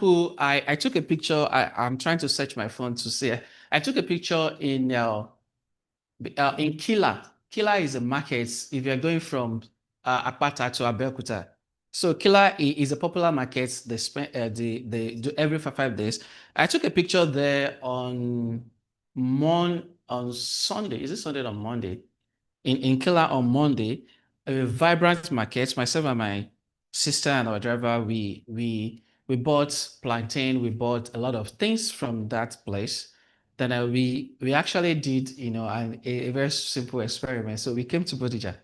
example, I took a picture. I'm trying to search my phone to see. I took a picture in Kila. Kila is a market if you're going from Apata to Abeokuta. So Kila is a popular market. They spend they do every 5 days. I took a picture there on Sunday. Is it Sunday or Monday? In Kila on Monday, a vibrant market. Myself and my sister and our driver, we bought plantain. We bought a lot of things from that place. Then we actually did, a very simple experiment. So we came to Bodija.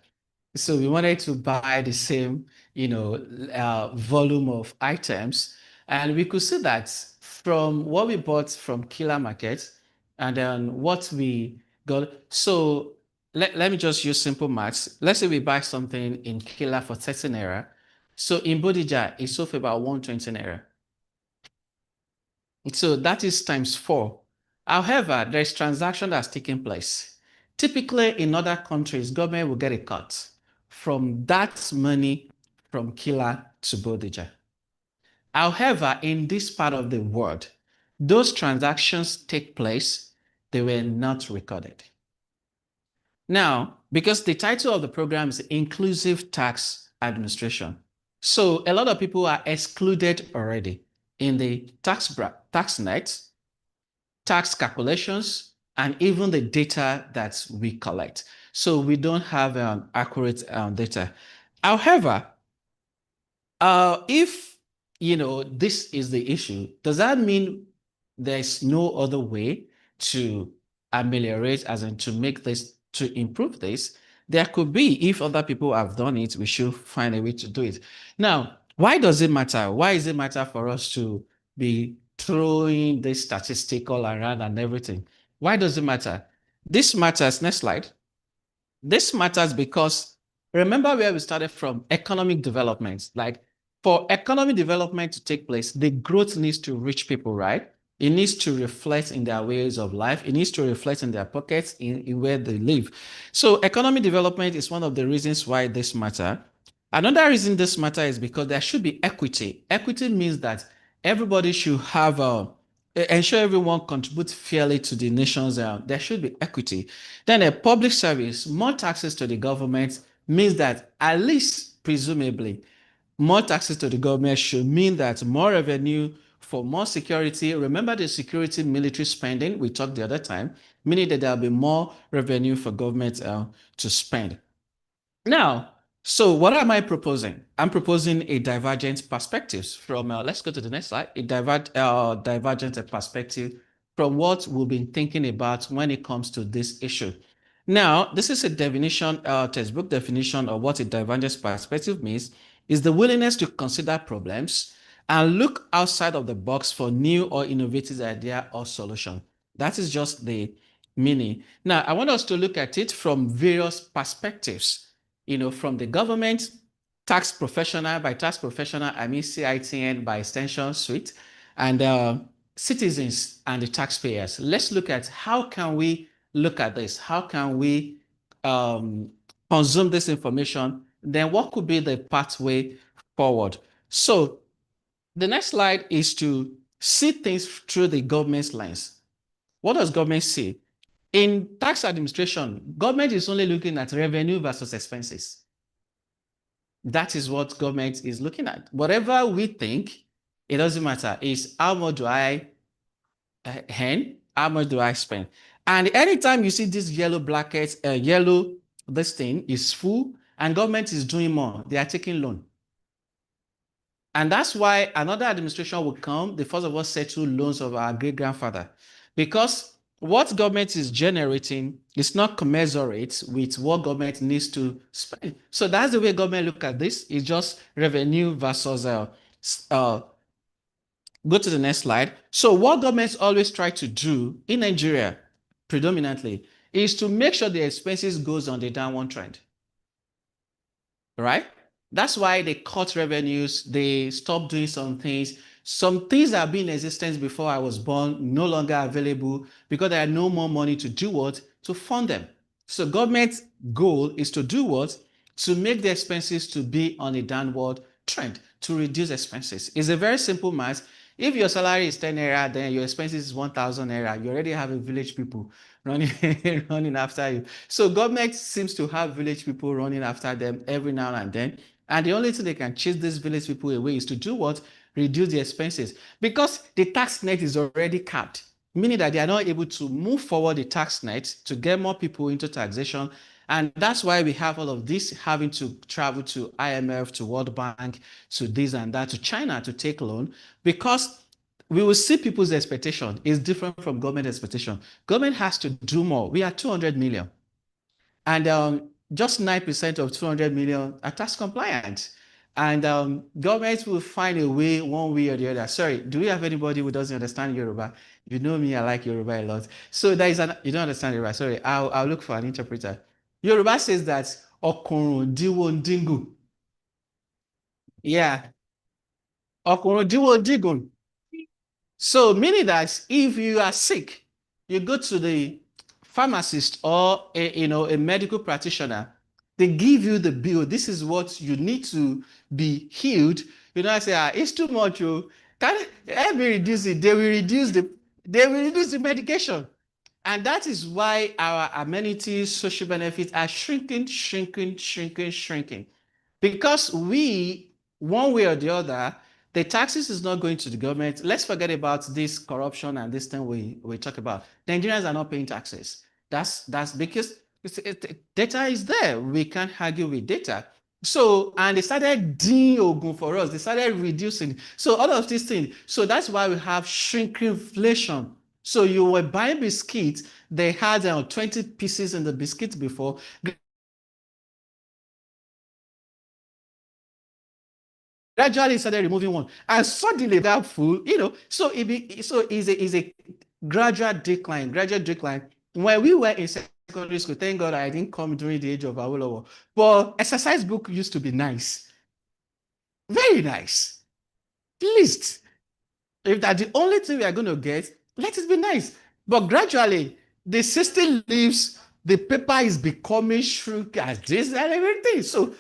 So we wanted to buy the same, volume of items. And we could see that from what we bought from Killer Market and then what we got. So let me just use simple maths. Let's say we buy something in Killer for 30 naira. So in Bodija, it's sold for about 120 naira. So that is times 4. However, there's transaction that's taking place. Typically, in other countries, government will get a cut from that money from Killer to Bodija. However, in this part of the world, those transactions take place, they were not recorded. Now, because the title of the program is Inclusive Tax Administration, so a lot of people are excluded already in the tax net, tax calculations, and even the data that we collect. So we don't have accurate data. However, if this is the issue, does that mean there's no other way to ameliorate, as in to make this, to improve this? There could be. If other people have done it, we should find a way to do it. Now, why does it matter? Why does it matter for us to be throwing this statistical around and everything? Why does it matter? This matters. Next slide. This matters because remember where we started from, economic development. Like for economic development to take place, the growth needs to reach people, right? It needs to reflect in their ways of life. It needs to reflect in their pockets, in where they live. So economic development is one of the reasons why this matter. Another reason this matter is because there should be equity. Equity means that everybody should have ensure everyone contributes fairly to the nation's, there should be equity. Then a public service, more taxes to the government means that at least presumably more taxes to the government should mean that more revenue for more security. Remember the security military spending we talked the other time, meaning that there'll be more revenue for government to spend. Now, so what am I proposing? I'm proposing a divergent perspectives from, let's go to the next slide, a divergent perspective from what we've been thinking about when it comes to this issue. Now, this is a definition, textbook definition of what a divergent perspective means, is the willingness to consider problems and look outside of the box for new or innovative idea or solution. That is just the meaning. Now, I want us to look at it from various perspectives. From the government, tax professional. By tax professional, I mean CITN, by extension, Swit, and citizens and the taxpayers. Let's look at how can we look at this? How can we consume this information? Then what could be the pathway forward? So the next slide is to see things through the government's lens. What does government see? In tax administration, government is only looking at revenue versus expenses. That is what government is looking at. Whatever we think, it doesn't matter. It's how much do I earn? How much do I spend? And anytime you see this yellow bracket, this thing is full and government is doing more, they are taking loan. And that's why another administration will come, the first of all settle loans of our great-grandfather. Because what government is generating is not commensurate with what government needs to spend. So that's the way government look at this. It's just revenue versus go to the next slide. So what governments always try to do in Nigeria predominantly is to make sure the expenses goes on the downward trend. Right? That's why they cut revenues, they stop doing some things. Some things that have been in existence before I was born, no longer available because there are no more money to do what? To fund them. So government's goal is to do what? To make the expenses to be on a downward trend, to reduce expenses. It's a very simple math. If your salary is 10 naira, then your expenses is 1,000 naira, you already have a village people running running after you. So government seems to have village people running after them every now and then. And the only thing they can chase these village people away is to do what? Reduce the expenses. Because the tax net is already capped, meaning that they are not able to move forward the tax net to get more people into taxation. And that's why we have all of this having to travel to IMF, to World Bank, to this and that, to China to take loan, because we will see people's expectation is different from government expectation. Government has to do more. We are 200 million. And just 9% of 200 million are tax compliant. And government will find a way, one way or the other. Sorry, do we have anybody who doesn't understand Yoruba? You know me, I like Yoruba a lot. So there is you don't understand Yoruba. Sorry, I'll look for an interpreter. Yoruba says that Okunrun diwo dingu. Yeah, Okunrun diwo digun. So meaning that if you are sick, you go to the pharmacist or a medical practitioner, they give you the bill. This is what you need to be healed. You know, I say, it's too much. You can help me reduce it. They will reduce the medication. And that is why our amenities, social benefits are shrinking, shrinking, shrinking, shrinking. Because we, one way or the other, the taxes is not going to the government. Let's forget about this corruption and this thing we talk about. Nigerians are not paying taxes. That's because data is there. We can't argue with data. So, and they started doing Ogun for us. They started reducing. So all of these things. So that's why we have shrinkflation. So you were buying biscuits, they had 20 pieces in the biscuit before. Gradually started removing one, and suddenly that full, so it's a gradual decline, gradual decline. When we were in secondary school, thank God I didn't come during the age of Awolowo, but exercise book used to be nice, very nice. Please, if that's the only thing we are going to get, let it be nice. But gradually, the system leaves, the paper is becoming shrunk as this and everything. So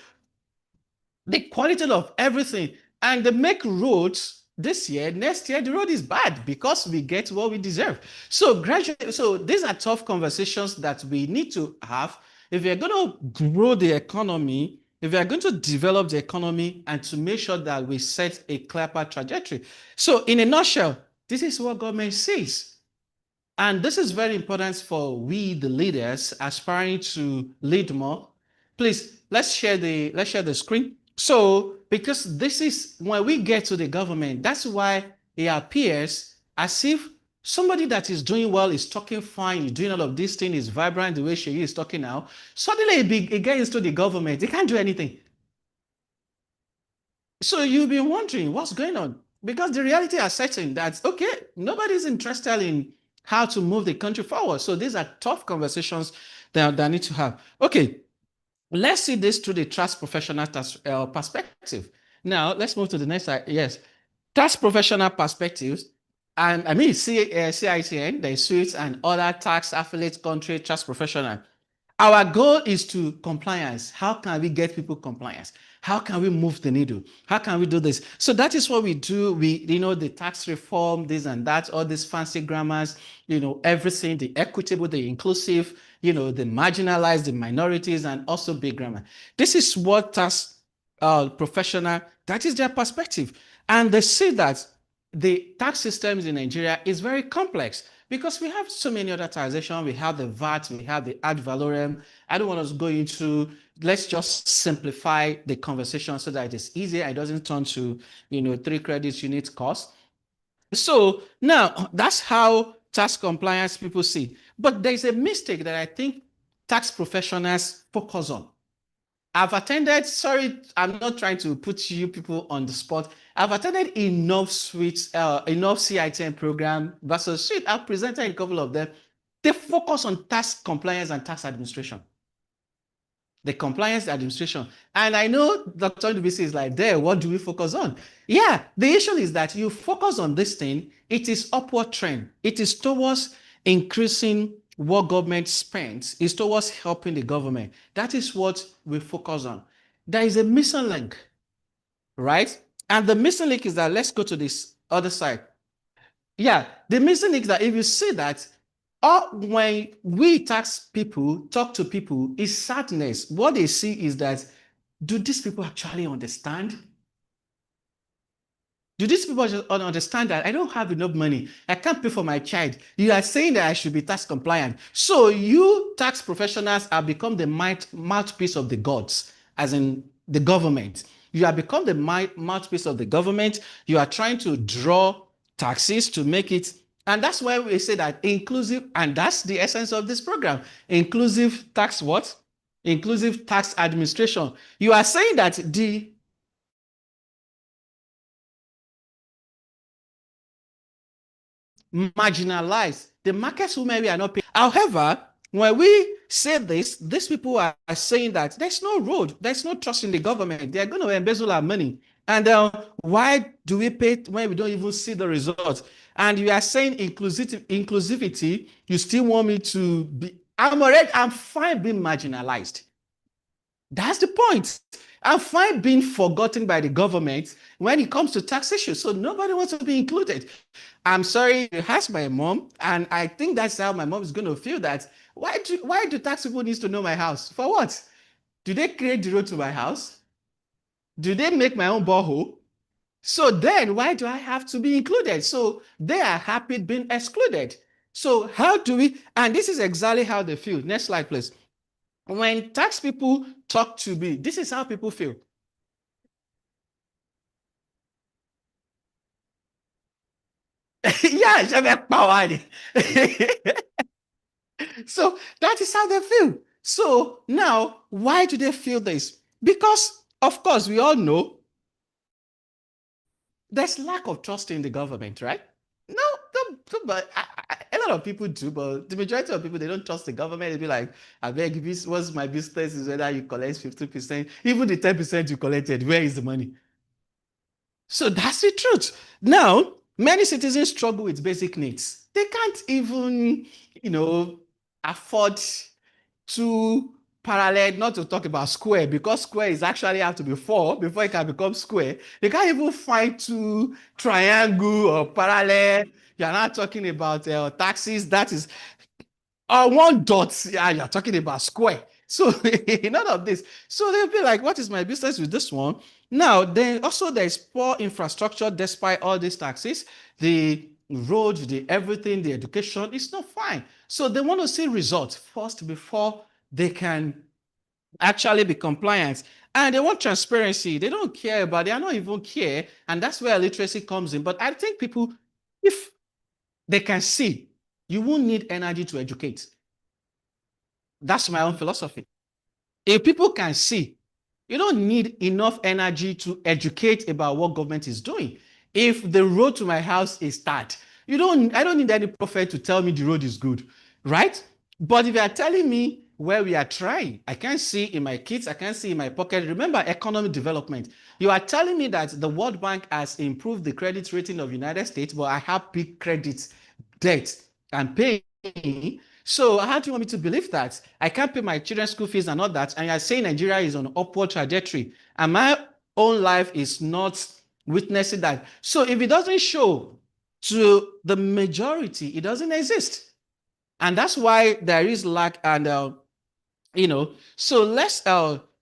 the quality of everything. And they make roads this year, next year, the road is bad because we get what we deserve. So gradually, so these are tough conversations that we need to have if we are going to grow the economy, if we are going to develop the economy and to make sure that we set a clear path trajectory. So in a nutshell, this is what government says. And this is very important for we, the leaders, aspiring to lead more. Please, let's share the screen. So, because this is when we get to the government, that's why it appears as if somebody that is doing well is talking fine, is doing all of these things, is vibrant the way she is talking now. Suddenly it gets into the government, they can't do anything. So you've been wondering what's going on, because the reality is certain that, okay, nobody's interested in how to move the country forward. So these are tough conversations that need to have. Okay, let's see this through the tax professional perspective. Now, let's move to the next slide. Yes, tax professional perspectives. And I mean, CITN, the Swit and other tax affiliate country tax professional. Our goal is to compliance. How can we get people compliance? How can we move the needle? How can we do this? So that is what we do. We, the tax reform, this and that, all these fancy grammars, everything, the equitable, the inclusive, the marginalized, the minorities, and also big grammar. This is what tax professional, that is their perspective. And they see that the tax systems in Nigeria is very complex because we have so many other taxation. We have the VAT, we have the ad valorem. I don't want us to go into, let's just simplify the conversation so that it is easier. It doesn't turn to, 3 credits unit cost. So now that's how tax compliance people see. But there's a mistake that I think tax professionals focus on. I've attended, sorry, I'm not trying to put you people on the spot. I've attended enough enough CITN program versus Swit. I've presented a couple of them. They focus on tax compliance and tax administration. The compliance administration. And I know Dr. Ndubisi is like, there, what do we focus on? Yeah, the issue is that you focus on this thing, it is upward trend. It is towards increasing what government spends, is towards helping the government. That is what we focus on. There is a missing link, right? And the missing link is that, let's go to this other side. Yeah, the missing is that if you see that, or when we tax people, talk to people, is sadness. What they see is that, do these people actually understand? Do these people just understand that I don't have enough money? I can't pay for my child. You are saying that I should be tax compliant. So you tax professionals have become the mouthpiece of the gods, as in the government. You have become the mouthpiece of the government. You are trying to draw taxes to make it. And that's why we say that inclusive, and that's the essence of this program. Inclusive tax what? Inclusive tax administration. You are saying that the marginalized. The markets women we are not paying. However, when we say this, these people are saying that there's no road, there's no trust in the government. They're going to embezzle our money. And why do we pay when we don't even see the results? And you are saying inclusivity, you still want me to be, I'm fine being marginalized. That's the point. I'm fine being forgotten by the government when it comes to tax issues. So nobody wants to be included. I'm sorry, you asked my mom, and I think that's how my mom is going to feel that. Why do tax people need to know my house? For what? Do they create the road to my house? Do they make my own borehole? So then why do I have to be included? So they are happy being excluded. So how do we, and this is exactly how they feel. Next slide, please. When tax people talk to me, this is how people feel. Yeah, j'avais power. So that is how they feel. So now, why do they feel this? Because, of course, we all know there's lack of trust in the government, right? No, but a lot of people do, but the majority of people, they don't trust the government. They be like, I beg, what's my business is whether you collect 50%, even the 10% you collected, where is the money? So that's the truth. Now, many citizens struggle with basic needs. They can't even, you know, afford to parallel, not to talk about square, because square is actually have to be four before it can become square. They can't even find two triangle or parallel. You're not talking about taxes. That is one dot. Yeah, you're talking about square. So none of this. So they'll be like, what is my business with this one? Now, then also there's poor infrastructure despite all these taxes. The road, the everything, the education, it's not fine. So they want to see results first before they can actually be compliant. And they want transparency. They don't care about, they are not even care. And that's where literacy comes in. But I think people, if they can see, you won't need energy to educate. That's my own philosophy. If people can see, you don't need enough energy to educate about what government is doing. If the road to my house is bad, I don't need any prophet to tell me the road is good, right? But if you are telling me where we are trying, I can't see in my kids, I can't see in my pocket. Remember economic development. You are telling me that the World Bank has improved the credit rating of United States, but I have big credit debt and paying. So how do you want me to believe that? I can't pay my children's school fees and all that, and you're saying Nigeria is on upward trajectory, and my own life is not witnessing that. So if it doesn't show to the majority, it doesn't exist. And that's why there is lack and, so let's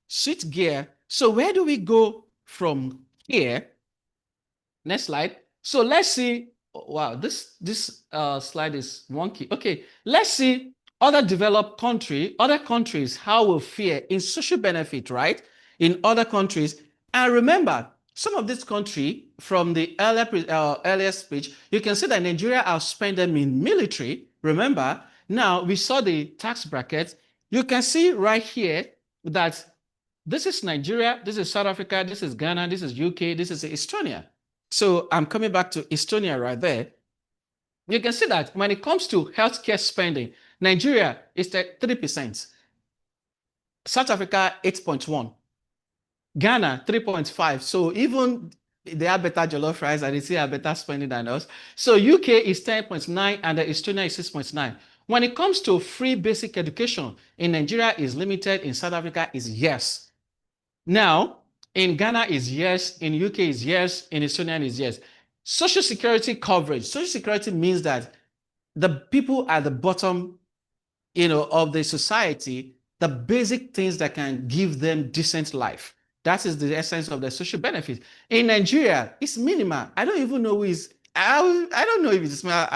switch gear. So where do we go from here? Next slide. So let's see. Wow, this slide is wonky. Okay, let's see other countries, how will fare in social benefit, right? In other countries. And remember, some of this country from the earlier speech, you can see that Nigeria outspent them in military. Remember, now we saw the tax bracket. You can see right here that this is Nigeria, this is South Africa, this is Ghana, this is UK, this is Estonia. So I'm coming back to Estonia right there. You can see that when it comes to healthcare spending, Nigeria is at 3%, South Africa 8.1, Ghana 3.5. So even they have better jollof rice and they still have better spending than us. So UK is 10.9 and Estonia is 6.9. When it comes to free basic education, in Nigeria is limited, in South Africa is yes. Now, in Ghana is yes, in UK is yes, in Estonia is yes. Social security coverage. Social security means that the people at the bottom, of the society, the basic things that can give them decent life. That is the essence of the social benefit. In Nigeria, it's minimal. I don't even know who is. I don't know if it's small.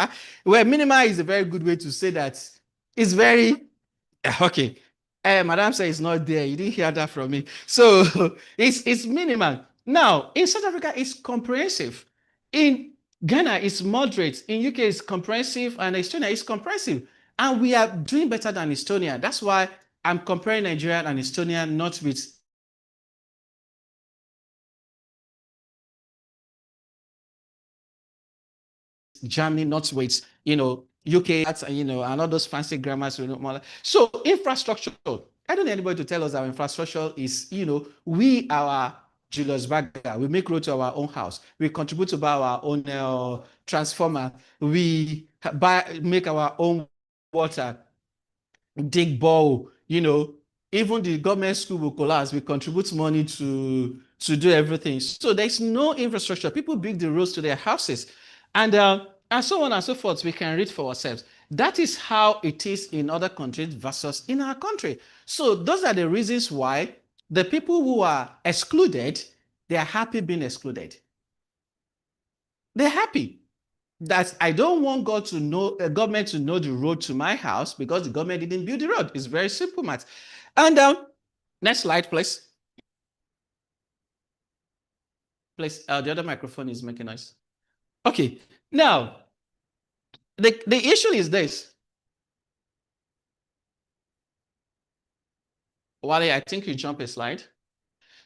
Well, minimal is a very good way to say that. It's very okay. Madam said it's not there. You didn't hear that from me. So it's minimal. Now in South Africa, it's comprehensive. In Ghana, it's moderate. In UK, it's comprehensive, and Estonia is comprehensive. And we are doing better than Estonia. That's why I'm comparing Nigeria and Estonia, not with Germany, not with UK, and all those fancy grammars. So infrastructure. I don't need anybody to tell us our infrastructure is, we our Julius Berger, we make road to our own house. We contribute to buy our own transformer. We make our own water, dig ball, even the government school will collapse. We contribute money to do everything. So there's no infrastructure. People build the roads to their houses, and so on and so forth. We can read for ourselves. That is how it is in other countries versus in our country. So those are the reasons why the people who are excluded, they are happy being excluded. They're happy that I don't want government to know the road to my house because the government didn't build the road. It's very simple math. And next slide, please. Please, the other microphone is making noise. Okay, now the issue is this. Wally, I think you jump a slide.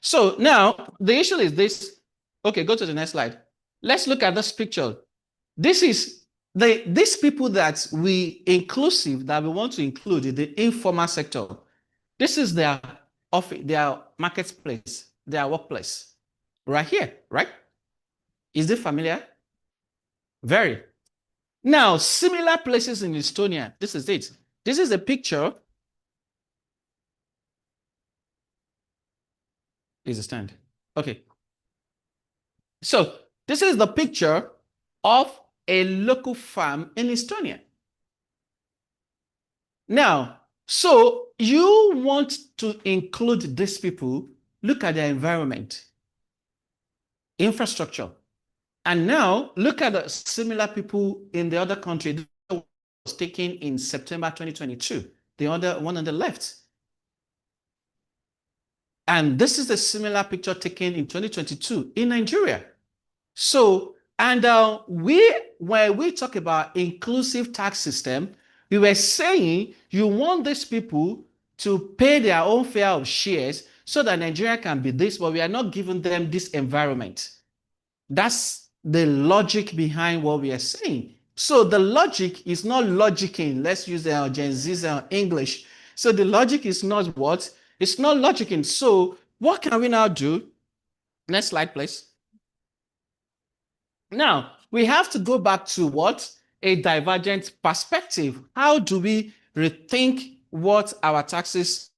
So now the issue is this. Okay, go to the next slide. Let's look at this picture. This is these people that we want to include in the informal sector. This is their office, their marketplace, their workplace. Right here, right? Is it familiar? Very. Now, similar places in Estonia. This is it. This is a picture. Is a stand. Okay. So this is the picture of a local farm in Estonia. Now, so you want to include these people, look at their environment, infrastructure. And now look at the similar people in the other country that was taken in September 2022, the other one on the left. And this is a similar picture taken in 2022 in Nigeria. So, and when we talk about inclusive tax system, we were saying you want these people to pay their own fair of shares so that Nigeria can be this, but we are not giving them this environment. That's the logic behind what we are saying. So the logic is not logicking. Let's use the Gen Z's English. So the logic is not what? It's not logicking. So what can we now do? Next slide, please. Now, we have to go back to what? A divergent perspective. How do we rethink what our taxes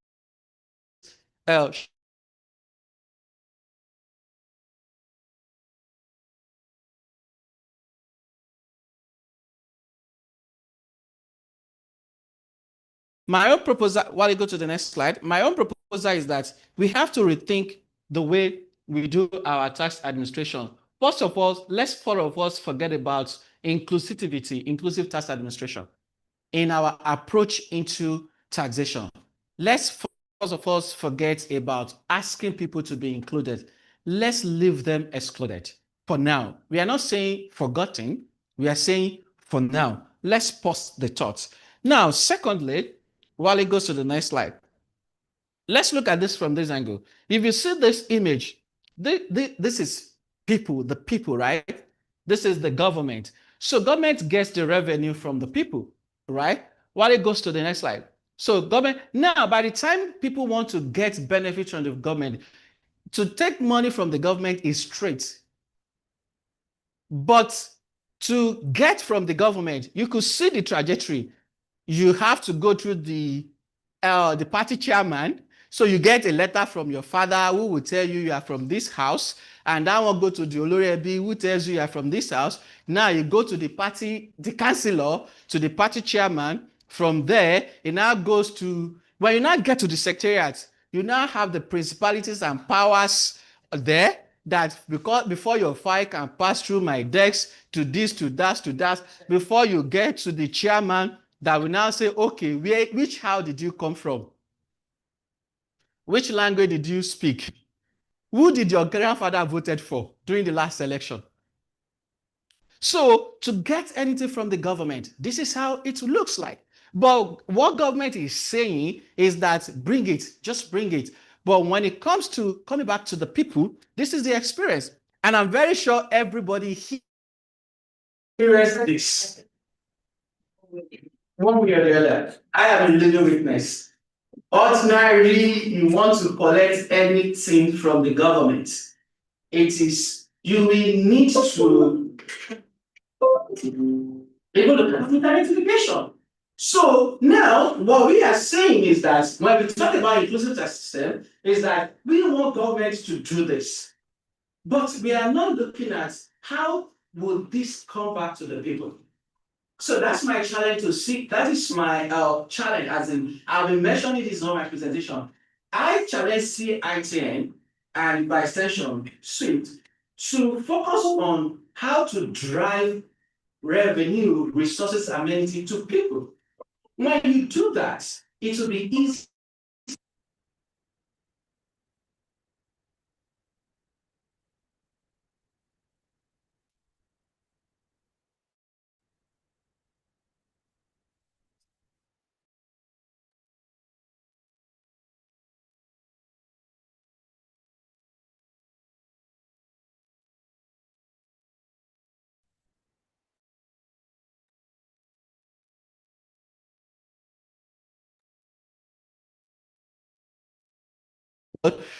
my own proposal, while you go to the next slide, my own proposal is that we have to rethink the way we do our tax administration. First of all, let's four of us forget about inclusivity, inclusive tax administration in our approach into taxation. Let's first of all forget about asking people to be included. Let's leave them excluded for now. We are not saying forgotten. We are saying for now. Let's pause the thoughts. Now, secondly, while it goes to the next slide, let's look at this from this angle. If you see this image, this is people, the people, right? This is the government. So government gets the revenue from the people, right? While it goes to the next slide. So government, now by the time people want to get benefit from the government, to take money from the government is straight. But to get from the government, you could see the trajectory. You have to go through the party chairman. So you get a letter from your father who will tell you are from this house, and that one go to the Olori Ebi who tells you are from this house. Now you go to the party, the councillor, to the party chairman. From there, it now goes to, when you now get to the secretariat, you now have the principalities and powers there, that because before your file can pass through my desk to this, to that, to that, before you get to the chairman that will now say, okay, which house did you come from? Which language did you speak? Who did your grandfather voted for during the last election? So to get anything from the government, this is how it looks like. But what government is saying is that bring it, just bring it. But when it comes to coming back to the people, this is the experience. And I'm very sure everybody here experienced this. One way or the other, I am a living witness. Ordinarily, you want to collect anything from the government, it is, you will need to able to complete identification. So now what we are saying is that when we talk about inclusive tax system, is that we want government to do this. But we are not looking at how will this come back to the people. So that's my challenge to see. That is my challenge, as in I'll be mentioning this on my presentation. I challenge CITN and by extension Swit to focus on how to drive revenue, resources, amenity to people. When you do that, it will be easy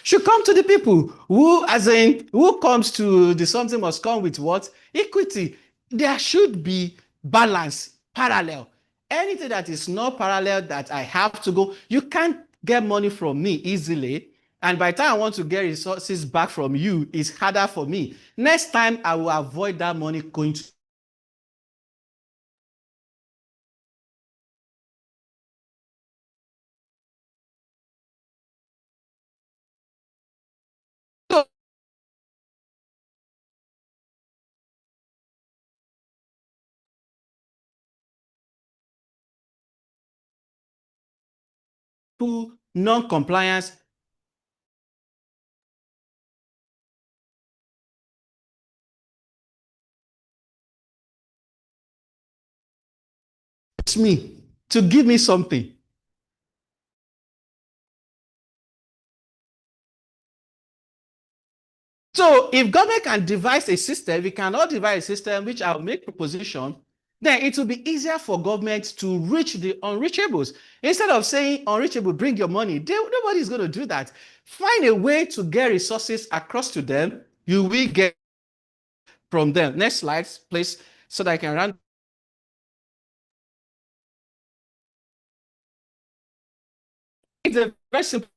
should come to the people who, as in, who comes to the something must come with what? Equity. There should be balance, parallel. Anything that is not parallel that I have to go, you can't get money from me easily. And by the time I want to get resources back from you, it's harder for me. Next time, I will avoid that money going to. Non-compliance. Me to give me something. So if government can devise a system, we cannot devise a system which I'll make proposition, then it will be easier for government to reach the unreachables. Instead of saying unreachable, bring your money, nobody is going to do that. Find a way to get resources across to them, you will get from them. Next slide, please, so that I can run. It's a very simple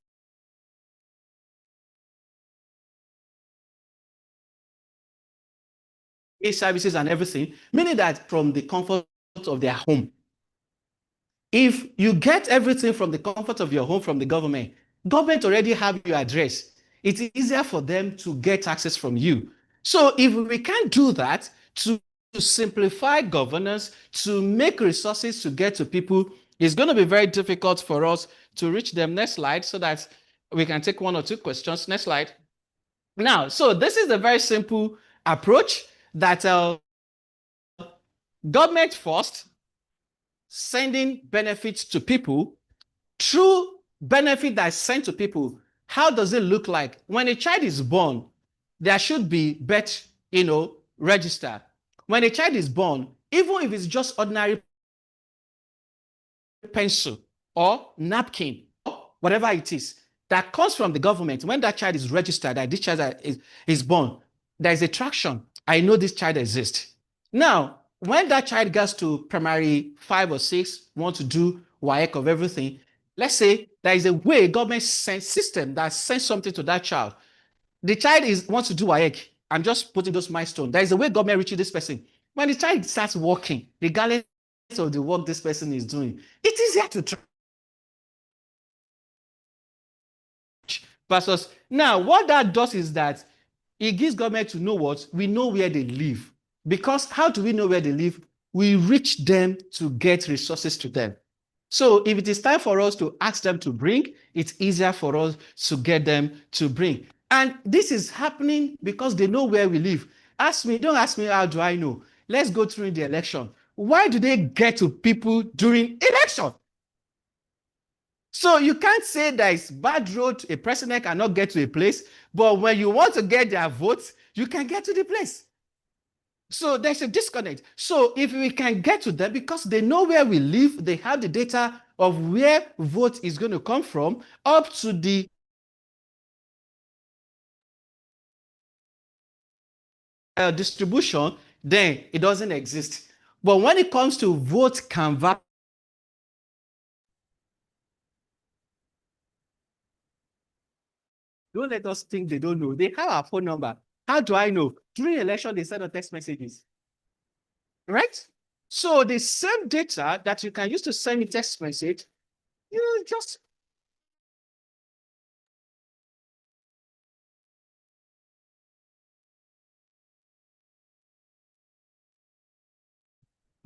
services and everything, meaning that from the comfort of their home. If you get everything from the comfort of your home from the government already have your address. It's easier for them to get access from you. So if we can't do that to simplify governance, to make resources to get to people, it's going to be very difficult for us to reach them. Next slide, so that we can take one or two questions. Next slide. Now, so this is a very simple approach that government first, sending benefits to people. True benefit that is sent to people, how does it look like? When a child is born, there should be birth, register. When a child is born, even if it's just ordinary pencil or napkin, or whatever it is, that comes from the government, when that child is registered, that this child is born, there is a traction. I know this child exists. Now, when that child gets to primary 5 or 6, want to do WAEC of everything, let's say there is a way government sends system that sends something to that child. The child wants to do WAEC. I'm just putting those milestones. There is a way government reaches this person. When the child starts working, regardless of the work this person is doing, it is easier to track. Versus now, what that does is that it gives government to know what we know where they live. Because how do we know where they live? We reach them to get resources to them. So if it is time for us to ask them to bring, it's easier for us to get them to bring. And this is happening because they know where we live. Don't ask me, how do I know? Let's go through the election. Why do they get to people during election? So you can't say there is bad road, a president cannot get to a place, but when you want to get their votes, you can get to the place. So there's a disconnect. So if we can get to them, because they know where we live, they have the data of where vote is going to come from, up to the distribution, then it doesn't exist. But when it comes to vote canvas, don't let us think they don't know. They have our phone number. How do I know? During election, they send us text messages. Right? So the same data that you can use to send a text message, you just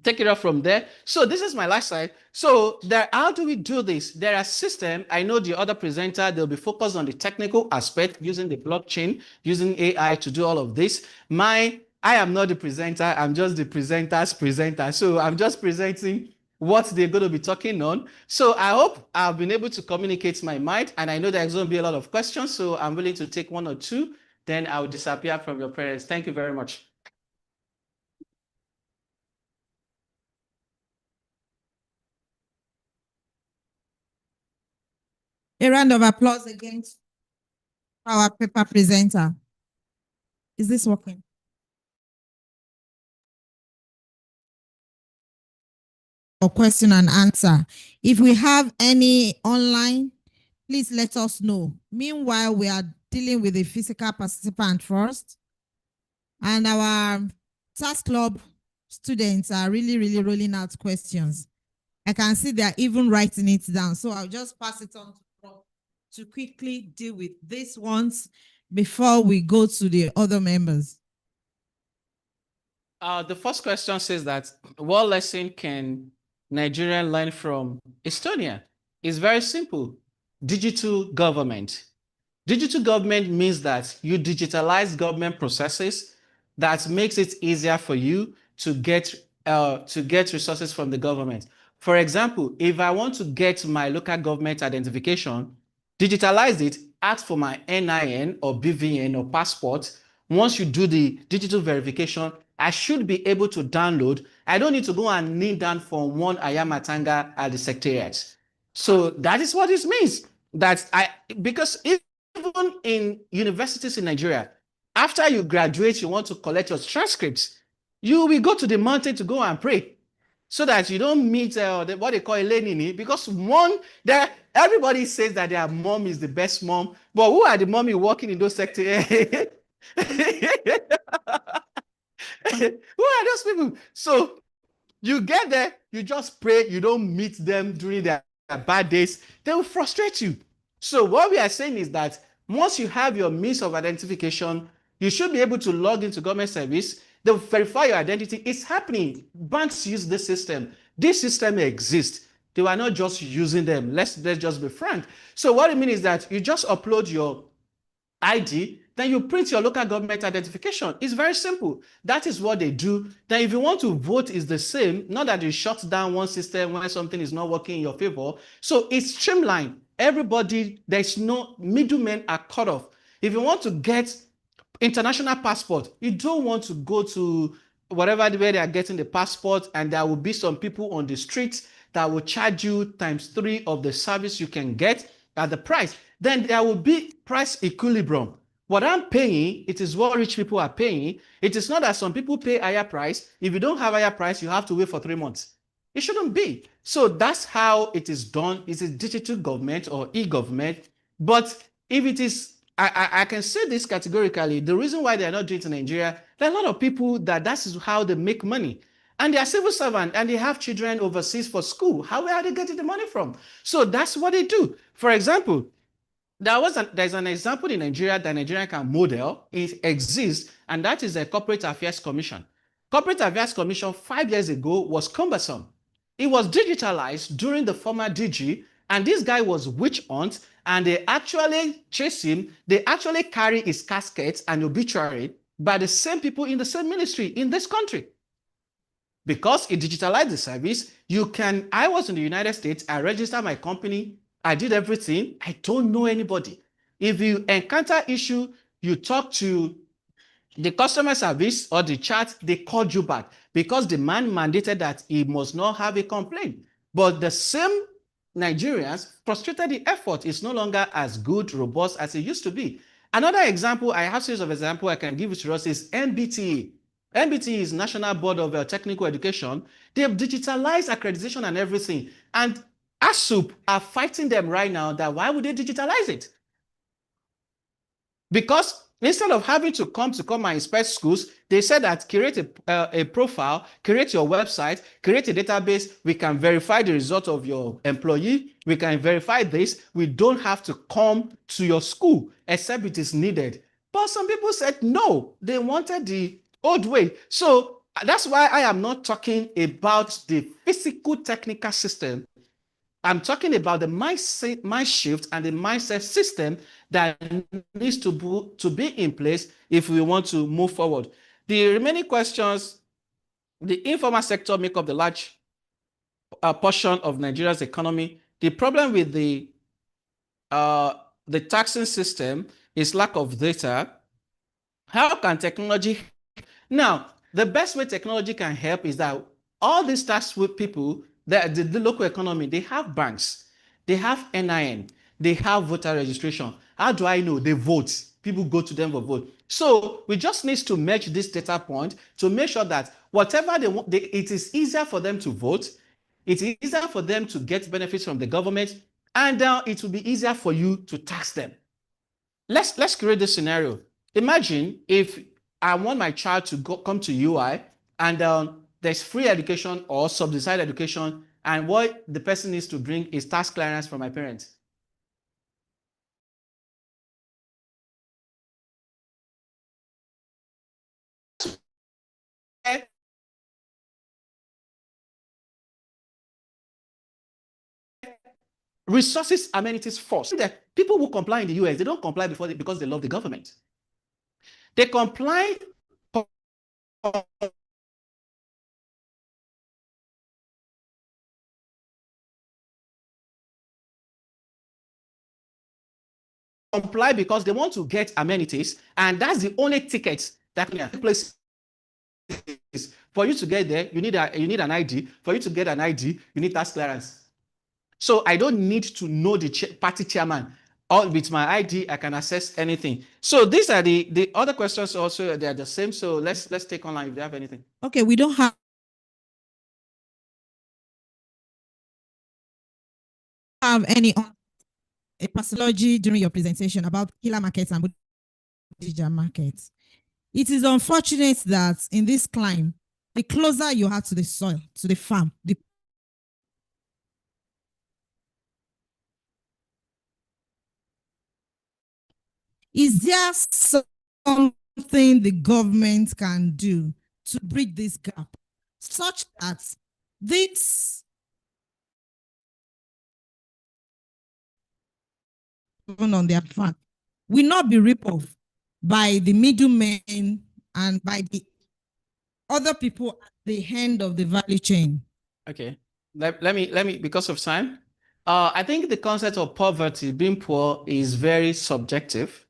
take it off from there. So this is my last slide. So how do we do this? There are systems. I know the other presenter, they'll be focused on the technical aspect, using the blockchain, using AI to do all of this. I am not the presenter. I'm just the presenter's presenter. So I'm just presenting what they're going to be talking on. So I hope I've been able to communicate my mind, and I know there's going to be a lot of questions. So I'm willing to take one or two, then I'll disappear from your presence. Thank you very much. A round of applause again for our paper presenter. Is this working? For question and answer. If we have any online, please let us know. Meanwhile, we are dealing with the physical participant first. And our task club students are really rolling out questions. I can see they're even writing it down. So I'll just pass it on to quickly deal with these ones before we go to the other members. The first question says that what lesson can Nigerian learn from Estonia? It's very simple. Digital government. Digital government means that you digitalize government processes that makes it easier for you to get resources from the government. For example, if I want to get my local government identification, digitalize it, ask for my NIN or BVN or passport. Once you do the digital verification, I should be able to download. I don't need to go and kneel down for one ayamatanga at the secretariat. So that is what this means. Because even in universities in Nigeria, after you graduate, you want to collect your transcripts, you will go to the mountain to go and pray so that you don't meet what they call a lenini. Because everybody says that their mom is the best mom, but who are the mommy working in those sectors? Who are those people? So you get there, you just pray, you don't meet them during their bad days, they will frustrate you. So what we are saying is that once you have your means of identification, you should be able to log into government service. They'll verify your identity. It's happening. Banks use this system. This system exists. They were not just using them. Let's just be frank. So what it means is that you just upload your ID, then you print your local government identification. It's very simple. That is what they do. Then if you want to vote, it's the same. Not that you shut down one system when something is not working in your favor. So it's streamlined. Everybody, there's no middlemen are cut off. If you want to get international passport, you don't want to go to whatever where they are getting the passport, and there will be some people on the streets that will charge you ×3 of the service you can get at the price. Then there will be price equilibrium. What I'm paying, it is what rich people are paying. It is not that some people pay higher price. If you don't have higher price, you have to wait for 3 months. It shouldn't be. So that's how it is done. It's a digital government or e-government. But if it is, I can say this categorically, the reason why they are not doing it in Nigeria, there are a lot of people that is how they make money. And they are civil servants and they have children overseas for school. How are they getting the money from? So that's what they do. For example, there's an example in Nigeria that Nigeria can model. It exists, and that is a Corporate Affairs Commission. Corporate Affairs Commission 5 years ago was cumbersome. It was digitalized during the former DG, and this guy was witch hunt, and they actually chase him. They actually carry his casket and obituary by the same people in the same ministry in this country. Because it digitalized the service, I was in the United States, I registered my company, I did everything, I don't know anybody. If you encounter issue, you talk to the customer service or the chat, they called you back because the man mandated that he must not have a complaint. But the same Nigerians frustrated the effort. It's no longer as good, robust as it used to be. Another example, I have series of examples I can give you to us is NBTE. NBTE is National Board of Technical Education. They've digitalized accreditation and everything. And ASUP are fighting them right now that why would they digitalize it? Because instead of having to come and inspect schools, they said that create a profile, create your website, create a database. We can verify the result of your employee. We can verify this. We don't have to come to your school except it is needed. But some people said no, they wanted the old way. So that's why I am not talking about the physical technical system. I'm talking about the mindset, mind shift and the mindset system that needs to be in place if we want to move forward. The remaining questions, the informal sector make up the large portion of Nigeria's economy. The problem with the taxing system is lack of data. How can technology now, the best way technology can help is that all these tax people, the local economy, they have banks, they have NIN, they have voter registration. How do I know? They vote. People go to them for vote. So we just need to merge this data point to make sure that whatever they want, it is easier for them to vote. It's easier for them to get benefits from the government, and it will be easier for you to tax them. Let's create this scenario. Imagine if I want my child to come to UI and there's free education or subsidized education, and what the person needs to bring is tax clearance from my parents. Resources, amenities first. That people who comply in the US, they don't comply because they love the government. They comply because they want to get amenities, and that's the only ticket that can take place. For you to get there, you need an ID. For you to get an ID, you need tax clearance. So I don't need to know the party chairman. Or with my ID, I can access anything. So these are the other questions also, they are the same. So let's take online if you have anything. Okay, we don't have any epistemology during your presentation about killer markets and Bodija markets. It is unfortunate that in this climb, the closer you are to the soil, to the farm, is there something the government can do to bridge this gap such that this on their farm will not be ripped off by the middlemen and by the other people at the end of the value chain? Okay, let me because of time. I think the concept of poverty, being poor, is very subjective.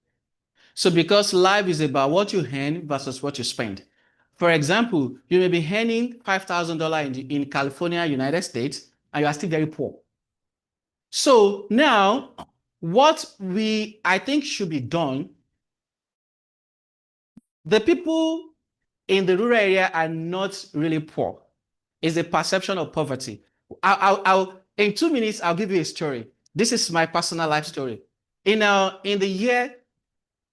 So because life is about what you earn versus what you spend. For example, you may be earning $5,000 in California, United States, and you are still very poor. So now, what I think should be done, the people in the rural area are not really poor. is the perception of poverty. In 2 minutes, I'll give you a story. This is my personal life story. In the year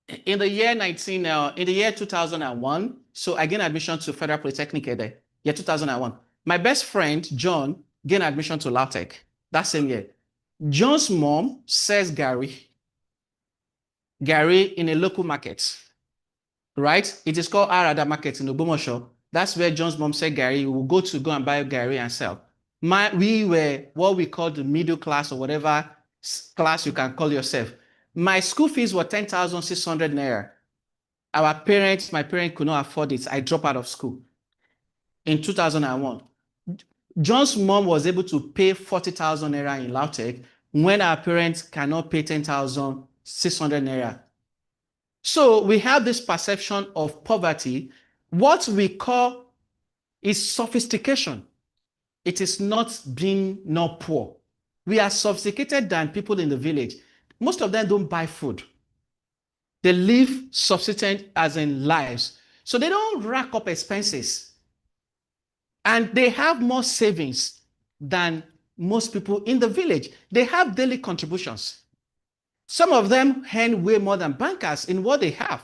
2001, so I gained admission to Federal Polytechnic there, year 2001. My best friend, John, gained admission to LAUTECH that same year. John's mom sells Gary in a local market, right? It is called Arada Market in Ogbomoso. That's where John's mom said Gary. We will go and buy Gary and sell. We were what we call the middle class or whatever class you can call yourself. My school fees were 10,600 naira. My parents could not afford it. I dropped out of school in 2001. John's mom was able to pay 40,000 naira in LAUTECH when our parents cannot pay 10,600 naira. So we have this perception of poverty. What we call is sophistication. It is not being not poor. We are sophisticated than people in the village. Most of them don't buy food. They live subsistent as in lives. So they don't rack up expenses. And they have more savings than most people in the village. They have daily contributions. Some of them earn way more than bankers in what they have.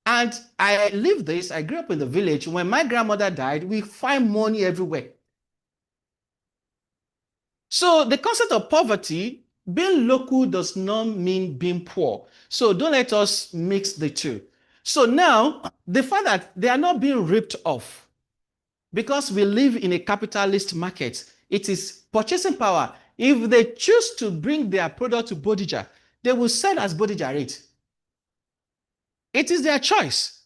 And I live this, I grew up in the village. When my grandmother died, we find money everywhere. So the concept of poverty, being local does not mean being poor. So don't let us mix the two. So now, the fact that they are not being ripped off, because we live in a capitalist market, it is purchasing power. If they choose to bring their product to Bodija, they will sell as Bodija rate. It is their choice,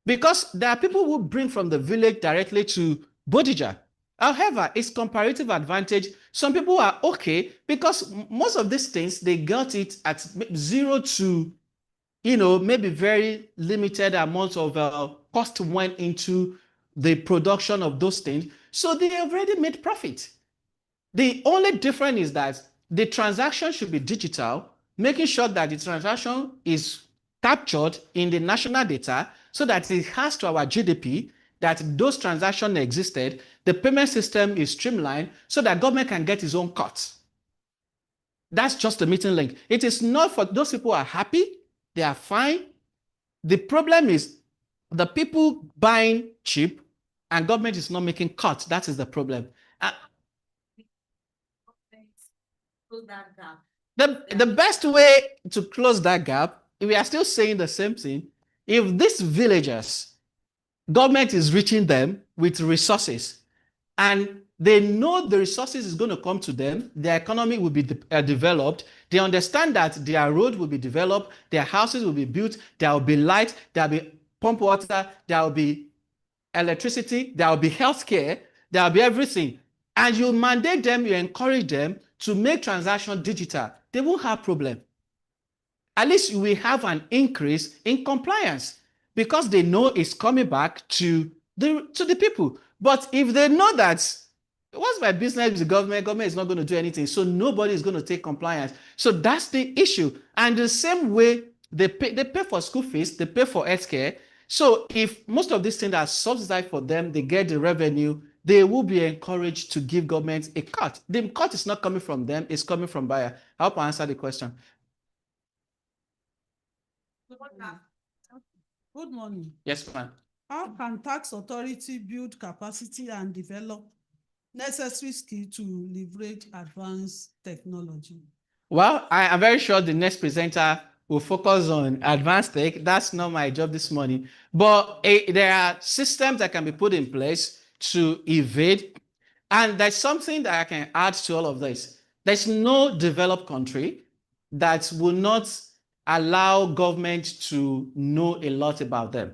because there are people who bring from the village directly to Bodija. However, it's comparative advantage. Some people are okay because most of these things, they got it at 0 to, maybe very limited amount of cost went into the production of those things. So they already made profit. The only difference is that the transaction should be digital, making sure that the transaction is captured in the national data so that it has to our GDP, that those transactions existed, the payment system is streamlined so that government can get its own cut. That's just the meeting link. It is not for those people who are happy, they are fine. The problem is the people buying cheap and government is not making cuts. That is the problem. The best way to close that gap, if we are still saying the same thing, if these villagers, government is reaching them with resources and they know the resources is going to come to them, their economy will be developed, they understand that their road will be developed, their houses will be built, there will be light, there will be pump water, there will be electricity, there will be healthcare, there will be everything. And you mandate them, you encourage them to make transactions digital, they won't have problem. At least we have an increase in compliance because they know it's coming back to the people. But if they know that what's my business with the government is not going to do anything, so nobody is going to take compliance. So that's the issue. And the same way they pay for school fees, they pay for healthcare. So if most of these things are subsidized for them, they get the revenue, they will be encouraged to give government a cut. The cut is not coming from them, it's coming from buyer. I hope I answered the question. Good morning. Yes, ma'am. How can tax authority build capacity and develop necessary skill to leverage advanced technology? Well, I am very sure the next presenter will focus on advanced tech. That's not my job this morning. But there are systems that can be put in place to evade. And there's something that I can add to all of this. There's no developed country that will not allow government to know a lot about them.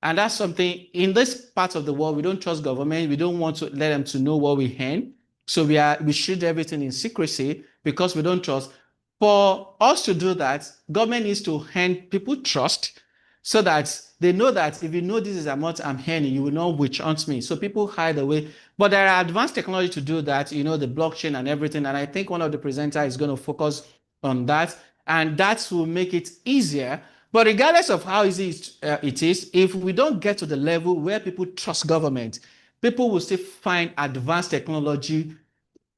And that's something in this part of the world, we don't trust government. We don't want to let them to know what we earn. So we shoot everything in secrecy because we don't trust. For us to do that, government needs to earn people trust so that they know that if you know this is amount I'm earning, you will know which owns me. So people hide away. But there are advanced technology to do that, the blockchain and everything. And I think one of the presenters is going to focus on that. And that will make it easier. But regardless of how easy it is, if we don't get to the level where people trust government, people will still find advanced technology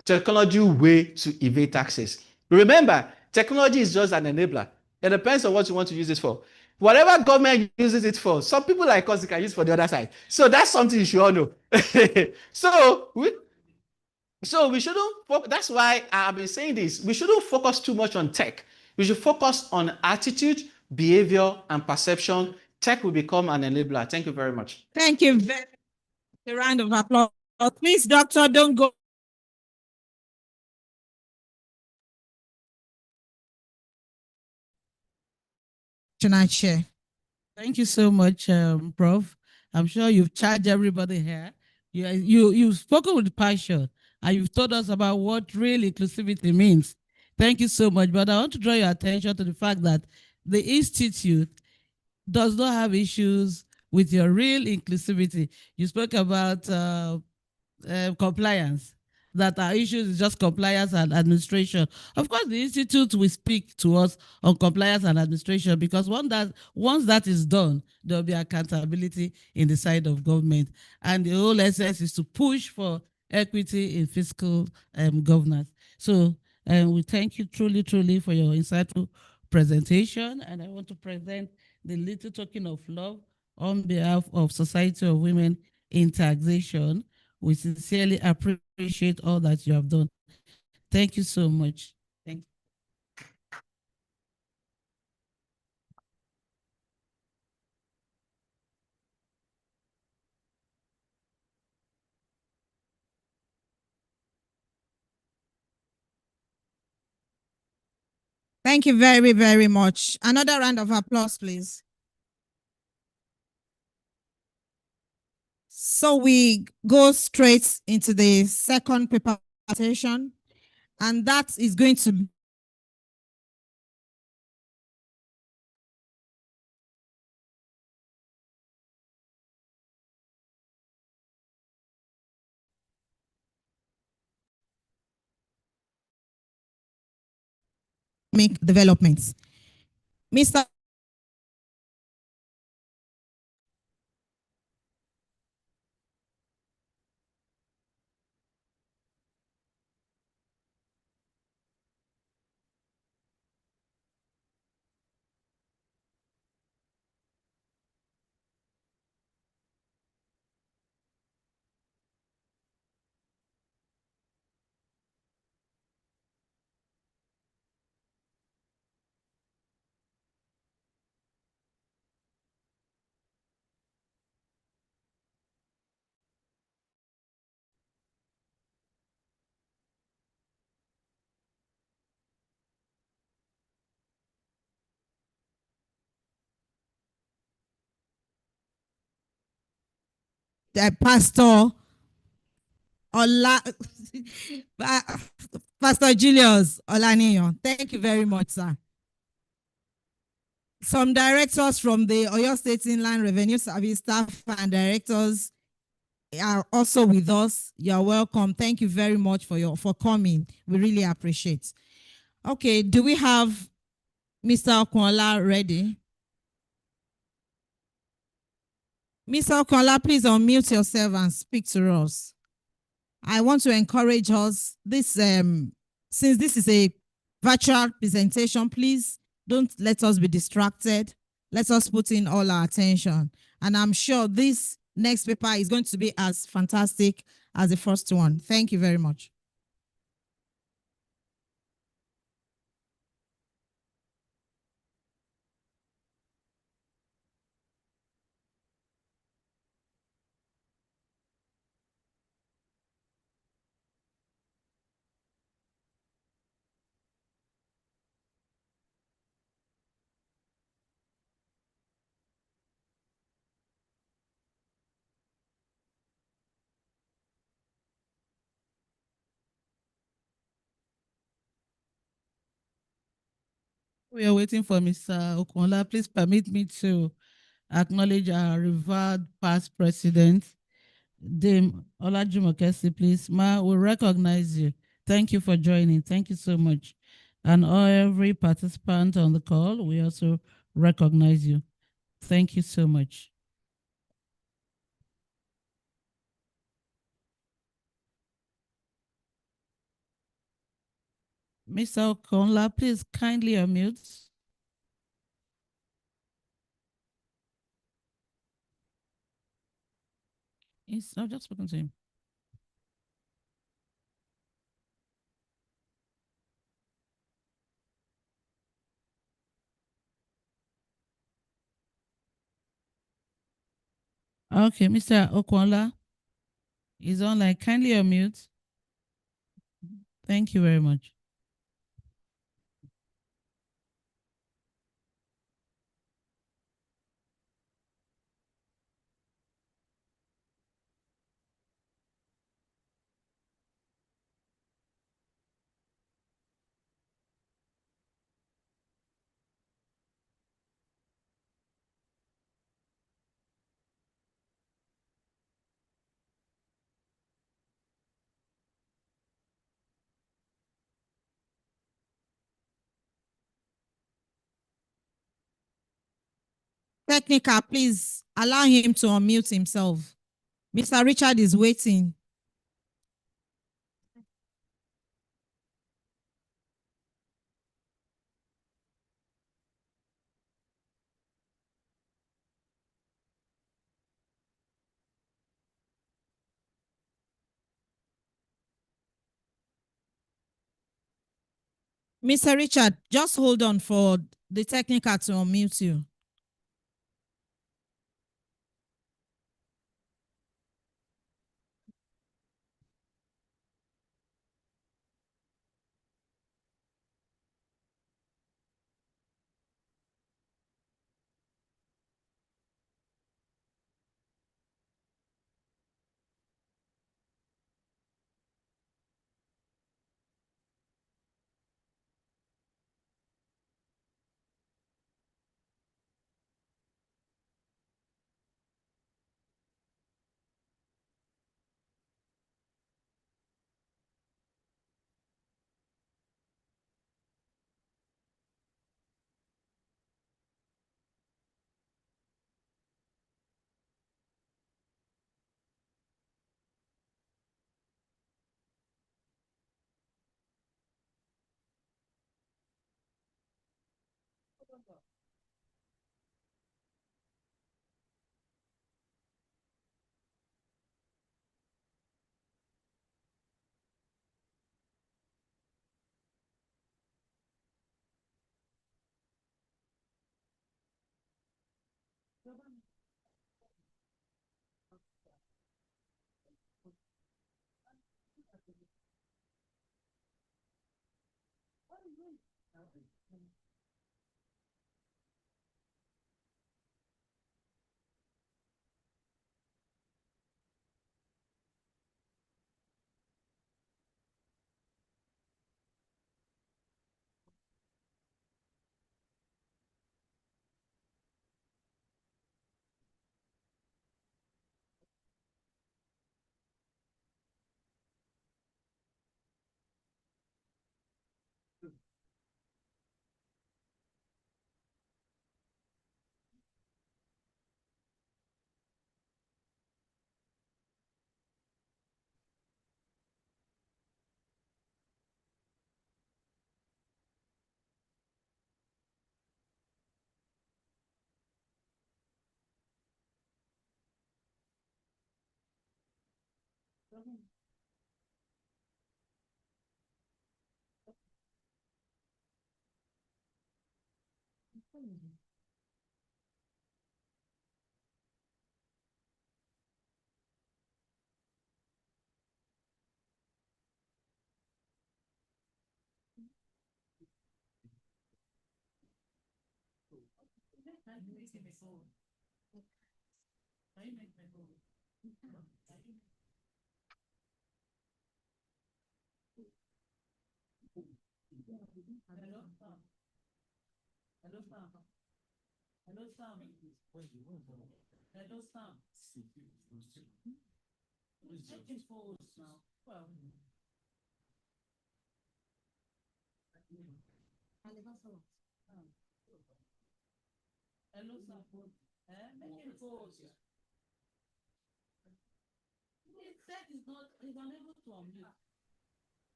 way to evade taxes. Remember, technology is just an enabler. It depends on what you want to use it for. Whatever government uses it for, some people like us can use for the other side. So that's something you should all know. so we shouldn't. That's why I've been saying this. We shouldn't focus too much on tech. We should focus on attitude, behavior, and perception. Tech will become an enabler. Thank you very much. Thank you very much. A round of applause. Please, doctor, don't go. Chair. Thank you so much, Prof. I'm sure you've charged everybody here. You've spoken with passion and you've told us about what real inclusivity means. Thank you so much. But I want to draw your attention to the fact that the Institute does not have issues with your real inclusivity. You spoke about compliance, that our issues is just compliance and administration. Of course, the Institute will speak to us on compliance and administration because once that is done, there will be accountability in the side of government. And the whole essence is to push for equity in fiscal governance. So we thank you truly, truly for your insightful presentation. And I want to present the little token of love on behalf of Society of Women in Taxation. We sincerely appreciate all that you have done. Thank you so much. Thank you. Thank you very, very much. Another round of applause, please. So we go straight into the second paper presentation, and that is going to make developments. Mr. Pastor Ola, Pastor Julius Olaniyan. Thank you very much, sir. Some directors from the Oyo State Inland Revenue Service staff and directors are also with us. You're welcome. Thank you very much for coming. We really appreciate. Okay, do we have Mr. Okunla ready? Mr. Okunla, please unmute yourself and speak to us. I want to encourage us this since this is a virtual presentation, please don't let us be distracted. Let us put in all our attention. And I'm sure this next paper is going to be as fantastic as the first one. Thank you very much. We are waiting for Mr. Okunla. Please permit me to acknowledge our revered past president, Dame Olajumoke, please. Ma, we recognize you. Thank you for joining. Thank you so much. And every participant on the call, we also recognize you. Thank you so much. Mr. Okonla, please kindly unmute. I've just spoken to him. Okay, Mr. Okonla is online. Kindly unmute. Thank you very much. Technical, please allow him to unmute himself. Mr. Richard is waiting. Mr. Richard, just hold on for the technical to unmute you.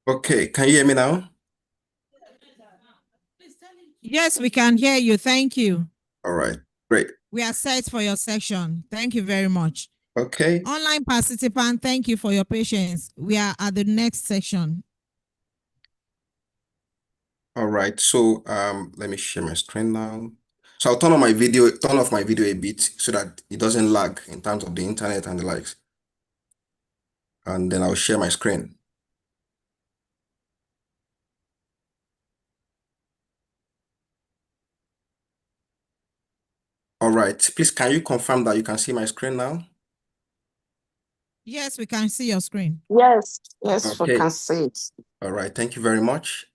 Okay, can you hear me now? Yes, we can hear you. Thank you. All right, great. We are set for your section. Thank you very much. Okay. Online participant, thank you for your patience. We are at the next section. All right. So let me share my screen now. So I'll turn off my video a bit so that it doesn't lag in terms of the internet and the likes. And then I'll share my screen. All right. Please, can you confirm that you can see my screen now? Yes, we can see your screen. Yes, yes, Okay. we can see it. All right. Thank you very much.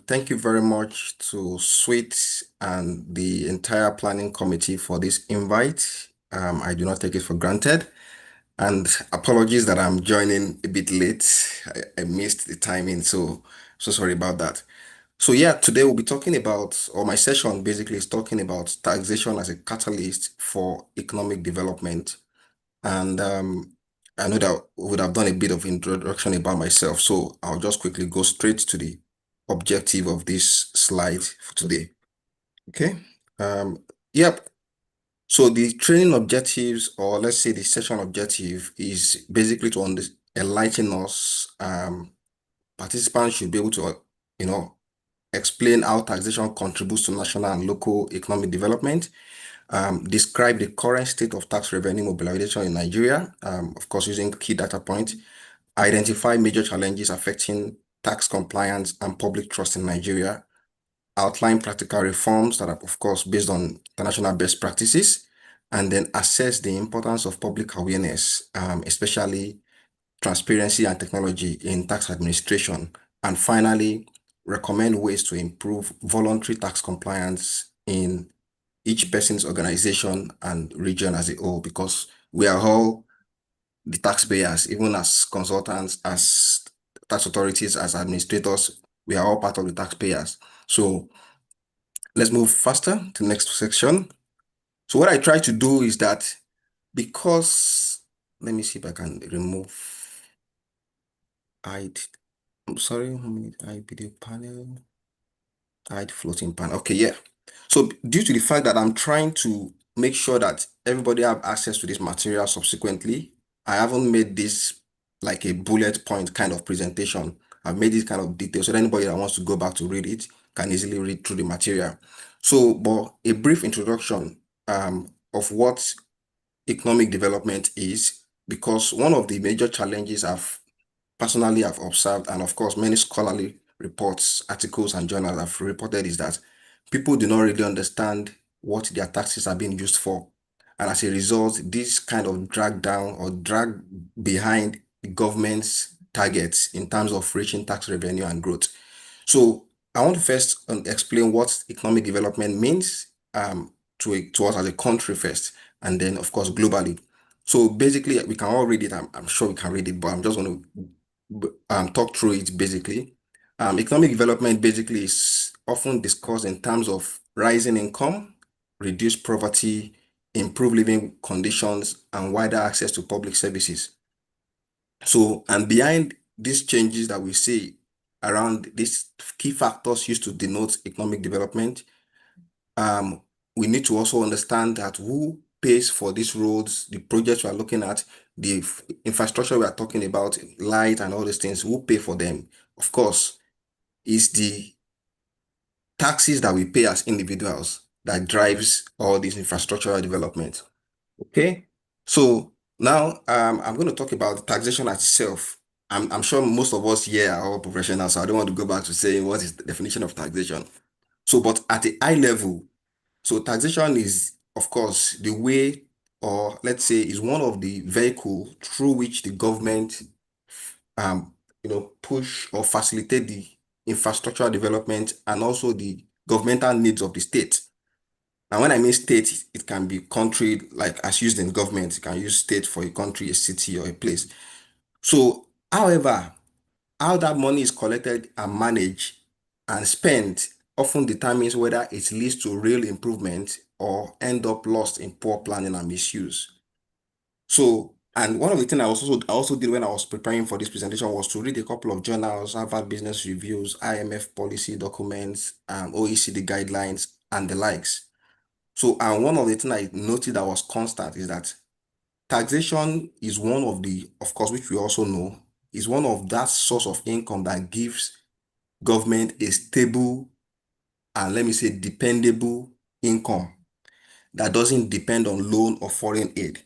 Thank you very much to Swit and the entire planning committee for this invite. I do not take it for granted. And apologies that I'm joining a bit late. I missed the timing, so sorry about that. So yeah, today we'll be talking about, or my session basically is talking about taxation as a catalyst for economic development. And I know that we would have done a bit of introduction about myself, so I'll just quickly go straight to the objective of this slide for today. Okay. Yep. So the training objectives, or let's say the session objective, is basically to enlighten us. Participants should be able to, explain how taxation contributes to national and local economic development. Describe the current state of tax revenue mobilization in Nigeria, of course, using key data points. Identify major challenges affecting tax compliance and public trust in Nigeria. Outline practical reforms that are, of course, based on international best practices, and then assess the importance of public awareness, especially transparency and technology in tax administration. And finally, recommend ways to improve voluntary tax compliance in each person's organization and region as a whole, because we are all the taxpayers, even as consultants, as tax authorities, as administrators, we are all part of the taxpayers. So let's move faster to the next section. So what I try to do is that, because, let me see if I can remove hide. I'm sorry, hide video panel, hide floating panel. Okay, yeah. So due to the fact that I'm trying to make sure that everybody have access to this material subsequently, I haven't made this like a bullet point kind of presentation. I've made it kind of detailed so that anybody that wants to go back to read it can easily read through the material. So, but a brief introduction of what economic development is, because one of the major challenges I've personally have observed, and of course many scholarly reports, articles, and journals have reported, is that people do not really understand what their taxes are being used for. And as a result, this kind of drag down or drag behind the government's targets in terms of reaching tax revenue and growth. So I want to first explain what economic development means to us as a country first, and then of course globally. So basically, we can all read it. I'm sure we can read it, but I'm just going to talk through it basically. Economic development basically is often discussed in terms of rising income, reduced poverty, improved living conditions, and wider access to public services. So, and behind these changes that we see around these key factors used to denote economic development, we need to also understand that who pays for these roads, the projects we are looking at, the infrastructure we are talking about, light and all these things, who pay for them? Of course, is the taxes that we pay as individuals that drives all this infrastructural development. Okay, so now I'm going to talk about taxation itself. I'm sure most of us here are all professionals, so I don't want to go back to saying what is the definition of taxation. So, but at a high level, so taxation is, of course, the way, or let's say, is one of the vehicles through which the government, push or facilitate the infrastructural development and also the governmental needs of the state. And when I mean state, it can be country, like as used in government. You can use state for a country, a city, or a place. So, however, how that money is collected and managed and spent often determines whether it leads to real improvement or end up lost in poor planning and misuse. So, And one of the things I also did when I was preparing for this presentation was to read a couple of journals, Harvard Business Reviews, IMF policy documents, OECD guidelines, and the likes. So, and one of the things I noted that was constant is that taxation is one of the, of course, which we also know, is one of that source of income that gives government a stable and, let me say, dependable income that doesn't depend on loan or foreign aid.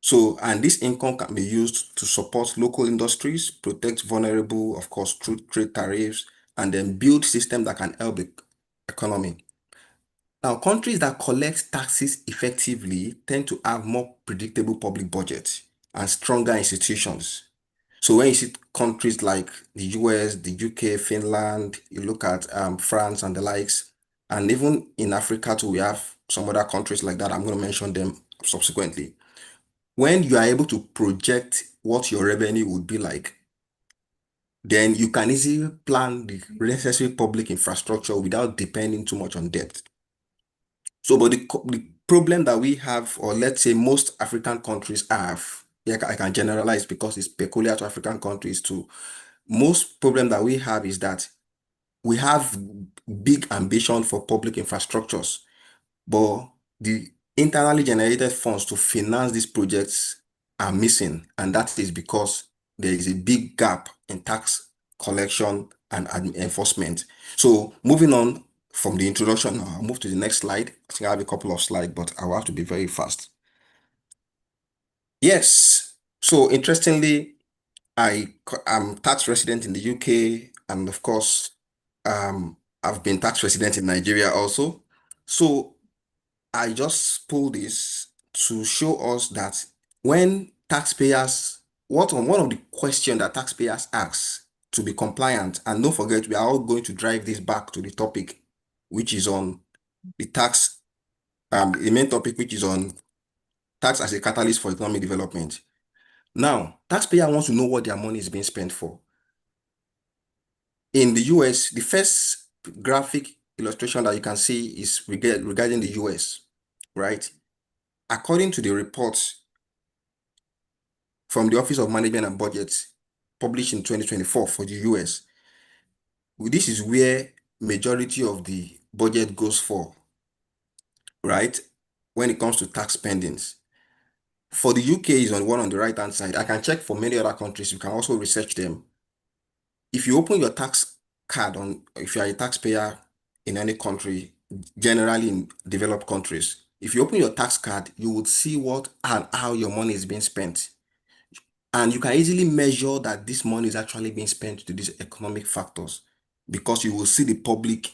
So, and this income can be used to support local industries, protect vulnerable, of course, through trade tariffs, and then build systems that can help the economy. Now, countries that collect taxes effectively tend to have more predictable public budgets and stronger institutions. So when you see countries like the US, the UK, Finland, you look at France and the likes, and even in Africa too, we have some other countries like that. I'm going to mention them subsequently. When you are able to project what your revenue would be like, then you can easily plan the necessary public infrastructure without depending too much on debt. So, but the problem that we have, or let's say most African countries have, yeah, I can generalize because it's peculiar to African countries too. Most problem that we have is that we have big ambition for public infrastructures, but the internally generated funds to finance these projects are missing, and that is because there is a big gap in tax collection and enforcement. So moving on from the introduction, I'll move to the next slide. I think I have a couple of slides, but I will have to be very fast. Yes. So interestingly, I'm tax resident in the UK, and of course, I've been tax resident in Nigeria also. So I just pulled this to show us that when taxpayers, one of the questions that taxpayers ask to be compliant, and don't forget, we are all going to drive this back to the topic, which is on the tax, the main topic, which is on tax as a catalyst for economic development. Now, taxpayer wants to know what their money is being spent for. In the US, the first graphic illustration that you can see is regarding the US, right? According to the reports from the Office of Management and Budget published in 2024 for the US, this is where majority of the budget goes for, right? When it comes to tax spendings. For the UK is on one on the right hand side. I can check for many other countries. You can also research them. If you open your tax card if you are a taxpayer in any country, generally in developed countries, if you open your tax card, you would see what and how your money is being spent. And you can easily measure that this money is actually being spent to these economic factors because you will see the public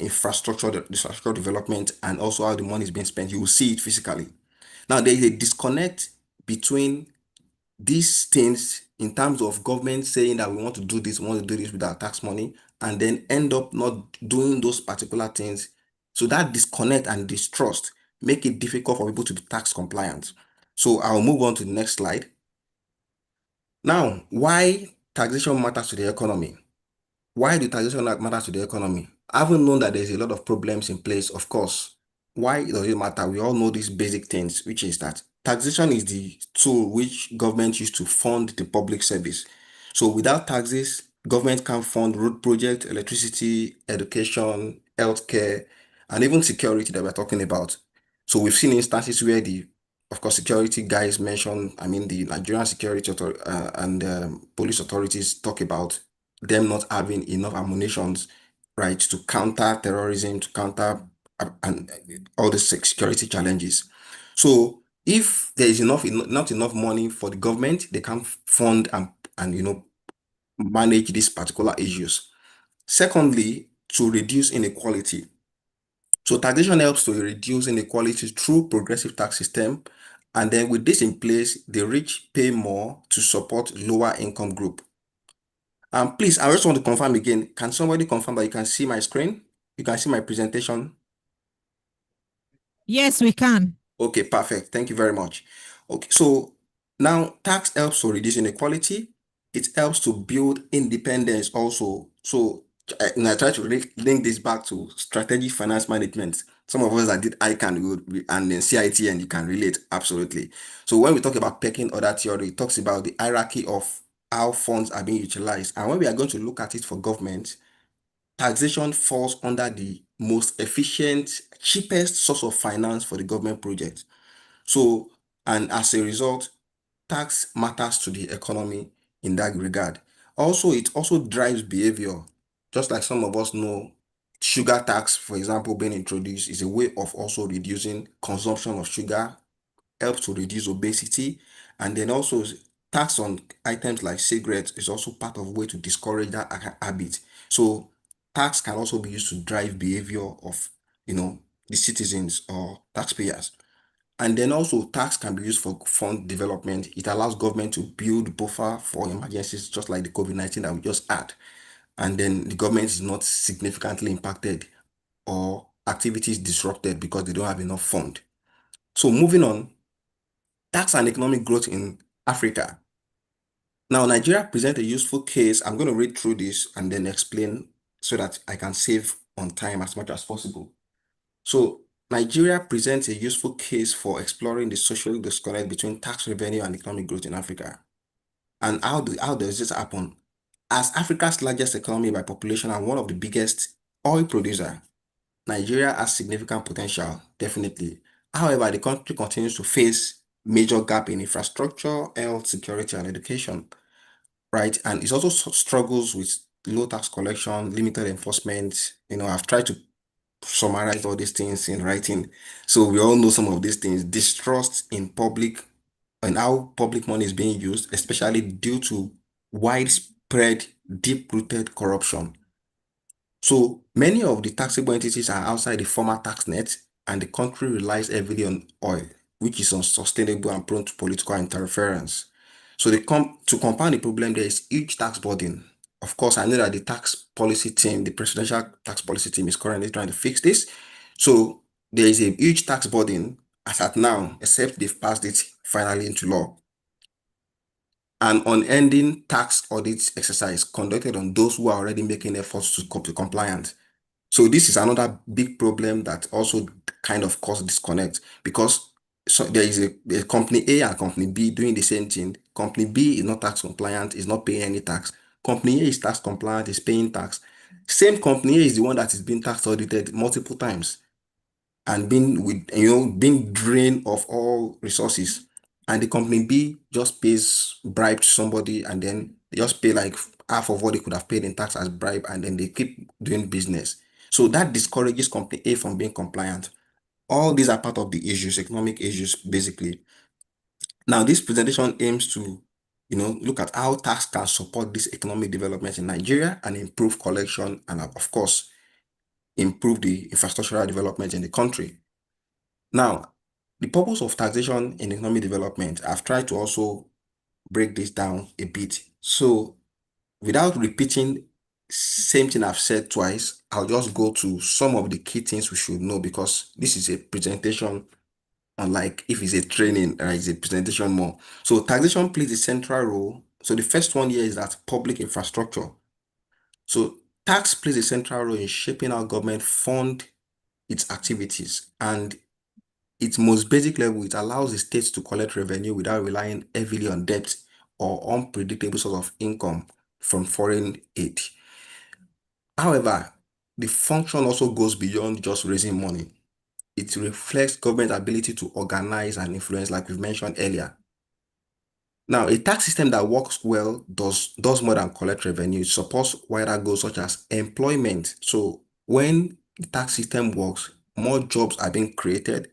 infrastructure development and also how the money is being spent. You will see it physically. Now, there is a disconnect between these things in terms of government saying that we want to do this, we want to do this with our tax money, and then end up not doing those particular things. So that disconnect and distrust make it difficult for people to be tax compliant. So I'll move on to the next slide. Now, why taxation matters to the economy? Why do taxation matter to the economy? Having known that there's a lot of problems in place, of course, why does it matter? We all know these basic things, which is that taxation is the tool which government use to fund the public service. So without taxes, government can fund road project, electricity, education, healthcare, and even security that we're talking about. So we've seen instances where of course, security guys mention, I mean, the Nigerian security and police authorities talk about them not having enough ammunitions, right, to counter terrorism, to counter and all the security challenges. So if there is not enough money for the government, they can fund and manage these particular issues. Secondly, to reduce inequality. So taxation helps to reduce inequality through progressive tax system. And then with this in place, the rich pay more to support lower income group. Please, I just want to confirm again. Can somebody confirm that you can see my screen? You can see my presentation? Yes, we can. Okay, perfect. Thank you very much. Okay, so now tax helps to reduce inequality. It helps to build independence also. So I try to link this back to strategic finance management. Some of us that did ICANN and then CIT, and you can relate absolutely. So when we talk about pecking order theory, it talks about the hierarchy of how funds are being utilized. And when we are going to look at it for government, taxation falls under the most efficient, cheapest source of finance for the government project. So, and as a result, tax matters to the economy in that regard. Also, it also drives behavior. Just like some of us know, sugar tax, for example, being introduced is a way of also reducing consumption of sugar, helps to reduce obesity, and then also tax on items like cigarettes is also part of way to discourage that habit. So tax can also be used to drive behavior of the citizens or taxpayers. And then also tax can be used for fund development. It allows government to build buffer for emergencies, just like the COVID-19 that we just had. And then the government is not significantly impacted or activities disrupted because they don't have enough fund. So moving on, tax and economic growth in Africa. Now, Nigeria presents a useful case. I'm going to read through this and then explain so that I can save on time as much as possible. So Nigeria presents a useful case for exploring the social disconnect between tax revenue and economic growth in Africa. And how does this happen? As Africa's largest economy by population and one of the biggest oil producer, Nigeria has significant potential, definitely. However, the country continues to face major gap in infrastructure, health, security, and education, right? And it also struggles with low tax collection, limited enforcement. I've tried to summarize all these things in writing. So we all know some of these things. Distrust in public and how public money is being used, especially due to widespread, deep-rooted corruption. So many of the taxable entities are outside the formal tax net, and the country relies heavily on oil, which is unsustainable and prone to political interference. So to compound the problem, there is huge tax burden. Of course, I know that the tax policy team, the presidential tax policy team, is currently trying to fix this. So there is a huge tax burden as at now, except they've passed it finally into law. An unending tax audit exercise conducted on those who are already making efforts to be compliant. So this is another big problem that also kind of causes disconnect, because there is a company A and company B doing the same thing. Company B is not tax compliant, is not paying any tax. Company A is tax compliant, is paying tax. Same company A is the one that is being tax audited multiple times and being drained of all resources. And the company B just pays bribe to somebody, and then they just pay like half of what they could have paid in tax as bribe, and then they keep doing business. So that discourages company A from being compliant. All these are part of the issues, economic issues, basically. Now, this presentation aims to, look at how tax can support this economic development in Nigeria and improve collection and, of course, improve the infrastructural development in the country. Now, the purpose of taxation in economic development, I've tried to also break this down a bit. So without repeating same thing I've said twice, I'll just go to some of the key things we should know, because this is a presentation, unlike if it's a training, it's a presentation more. So taxation plays a central role. So the first one here is that public infrastructure. So tax plays a central role in shaping how government fund its activities, and its most basic level, it allows the states to collect revenue without relying heavily on debt or unpredictable source of income from foreign aid. However, the function also goes beyond just raising money. It reflects government ability to organize and influence, like we've mentioned earlier. Now, a tax system that works well does more than collect revenue. It supports wider goals such as employment. So when the tax system works, more jobs are being created.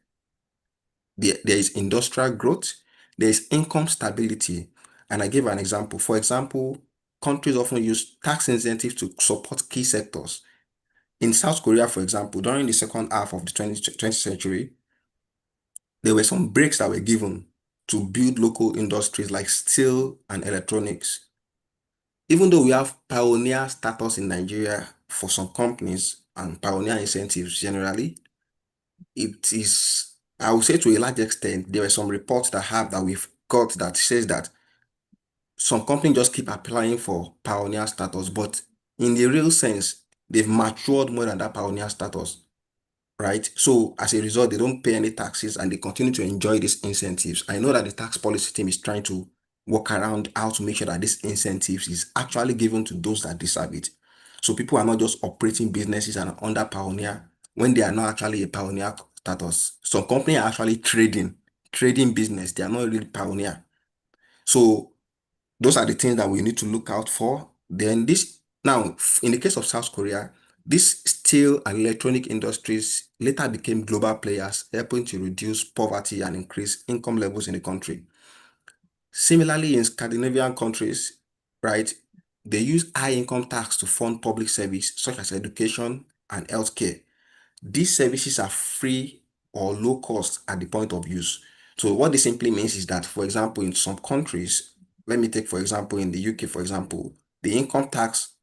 There is industrial growth, there is income stability. And I give an example. For example, countries often use tax incentives to support key sectors. In South Korea, for example, during the second half of the 20th century, there were some breaks that were given to build local industries like steel and electronics. Even though we have pioneer status in Nigeria for some companies and pioneer incentives generally, it is, I would say to a large extent, there were some reports that we've got that says that some companies just keep applying for pioneer status, but in the real sense, they've matured more than that pioneer status, right? So as a result, they don't pay any taxes and they continue to enjoy these incentives. I know that the tax policy team is trying to work around how to make sure that these incentives is actually given to those that deserve it. So people are not just operating businesses and under pioneer when they are not actually a pioneer status. Some companies are actually trading business. They are not really pioneer. So those are the things that we need to look out for. Then this now, in the case of South Korea, these steel and electronic industries later became global players, helping to reduce poverty and increase income levels in the country. Similarly, in Scandinavian countries, right, they use high income tax to fund public service such as education and healthcare. These services are free or low cost at the point of use. So what this simply means is that, for example, in some countries, let me take, for example, in the UK, for example, the income tax,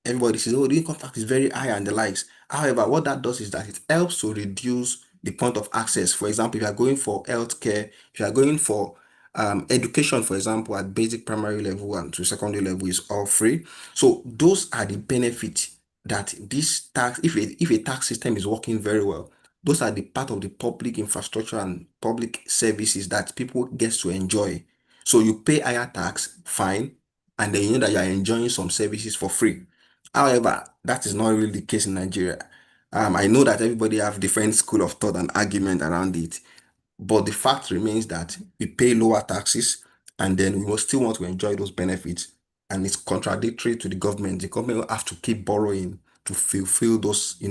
everybody says, oh, the income tax is very high and the likes. However, what that does is that it helps to reduce the point of access. For example, if you are going for healthcare, if you are going for education, for example, at basic primary level and to secondary level is all free. So those are the benefits that this tax, if a tax system is working very well, those are the part of the public infrastructure and public services that people get to enjoy. So you pay higher tax, fine, and then you know that you are enjoying some services for free. However, that is not really the case in Nigeria. I know that everybody have different school of thought and argument around it, but the fact remains that we pay lower taxes and then we will still want to enjoy those benefits. And it's contradictory to the government. The government will have to keep borrowing to fulfill those,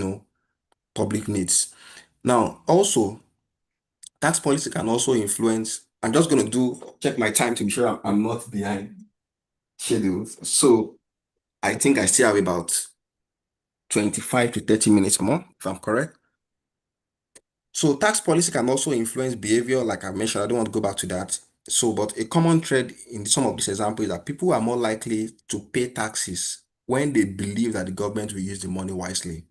public needs. Now, also, tax policy can also influence. I'm just going to check my time to be sure I'm not behind schedule. So I think I still have about 25 to 30 minutes more, if I'm correct. So tax policy can also influence behavior, like I mentioned. I don't want to go back to that. So, but a common thread in some of these examples is that people are more likely to pay taxes when they believe that the government will use the money wisely.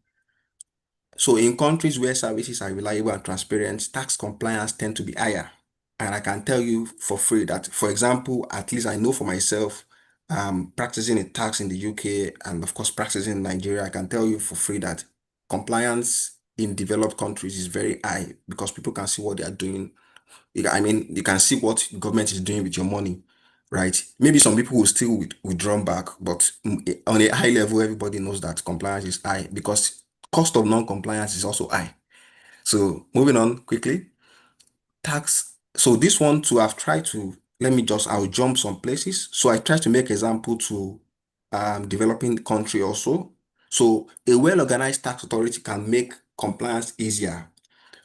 So in countries where services are reliable and transparent, tax compliance tend to be higher. And I can tell you for free that, for example, at least I know for myself, practicing a tax in the UK and of course practicing in Nigeria, I can tell you for free that compliance in developed countries is very high because people can see what they are doing. I mean, you can see what the government is doing with your money, right? Maybe some people will still withdraw back, but on a high level, everybody knows that compliance is high because cost of non-compliance is also high. So moving on quickly, tax. So this one too, I've tried to, I'll jump some places. So I try to make example to developing country also. So a well-organized tax authority can make compliance easier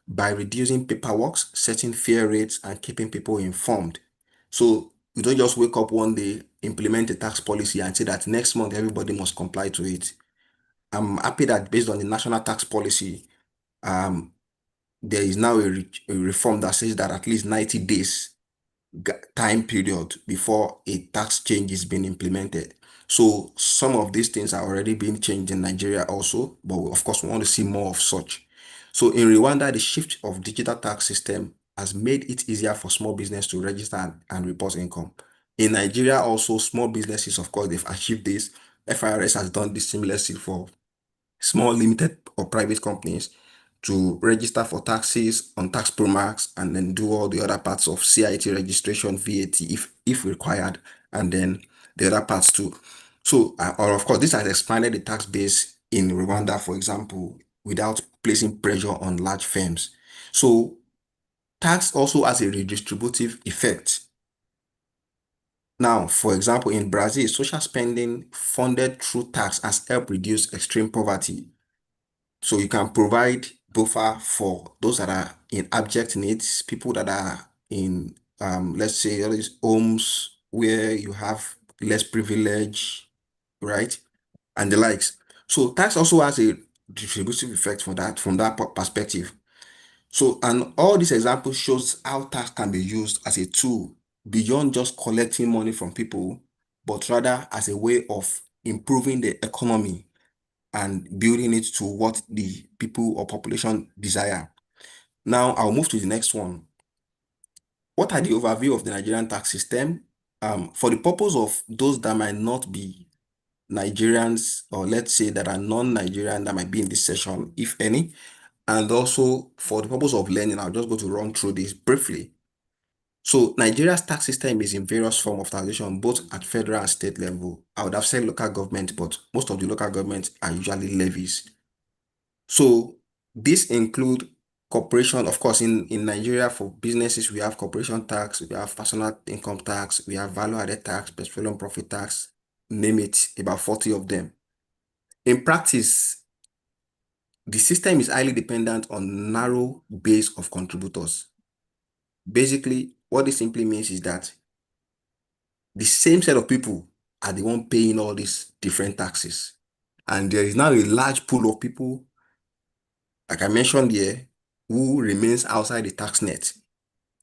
by reducing paperwork, setting fair rates, and keeping people informed. So you don't just wake up one day, implement a tax policy, and say that next month everybody must comply to it. I'm happy that based on the national tax policy, um, there is now a reform that says that at least 90 days time period before a tax change is being implemented. So some of these things are already being changed in Nigeria also, but of course we want to see more of such. So in Rwanda, the shift of digital tax system has made it easier for small business to register and report income. In Nigeria also, small businesses, of course, they've achieved this. FIRS has done this seamlessly for small limited or private companies to register for taxes on tax pro marks and then do all the other parts of CIT registration, VAT if required, and then the other parts too. So, or of course, this has expanded the tax base in Rwanda, for example, without placing pressure on large firms. So, tax also has a redistributive effect. Now, for example, in Brazil, social spending funded through tax has helped reduce extreme poverty. So you can provide buffer for those that are in abject needs, people that are in, let's say, all these homes where you have less privilege, right? And the likes. So tax also has a distributive effect from that perspective. So, and all these examples shows how tax can be used as a tool beyond just collecting money from people, but rather as a way of improving the economy and building it to what the people or population desire. Now, I'll move to the next one. What are the overview of the Nigerian tax system? For the purpose of those that might not be Nigerians, or let's say that are non-Nigerian that might be in this session, if any. And also for the purpose of learning, I'll just go to run through this briefly. So Nigeria's tax system is in various forms of taxation, both at federal and state level. I would have said local government, but most of the local governments are usually levies. So this include corporation, of course, in Nigeria for businesses, we have corporation tax, we have personal income tax, we have value added tax, petroleum profit tax, name it, about 40 of them. In practice, the system is highly dependent on narrow base of contributors. Basically, what this simply means is that the same set of people are the one paying all these different taxes. And there is now a large pool of people, like I mentioned here, who remains outside the tax net.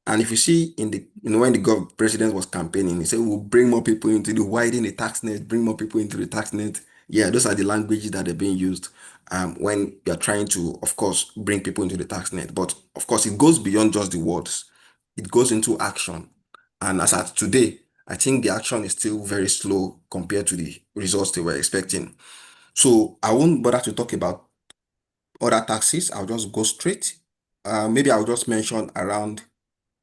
And if you see in the, when the president was campaigning, he said, we'll bring more people into the widen the tax net, bring more people into the tax net. Yeah, those are the languages that are being used when you're trying to, of course, bring people into the tax net. But of course, it goes beyond just the words. It goes into action. And as at today, I think the action is still very slow compared to the results they were expecting. So I won't bother to talk about other taxes. I'll just go straight. Maybe I'll just mention around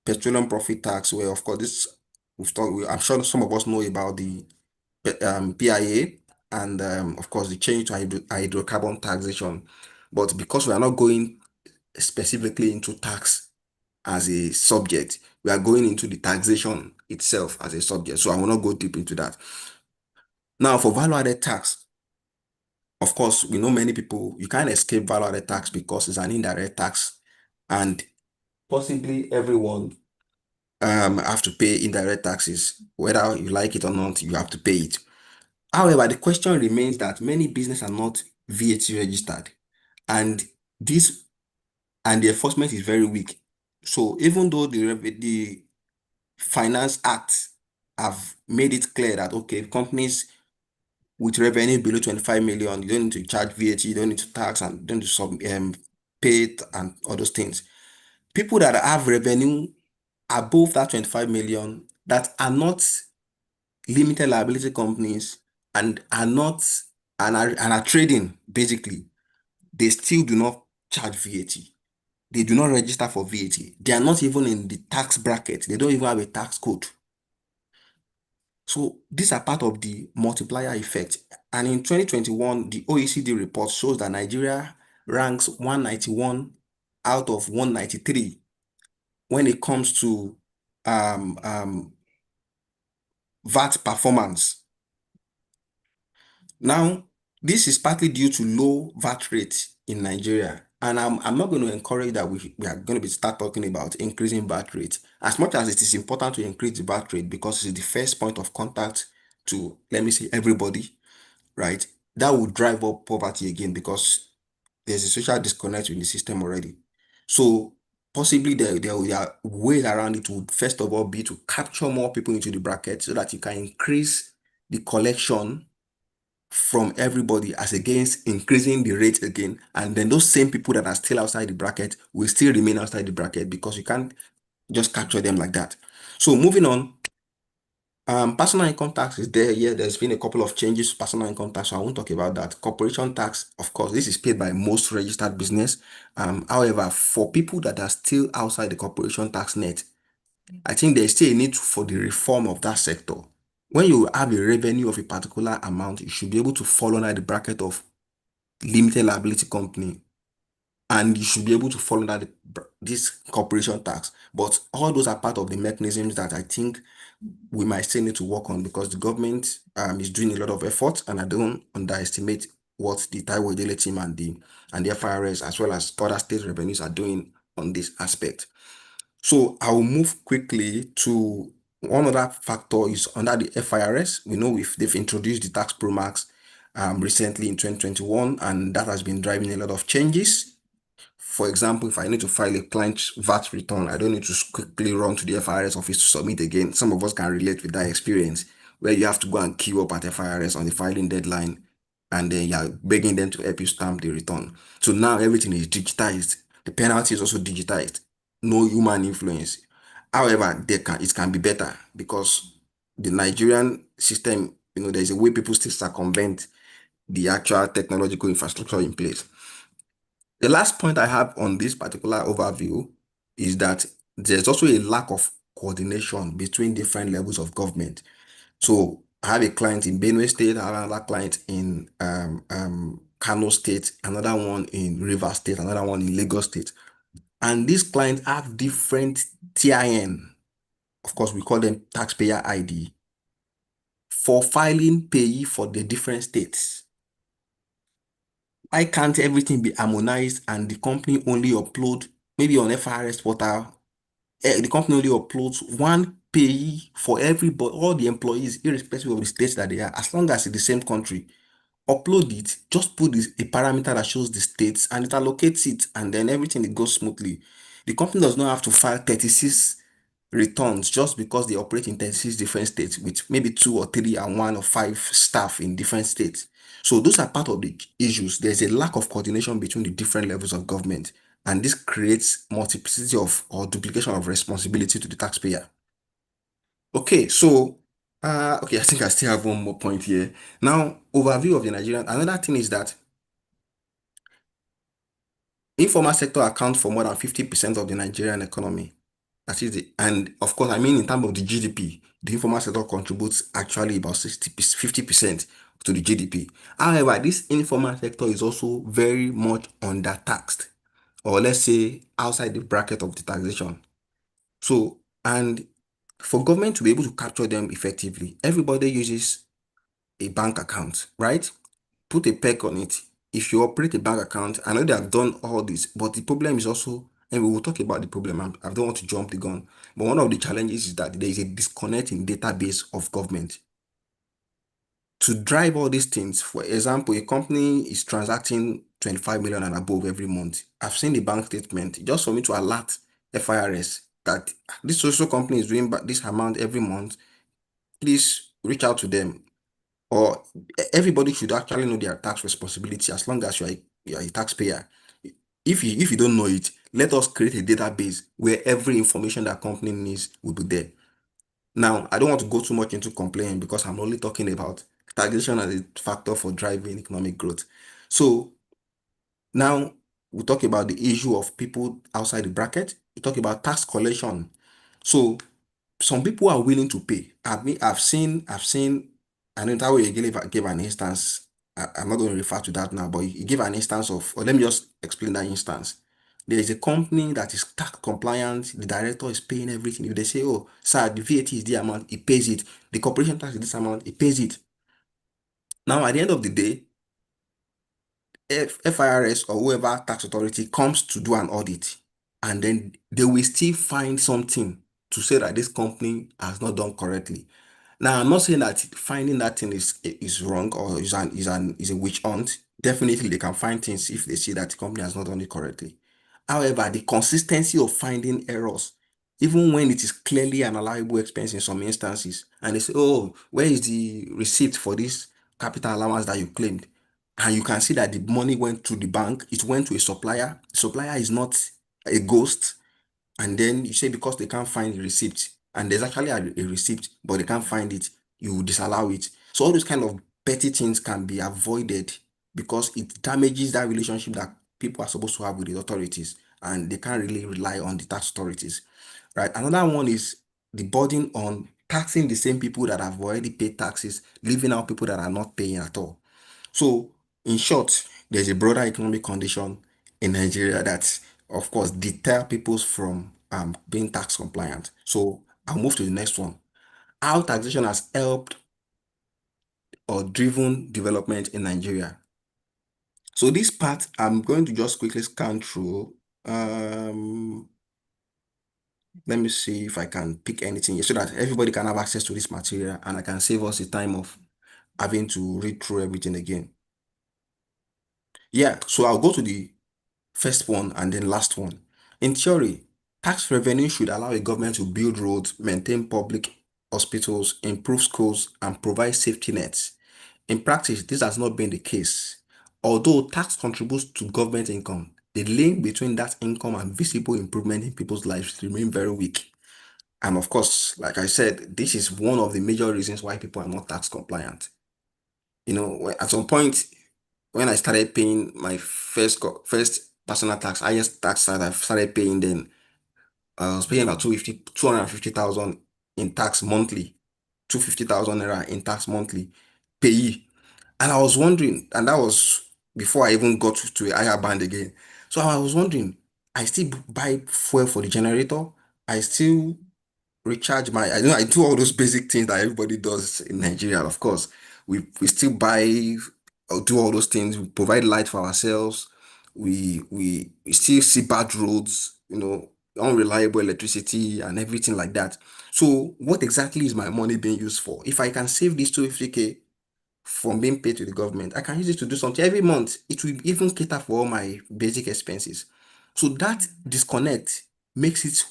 petroleum profit tax, where of course this I'm sure some of us know about the PIA and of course the change to hydrocarbon taxation. But because we are not going specifically into tax as a subject, we are going into the taxation itself as a subject. So I will not go deep into that. Now for value added tax, of course, we know many people, you can't escape value added tax because it's an indirect tax, and possibly everyone have to pay indirect taxes. Whether you like it or not, you have to pay it. However, the question remains that many businesses are not VAT registered, and this and the enforcement is very weak. So even though the Finance Act have made it clear that okay, companies with revenue below 25 million, you don't need to charge VAT, you don't need to tax, and you don't need to pay it and all those things. People that have revenue above that 25 million that are not limited liability companies and are not and are trading, basically, they still do not charge VAT. They do not register for VAT. They are not even in the tax bracket. They don't even have a tax code. So these are part of the multiplier effect. And in 2021, the OECD report shows that Nigeria ranks 191 out of 193 when it comes to VAT performance. Now, this is partly due to low VAT rate in Nigeria. And I'm not going to encourage that we are going to start talking about increasing VAT rate, as much as it is important to increase the VAT rate because it's the first point of contact to, let me say, everybody, right? That will drive up poverty again because there's a social disconnect with the system already. So possibly there are ways around it. Would first of all be to capture more people into the bracket so that you can increase the collection from everybody as against increasing the rate again. And then those same people that are still outside the bracket will still remain outside the bracket because you can't just capture them like that. So moving on, personal income tax is there. Yeah, there's been a couple of changes to personal income tax, so I won't talk about that. Corporation tax, of course, this is paid by most registered business. However, for people that are still outside the corporation tax net, I think there's still a need for the reform of that sector. When you have a revenue of a particular amount, you should be able to fall under the bracket of limited liability company, and you should be able to fall under this corporation tax. But all those are part of the mechanisms that I think we might still need to work on because the government is doing a lot of effort, and I don't underestimate what the Taiwo Dele team and the FIRS as well as other state revenues are doing on this aspect. So I will move quickly to one other factor is under the FIRS. We know if they've introduced the tax pro max recently in 2021, and that has been driving a lot of changes. For example, if I need to file a client VAT return, I don't need to quickly run to the FIRS office to submit again. Some of us can relate with that experience where you have to go and queue up at FIRS on the filing deadline and then you're begging them to help you stamp the return. So now everything is digitized. The penalty is also digitized. No human influence. However, it can be better because the Nigerian system there's a way people still circumvent the actual technological infrastructure in place. The last point I have on this particular overview is that there's also a lack of coordination between different levels of government. So I have a client in Benue State, I have another client in Kano State, another one in Rivers State, another one in Lagos State. And these clients have different TIN. Of course, we call them taxpayer ID for filing payee for the different states. Why can't everything be harmonized and the company only upload, maybe on FRS portal, the company only uploads one payee for everybody, all the employees, irrespective of the states that they are, as long as it's the same country. Upload it, just put a parameter that shows the states and it allocates it, and then everything goes smoothly. The company does not have to file 36 returns just because they operate in 36 different states with maybe 2 or 3 and 1 or 5 staff in different states. So those are part of the issues. There's a lack of coordination between the different levels of government, and this creates multiplicity of or duplication of responsibility to the taxpayer. Okay, so okay, I think I still have one more point here. Now, overview of the Nigerian. Another thing is that informal sector accounts for more than 50% of the Nigerian economy. That is and of course, I mean in terms of the GDP, the informal sector contributes actually about 50% to the GDP. However, this informal sector is also very much undertaxed, or let's say outside the bracket of the taxation. So, and for government to be able to capture them effectively, everybody uses a bank account, right? Put a peg on it. If you operate a bank account, I know they have done all this, but the problem is also, and we will talk about the problem. I don't want to jump the gun, but one of the challenges is that there is a disconnect in database of government. To drive all these things, for example, a company is transacting 25 million and above every month. I've seen the bank statement just for me to alert FIRS that this social company is doing this amount every month. Please reach out to them, or everybody should actually know their tax responsibility as long as you are a taxpayer. If you don't know it, let us create a database where every information that company needs will be there. Now, I don't want to go too much into complaining because I'm only talking about taxation as a factor for driving economic growth. So now we talk about the issue of people outside the bracket. We talk about tax collection. So some people are willing to pay. I've seen, I know that way you gave an instance. I'm not going to refer to that now, but you give an instance of, or let me just explain that instance. There is a company that is tax compliant, the director is paying everything. If they say, oh, sir, the VAT is the amount, he pays it. The corporation tax is this amount, he pays it. Now, at the end of the day, FIRS or whoever tax authority comes to do an audit, and then they will still find something to say that this company has not done correctly. Now, I'm not saying that finding that thing is wrong or is a witch hunt. Definitely, they can find things if they see that the company has not done it correctly. However, the consistency of finding errors, even when it is clearly an allowable expense in some instances, and they say, "Oh, where is the receipt for this capital allowance that you claimed?" And you can see that the money went to the bank, it went to a supplier. The supplier is not a ghost, and then you say because they can't find the receipt, and there's actually a receipt, but they can't find it, you disallow it. So all those kind of petty things can be avoided because it damages that relationship that people are supposed to have with the authorities, and they can't really rely on the tax authorities, right? Another one is the burden on taxing the same people that have already paid taxes, leaving out people that are not paying at all. So, in short, there's a broader economic condition in Nigeria that, of course, deter people from being tax compliant. So, I'll move to the next one. How taxation has helped or driven development in Nigeria. So, this part, I'm going to just quickly scan through. Let me see if I can pick anything here so that everybody can have access to this material and I can save us the time of having to read through everything again. Yeah, so I'll go to the first one and then last one. In theory, tax revenue should allow a government to build roads, maintain public hospitals, improve schools, and provide safety nets. In practice, this has not been the case. Although tax contributes to government income, the link between that income and visible improvement in people's lives remain very weak. And of course, like I said, this is one of the major reasons why people are not tax compliant. At some point, when I started paying my first personal tax, highest tax that I started paying, then I was paying about 250,000 in tax monthly, 250,000 naira in tax monthly, payee. And I was wondering, and that was before I even got to a higher band again. So I was wondering, I still buy fuel for the generator. I still recharge I do all those basic things that everybody does in Nigeria. Of course, we still buy or do all those things. We provide light for ourselves. We still see bad roads, unreliable electricity and everything like that. So what exactly is my money being used for? If I can save this 250K from being paid to the government, I can use it to do something every month. It will even cater for all my basic expenses. So that disconnect makes it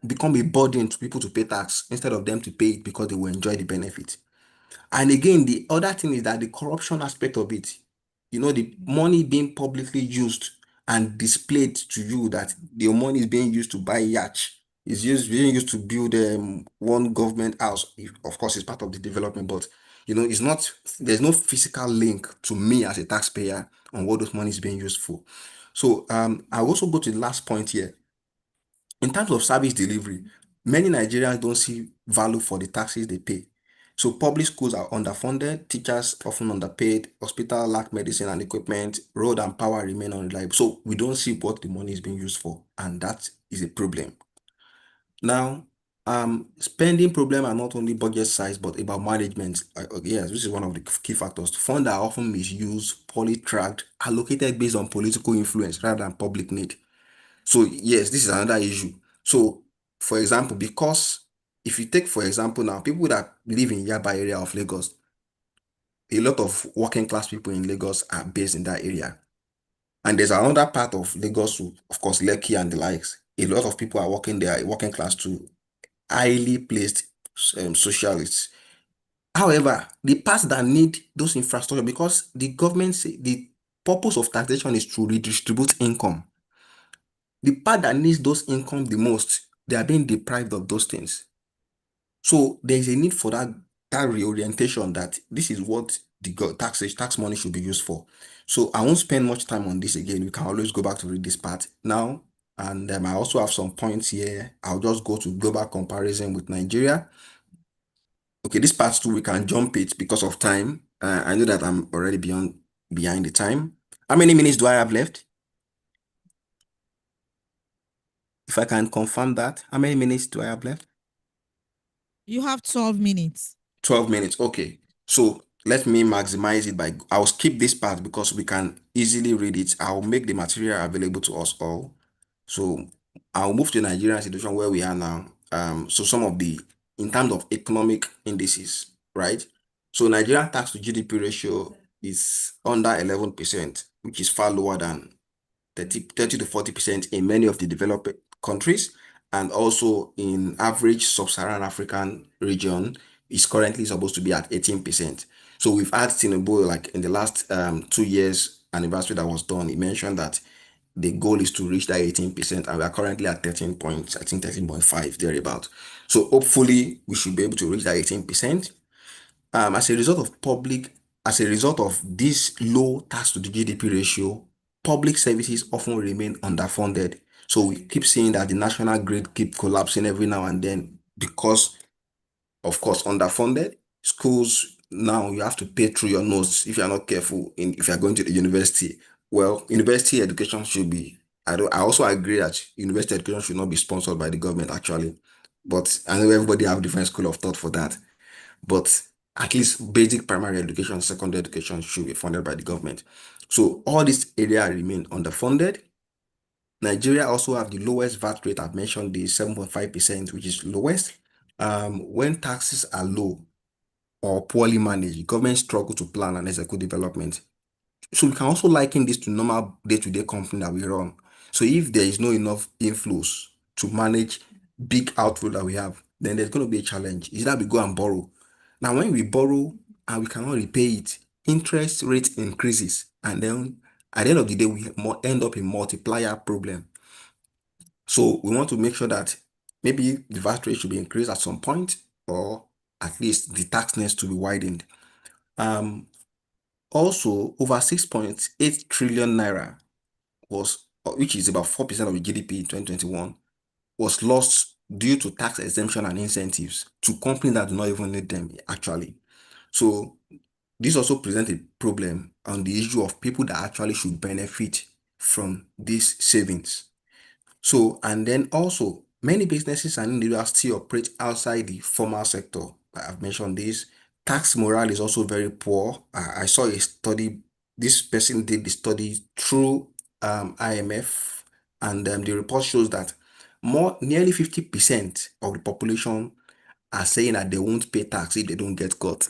become a burden to people to pay tax instead of them to pay it because they will enjoy the benefit. And again, the other thing is that the corruption aspect of it, the money being publicly used and displayed to you that the money is being used to buy yacht, being used to build one government house. Of course, it's part of the development, but it's not. There's no physical link to me as a taxpayer on what those money is being used for. So I also go to the last point here. In terms of service delivery, many Nigerians don't see value for the taxes they pay. So public schools are underfunded, teachers often underpaid, hospital lack medicine and equipment, road and power remain unreliable. So we don't see what the money is being used for, and that is a problem. Now, spending problem are not only budget size but about management. Yes, this is one of the key factors. Funds are often misused, poorly tracked, allocated based on political influence rather than public need. So yes, this is another issue. So for example, because if you take for example now, people that live in Yaba area of Lagos, a lot of working class people in Lagos are based in that area. And there's another part of Lagos, of course, Lekki and the likes. A lot of people are working there, working class too, highly placed socialists. However, the parts that need those infrastructure, because the government say the purpose of taxation is to redistribute income. The part that needs those income the most, they are being deprived of those things. So there is a need for that reorientation, that this is what the tax money should be used for. So I won't spend much time on this again. We can always go back to read this part now. And I also have some points here. I'll just go to global comparison with Nigeria. Okay, this part too, we can jump it because of time. I know that I'm already behind the time. How many minutes do I have left? If I can confirm that, how many minutes do I have left? You have 12 minutes. 12 minutes. Okay. So let me maximize it I'll skip this part because we can easily read it. I'll make the material available to us all. So I'll move to Nigerian situation where we are now. So in terms of economic indices, right? So Nigerian tax to GDP ratio is under 11%, which is far lower than 30 to 40% in many of the developed countries, and also in average sub-Saharan African region is currently supposed to be at 18%. So we've had Tinubu, like in the last 2 years anniversary that was done, he mentioned that the goal is to reach that 18%, and we are currently at 13 points, I think 13.5 thereabout. So hopefully we should be able to reach that 18%. As a result of this low tax to the GDP ratio, public services often remain underfunded. So we keep seeing that the national grid keep collapsing every now and then because, of course, underfunded. Schools now you have to pay through your nose if you're not careful if you're going to the university. Well, university education should be. I also agree that university education should not be sponsored by the government actually, but I know everybody have different school of thought for that. But at least basic primary education, secondary education should be funded by the government. So all these areas remain underfunded. Nigeria also have the lowest VAT rate. I've mentioned the 7.5%, which is lowest. When taxes are low or poorly managed, government struggle to plan and execute development. So we can also liken this to normal day-to-day company that we run. So if there is no enough inflows to manage big outflow that we have, then there's going to be a challenge. Is that we go and borrow. Now, when we borrow and we cannot repay it, interest rate increases. And then at the end of the day, we end up in multiplier problem. So we want to make sure that maybe the VAT rate should be increased at some point, or at least the tax needs to be widened. Also, over 6.8 trillion naira was, which is about 4% of the GDP in 2021, was lost due to tax exemption and incentives to companies that do not even need them actually. So this also presents a problem on the issue of people that actually should benefit from these savings. So, and then also, many businesses and individuals still operate outside the formal sector. I've mentioned this. Tax morale is also very poor. I saw a study, this person did the study through IMF, and the report shows that nearly 50% of the population are saying that they won't pay tax if they don't get caught.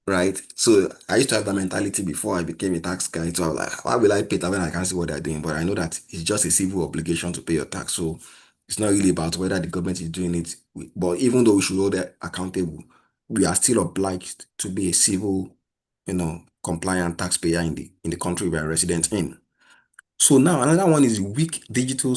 Right. So I used to have that mentality before I became a tax guy. So I was like, why will I pay tax when I can't see what they're doing? But I know that it's just a civil obligation to pay your tax. So it's not really about whether the government is doing it. But even though we should hold them accountable, we are still obliged to be a civil, compliant taxpayer in the country we are resident in. So now another one is weak digital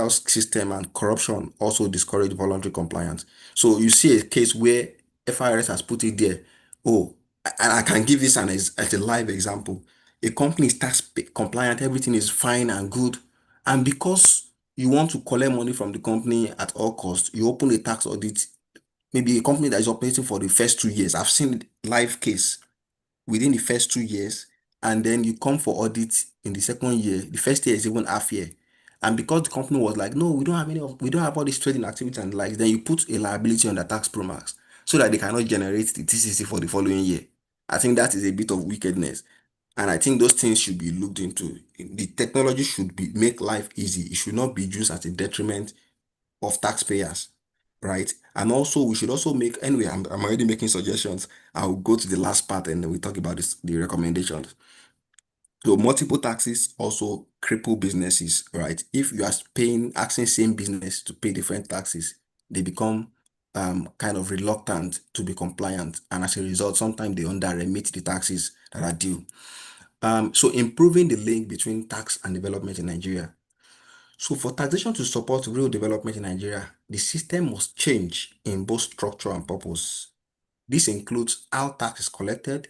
system and corruption also discourage voluntary compliance. So you see a case where FIRS has put it there. Oh, I can give this as a live example. A company is compliant, everything is fine and good, and because you want to collect money from the company at all costs, you open a tax audit. Maybe a company that is operating for the first 2 years. I've seen live case within the first 2 years, and then you come for audit in the second year. The first year is even half year. And because the company was like, no, we don't have all this trading activity and like, then you put a liability on the tax promax so that they cannot generate the TCC for the following year. I think that is a bit of wickedness. And I think those things should be looked into. The technology should make life easy. It should not be used as a detriment of taxpayers, right? And also, we should also make, anyway, I'm already making suggestions. I'll go to the last part and then we talk about the recommendations. So multiple taxes also cripple businesses, right? If you are asking same business to pay different taxes, they become kind of reluctant to be compliant. And as a result, sometimes they under-remit the taxes that are due. So improving the link between tax and development in Nigeria. So for taxation to support real development in Nigeria, the system must change in both structure and purpose. This includes how tax is collected,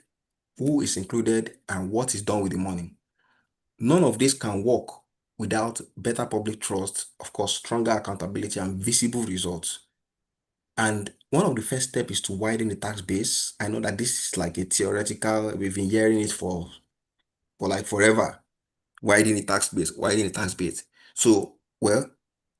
who is included, and what is done with the money. None of this can work without better public trust, of course, stronger accountability and visible results. And one of the first steps is to widen the tax base. I know that this is like a theoretical, we've been hearing it for like forever. Widen the tax base, widen the tax base. So, well,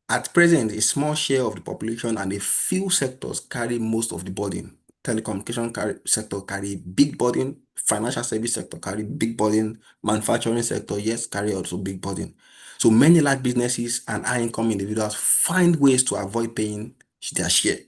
at present, a small share of the population and a few sectors carry most of the burden. Telecommunication sector carry big burden, financial service sector carry big burden, manufacturing sector, yes, carry also big burden. So many large businesses and high-income individuals find ways to avoid paying their share.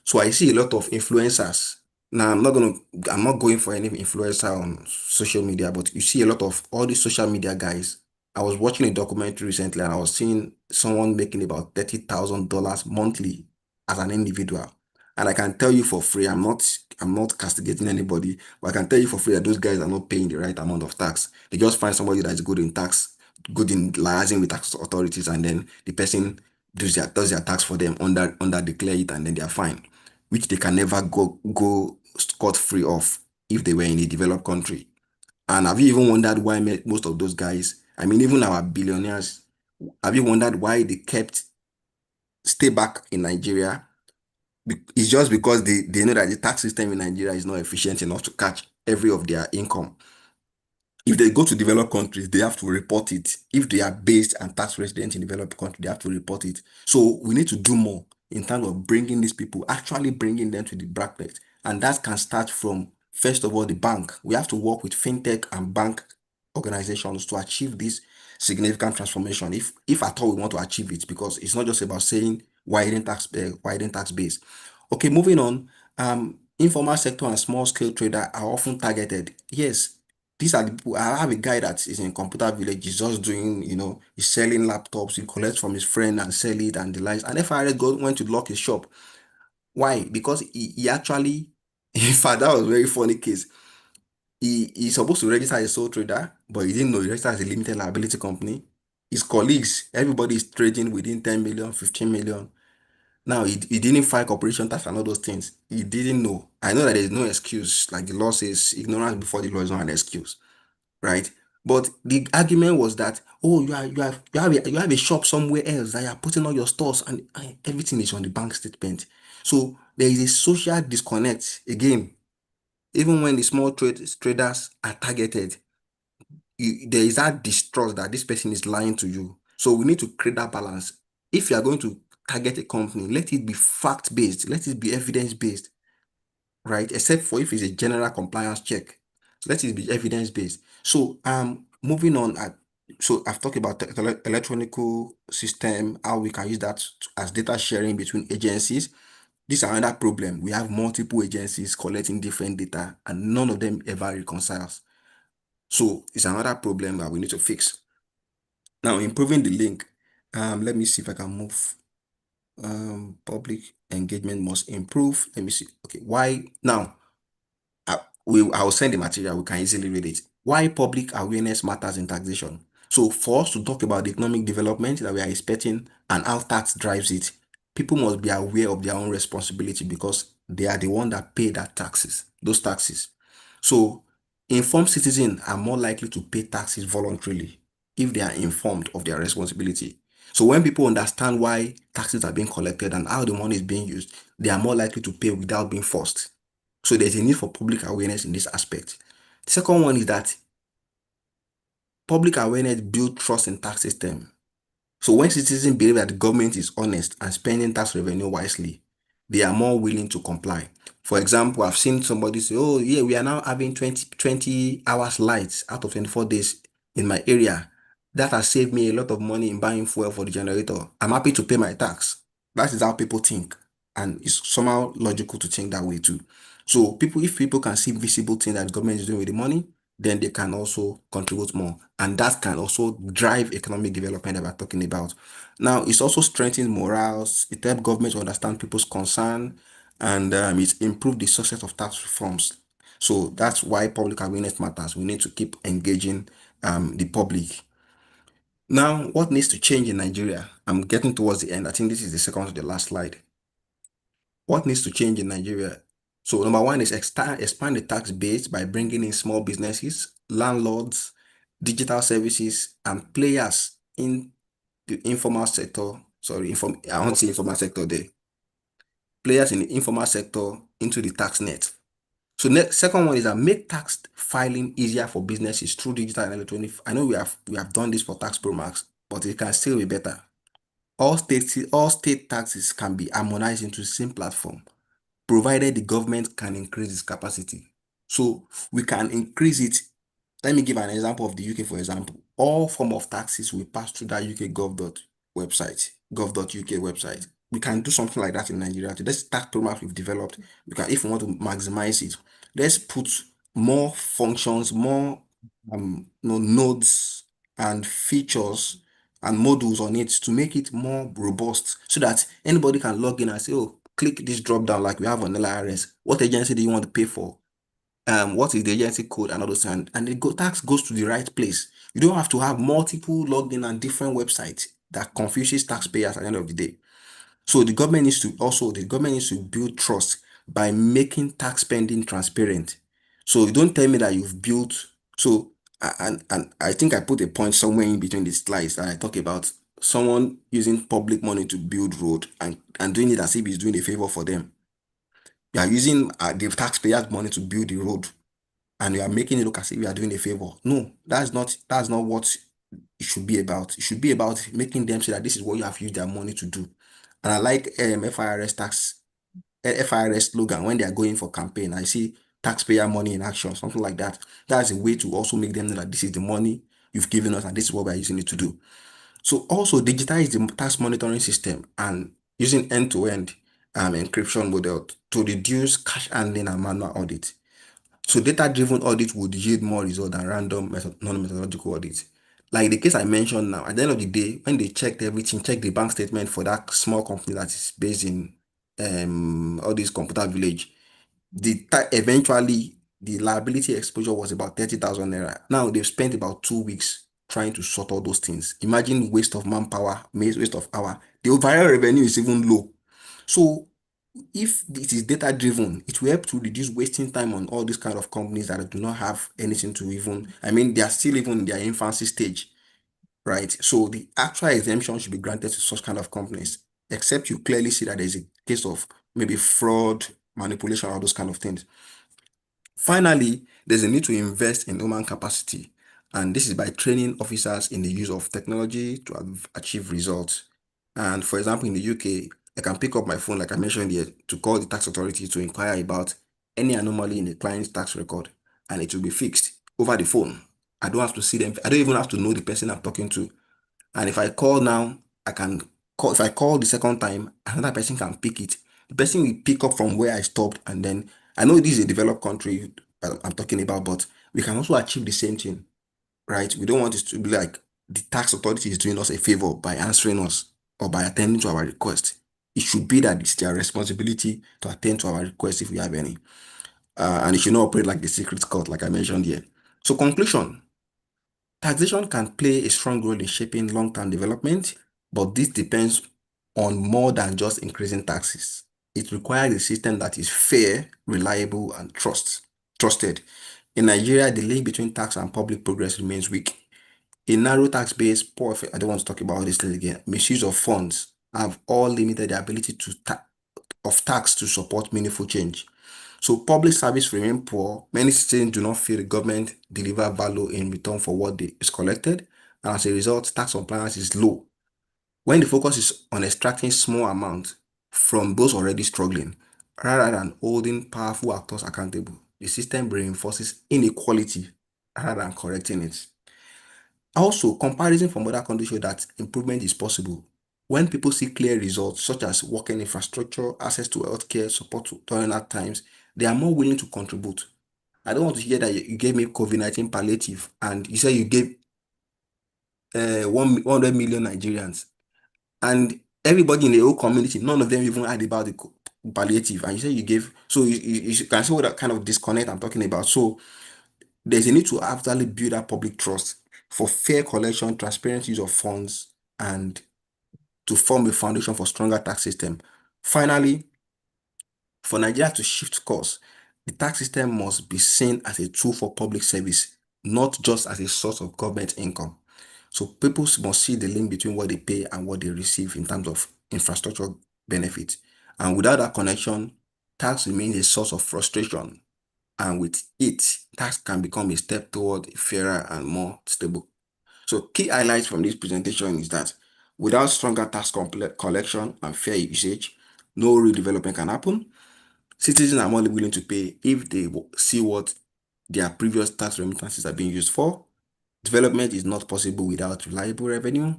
So I see a lot of influencers. Now I'm not going for any influencer on social media, but you see a lot of all these social media guys. I was watching a documentary recently and I was seeing someone making about $30,000 monthly as an individual. And I can tell you for free, I'm not castigating anybody, but I can tell you for free that those guys are not paying the right amount of tax. They just find somebody that is good in tax, good in liaising with tax authorities, and then the person does their tax for them, under declare it, and then they are fine, which they can never go scot-free of if they were in a developed country. And have you even wondered why most of those guys, I mean, even our billionaires, have you wondered why they stay back in Nigeria? It's just because they know that the tax system in Nigeria is not efficient enough to catch every of their income. If they go to developed countries, they have to report it. If they are based and tax resident in developed countries, they have to report it. So we need to do more in terms of bringing these people, actually bringing them to the bracket. And that can start from, first of all, the bank. We have to work with fintech and bank organizations to achieve this significant transformation, if at all we want to achieve it, because it's not just about saying widen tax base. Okay, moving on. Informal sector and small scale trader are often targeted. Yes, these are the people. I have a guy that is in computer village. He's just doing, he's selling laptops. He collects from his friend and sell it and the likes. And FIRS went to lock his shop. Why? Because he actually, in fact, that was a very funny case. He's supposed to register as a sole trader, but he didn't know he registered as a limited liability company. His colleagues, everybody is trading within 10 million, 15 million. Now, he didn't file corporation tax and all those things. He didn't know. I know that there's no excuse. Like the law says, ignorance before the law is not an excuse, right? But the argument was that, oh, you have a shop somewhere else that you are putting all your stores and everything is on the bank statement. So there is a social disconnect. Again, even when the small traders are targeted, there is that distrust that this person is lying to you. So we need to create that balance. If you are going to target a company, let it be fact-based, let it be evidence-based, right? Except for if it's a general compliance check. So let it be evidence-based. So moving on, so I've talked about the electronical system, how we can use that as data sharing between agencies. This is another problem. We have multiple agencies collecting different data and none of them ever reconciles. So it's another problem that we need to fix. Now, improving the link. Let me see if I can move. Public engagement must improve. Let me see. Okay, why now? I will send the material. We can easily read it. Why public awareness matters in taxation. So for us to talk about the economic development that we are expecting and how tax drives it, people must be aware of their own responsibility because they are the one that pay those taxes. So informed citizens are more likely to pay taxes voluntarily if they are informed of their responsibility. So when people understand why taxes are being collected and how the money is being used, they are more likely to pay without being forced. So there's a need for public awareness in this aspect. The second one is that public awareness builds trust in tax system. So when citizens believe that the government is honest and spending tax revenue wisely, they are more willing to comply. For example, I've seen somebody say, oh yeah, we are now having 20 hours lights out of 24 days in my area. That has saved me a lot of money in buying fuel for the generator. I'm happy to pay my tax. That is how people think. And it's somehow logical to think that way too. So if people can see visible things that the government is doing with the money, then they can also contribute more. And that can also drive economic development that we're talking about. Now, it's also strengthens morals, it helps government to understand people's concern, and it improves the success of tax reforms. So that's why public awareness matters. We need to keep engaging the public. Now, what needs to change in Nigeria? I'm getting towards the end. I think this is the second to the last slide. What needs to change in Nigeria? So number one is expand the tax base by bringing in small businesses, landlords, digital services, and players in the informal sector. Sorry, I won't say informal sector there. Players in the informal sector into the tax net. So second one is that make tax filing easier for businesses through digital and electronic. I know we have done this for Tax Pro Max, but it can still be better. All state taxes can be harmonized into the same platform, provided the government can increase its capacity. So we can increase it. Let me give an example of the UK, for example. All form of taxes will pass through that gov.uk website. We can do something like that in Nigeria. That's tax program we've developed. We can, if we want to maximize it, let's put more functions, more nodes and features and modules on it to make it more robust so that anybody can log in and say, oh, click this drop down like we have on LIRS. What agency do you want to pay for? What is the agency code and all those, and the tax goes to the right place. You don't have to have multiple login and different websites that confuses taxpayers at the end of the day. So the government needs to build trust by making tax spending transparent. So you don't tell me that you've built. So and I think I put a point somewhere in between the slides that I talk about someone using public money to build road and doing it as if he's doing a favor for them. You are using the taxpayers' money to build the road, and you are making it look as if you are doing a favor. No, that's not what it should be about. It should be about making them say that this is what you have used their money to do. And I like FIRS slogan when they are going for campaign. I see taxpayer money in action, something like that. That's a way to also make them know that this is the money you've given us and this is what we're using it to do. So also digitize the tax monitoring system and using end-to-end encryption model to reduce cash handling and manual audit. So data-driven audit would yield more results than random non-methodological audits. Like the case I mentioned now, at the end of the day, when they checked everything, checked the bank statement for that small company that is based in all this computer village, eventually the liability exposure was about 30,000 naira. Now they've spent about 2 weeks trying to sort all those things. Imagine waste of manpower, waste of hour. The overall revenue is even low. So if it is data driven, it will help to reduce wasting time on all these kind of companies that do not have anything to even, I mean, they are still even in their infancy stage, right? So the actual exemption should be granted to such kind of companies, except you clearly see that there's a case of maybe fraud, manipulation, all those kind of things. Finally, there's a need to invest in human capacity, and this is by training officers in the use of technology to achieve results. And for example, in the UK, I can pick up my phone, like I mentioned here, to call the tax authority to inquire about any anomaly in a client's tax record, and it will be fixed over the phone. I don't have to see them. I don't even have to know the person I'm talking to. And if I call now, I can call. If I call the second time, another person can pick it. The person will pick up from where I stopped, and then I know this is a developed country I'm talking about, but we can also achieve the same thing, right? We don't want it to be like the tax authority is doing us a favor by answering us or by attending to our request. It should be that it's their responsibility to attend to our requests if we have any. And it should not operate like the secret court, like I mentioned here. So, conclusion: taxation can play a strong role in shaping long-term development, but this depends on more than just increasing taxes. It requires a system that is fair, reliable, and trusted. In Nigeria, the link between tax and public progress remains weak. A narrow tax base, poor, I don't want to talk about this thing again, misuse of funds have all limited the ability of tax to support meaningful change. So public service remain poor. Many citizens do not feel the government deliver value in return for what is collected, and as a result, tax compliance is low. When the focus is on extracting small amounts from those already struggling, rather than holding powerful actors accountable, the system reinforces inequality rather than correcting it. Also, comparison from other countries show that improvement is possible. When people see clear results, such as working infrastructure, access to healthcare, support during hard times, they are more willing to contribute. I don't want to hear that you gave me COVID-19 palliative and you said you gave 100 million Nigerians, and everybody in the whole community, none of them even heard about the palliative, and you say you gave. So you can see what that kind of disconnect I'm talking about. So there's a need to actually build that public trust for fair collection, transparent use of funds, and to form a foundation for stronger tax system. Finally, for Nigeria to shift course, the tax system must be seen as a tool for public service, not just as a source of government income. So people must see the link between what they pay and what they receive in terms of infrastructure benefits. And without that connection, tax remains a source of frustration. And with it, tax can become a step toward a fairer and more stable. So key highlights from this presentation is that without stronger tax collection and fair usage, no real development can happen. Citizens are more willing to pay if they see what their previous tax remittances are being used for. Development is not possible without reliable revenue.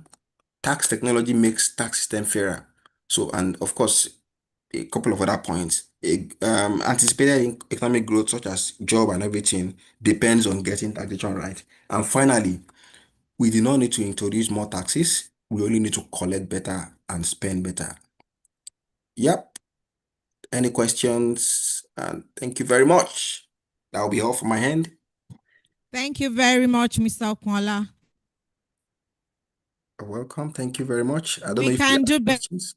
Tax technology makes tax system fairer. So, and of course, a couple of other points. Anticipated economic growth, such as job and everything, depends on getting taxation right. And finally, we do not need to introduce more taxes. We only need to collect better and spend better. Yep. Any questions? And thank you very much. That will be all from my hand. Thank you very much, Mr. Okwala. You're welcome. Thank you very much. I don't know We if you can do have better. questions.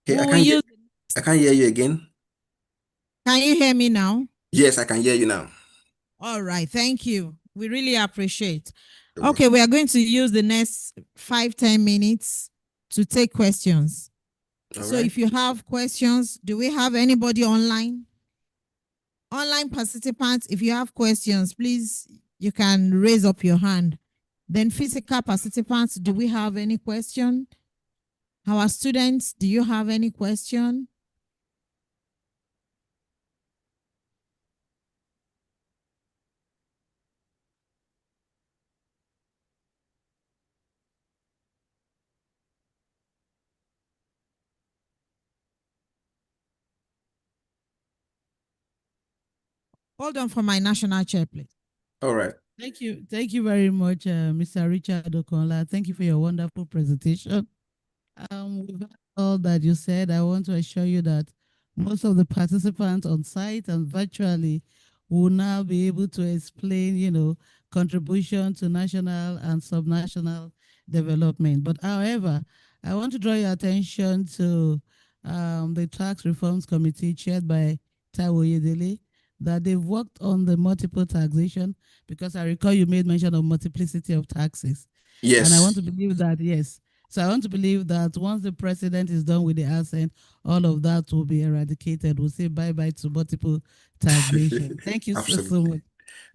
Okay, I can't hear you again. Can you hear me now? Yes, I can hear you now. All right. Thank you. We really appreciate. You're Okay, we are going to use the next 5-10 minutes to take questions. All So right. if you have questions, do we have anybody online? Online participants, if you have questions, please, you can raise up your hand. Then physical participants, do we have any question? Our students, do you have any question? Hold on for my national chair, please. All right. Thank you. Thank you very much, Mr. Richard Okonla. Thank you for your wonderful presentation. With all that you said, I want to assure you that most of the participants on site and virtually will now be able to explain, contribution to national and subnational development. But however, I want to draw your attention to the Tax Reforms Committee chaired by Taiwo Yedele, that they've worked on the multiple taxation, because I recall you made mention of multiplicity of taxes. And I want Yes. to believe that, yes. So I want to believe that once the president is done with the ascent, all of that will be eradicated. We'll say bye-bye to multiple taxation. Thank you so Absolutely. much.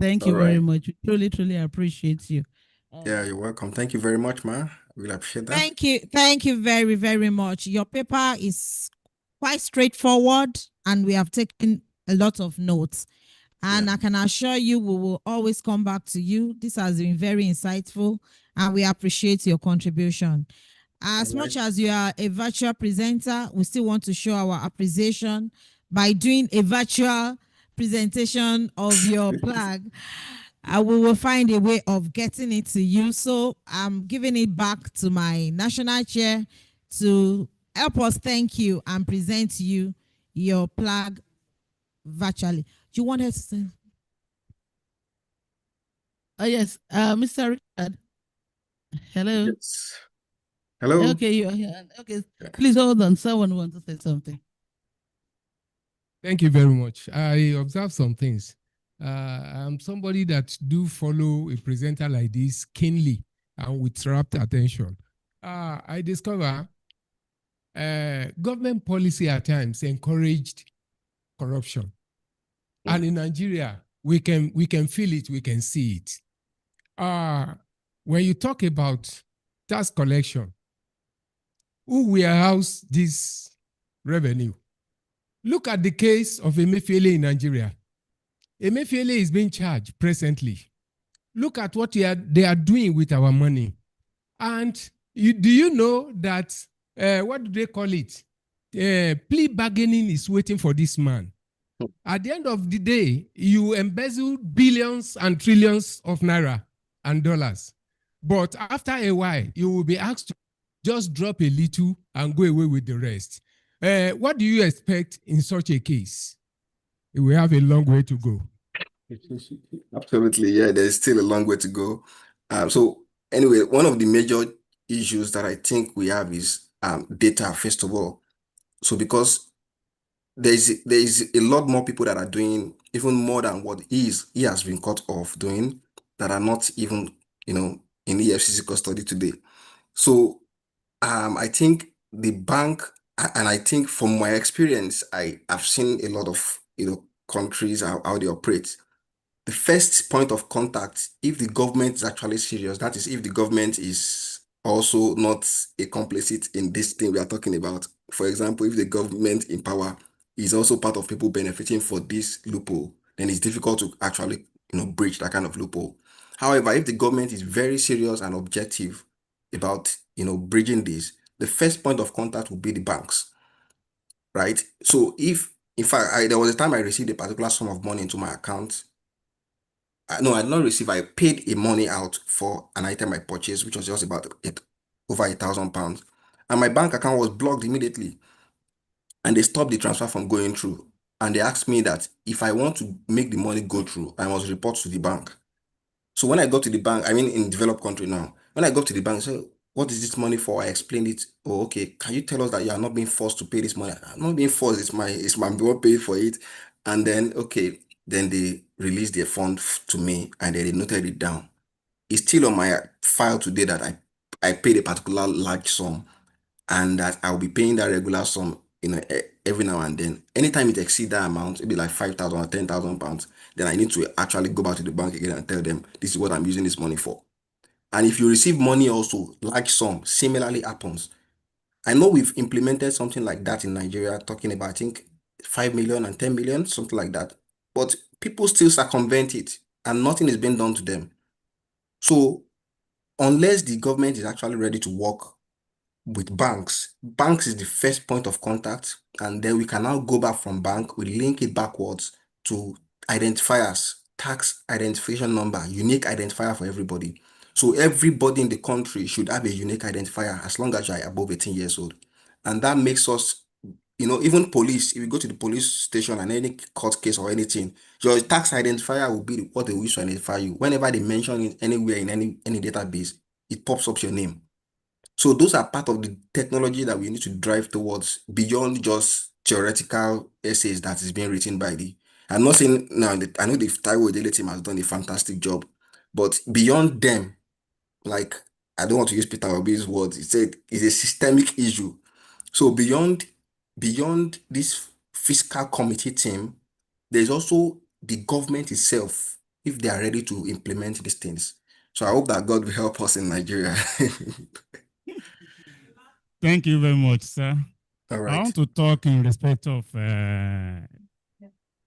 Thank All you very right. much. We truly, truly appreciate you. Yeah, you're welcome. Thank you very much, ma. Really appreciate that. Thank you. Thank you very, very much. Your paper is quite straightforward, and we have taken a lot of notes. And Yeah. I can assure you, we will always come back to you. This has been very insightful, and we appreciate your contribution. As All right. much as you are a virtual presenter, we still want to show our appreciation by doing a virtual presentation of your plug. We will find a way of getting it to you. So I'm giving it back to my national chair to help us thank you and present to you your plug virtually. Do you want us to say? Oh, yes. Mr. Richard. Hello. Yes. Hello. Okay, you are here. Okay, please hold on. Someone wants to say something. Thank you very much. I observe some things. I'm somebody that do follow a presenter like this keenly and with rapt attention. I discover government policy at times encouraged corruption. Yeah. And in Nigeria, we can feel it, we can see it. When you talk about tax collection, who warehouse this revenue? Look at the case of Emefiele in Nigeria. Emefiele is being charged presently. Look at what they are doing with our money. And do you know that, what do they call it? Plea bargaining is waiting for this man. At the end of the day, you embezzle billions and trillions of naira and dollars. But after a while, you will be asked to just drop a little and go away with the rest. What do you expect in such a case? We have a long way to go. Absolutely. Yeah, there's still a long way to go. So anyway, one of the major issues that I think we have is data, first of all. So because there is a lot more people that are doing even more than what he has been caught off doing, that are not even, in EFCC custody today. So I think the bank, and I think from my experience, I've seen a lot of, countries, how they operate. The first point of contact, if the government is actually serious, that is, if the government is also not a complicit in this thing we are talking about. For example, if the government in power is also part of people benefiting for this loophole, then it's difficult to actually, breach that kind of loophole. However, if the government is very serious and objective about, bridging this, the first point of contact will be the banks, right? So if, in fact, there was a time I received a particular sum of money into my account. No, I did not receive. I paid a money out for an item I purchased, which was just about over £1,000, and my bank account was blocked immediately, and they stopped the transfer from going through. And they asked me that if I want to make the money go through, I must report to the bank. So when I got to the bank, I mean in developed country now, when I got to the bank, I said, "What is this money for?" I explained it. "Oh, okay. Can you tell us that you are not being forced to pay this money?" "I'm not being forced. It's my bill paid for it." And then, okay, then they released their fund to me, and then they noted it down. It's still on my file today that I paid a particular large sum, and that I'll be paying that regular sum, every now and then. Anytime it exceeds that amount, it'll be like 5,000 or 10,000 pounds, then I need to actually go back to the bank again and tell them this is what I'm using this money for. And if you receive money also, large sum, similarly happens. I know we've implemented something like that in Nigeria, talking about, I think, 5 million and 10 million, something like that. But people still circumvent it, and nothing is being done to them. So unless the government is actually ready to work with banks is the first point of contact, and then we can now go back from bank, we link it backwards to identifiers, tax identification number, unique identifier for everybody. So everybody in the country should have a unique identifier as long as you are above 18 years old. And that makes us, even police, if you go to the police station and any court case or anything, your tax identifier will be what they wish to identify you. Whenever they mention it anywhere in any database, it pops up your name. So those are part of the technology that we need to drive towards beyond just theoretical essays that is being written by the. I'm not saying now that I know the Taiwo Dele team has done a fantastic job, but beyond them, like I don't want to use Peter Obi's words, he said it's a systemic issue. So beyond this fiscal committee team, there's also the government itself, if they are ready to implement these things. So I hope that God will help us in Nigeria. Thank you very much, sir. All I right. want to talk in respect of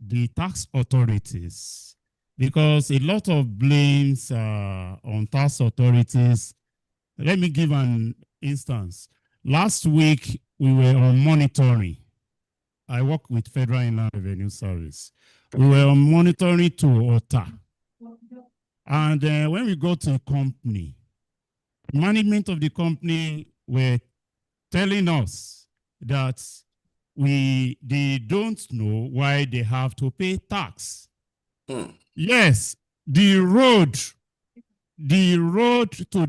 the tax authorities, because a lot of blames on tax authorities. Let me give an instance. Last week, we were on monitoring. I work with Federal Inland Revenue Service. We were on monitoring to OTA. And when we go to a company, management of the company were telling us that they don't know why they have to pay tax. Yes, the road to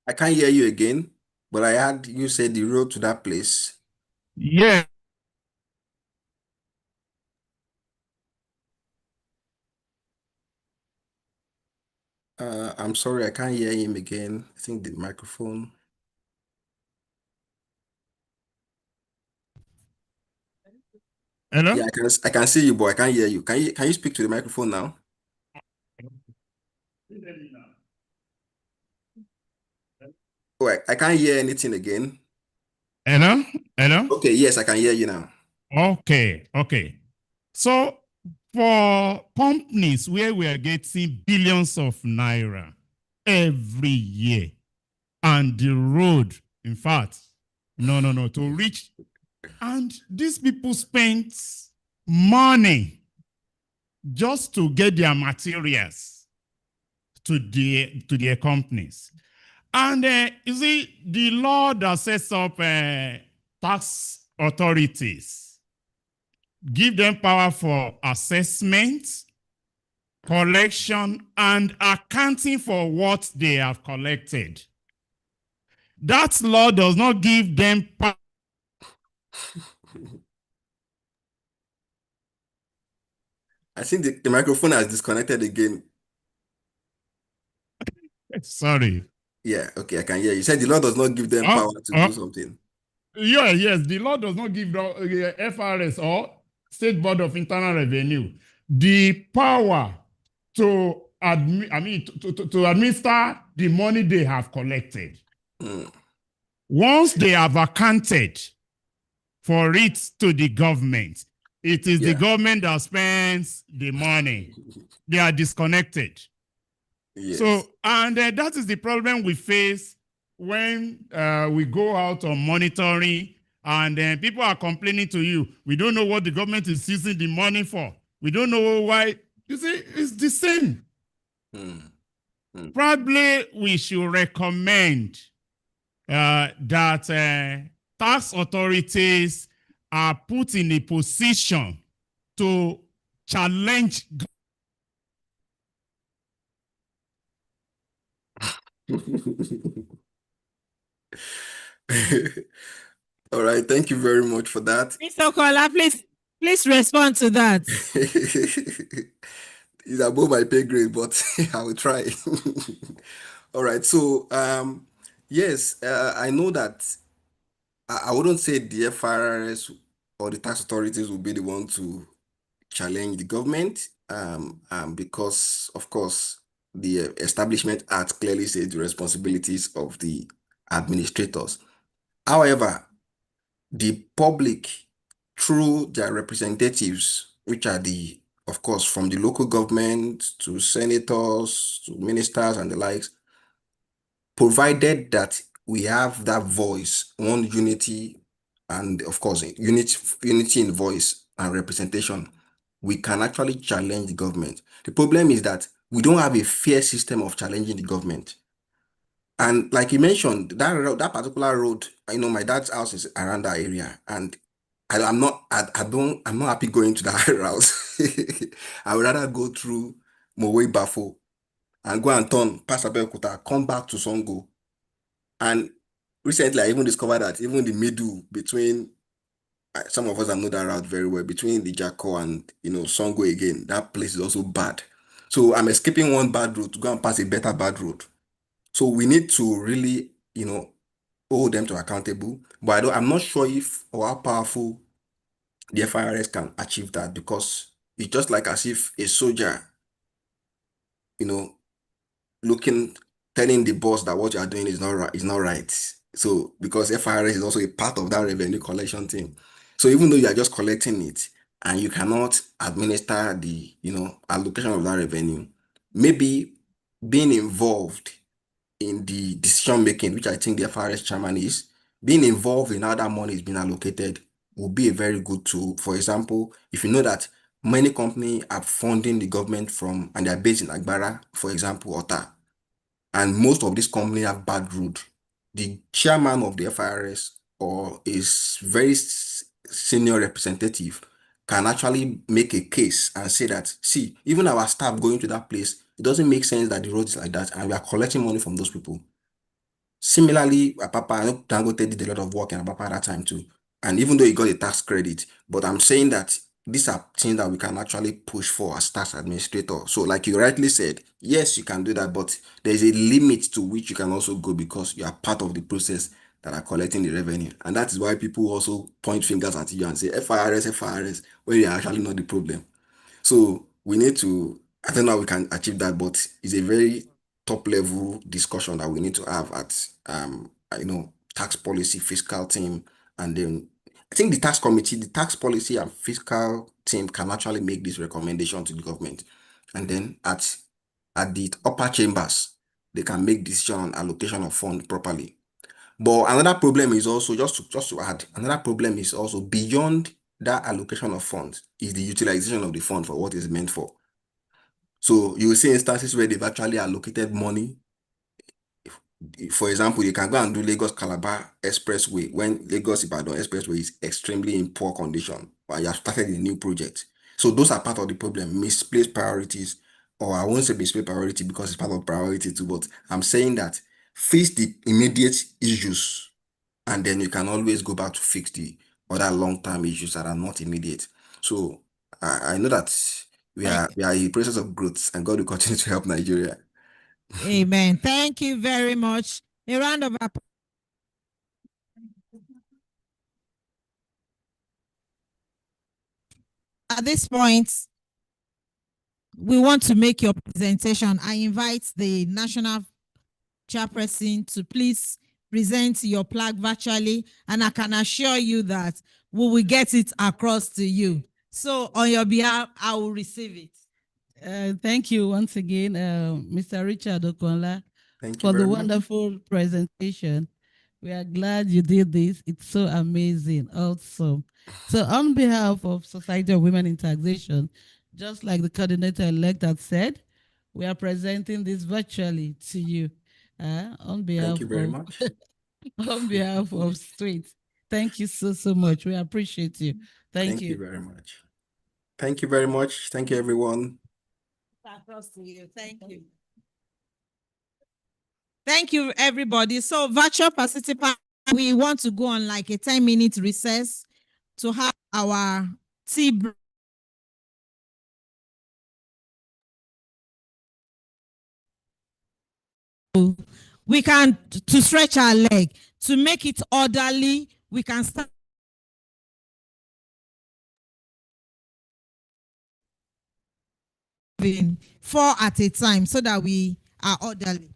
I can't hear you again, but I heard you say the road to that place. yeah. I'm sorry, I can't hear him again. I think the microphone. Hello? Yeah, I can see you, but I can't hear you. Can you speak to the microphone now? Oh, I can't hear anything again. Hello? Hello? Okay, yes, I can hear you now. Okay. So for companies where we are getting billions of naira every year, and the road, in fact, no, to reach, and these people spent money just to get their materials to their companies. And you see, the law that sets up tax authorities give them power for assessment, collection, and accounting for what they have collected. That law does not give them power. I think the microphone has disconnected again. Sorry. Yeah, okay, I can hear you. You said the law does not give them power to do something. Yes, the law does not give the FRS or State Board of Internal Revenue the power to administer the money they have collected. Once they have accounted for it to the government, it is the government that spends the money. They are disconnected. Yes. So, and that is the problem we face when we go out on monitoring, and people are complaining to you. We don't know what the government is using the money for. We don't know why. You see, it's the same. Probably we should recommend that tax authorities are put in a position to challenge. All right, thank you very much for that. Mr. Kola, please respond to that. It's above my pay grade, but I will try. All right, so yes, I know that I wouldn't say the FRS or the tax authorities will be the one to challenge the government, because of course the Establishment Act clearly says the responsibilities of the administrators. However, the public, through their representatives, which are of course, from the local government to senators to ministers and the likes, provided that we have that voice, one unity, and of course, unity in voice and representation, we can actually challenge the government. The problem is that we don't have a fair system of challenging the government. And like you mentioned, that road, that particular road, my dad's house is around that area, and I'm not happy going to that route. I would rather go through Mowe Bafo and go and turn past Abeokuta, come back to Songo. And recently, I even discovered that even the middle between some of us that know that route very well, between the Jacko and Songo again, that place is also bad. So I'm escaping one bad road to go and pass a better bad road. So we need to really, hold them to accountable. But I'm not sure if or how powerful the FIRS can achieve that, because it's just like as if a soldier, you know, looking, telling the boss that what you are doing is not right. So because FIRS is also a part of that revenue collection team. So even though you are just collecting it and you cannot administer the allocation of that revenue, maybe being involved in the decision making, which I think the FRS chairman is, being involved in how that money is being allocated will be a very good tool. For example, if you know that many companies are funding the government from, and they're based in Agbara, for example, Ota, and most of these companies have bad road, the chairman of the FIRS or is very senior representative can actually make a case and say that, see, even our staff going to that place, it doesn't make sense that the road is like that, and we are collecting money from those people. Similarly, Apapa, I know Dangote did a lot of work in Apapa at that time too. And even though he got a tax credit, but I'm saying that these are things that we can actually push for as tax administrator. So like you rightly said, yes, you can do that, but there's a limit to which you can also go because you are part of the process that are collecting the revenue. And that is why people also point fingers at you and say FIRS, when you are actually not the problem. So we need to, I don't know how we can achieve that, but it's a very top level discussion that we need to have at tax policy, fiscal team, and then I think the tax committee, the tax policy and fiscal team can actually make this recommendation to the government. And then at the upper chambers, they can make decision on allocation of fund properly. But another problem is also, just to add, another problem is also beyond that allocation of funds is the utilization of the fund for what it's meant for. So you will see instances where they've actually allocated money. For example, you can go and do Lagos Calabar Expressway when Lagos Ibadan Expressway is extremely in poor condition, but you have started a new project. So those are part of the problem, misplaced priorities, or I won't say misplaced priority because it's part of priority too, but I'm saying that face the immediate issues and then you can always go back to fix the other long-term issues that are not immediate. So I know that we are in process of growth, and God will continue to help Nigeria. Amen. Thank you very much. A round of applause. At this point, we want to make your presentation. I invite the national chairperson to please present your plaque virtually, and I can assure you that we will get it across to you. So on your behalf, I will receive it. Thank you once again, Mr. Richard Okonla, Thank you for the very much. wonderful presentation. We are glad you did this. It's so amazing. Awesome. So on behalf of Society of Women in Taxation, just like the coordinator-elect had said, we are presenting this virtually to you. On behalf Thank you very of much. on behalf of Swit. Thank you so much. We appreciate you. Thank Thank you you. very much. Thank you very much. Thank you, everyone. Across to you. Thank you. Thank you, everybody. So, virtual participants, we want to go on like a 10-minute recess to have our tea break. We can, to stretch our leg, to make it orderly, we can start 4 at a time so that we are orderly.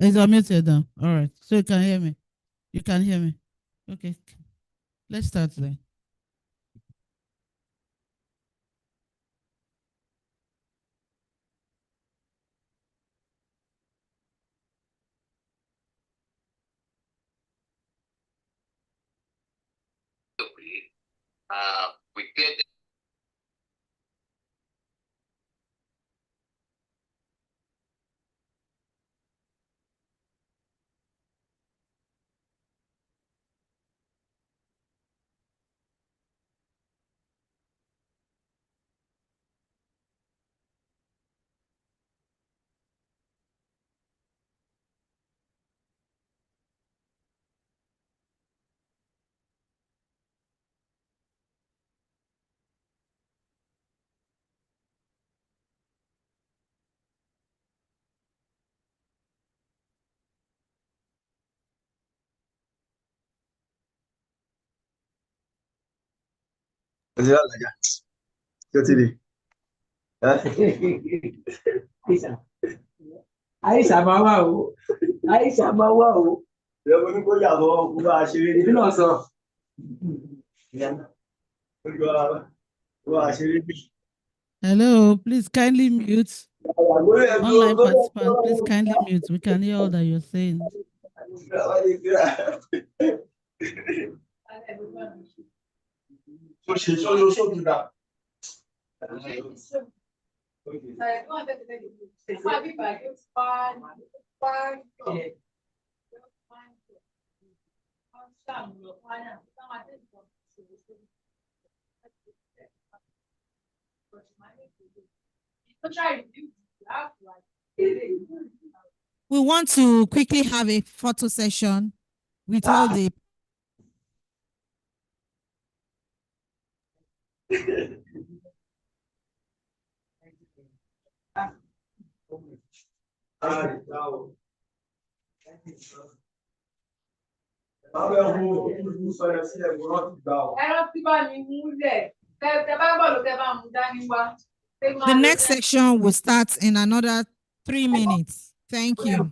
It's unmuted now. All right. So you can hear me. You can hear me. Okay. Let's start then. We get àìsàn máa wà o àìsàn máa wà o ìyàwó ní kó yàgò ọgbà àṣírí ìbí náà sọ ọgbà àṣírí bí. Hello, please kindly mute. Online participant, please kindly mute. We can hear all that you're saying. We want to quickly have a photo session with all the The next section will start in another 3 minutes. Thank you.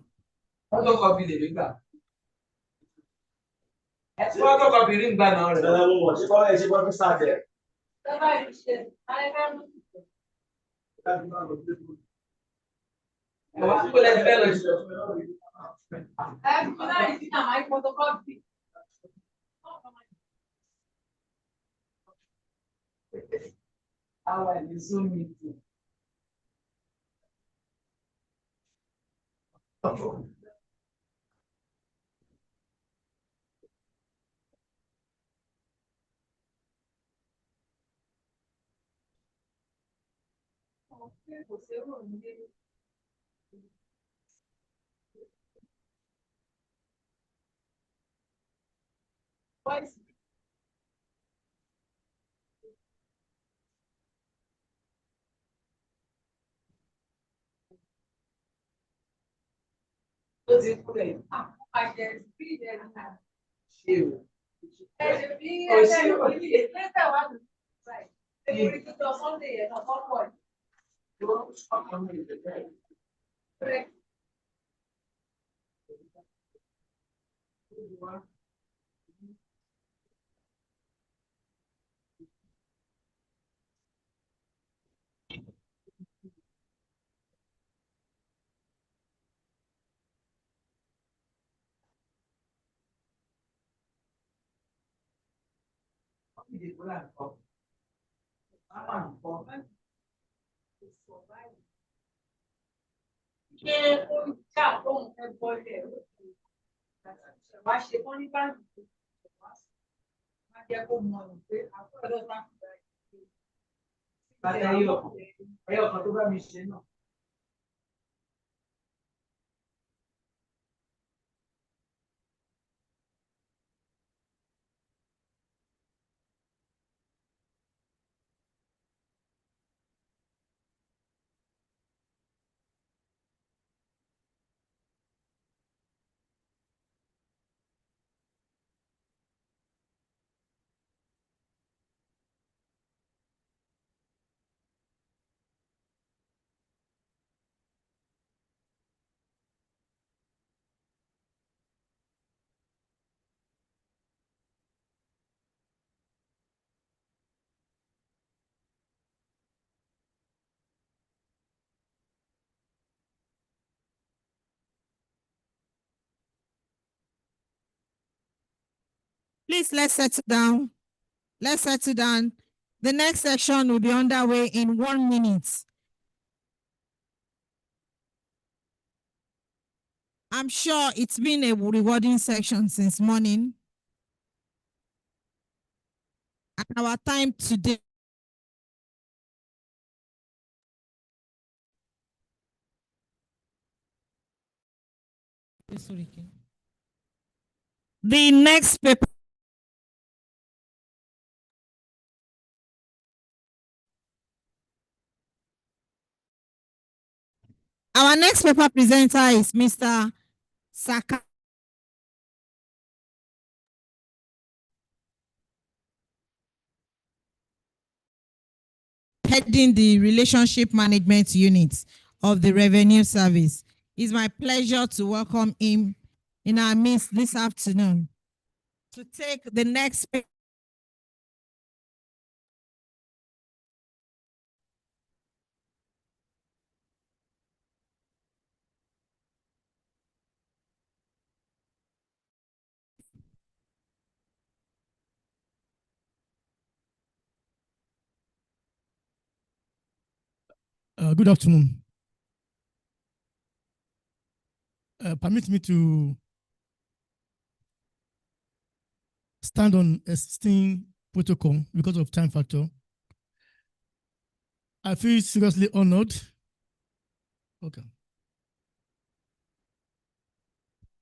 Please, let's settle down. Let's settle down. The next section will be underway in 1 minute. I'm sure it's been a rewarding section since morning. And our time today the next paper. Our next paper presenter is Mr. Saka. Heading the Relationship Management Unit of the Revenue Service. It's my pleasure to welcome him in our midst this afternoon to take the next paper. Good afternoon. Permit me to stand on existing protocol because of time factor. I feel seriously honored. Okay.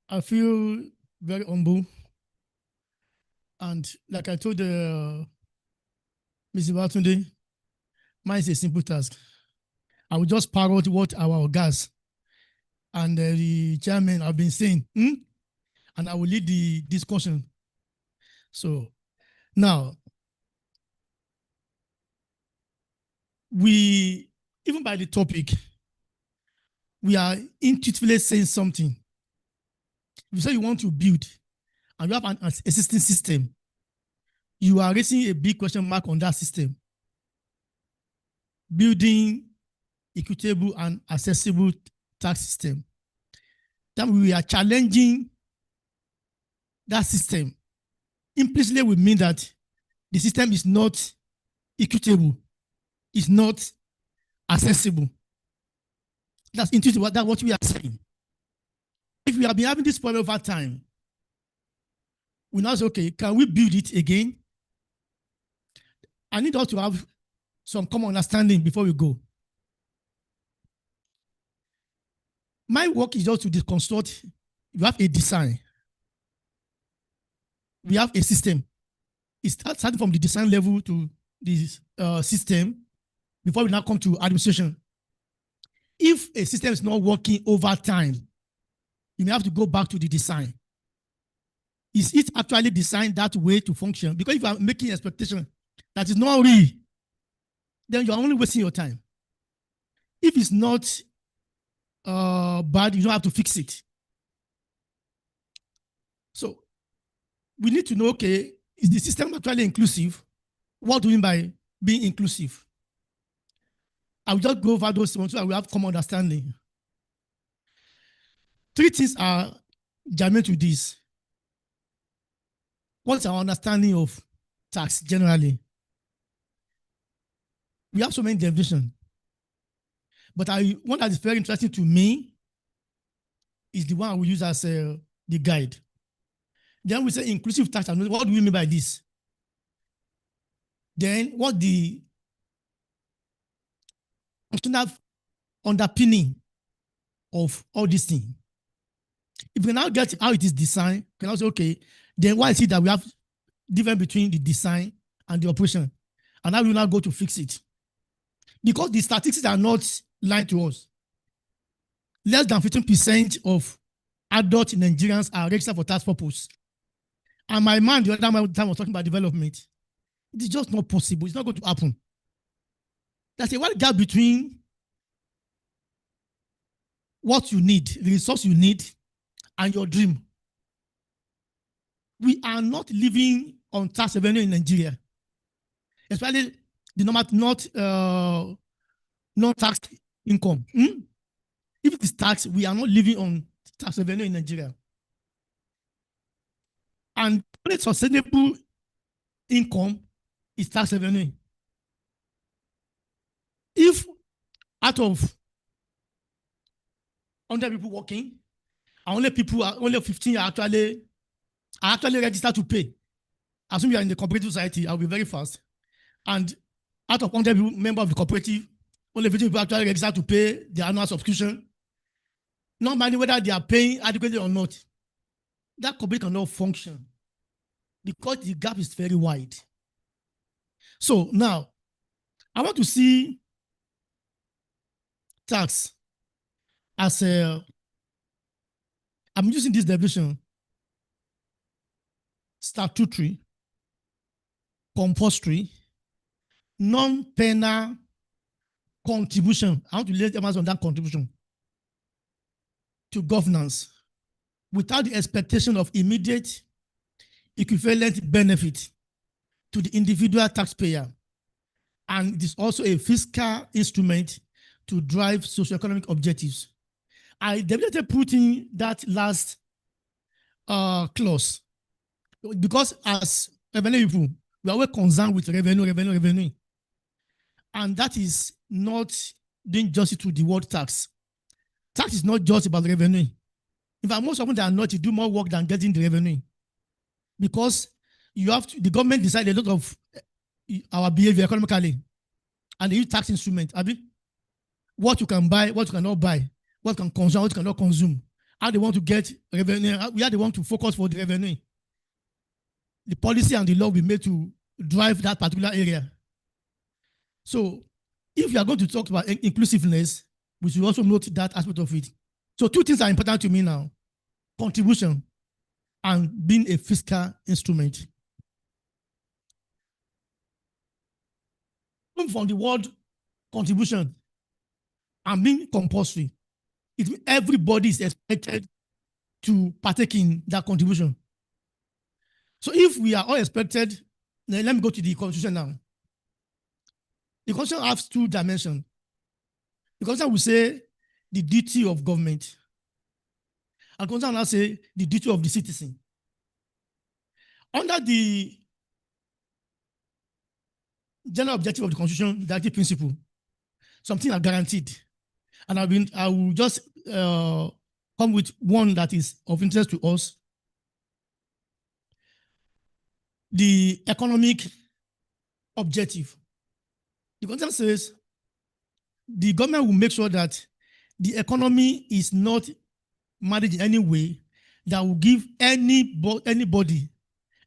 I feel very humble. And like I told Mr. Batunde, mine is a simple task. I will just parrot what our guys and the chairman have been saying, and I will lead the discussion. So now, even by the topic, we are intuitively saying something. If you say you want to build and you have an existing system, you are raising a big question mark on that system. Building equitable and accessible tax system. Then we are challenging that system. Implicitly, we mean that the system is not equitable, is not accessible. That's intuitive. That's what we are saying. If we have been having this problem over time, we now say, okay, can we build it again? I need us to have some common understanding before we go. My work is just to deconstruct. You have a design. We have a system. It's starting from the design level to the system before we now come to administration. If a system is not working over time, you may have to go back to the design. Is it actually designed that way to function? Because if you are making expectation that is not real, then you are only wasting your time. If it's not bad, you don't have to fix it. So we need to know, okay, is the system actually inclusive? What do we mean by being inclusive? I will just go over those ones so that we have common understanding. 3 things are germane to this. What's our understanding of tax generally? We have so many definitions. But one that is very interesting to me is the one I will use as the guide. Then we say inclusive tax. What do we mean by this? Then what the functional underpinning of all these things? If we now get how it is designed, we can also say, okay, then why is it that we have difference between the design and the operation? And how we now go to fix it? Because the statistics are not lying to us. Less than 15% of adult Nigerians are registered for tax purpose. And my man, the other time was talking about development. It is just not possible. It's not going to happen. There's a wide gap between what you need, the resource you need, and your dream. We are not living on tax revenue in Nigeria, especially the non-tax income. If it is tax, we are not living on tax revenue in Nigeria. And only sustainable income is tax revenue. If out of 100 people working, only 15 are actually registered to pay. Assume you are in the cooperative society, I'll be very fast. And out of 100 members of the cooperative, only 15 people actually registered to pay their annual subscription. Not minding whether they are paying adequately or not. That cooperative cannot function because the gap is very wide. So now, I want to see tax as I'm using this definition: statutory, compulsory, non-penal contribution. I want to lay emphasis on that contribution to governance without the expectation of immediate equivalent benefit to the individual taxpayer. And it is also a fiscal instrument to drive socioeconomic objectives. I definitely put in that last clause because as revenue people, we are always concerned with revenue. And that is not doing justice to the word tax. Tax is not just about revenue. In fact, most often than not, you do more work than getting the revenue. Because you have to, the government decided a lot of our behavior economically, and they use tax instrument. I mean, what you can buy, what you cannot buy, what you can consume, what you cannot consume. How they want to get revenue, where they want to focus for the revenue. The policy and the law will be made to drive that particular area. So if you are going to talk about inclusiveness, we should also note that aspect of it. So two things are important to me now: contribution and being a fiscal instrument. From the word contribution and being compulsory, it means everybody is expected to partake in that contribution. So if we are all expected, then let me go to the Constitution now. The Constitution has two dimensions. The Constitution will say the duty of government, and the Constitution will say the duty of the citizen. Under the general objective of the Constitution, the active principle, something are guaranteed. And I will just come with one that is of interest to us. The economic objective. The Constitution says the government will make sure that the economy is not managed in any way that will give anybody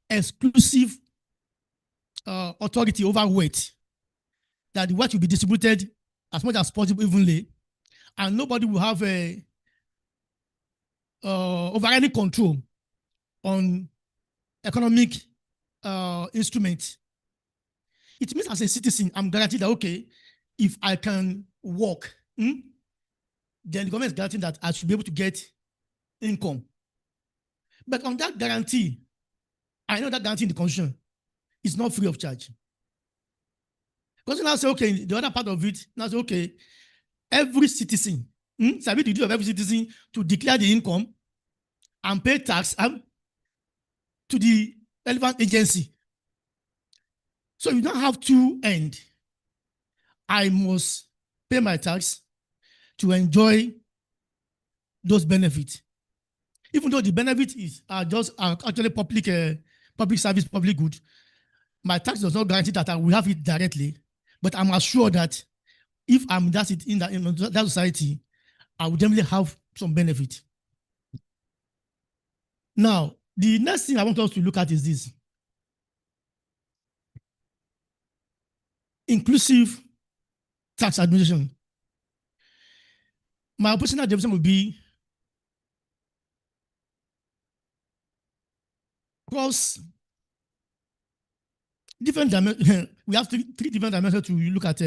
exclusive authority over wealth, that the wealth will be distributed as much as possible evenly, and nobody will have over any control on economic instruments. It means as a citizen, I'm guaranteed that, okay, if I can work, then the government is guaranteeing that I should be able to get income. But on that guarantee, I know that guarantee in the Constitution is not free of charge. Because now say, okay, the other part of it, now say, okay, every citizen, sabi the duty of every citizen to declare the income and pay tax to the relevant agency. So you don't have to end. I must pay my tax to enjoy those benefits. Even though the benefits are actually public service, public good, my tax does not guarantee that I will have it directly, but I'm assured that if I'm in that society, I will definitely have some benefit. Now, the next thing I want us to look at is this: inclusive tax administration. My personal definition would be cross different dimensions. We have three different dimensions to look at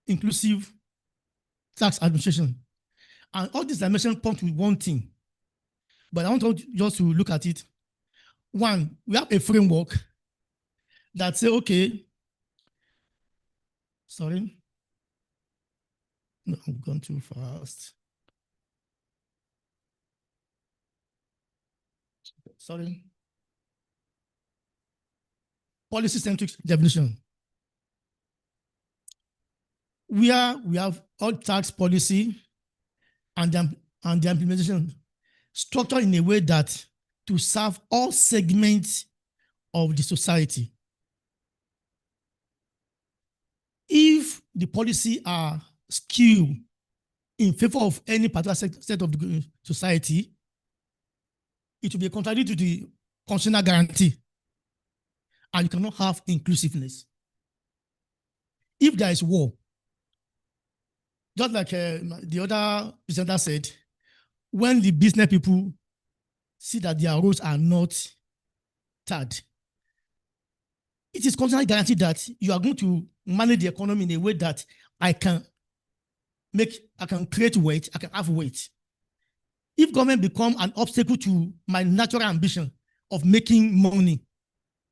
inclusive tax administration. And all these dimensions point to one thing. But I want us just to look at it. One, we have a framework that say, okay, sorry. No, I've gone too fast. sorry, policy-centric definition. Where we have all tax policy and the implementation structured in a way that to serve all segments of the society. If the policy are skewed in favor of any particular set of the society, it will be contrary to the constitutional guarantee, and you cannot have inclusiveness. If there is war, just like the other presenter said, when the business people see that their roads are not tarred, it is constantly guaranteed that you are going to manage the economy in a way that I can create weight, I can have weight. If government become an obstacle to my natural ambition of making money,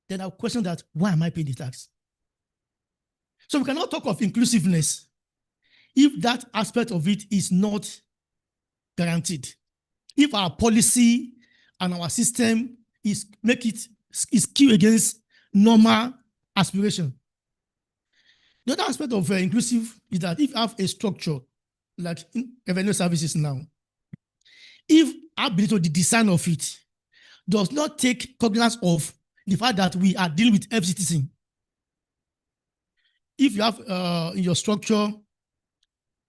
then I'll question that, why am I paying the tax? So we cannot talk of inclusiveness if that aspect of it is not guaranteed. If our policy and our system is skewed against normal aspiration. The other aspect of inclusive is that if you have a structure like revenue services now, if our ability to the design of it does not take cognizance of the fact that we are dealing with every citizen. If you have in your structure,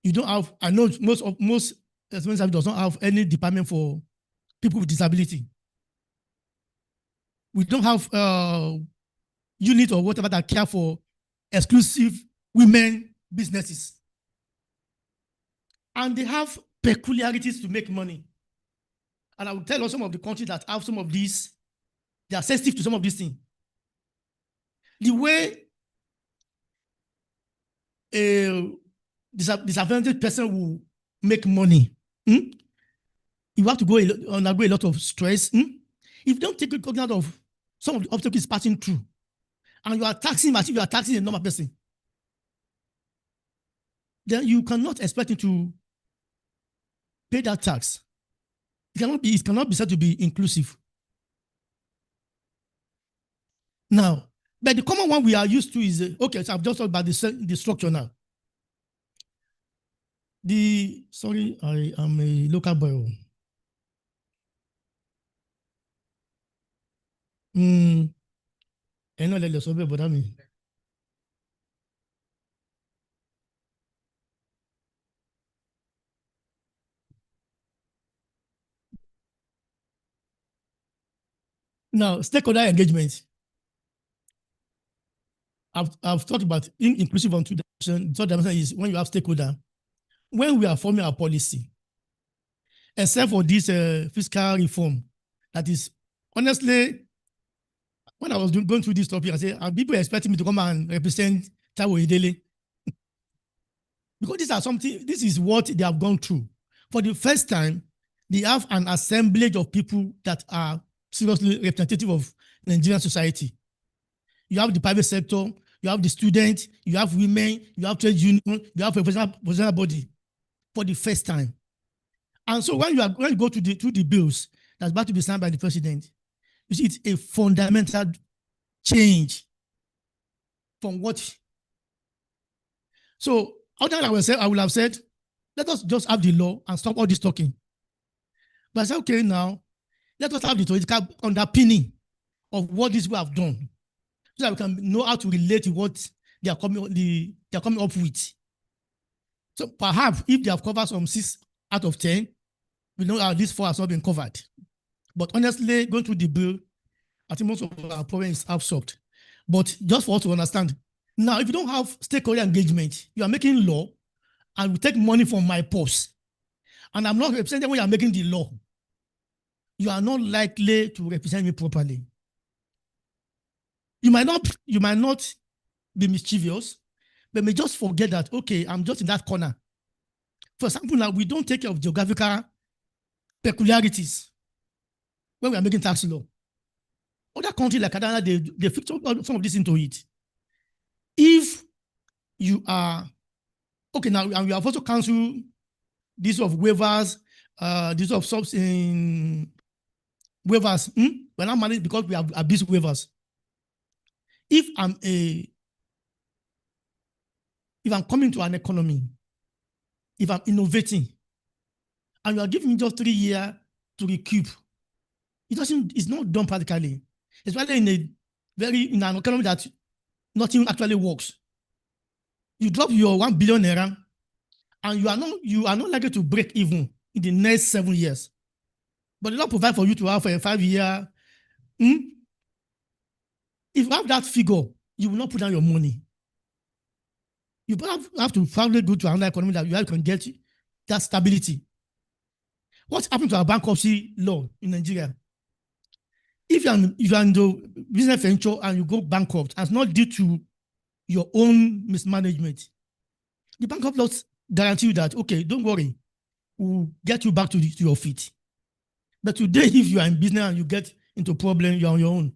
you don't have, I know most service does not have any department for people with disability. We don't have unit or whatever that care for exclusive women businesses. And they have peculiarities to make money. And I will tell you some of the countries that have some of these, they are sensitive to some of these things. The way a disadvantaged person will make money, you have to undergo a lot of stress. If you don't take account of some of the obstacles passing through, and you are taxing as if you are taxing a normal person, then you cannot expect him to pay that tax. It cannot be said to be inclusive. Now, but the common one we are used to is, okay, so I've just talked about the structure now. Sorry, I am a local boy. I know that you're but I mean. Now, stakeholder engagement. I've talked about inclusive on two dimensions. The third dimension is when you have stakeholder. When we are forming our policy, except for this fiscal reform, that is, honestly, when I was going through this topic, I said, are people expecting me to come and represent Taiwo Idele? Because this is what they have gone through. For the first time, they have an assemblage of people that are seriously representative of Nigerian society. You have the private sector, you have the students, you have women, you have trade union, you have a professional body for the first time. And so when you go to the bills that's about to be signed by the president, you see it's a fundamental change from what. So other than I will have said, let us just have the law and stop all this talking. But I said, okay, now let us have the theoretical underpinning of what these people have done, so that we can know how to relate to what they are coming up with. So perhaps if they have covered some 6 out of 10, we know at least 4 has not been covered. But honestly, going through the bill, I think most of our problems have solved. But just for us to understand, now if you don't have stakeholder engagement, you are making law and we take money from my purse, and I'm not representing when you are making the law, you are not likely to represent me properly. You might not be mischievous, but may just forget that, okay, I'm just in that corner. For example, now we don't take care of geographical peculiarities when we are making tax law. Other countries like Canada, they fit some of this into it. If you are, okay, now and we have also cancelled this of waivers, this of subs in waivers. We're not managed because we have abused waivers. If I'm coming to an economy, if I'm innovating, and you are giving me just 3 years to recoup, it's not done practically. Especially in an economy that nothing actually works. You drop your 1 billion naira, and you are not likely to break even in the next 7 years. But they don't provide for you to have a 5 year. If you have that figure, you will not put down your money. You have to finally go to another economy that you can get that stability. What's happened to our bankruptcy law in Nigeria? If you're in the business venture and you go bankrupt, and it's not due to your own mismanagement, the bankrupt laws guarantee you that, okay, don't worry, we'll get you back to your feet. But today, if you are in business and you get into problem, you're on your own.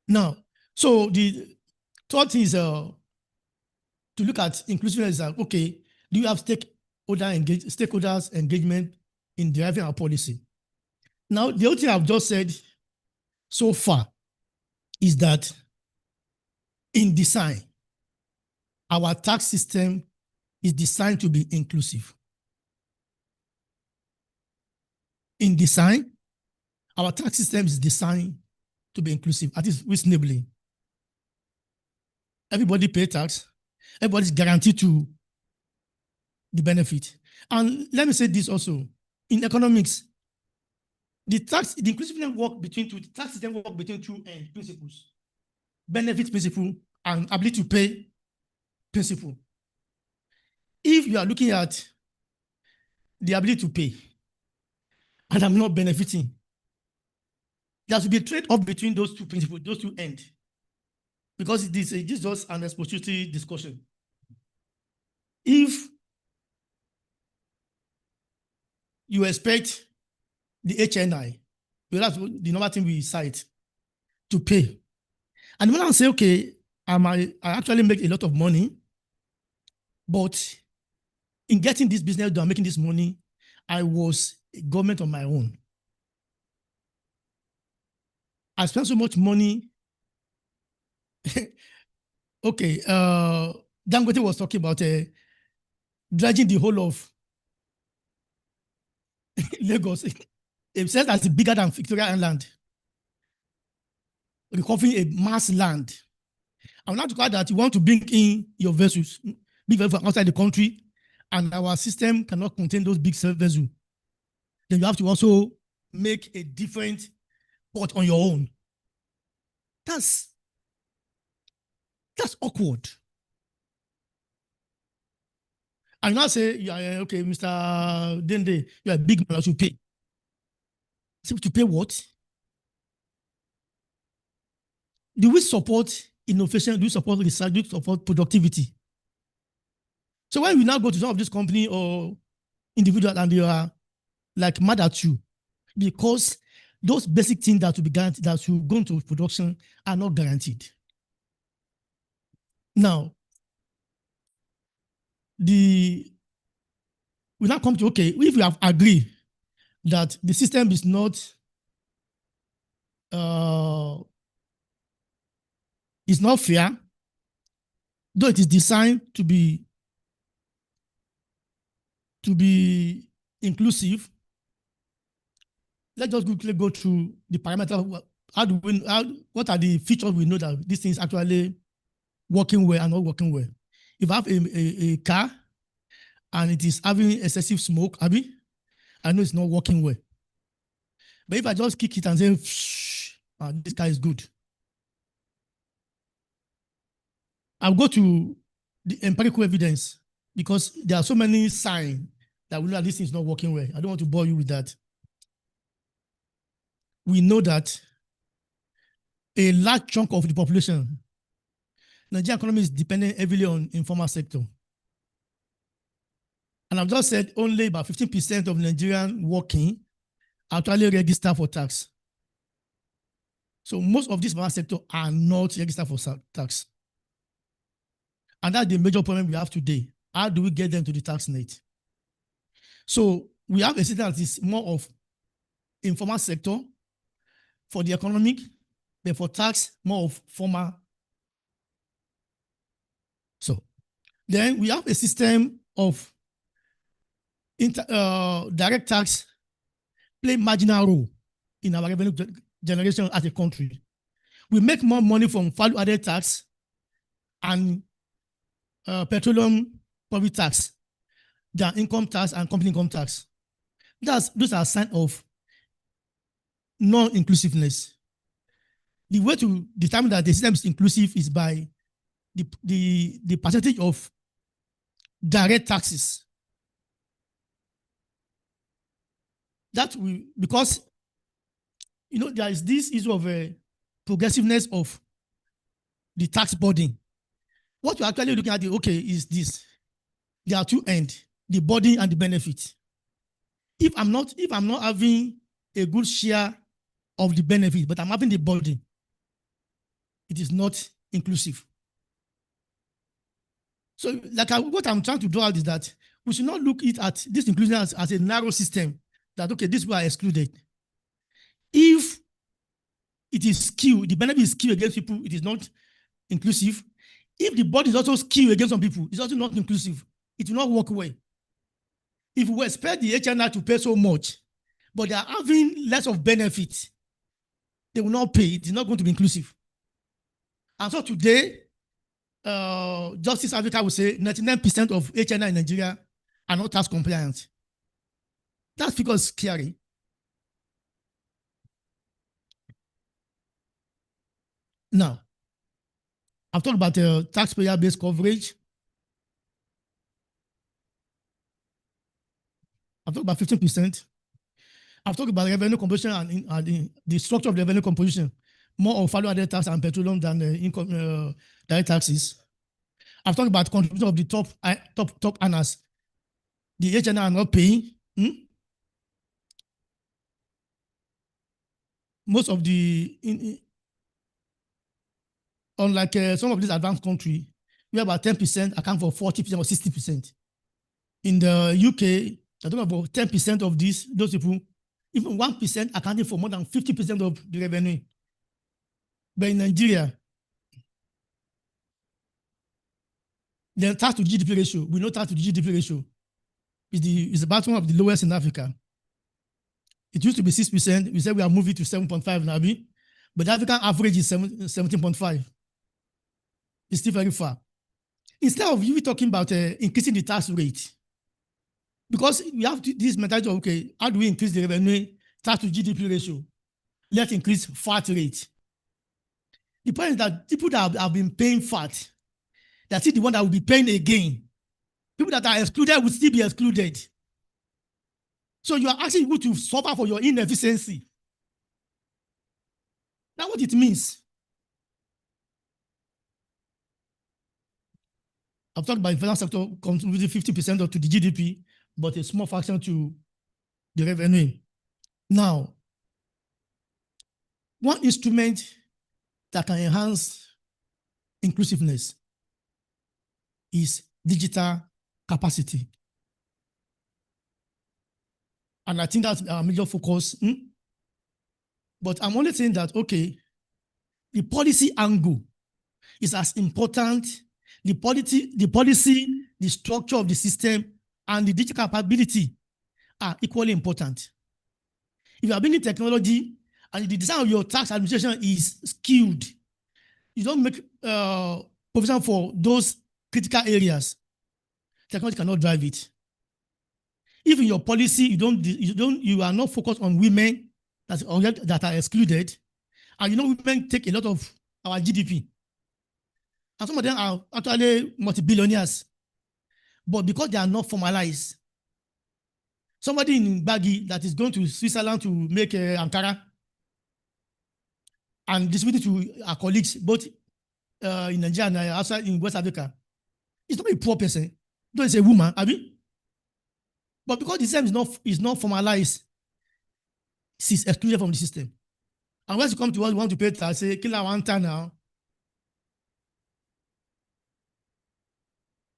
Now, so the third thing is to look at inclusiveness. Okay, do you have stakeholders engagement in driving our policy? Now, the other thing I've just said so far is that in design, our tax system is designed to be inclusive. In design, our tax system is designed to be inclusive, at least reasonably. Everybody pay tax. Everybody's guaranteed to the benefit. And let me say this also. In economics, the inclusiveness work between the tax system work between two principles: benefit principle and ability to pay principle. If you are looking at the ability to pay, and I'm not benefiting, there has to be a trade-off between those two principles, those two ends. Because this is just an expository discussion. If you expect the HNI, that's the number thing we cite, to pay, and when I say, okay, I actually make a lot of money, but in getting this business done, making this money, I was a government on my own. I spent so much money. Okay, Dangote was talking about dredging the whole of Lagos. It says that's bigger than Victoria Island, recovering a mass land. I'm not glad that you want to bring in your vessels, big vessels from outside the country, and our system cannot contain those big vessels. Then you have to also make a different port on your own. That's awkward. And now say, okay, Mr. Dende, you're a big man, I should pay. So to pay what? Do we support innovation? Do we support research? Do we support productivity? So when we now go to some of this company or individual and they are like mad at you because those basic things that will be guaranteed, that will go into production, are not guaranteed. Now, we now come to, okay, if we have agreed that the system is not fair, though it is designed to be inclusive, let's just quickly go through the parameters. What are the features we know that this thing is actually working well and not working well? If I have a car and it is having excessive smoke, I know it's not working well. But if I just kick it and say, this car is good, I'll go to the empirical evidence because there are so many signs that we know that this thing is not working well. I don't want to bore you with that. We know that a large chunk of the population, Nigerian economy is dependent heavily on informal sector. And I've just said only about 15% of Nigerian working actually register for tax. So most of this informal sector are not registered for tax. And that's the major problem we have today. How do we get them to the tax net? So we have a system that is more of informal sector, for the economic, but for tax, more of formal. So then we have a system of direct tax play marginal role in our revenue generation as a country. We make more money from value-added tax and petroleum profit tax than income tax and company income tax. Those are signs of non-inclusiveness. The way to determine that the system is inclusive is by the percentage of direct taxes. That we, because there is this issue of progressiveness of the tax burden. What you're actually looking at, is this. There are two ends, the burden and the benefit. If I'm not having a good share of the benefit, but I'm having the burden, it is not inclusive. So what I'm trying to draw out is that we should not look at this inclusion as a narrow system, that, these people are excluded. If it is skewed, the benefit is skewed against people, it is not inclusive. If the body is also skewed against some people, it's also not inclusive. It will not work well. If we expect the HNR to pay so much, but they are having less of benefit, they will not pay. It is not going to be inclusive. And so today, Justice Africa will say 99% of HNR in Nigeria are not tax compliant. That's because scary. Now, I've talked about taxpayer-based coverage. I've talked about 15%. I've talked about revenue composition and the structure of revenue composition, more of value-added tax and petroleum than income direct taxes. I've talked about contribution of the top earners. The HNR are not paying. Most of unlike some of these advanced countries, we have about 10% account for 40% or 60%. In the UK, they're talking about 10% of those people, even 1% accounting for more than 50% of the revenue. But in Nigeria, the tax to GDP ratio, we know tax to GDP ratio is about one of the lowest in Africa. It used to be 6%. We said we are moving to 7.5 now, but the African average is 17.5. It's still very far. Instead of you talking about increasing the tax rate, because we have this mentality of, how do we increase the revenue tax to GDP ratio? Let's increase VAT rate. The point is that people that have been paying VAT, that's the one that will be paying again. People that are excluded will still be excluded. So you are asking people to suffer for your inefficiency. That's what it means. I've talked about the financial sector contributing 50% to the GDP, but a small fraction to the revenue. Now, one instrument that can enhance inclusiveness is digital capacity. And I think that's our major focus. But I'm only saying that, the policy angle is as important. The policy, the structure of the system, and the digital capability are equally important. If you are building technology and the design of your tax administration is skewed, you don't make provision for those critical areas, technology cannot drive it. If in your policy you are not focused on women that are excluded, and women take a lot of our GDP, and some of them are actually multi-billionaires, but because they are not formalized, somebody in Baggy that is going to Switzerland to make Ankara and distribute it to our colleagues, both in Nigeria and outside in West Africa, it's not a poor person, though it's a woman, but because the system is not formalized, she's excluded from the system. And when she comes to us, we want to pay tax, say, kill her one time now.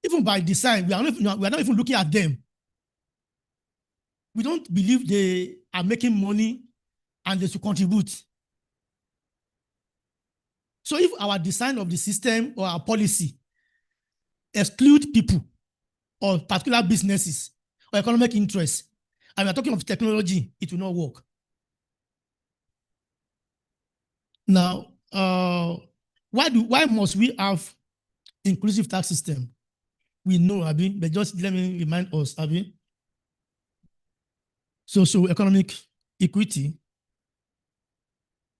Even by design, we are not even looking at them. We don't believe they are making money and they should contribute. So if our design of the system or our policy exclude people or particular businesses or economic interests, and we're talking of technology, it will not work. Now, why must we have inclusive tax system? We know, Abi, but just let me remind us, Abi. Socio-economic equity.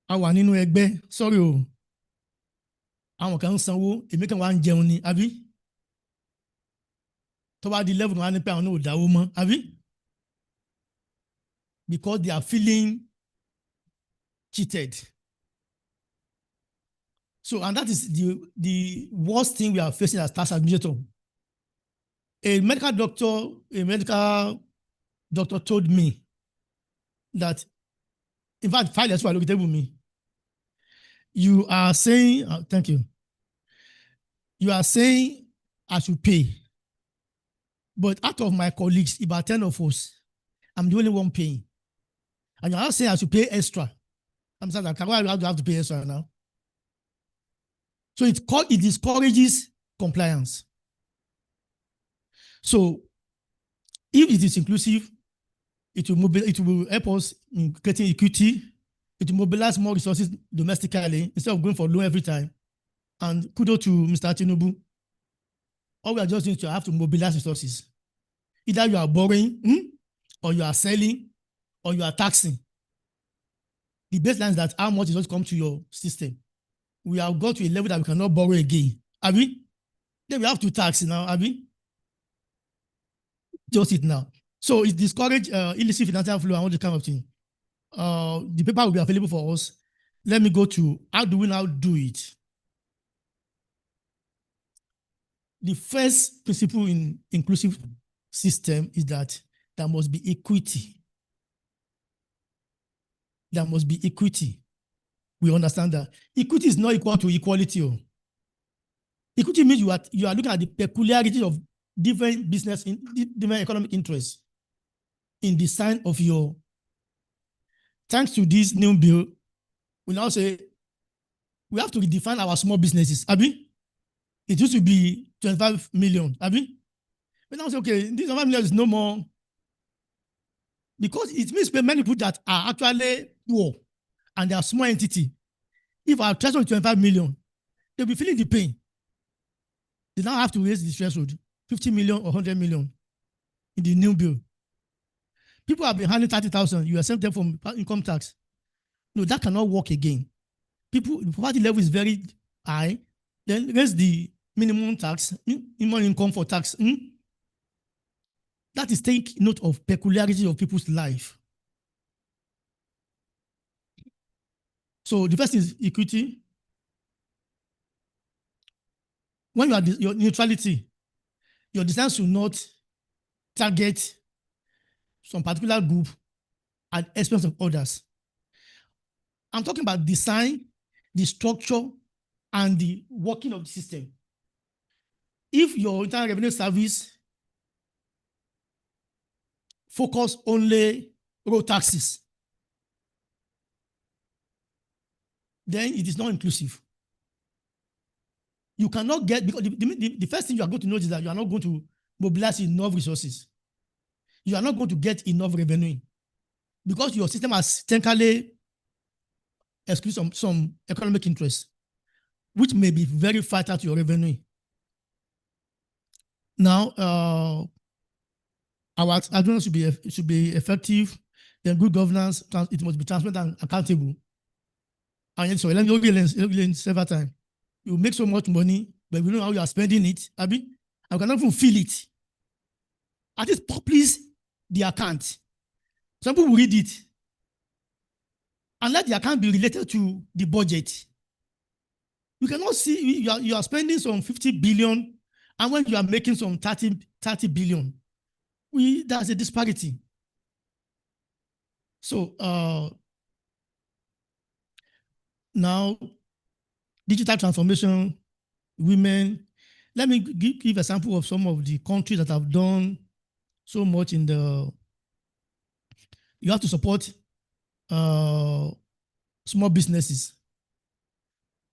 Àwa nínú ẹgbẹ́, sorry o, àwọn kan ń sanwó, èmi kan wá ń jẹun ni, Abi. Tó bá di level wọn á ní pé àwọn náà ò dáwó mọ́, Abi. Because they are feeling cheated. So, and that is the worst thing we are facing as tax administrator. A medical doctor told me that, in fact, 5 years ago, look at me. You are saying, thank you. You are saying I should pay. But out of my colleagues, about 10 of us, I'm the only one paying. And you're saying I should pay extra. I'm saying, why do I have to pay extra now? So it discourages compliance. So if it is inclusive, it will help us in getting equity. It will mobilize more resources domestically instead of going for loan every time. And kudos to Mr. Tinubu. All we are just doing is to have to mobilize resources. Either you are borrowing, or you are selling, or you are taxing. The baseline is that how much is going to come to your system. We have got to a level that we cannot borrow again. Abi? Then we have to tax now, Abi? Just it now. So it discourages illicit financial flow and all this kind of thing. The paper will be available for us. Let me go to how do we now do it? The first principle in inclusive system is that there must be equity. There must be equity. We understand that. Equity is not equal to equality. Equity means you are looking at the peculiarities of different business, different economic interests in the sign of your. Thanks to this new bill, we now say we have to redefine our small businesses. Abi? It used to be 25 million. Abi? But now say, okay, this 25 million is no more. Because it means many people that are actually poor and they are small entity. If our threshold is 25 million, they'll be feeling the pain. They now have to raise the threshold, 50 million or 100 million in the new bill. People have been handing 30,000, you exempt them from income tax. No, that cannot work again. People, the poverty level is very high. Then raise the minimum tax, minimum income for tax. That is take note of peculiarity of people's life. So the first is equity. When you are your neutrality, your design should not target some particular group at expense of others. I'm talking about design, the structure, and the working of the system. If your Internal Revenue Service focus only road taxes, then it is not inclusive. You cannot get, because the first thing you are going to notice is that you are not going to mobilize enough resources. You are not going to get enough revenue because your system has technically excluded some economic interests, which may be very vital to your revenue. Now, our agreement should be effective, then good governance, it must be transparent and accountable. And so let me explain several times. You make so much money, but we know how you are spending it. Abi, I cannot even feel it. At least publish the account. Some people read it. And let the account be related to the budget. You cannot see you are spending some 50 billion, and when you are making some 30 billion, there's a disparity. So now, digital transformation, women. Let me give an example of some of the countries that have done so much in the. You have to support small businesses,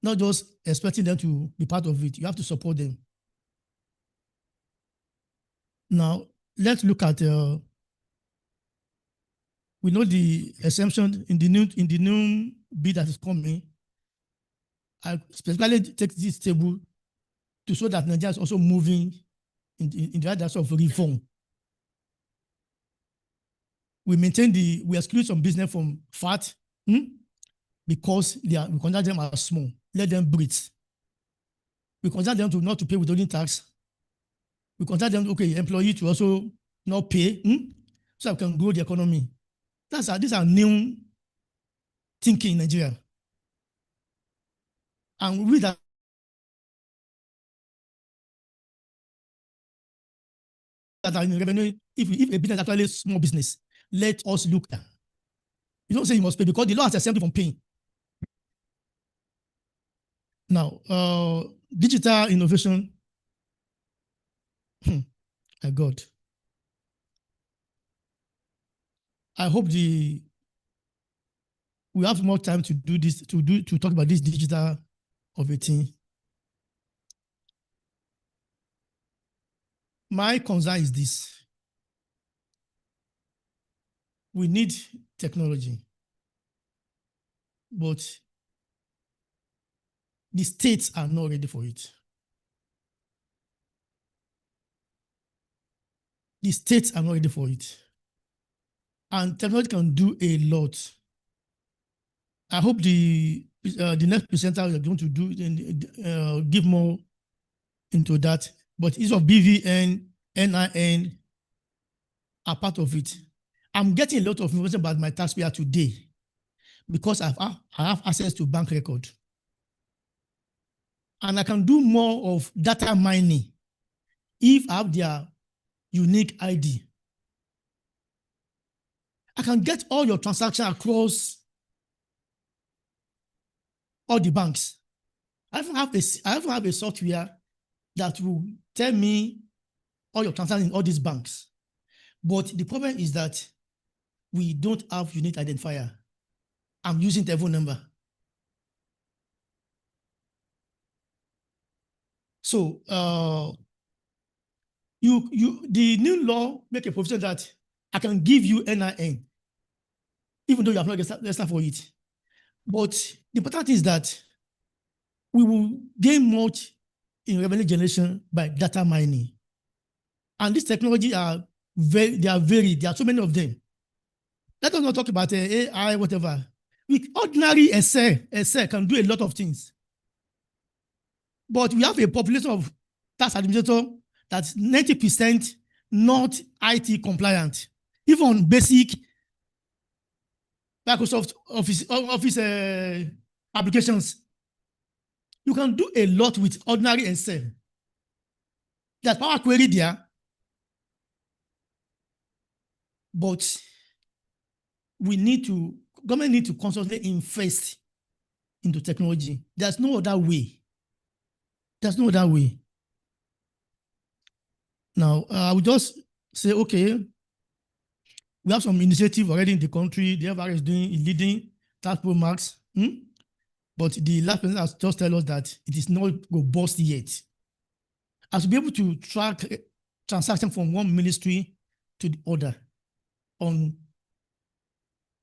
not just expecting them to be part of it. You have to support them. Now, let's look at, we know the exemption in the new bill that is coming. I specifically take this table to show that Nigeria is also moving in the right direction of reform. We exclude some business from VAT because we consider them as small. Let them breathe. We consider them not to pay withholding tax. We consider them, okay, employee to also not pay so that we can grow the economy. These are new thinking in Nigeria. And with that, in revenue, if a business is actually a small business, let us look at. You don't say you must pay because the law has exempted you from paying. Now, digital innovation, my God. I hope we have more time to do this, to talk about this digital of a thing. My concern is this. We need technology, but the states are not ready for it. The states are not ready for it. And technology can do a lot. I hope the next presenter is going to give more into that. But each of BVN, NIN are part of it. I'm getting a lot of information about my taxpayer today because I have access to bank record. And I can do more of data mining if I have their unique ID. I can get all your transactions across all the banks. I even have a software that will tell me all your transactions in all these banks. But the problem is that we don't have unique identifier. I'm using telephone number. So the new law make a provision that I can give you NIN, even though you have not registered for it. But the important thing is that we will gain much in revenue generation by data mining. And this technology there are so many of them. Let us not talk about AI, whatever. With ordinary Excel can do a lot of things. But we have a population of tax administrators that's 90% not IT compliant, even on basic Microsoft Office applications. You can do a lot with ordinary Excel. There's Power Query there, but government need to constantly invest into technology. There's no other way. There's no other way. Now, I would just say, okay, we have some initiative already in the country. The FRA is leading tax pro max. But the last person has just told us that it is not robust yet. As to be able to track transaction from one ministry to the other,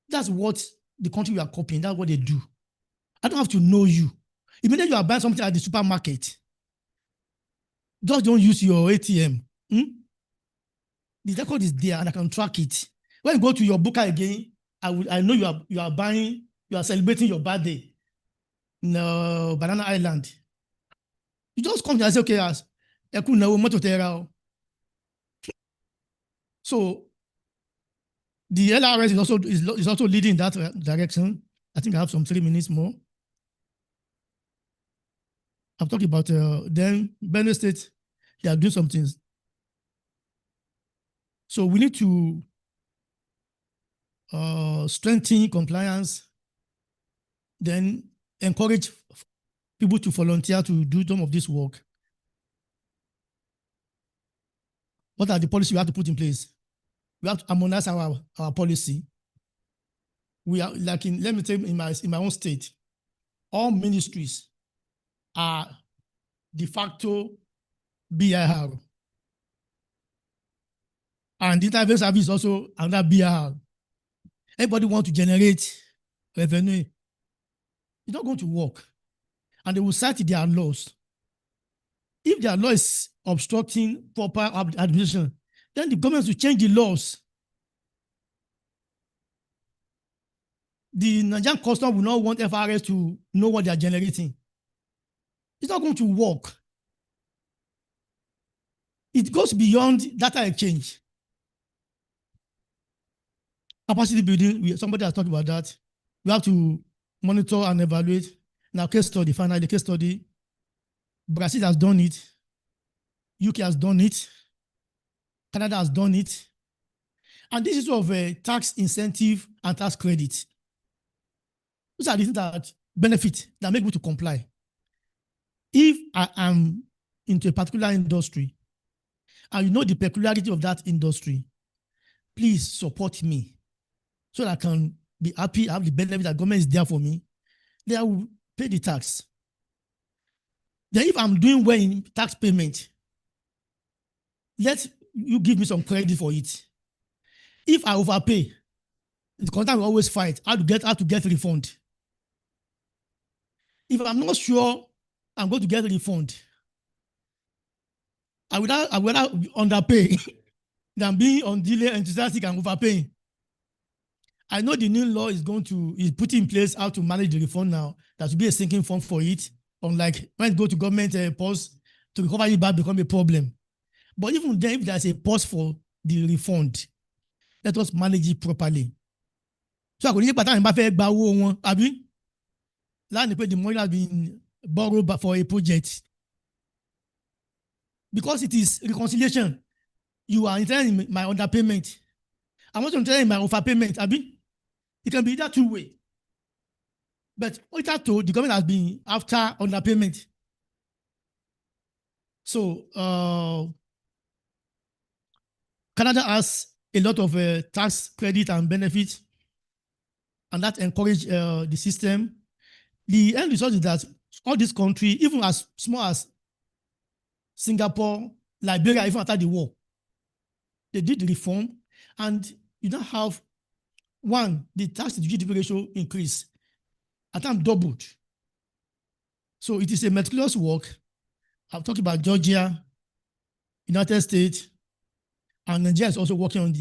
that's what the country we are copying. That's what they do. I don't have to know you. Immediately you are buying something at the supermarket, just don't use your ATM. The record is there and I can track it. When you go to your booker again, I know you are celebrating your birthday in Banana Island. You just come here and say, okay, so the LRS is also leading in that direction. I think I have some 3 minutes more. I'm talking about then Benue State, they are doing some things. So we need to strengthen compliance, then encourage people to volunteer to do some of this work. What are the policies we have to put in place? We have to harmonize our policy. we are like let me tell you in my own state, all ministries are de facto BIR. And interface service is also under BIR. Everybody want to generate revenue. It's not going to work. And they will cite their laws. If their law is obstructing proper administration, then the government will change the laws. The Nigerian custom will not want FRS to know what they are generating. It's not going to work. It goes beyond data exchange. Capacity building, somebody has talked about that. We have to monitor and evaluate. Now, case study, finally, the case study, Brazil has done it. UK has done it. Canada has done it. And this is sort of a tax incentive and tax credit. Those are the things that benefit, that make me to comply. If I am into a particular industry, and you know the peculiarity of that industry, please support me so that I can be happy, have the benefit that government is there for me. Then I will pay the tax. Then if I'm doing well in tax payment, let you give me some credit for it. If I overpay, the contract will always fight how to get refund. If I'm not sure I'm going to get a refund, I would rather underpay than being on delay, enthusiastic, and overpaying. I know the new law is put in place how to manage the refund now. There should be a sinking fund for it. Unlike when it go to government pause to recover it back become a problem. But even then, if there's a pause for the refund, let us manage it properly. So I could pattern the money has been borrowed for a project. Because it is reconciliation, you are interested in my underpayment. I want to interested in my overpayment. It can be either two way. But the government has been after underpayment. So Canada has a lot of tax credit and benefits, and that encourage the system. The end result is that all these countries, even as small as Singapore, Liberia, even after the war, they did the reform, and you now have the tax to GDP ratio increase, at times doubled. So it is a meticulous work. I've talked about Georgia, United States, and Nigeria is also working on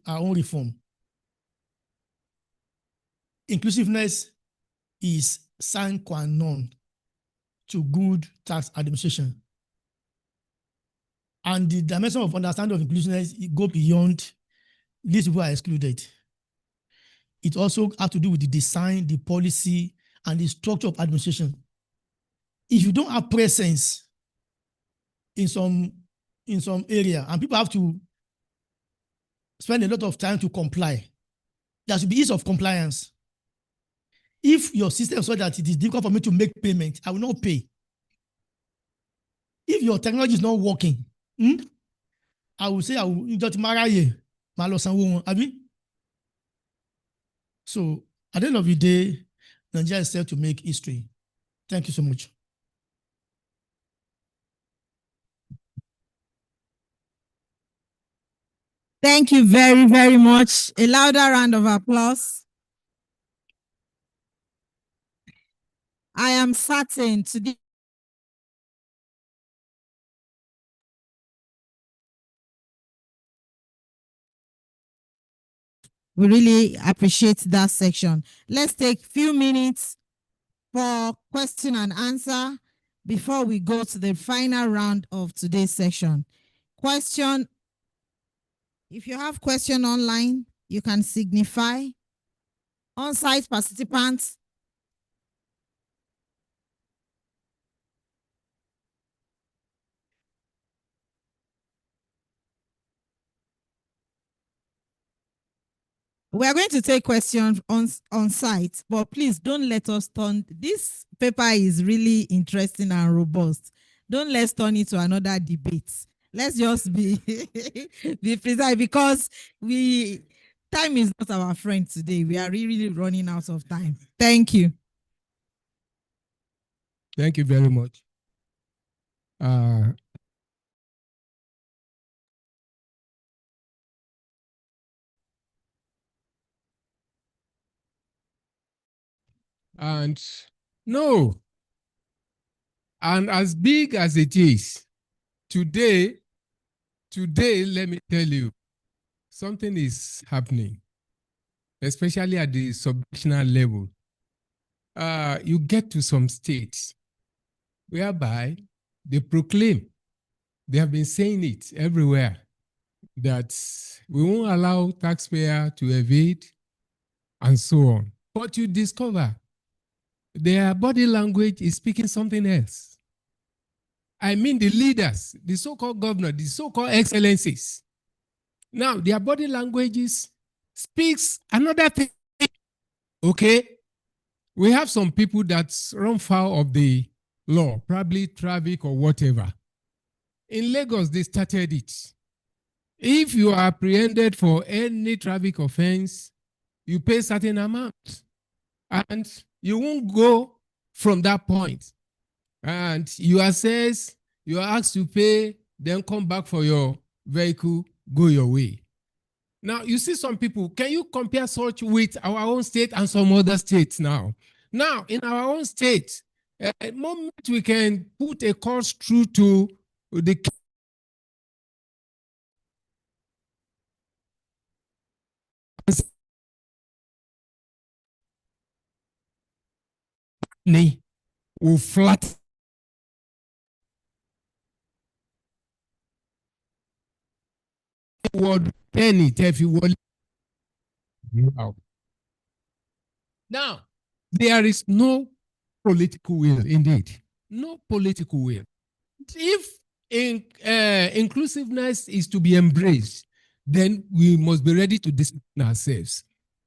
our own reform. Inclusiveness is sine qua non to good tax administration. And the dimension of understanding of inclusiveness go beyond these people are excluded. It also has to do with the design, the policy, and the structure of administration. If you don't have presence in some area, and people have to spend a lot of time to comply, there should be ease of compliance. If your system so that it is difficult for me to make payment, I will not pay. If your technology is not working, I will say I will just marry. So at the end of the day, Nigeria is set to make history. Thank you so much. Thank you very, very much. A louder round of applause. I am certain today we really appreciate that section. Let's take a few minutes for question and answer before we go to the final round of today's session. Question. If you have question online, you can signify. On-site participants, we are going to take questions on site, but please don't let us turn. This paper is really interesting and robust. Don't let's turn it to another debate. Let's just be precise, because we Time is not our friend today. We are really running out of time. Thank you. Thank you very much. And no, and as big as it is, today, let me tell you, something is happening, especially at the subnational level. You get to some states whereby they proclaim, they have been saying it everywhere, that we won't allow taxpayer to evade and so on. But you discover their body language is speaking something else. I mean the leaders, the so-called governor, the so-called excellencies. Now, their body languages speaks another thing. Okay? We have some people that run foul of the law, probably traffic or whatever. In Lagos, they started it. If you are apprehended for any traffic offense, you pay certain amount. And you won't go from that point. And you assess, you are asked to pay, then come back for your vehicle, go your way. Now, you see some people, can you compare such with our own state and some other states now? Now, in our own state, the moment we can put a course through to the will flat word penny if you want. Now, there is no political will, indeed. No political will. If inclusiveness is to be embraced, then we must be ready to discipline ourselves.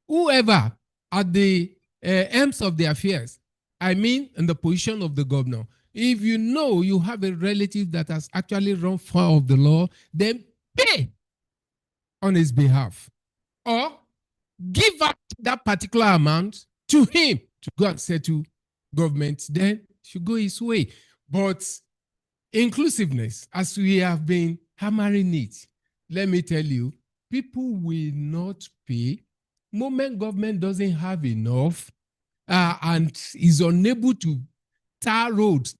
Whoever at the ends of the affairs, I mean in the position of the governor, if you know you have a relative that has actually run foul of the law, then pay on his behalf. Or give up that particular amount to him to go and settle government, then should go his way. But inclusiveness, as we have been hammering it, let me tell you, people will not pay. Moment government doesn't have enough and is unable to tar roads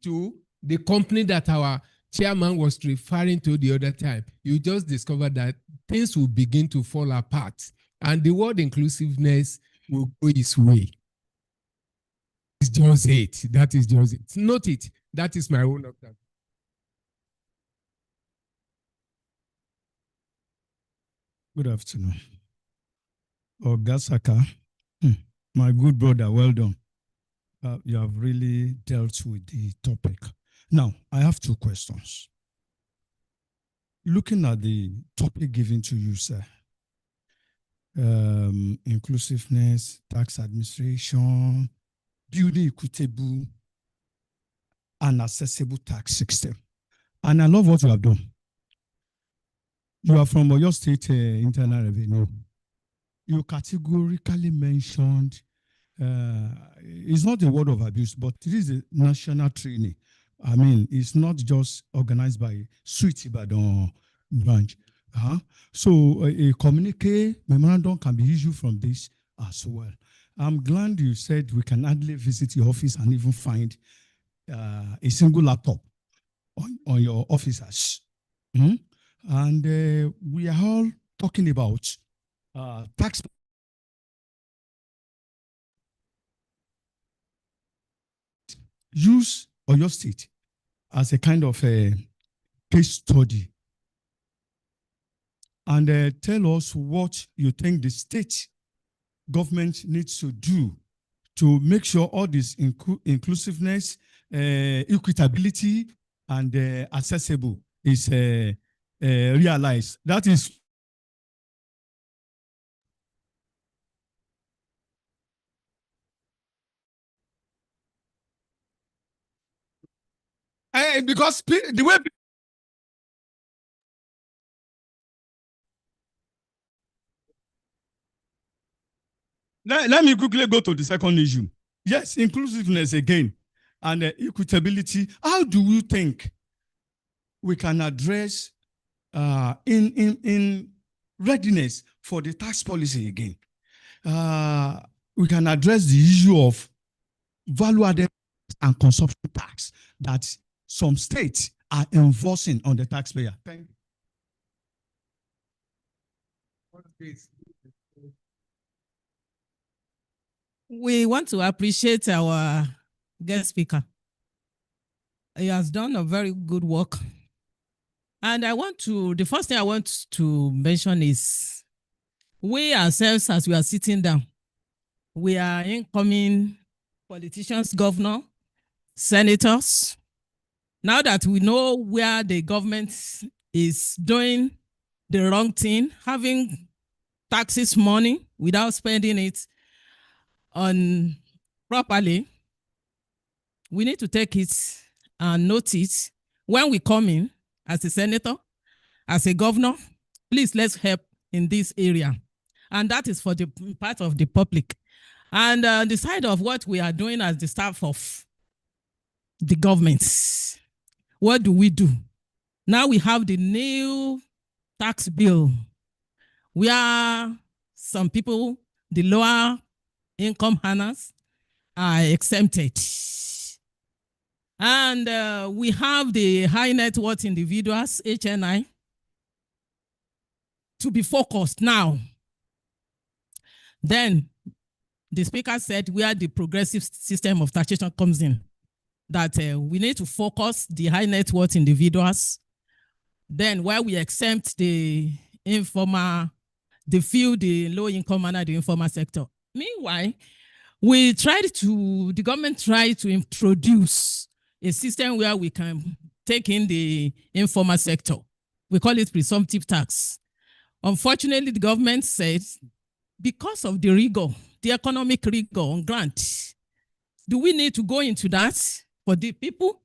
to the company that our chairman was referring to the other time, you just discover that things will begin to fall apart and the word inclusiveness will go its way. It's just it. That is just it. Note it. That is my own observation. Good afternoon. Ogasaka, my good brother, well done. You have really dealt with the topic. Now, I have two questions. Looking at the topic given to you, sir, inclusiveness, tax administration, building equitable and accessible tax system. And I love what you have done. You are from Oyo State Internal Revenue. You categorically mentioned, it's not a word of abuse, but it is a national training. I mean, it's not just organized by Swit Ibadan branch. So a communique memorandum can be issued from this as well. I'm glad you said we can hardly visit your office and even find a single laptop on your officers. And we are all talking about tax. Use Oyo State as a kind of a case study and tell us what you think the state government needs to do to make sure all this inclusiveness, equitability, and accessible is realized. That is because the way let me quickly go to the second issue. Yes, inclusiveness again and equitability. How do you think we can address in readiness for the tax policy again? We can address the issue of value-added and consumption tax that some states are enforcing on the taxpayer. Thank you. We want to appreciate our guest speaker. He has done a very good work. And the first thing I want to mention is we ourselves, as we are sitting down, we are incoming politicians, governor, senators. Now that we know where the government is doing the wrong thing, having taxes money without spending it on properly, we need to take it and note it when we come in as a senator, as a governor. Please, let's help in this area. And that is for the part of the public. And the side of what we are doing as the staff of the government, what do we do? Now we have the new tax bill where some people, the lower income earners, are exempted. And we have the high net worth individuals, HNI, to be focused now. Then the speaker said where the progressive system of taxation comes in, that we need to focus the high net worth individuals. Then where we exempt the informal, the low income and the informal sector. Meanwhile, the government tried to introduce a system where we can take in the informal sector. We call it presumptive tax. Unfortunately, the government said, because of the rigor, the economic rigor on grant, do we need to go into that for the people?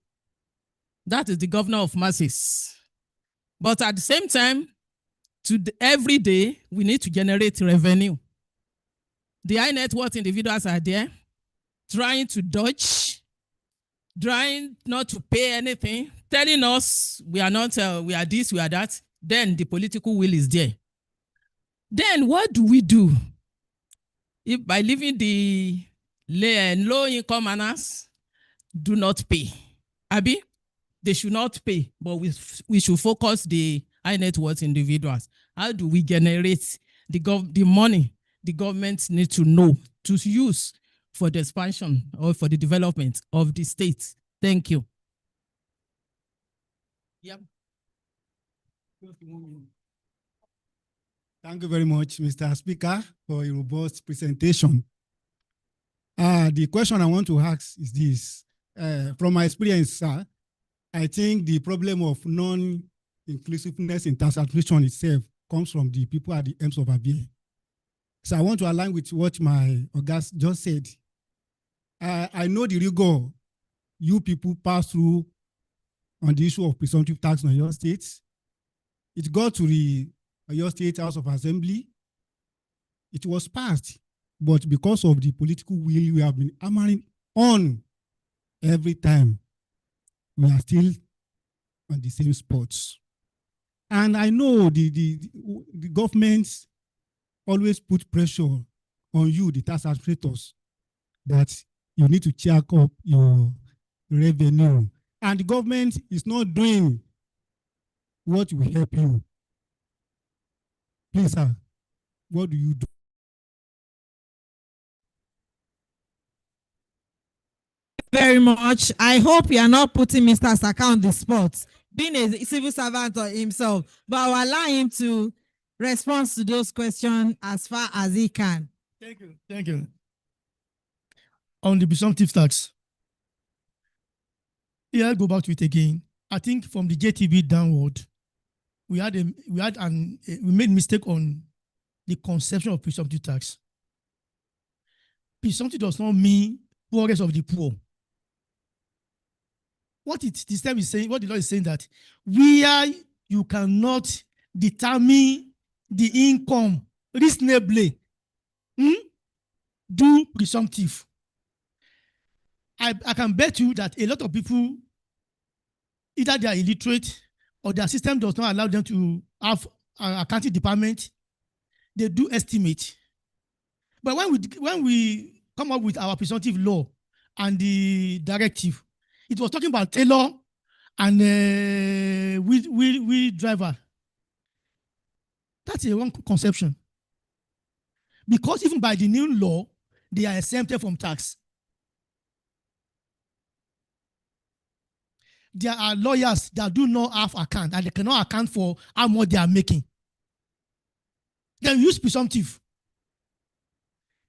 That is the governor of masses. But at the same time, every day, we need to generate revenue. The high net worth individuals are there trying to dodge, trying not to pay anything, telling us we are not, we are this, we are that. Then the political will is there. Then what do we do? If by leaving the low income earners do not pay, Abi, they should not pay, but we should focus the high net worth individuals. How do we generate the money the government needs to know to use for the expansion or for the development of the state? Thank you. Yep. Thank you very much, Mr. Speaker, for a robust presentation. The question I want to ask is this. From my experience, sir, I think the problem of non-inclusiveness in tax administration itself comes from the people at the ends of affair. So I want to align with what my August just said. I know the rigor you people pass through on the issue of presumptive tax in your states. It got to the Oyo State House of Assembly. It was passed, but because of the political will we have been hammering on every time, we are still on the same spots. And I know the governments always put pressure on you, the tax administrators, that you need to check up your revenue. And the government is not doing what will help you. Please, sir, what do you do? Very much. I hope you are not putting Mr. Saka on the spot, being a civil servant himself, but I will allow him to respond to those questions as far as he can. Thank you. Thank you. On the presumptive tax, yeah, I'll go back to it again. I think from the JTB downward, we made mistake on the conception of presumptive tax. Presumptive does not mean poorest of the poor. What the system is saying, what the law is saying, that where you cannot determine the income reasonably, do presumptive. I can bet you that a lot of people, either they are illiterate or their system does not allow them to have an accounting department. They do estimate. But when we come up with our presumptive law and the directive, it was talking about tailor and wheel driver. That's a wrong conception. Because even by the new law, they are exempted from tax. There are lawyers that do not have account and they cannot account for how much they are making. Then use presumptive.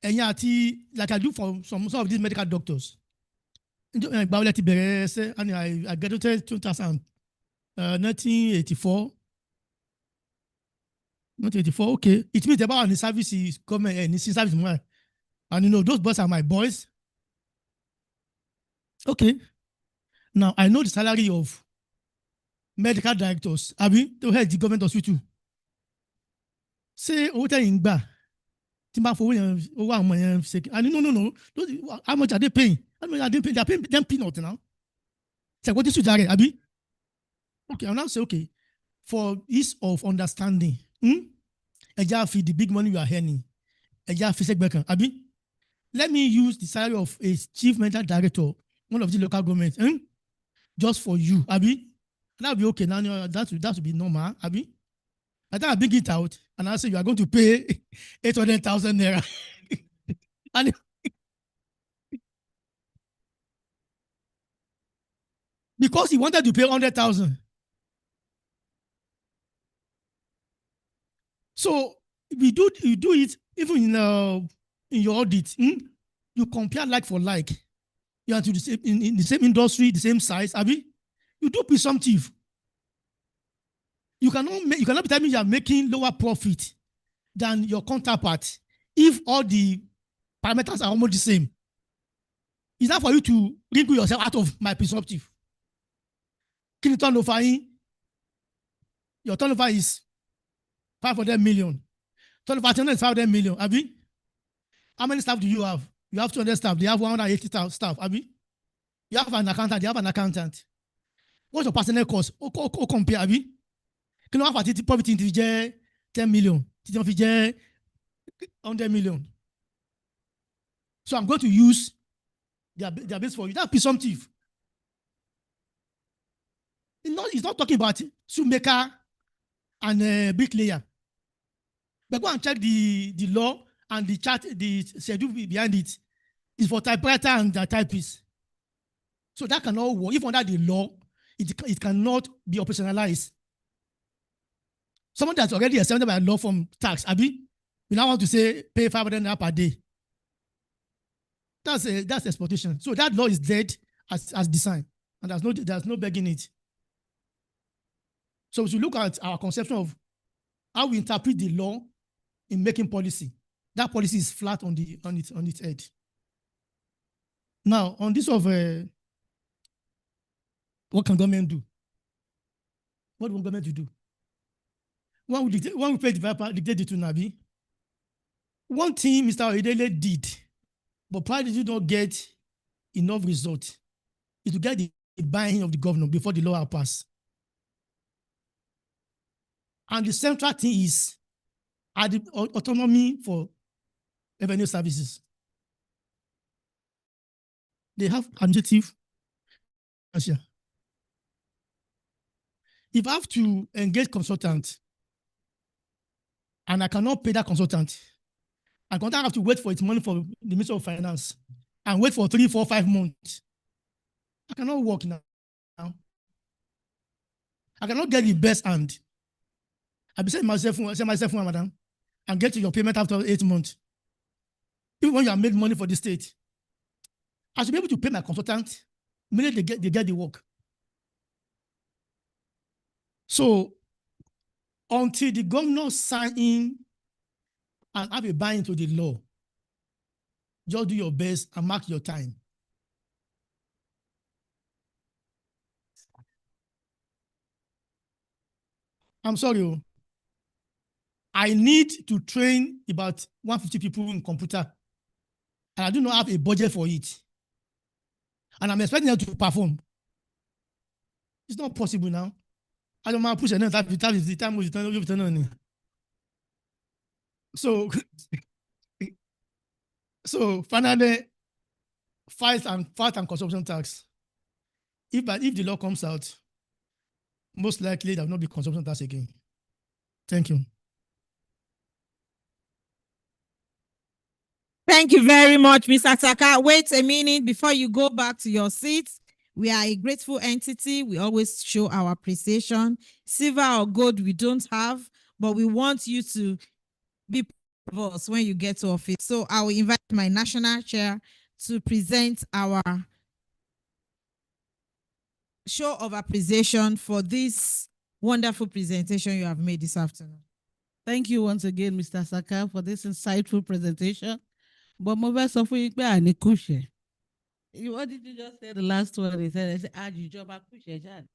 And like I do for some of these medical doctors. I graduated 1984. 1984, okay. It means about the service is government and service more. And those boys are my boys. Okay. Now I know the salary of medical directors. To head the government hospital. Say what in bar. No. How much are they paying? How much are they paying? They're paying them peanuts now. So what is it, Abi? Okay, I'll now say, okay, for ease of understanding, feed the big money we are earning. Abi, let me use the salary of a chief medical director, one of the local governments, just for you, Abi. That'll be okay. Now that will be normal, Abi. I think I bring it out and I say you are going to pay 800,000 naira. And because he wanted to pay 100,000. So you do it even in your audit. You compare like for like. You are to the same in the same industry, the same size. Abi, you do presumptive. You cannot be telling me you are making lower profit than your counterpart if all the parameters are almost the same. It's not for you to wrinkle yourself out of my presumptive. Can you turn over in? Your turnover is 500 million. Turnover is 500 million. Abi, how many staff do you have? You have 200 staff. They have 180 staff. Abi, you have an accountant. They have an accountant. What's your personnel cost? Compare. Abi, can you have a profit in 10 million? 100 million. So I'm going to use their base for you. That's presumptive. It's not talking about shoemaker and bricklayer. But go and check the law and the chart, the schedule behind it. It's for typewriter and the typist. So that cannot work. If under the law, it cannot be operationalized. Someone that's already exempted by law from tax, Abi, we now want to say pay 500 naira per day. That's exploitation. So that law is dead as designed, and there's no begging it. So we should look at our conception of how we interpret the law in making policy. That policy is flat on its head. Now, on this of what can government do? What will government do? When we play dictate it to Nabi, one thing Mr. Oyedele did, but probably did not get enough result, is to get the buy-in of the governor before the law passed. And the central thing is the autonomy for revenue services. They have administrative. If I have to engage consultant and I cannot pay that consultant, I can't have to wait for its money from the Ministry of Finance and wait for 3, 4, 5 months. I cannot work now. I cannot get the best hand. I be saying myself, madam, and get your payment after 8 months. Even when you have made money for the state, I should be able to pay my consultant immediately they get the work. So until the governor sign in and have a buy-in to the law, just do your best and mark your time. I'm sorry. I need to train about 150 people in computer and I do not have a budget for it, and I'm expecting them to perform. It's not possible now. I don't mind pushing that is the time we turn on. So, so finally, fight and consumption tax. If the law comes out, most likely there will not be consumption tax again. Thank you. Thank you very much, Mr. Saka. Wait a minute before you go back to your seats. We are a grateful entity. We always show our appreciation. Silver or gold we don't have, but we want you to be proud of us when you get to office. So I will invite my national chair to present our show of appreciation for this wonderful presentation you have made this afternoon. Thank you once again, Mr. Saka, for this insightful presentation. But mo fẹ́ sọ fún yín pé àní kùṣẹ́. What did you just say the last one? He said, àjùjọba kùṣẹ́ ṣáà.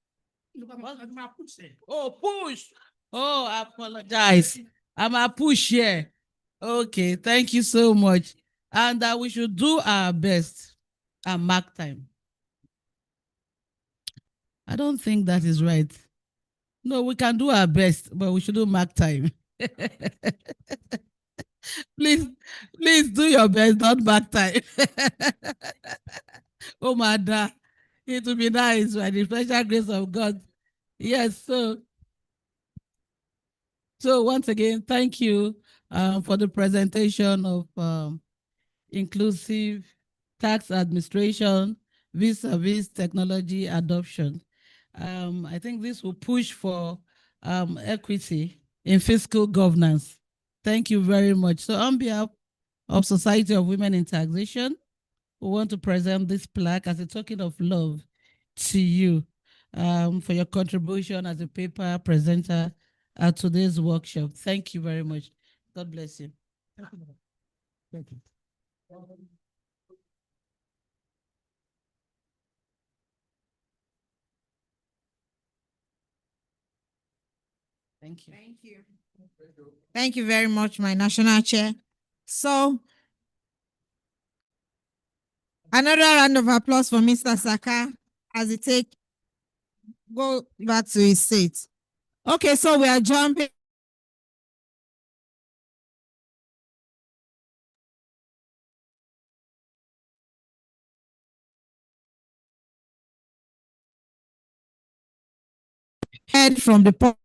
Oh, push. Oh, I apologize. I'm a push here. Okay, thank you so much. And we should do our best and mark time. I don't think that is right. No, we can do our best, but we shouldn't mark time. Please do your best, not mark time. Oh, my God. It will be nice by the special grace of God. Yes, so once again, thank you for the presentation of inclusive tax administration vis-a-vis technology adoption. I think this will push for equity in fiscal governance. Thank you very much. So on behalf of Society of Women in Taxation, we want to present this plaque as a token of love to you for your contribution as a paper presenter at today's workshop. Thank you very much. God bless you. Thank you. Thank you. Thank you. Thank you very much, my national chair. So, another round of applause for Mr. Saka as he go back to his seat. Okay, so we are jumping. Head from the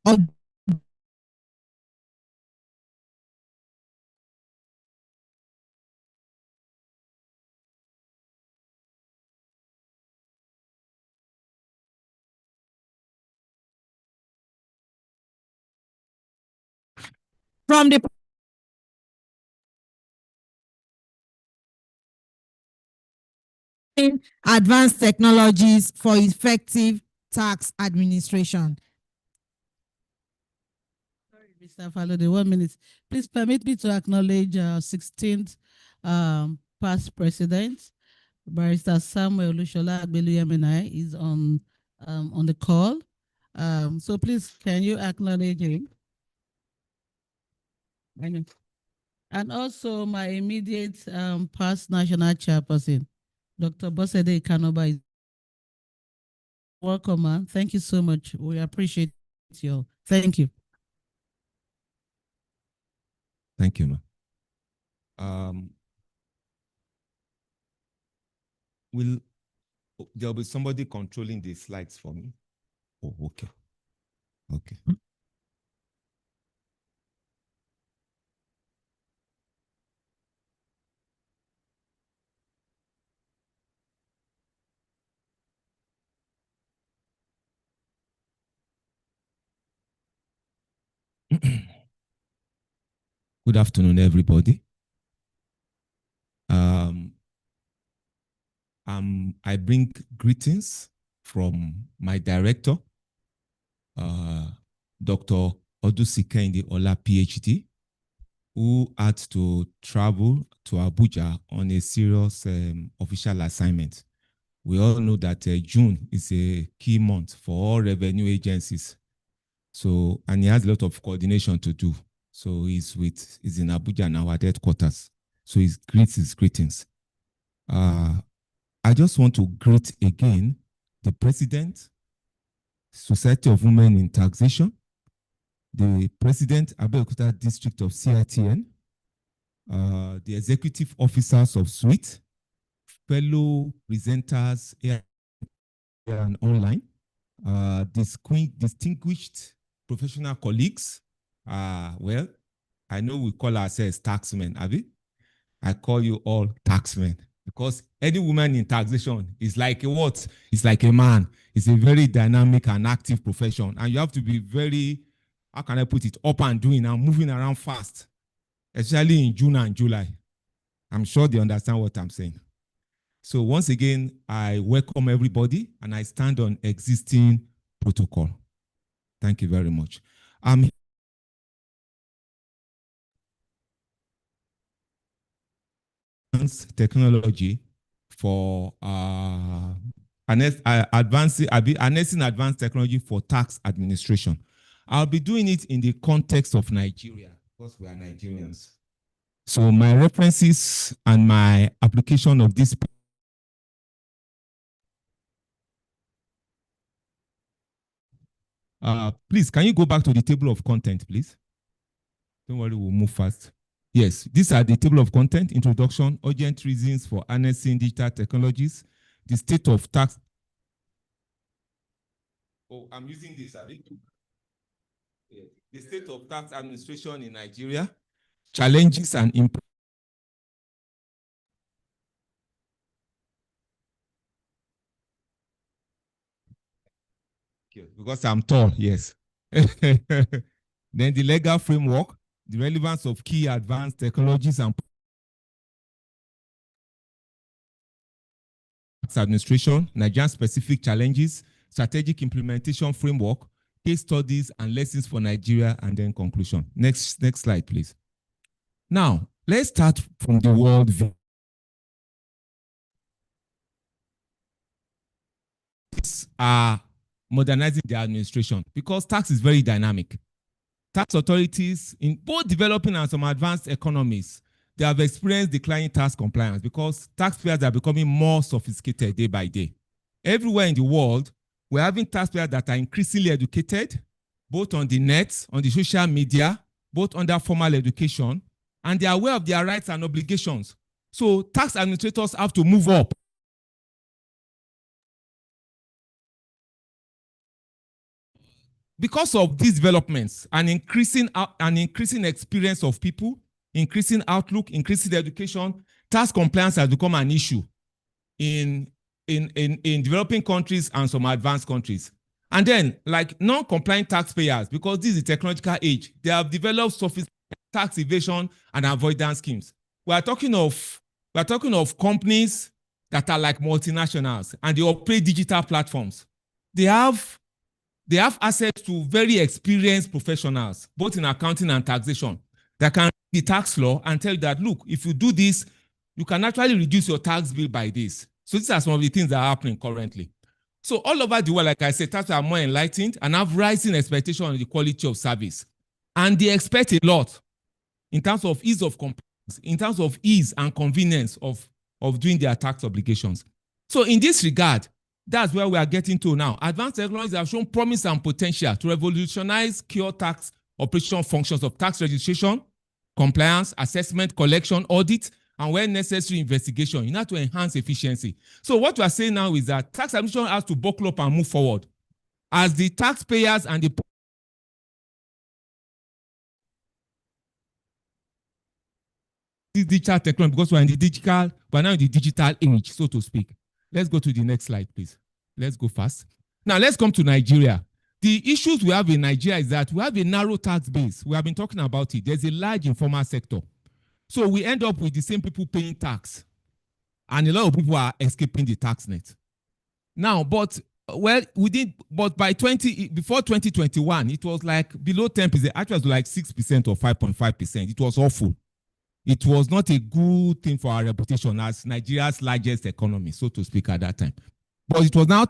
of from the advanced technologies for effective tax administration. Sorry, Mr. Falode, 1 minute. Please permit me to acknowledge our 16th past president, Barrister Samuel Lushola Agbeluyemina is on the call. So please, can you acknowledge him? And also my immediate past national chairperson, Dr. Bosede Kanoba is welcome, man. Thank you so much. We appreciate you. Thank you. Thank you, ma'am. There'll be somebody controlling the slides for me? Oh, okay. Okay. Good afternoon, everybody. I bring greetings from my director, Dr. Odusikendi Ola, PhD, who had to travel to Abuja on a serious official assignment. We all know that June is a key month for all revenue agencies. So, and he has a lot of coordination to do. So he's in Abuja now at headquarters. So he greets his greetings. I just want to greet again the President, Society of Women in Taxation, the President, Abeokuta District of CITN, the executive officers of Swit, fellow presenters here and online, distinguished professional colleagues. Well, I know we call ourselves taxmen, Abi. I call you all taxmen because any woman in taxation is like a what? It's like a man. It's a very dynamic and active profession. And you have to be very, how can I put it, up and doing and moving around fast, especially in June and July. I'm sure they understand what I'm saying. So once again, I welcome everybody and I stand on existing protocol. Thank you very much. Technology for harnessing advanced technology for tax administration. I'll be doing it in the context of Nigeria because we are Nigerians. So my references and my application of this. Please, can you go back to the table of content, please? Don't worry, we'll move fast. Yes, these are the table of content, introduction, urgent reasons for harnessing digital technologies, the state of tax. Oh, I'm using this, Abi. Yeah. The state of tax administration in Nigeria, challenges and impact. Because I'm tall, yes. Then the legal framework, the relevance of key advanced technologies and administration, Nigerian specific challenges, strategic implementation framework, case studies and lessons for Nigeria, and then conclusion. Next slide, please. Now, let's start from the world view. These are modernizing the administration because tax is very dynamic. Tax authorities in both developing and some advanced economies, they have experienced declining tax compliance because taxpayers are becoming more sophisticated day by day. Everywhere in the world, we're having taxpayers that are increasingly educated, both on the net, on the social media, both under formal education, and they are aware of their rights and obligations. So tax administrators have to move up. Because of these developments, an increasing experience of people, increasing outlook, increasing education, tax compliance has become an issue in developing countries and some advanced countries. And then, like non-compliant taxpayers, because this is a technological age, they have developed sophisticated tax evasion and avoidance schemes. We are talking of companies that are like multinationals and they operate digital platforms. They have access to very experienced professionals, both in accounting and taxation, that can read the tax law and tell you that, look, if you do this, you can actually reduce your tax bill by this. So these are some of the things that are happening currently. So all over the world, like I said, taxes are more enlightened and have rising expectation on the quality of service. And they expect a lot in terms of ease of compliance, in terms of ease and convenience of doing their tax obligations. So in this regard, that's where we are getting to now. Advanced technologies have shown promise and potential to revolutionize core tax operation functions of tax registration, compliance, assessment, collection, audit, and where necessary, investigation in order to enhance efficiency. So what we are saying now is that tax administration has to buckle up and move forward. As the taxpayers and the digital technology, because we're now in the digital age, so to speak. Let's go to the next slide, please. Let's go fast. Now, let's come to Nigeria. The issues we have in Nigeria is that we have a narrow tax base. We have been talking about it. There's a large informal sector. So we end up with the same people paying tax. And a lot of people are escaping the tax net. Now, but Well, we did, but before 2021, it was like below 10%. Actually, it was like 6% or 5.5%. It was awful. It was not a good thing for our reputation as Nigeria's largest economy, so to speak, at that time. But it was now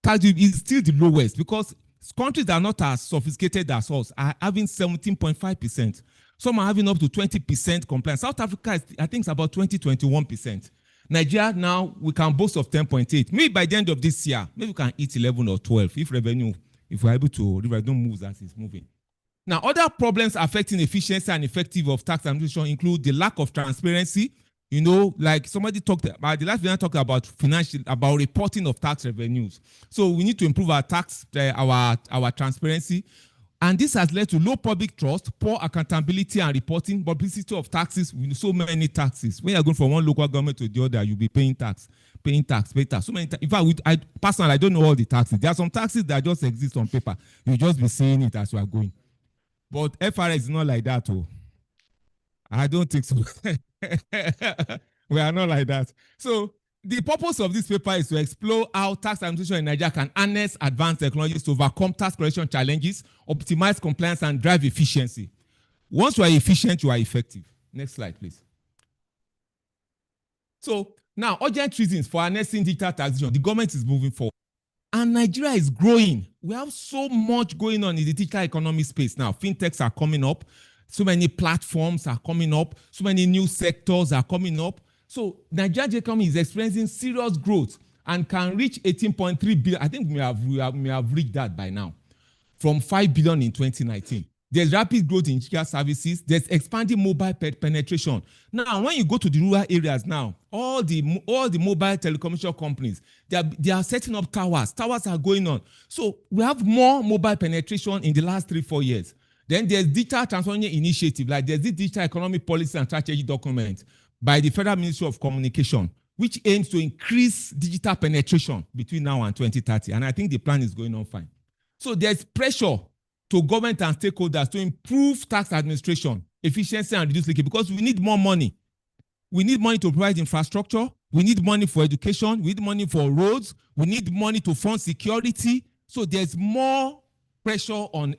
is still the lowest because countries that are not as sophisticated as us are having 17.5%. Some are having up to 20% compliance. South Africa, I think, it's about 20-21%. Nigeria now, we can boast of 10.8. Maybe by the end of this year, maybe we can hit 11 or 12 if we're able to, if revenue moves as it's moving. Now, other problems affecting efficiency and effective of tax administration include the lack of transparency. You know, like somebody talked about, the last video talked about about reporting of tax revenues. So we need to improve our our transparency. And this has led to low public trust, poor accountability and reporting, publicity of taxes with so many taxes. When you're going from one local government to the other, you'll be paying tax. So many in fact, I personally, I don't know all the taxes. There are some taxes that just exist on paper. You just be seeing it as you are going. But FRS is not like that. Oh, I don't think so. We are not like that. So the purpose of this paper is to explore how tax administration in Nigeria can harness advanced technologies to overcome tax collection challenges, optimize compliance, and drive efficiency. Once you are efficient, you are effective. Next slide, please. So now, urgent reasons for harnessing digital taxation. The government is moving forward. And Nigeria is growing. We have so much going on in the digital economy space now. Fintechs are coming up. So many platforms are coming up. So many new sectors are coming up. So Nigeria's economy is experiencing serious growth and can reach 18.3 billion. I think we have reached that by now, from 5 billion in 2019. There's rapid growth in digital services. There's expanding mobile penetration. Now, when you go to the rural areas now, all the mobile telecommunication companies, they are setting up towers. Towers are going on. So we have more mobile penetration in the last 3-4 years. Then there's digital transformation initiative, like there's this digital economic policy and strategy document by the Federal Ministry of Communication, which aims to increase digital penetration between now and 2030. And I think the plan is going on fine. So there's pressure to government and stakeholders to improve tax administration, efficiency, and reduce leakage because we need more money. We need money to provide infrastructure. We need money for education. We need money for roads. We need money to fund security. So there's more pressure on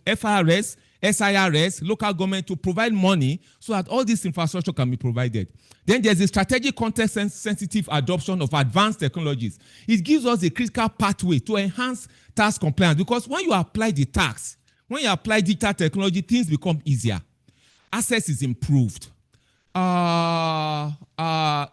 FRS, SIRS, local government to provide money so that all this infrastructure can be provided. Then there's a strategic context-sensitive adoption of advanced technologies. It gives us a critical pathway to enhance tax compliance because when you apply the tax, when you apply digital technology, things become easier. Access is improved.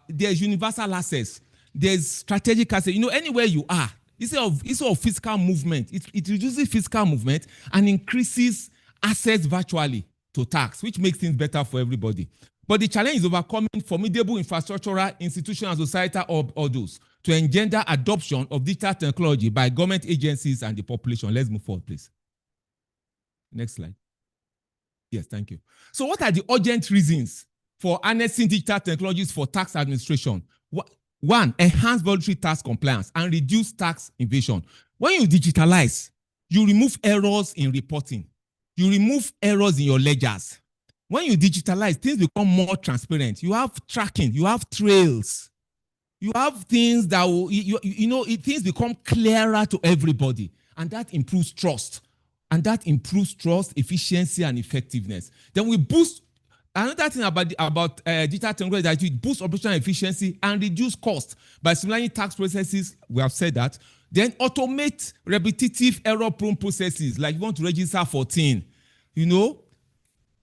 There's universal access. There's strategic access. You know, anywhere you are, instead of physical movement, it reduces physical movement and increases access virtually to tax, which makes things better for everybody. But the challenge is overcoming formidable infrastructural, institutional, and societal hurdles to engender adoption of digital technology by government agencies and the population. Let's move forward, please. Next slide. Yes, thank you. So what are the urgent reasons for harnessing digital technologies for tax administration? One, enhance voluntary tax compliance and reduce tax evasion. When you digitalize, you remove errors in reporting. You remove errors in your ledgers. When you digitalize, things become more transparent. You have tracking, you have trails. You have things that will, things become clearer to everybody. And that improves trust. And that improves trust, efficiency, and effectiveness. Then we boost. Another thing about digital technology that it boosts operational efficiency and reduce cost by streamlining tax processes. We have said that. Then automate repetitive error-prone processes, like you want to register 14. You know,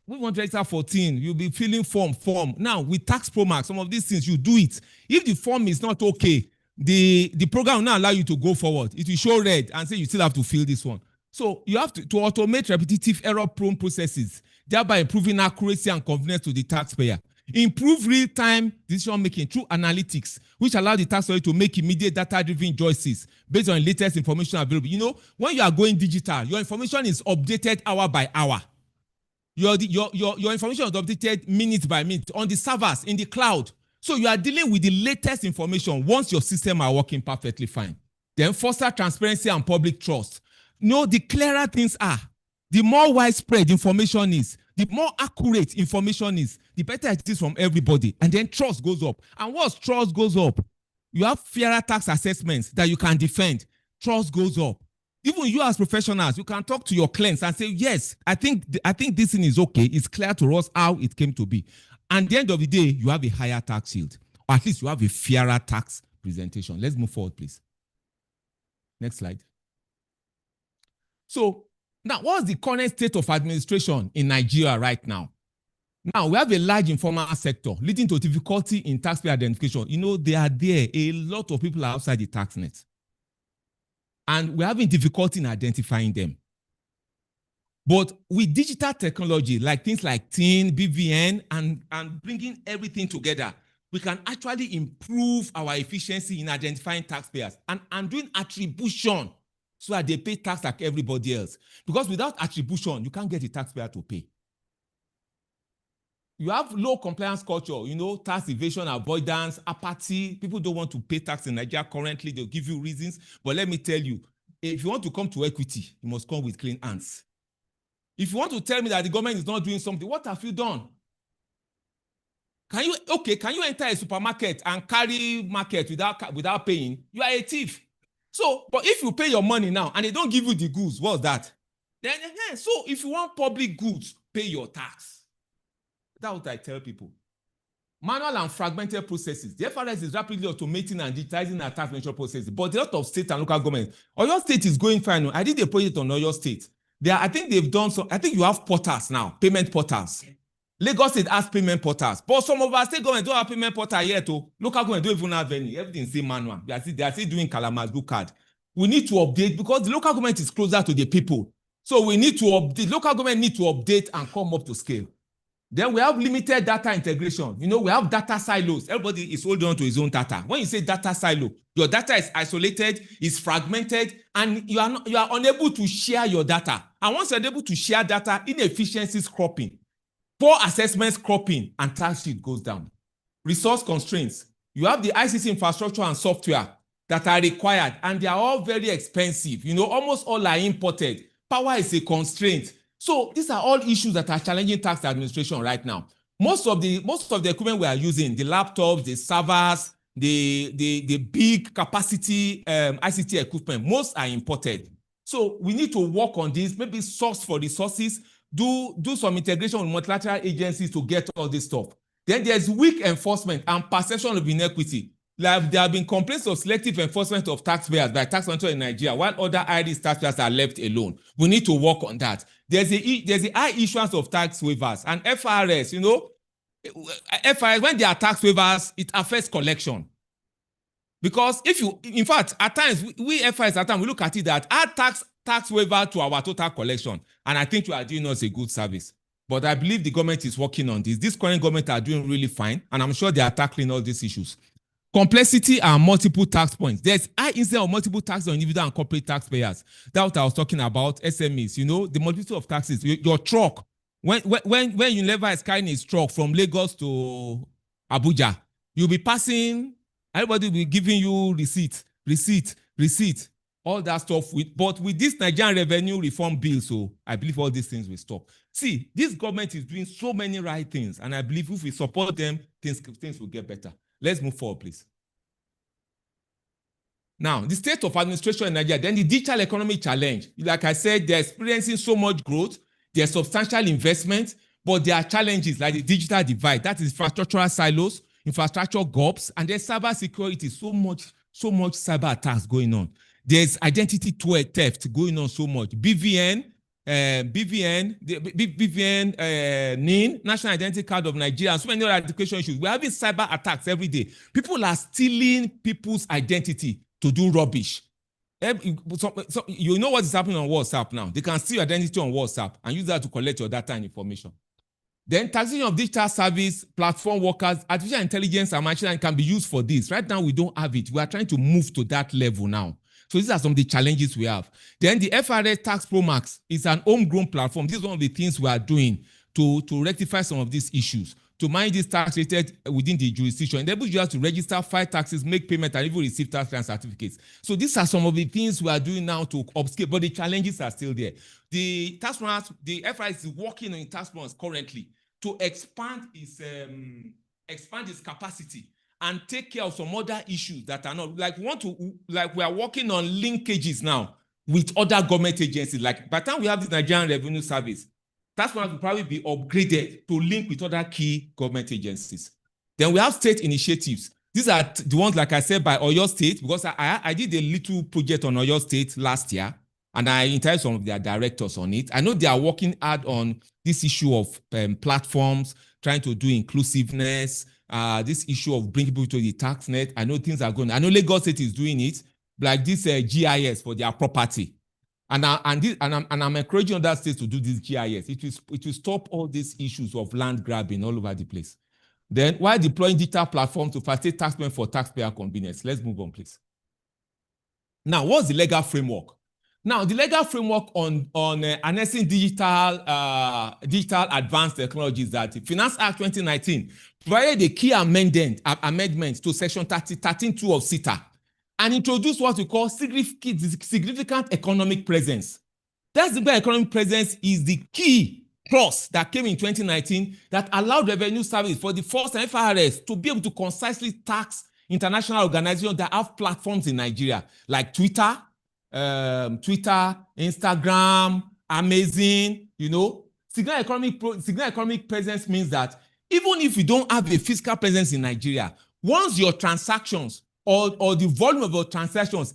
we want to register 14. You'll be filling form. Now, with Tax Pro Max, some of these things, you do it. If the form is not okay, the program will not allow you to go forward. It will show red and say you still have to fill this one. So you have to automate repetitive error-prone processes, thereby improving accuracy and convenience to the taxpayer. Improve real-time decision-making through analytics, which allow the tax authority to make immediate data-driven choices based on the latest information available. You know, when you are going digital, your information is updated hour by hour. Your information is updated minute by minute on the servers, in the cloud. So you are dealing with the latest information once your system are working perfectly fine. Then foster transparency and public trust. No, the clearer things are, the more widespread information is, The more accurate information is, the better it is from everybody. And then trust goes up. And once trust goes up, you have fairer tax assessments that you can defend. Trust goes up. Even you as professionals, you can talk to your clients and say, yes, I think this thing is okay. It's clear to us how it came to be. And at the end of the day, you have a higher tax yield. Or at least you have a fairer tax presentation. Let's move forward, please. Next slide. So now, what's the current state of administration in Nigeria right now? Now, we have a large informal sector leading to difficulty in taxpayer identification. You know, they are there. A lot of people are outside the tax net. And we're having difficulty in identifying them. But with digital technology, like things like TIN, BVN, and bringing everything together, we can actually improve our efficiency in identifying taxpayers and doing attribution so that they pay tax like everybody else. Because without attribution, you can't get a taxpayer to pay. You have low compliance culture, you know, tax evasion, avoidance, apathy. People don't want to pay tax in Nigeria currently. They'll give you reasons. But let me tell you, if you want to come to equity, you must come with clean hands. If you want to tell me that the government is not doing something, what have you done? Can you enter a supermarket and carry market without paying? You are a thief. So, but if you pay your money now and they don't give you the goods, what's that? Then again, so if you want public goods, pay your tax. That's what I tell people. Manual and fragmented processes. The FRS is rapidly automating and digitizing our tax management processes, but a lot of state and local governments. Oyo State is going fine. I did a project on Oyo State. I think they've done so. I think you have portals now, payment portals. Lagos State has payment portals, but some of our state governments don't have payment portal yet. Local government don't even have any. Everything's still manual. They are still doing Kalamazoo card. We need to update because the local government is closer to the people. So we need to update. Local government need to update and come up to scale. Then we have limited data integration. You know, we have data silos. Everybody is holding on to his own data. When you say data silo, your data is isolated, is fragmented, and you are unable to share your data. And once you're able to share data, inefficiencies cropping, poor assessments cropping, and tax sheet goes down. Resource constraints. You have the ICC infrastructure and software that are required, and they are all very expensive. You know, almost all are imported. Power is a constraint. So these are all issues that are challenging tax administration right now. Most of the equipment we are using, the laptops, the servers, the big capacity ICT equipment, most are imported. So we need to work on this, maybe source for resources, do some integration with multilateral agencies to get all this stuff. Then there's weak enforcement and perception of inequity. Like there have been complaints of selective enforcement of taxpayers by tax control in Nigeria, while other Irish taxpayers are left alone. We need to work on that. There's a high issuance of tax waivers, and FRS, you know, FRS, when there are tax waivers, it affects collection. Because in fact, at times, we FRS, at times, we look at it that add tax waiver to our total collection, and I think you are doing us a good service. But I believe the government is working on this. This current government are doing really fine, and I'm sure they are tackling all these issues. Complexity and multiple tax points. There's high incidence of multiple taxes on individual and corporate taxpayers. That's what I was talking about, SMEs. You know, the multitude of taxes. Your truck, when Unilever is carrying his truck from Lagos to Abuja, you'll be passing, everybody will be giving you receipt, all that stuff. But with this Nigerian revenue reform bill, so I believe all these things will stop. See, this government is doing so many right things, and I believe if we support them, things will get better. Let's move forward, please. Now, the state of administration in Nigeria, then the digital economy challenge. Like I said, they're experiencing so much growth, there's substantial investment, but there are challenges like the digital divide, that is infrastructural silos, infrastructure gaps, and there's cyber security, so much cyber attacks going on. There's identity theft going on so much. BVN, NIN, National Identity Card of Nigeria, and so many other education issues. We're having cyber attacks every day. People are stealing people's identity to do rubbish. So you know what is happening on WhatsApp now. They can steal your identity on WhatsApp and use that to collect your data and information. Then taxation of digital service, platform workers, artificial intelligence and machine learning can be used for this. Right now, we don't have it. We are trying to move to that level now. So these are some of the challenges we have. Then the FRS Tax Pro Max is an homegrown platform. This is one of the things we are doing to rectify some of these issues. to manage this tax rated within the jurisdiction. It enables users to register, file taxes, make payment, and even receive tax return certificates. So these are some of the things we are doing now to upscale, but the challenges are still there. The tax planners, the FIS is working on tax planners currently to expand its capacity and take care of some other issues that are not like we are working on linkages now with other government agencies. Like by the time we have this Nigerian Revenue Service, tax planners will probably be upgraded to link with other key government agencies. Then we have state initiatives. These are the ones, like I said, by Oyo State, because I did a little project on Oyo State last year, and I interviewed some of their directors on it. I know they are working hard on this issue of platforms, trying to do inclusiveness, this issue of bringing people to the tax net. I know things are going. I know Lagos State is doing it, like this GIS for their property. And I'm encouraging other states to do this GIS. It will stop all these issues of land grabbing all over the place. Then, while deploying digital platforms to facilitate tax payment for taxpayer convenience. Let's move on, please. Now, what's the legal framework? Now, the legal framework on harnessing digital advanced technologies, that the Finance Act 2019 provided a key amendment to Section 13.2 of CETA and introduced what we call significant economic presence. That significant economic presence is the key clause that came in 2019 that allowed Revenue Service for the first time FIRS to be able to concisely tax international organizations that have platforms in Nigeria, like Twitter, Instagram, Amazon. Significant economic presence means that even if you don't have a physical presence in Nigeria, once your transactions or the volume of your transactions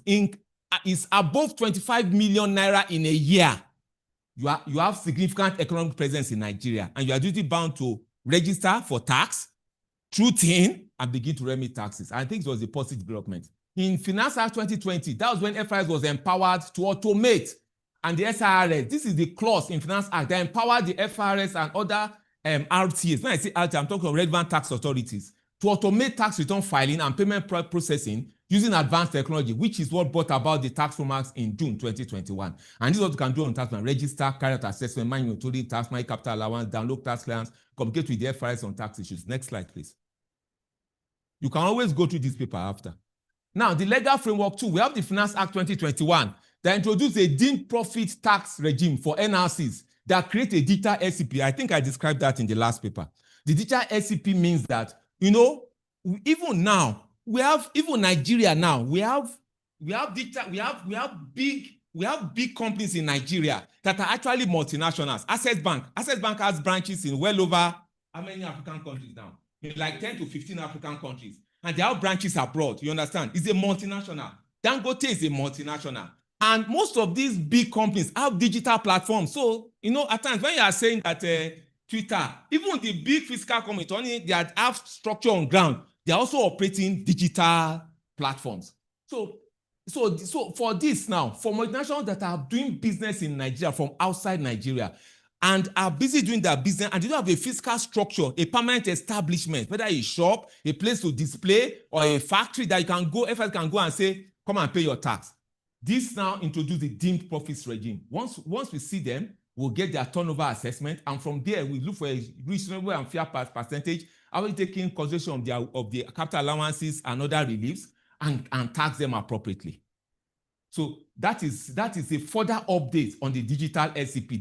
is above 25 million naira in a year, you have significant economic presence in Nigeria, and you are duty bound to register for tax, through TIN, and begin to remit taxes. I think it was a positive development. In Finance Act 2020, that was when FIS was empowered to automate, and the SIRS, this is the clause in Finance Act that empowered the FIRS and other RTAs. When I say RTA, I'm talking of relevant tax authorities, to automate tax return filing and payment processing using advanced technology, which is what brought about the tax remarks in June 2021. And this is what you can do on tax man: register, carry out assessment, manual totally tax, my capital allowance, download tax clearance, communicate with the FIS on tax issues. Next slide, please. You can always go through this paper after. Now, the legal framework too, we have the Finance Act 2021 that introduced a deemed profit tax regime for NRCs that create a digital SCP. I think I described that in the last paper. The digital SCP means that, even now, even Nigeria now, we have big companies in Nigeria that are actually multinationals. Access Bank has branches in well over how many African countries now? In like 10 to 15 African countries. And they have branches abroad, you understand? It's a multinational. Dangote is a multinational. And most of these big companies have digital platforms. So, at times when you are saying that Twitter, even the big physical companies, they have structure on ground, they are also operating digital platforms. So for this now, for multinationals that are doing business in Nigeria from outside Nigeria and are busy doing their business, and they don't have a physical structure, a permanent establishment, whether a shop, a place to display, or a factory that you can go, FIS can go and say, come and pay your tax. This now introduces the deemed profits regime. Once we see them, we'll get their turnover assessment, and from there, we look for a reasonable and fair percentage, are we taking consideration of the capital allowances and other reliefs, and tax them appropriately. So that is a further update on the digital SCP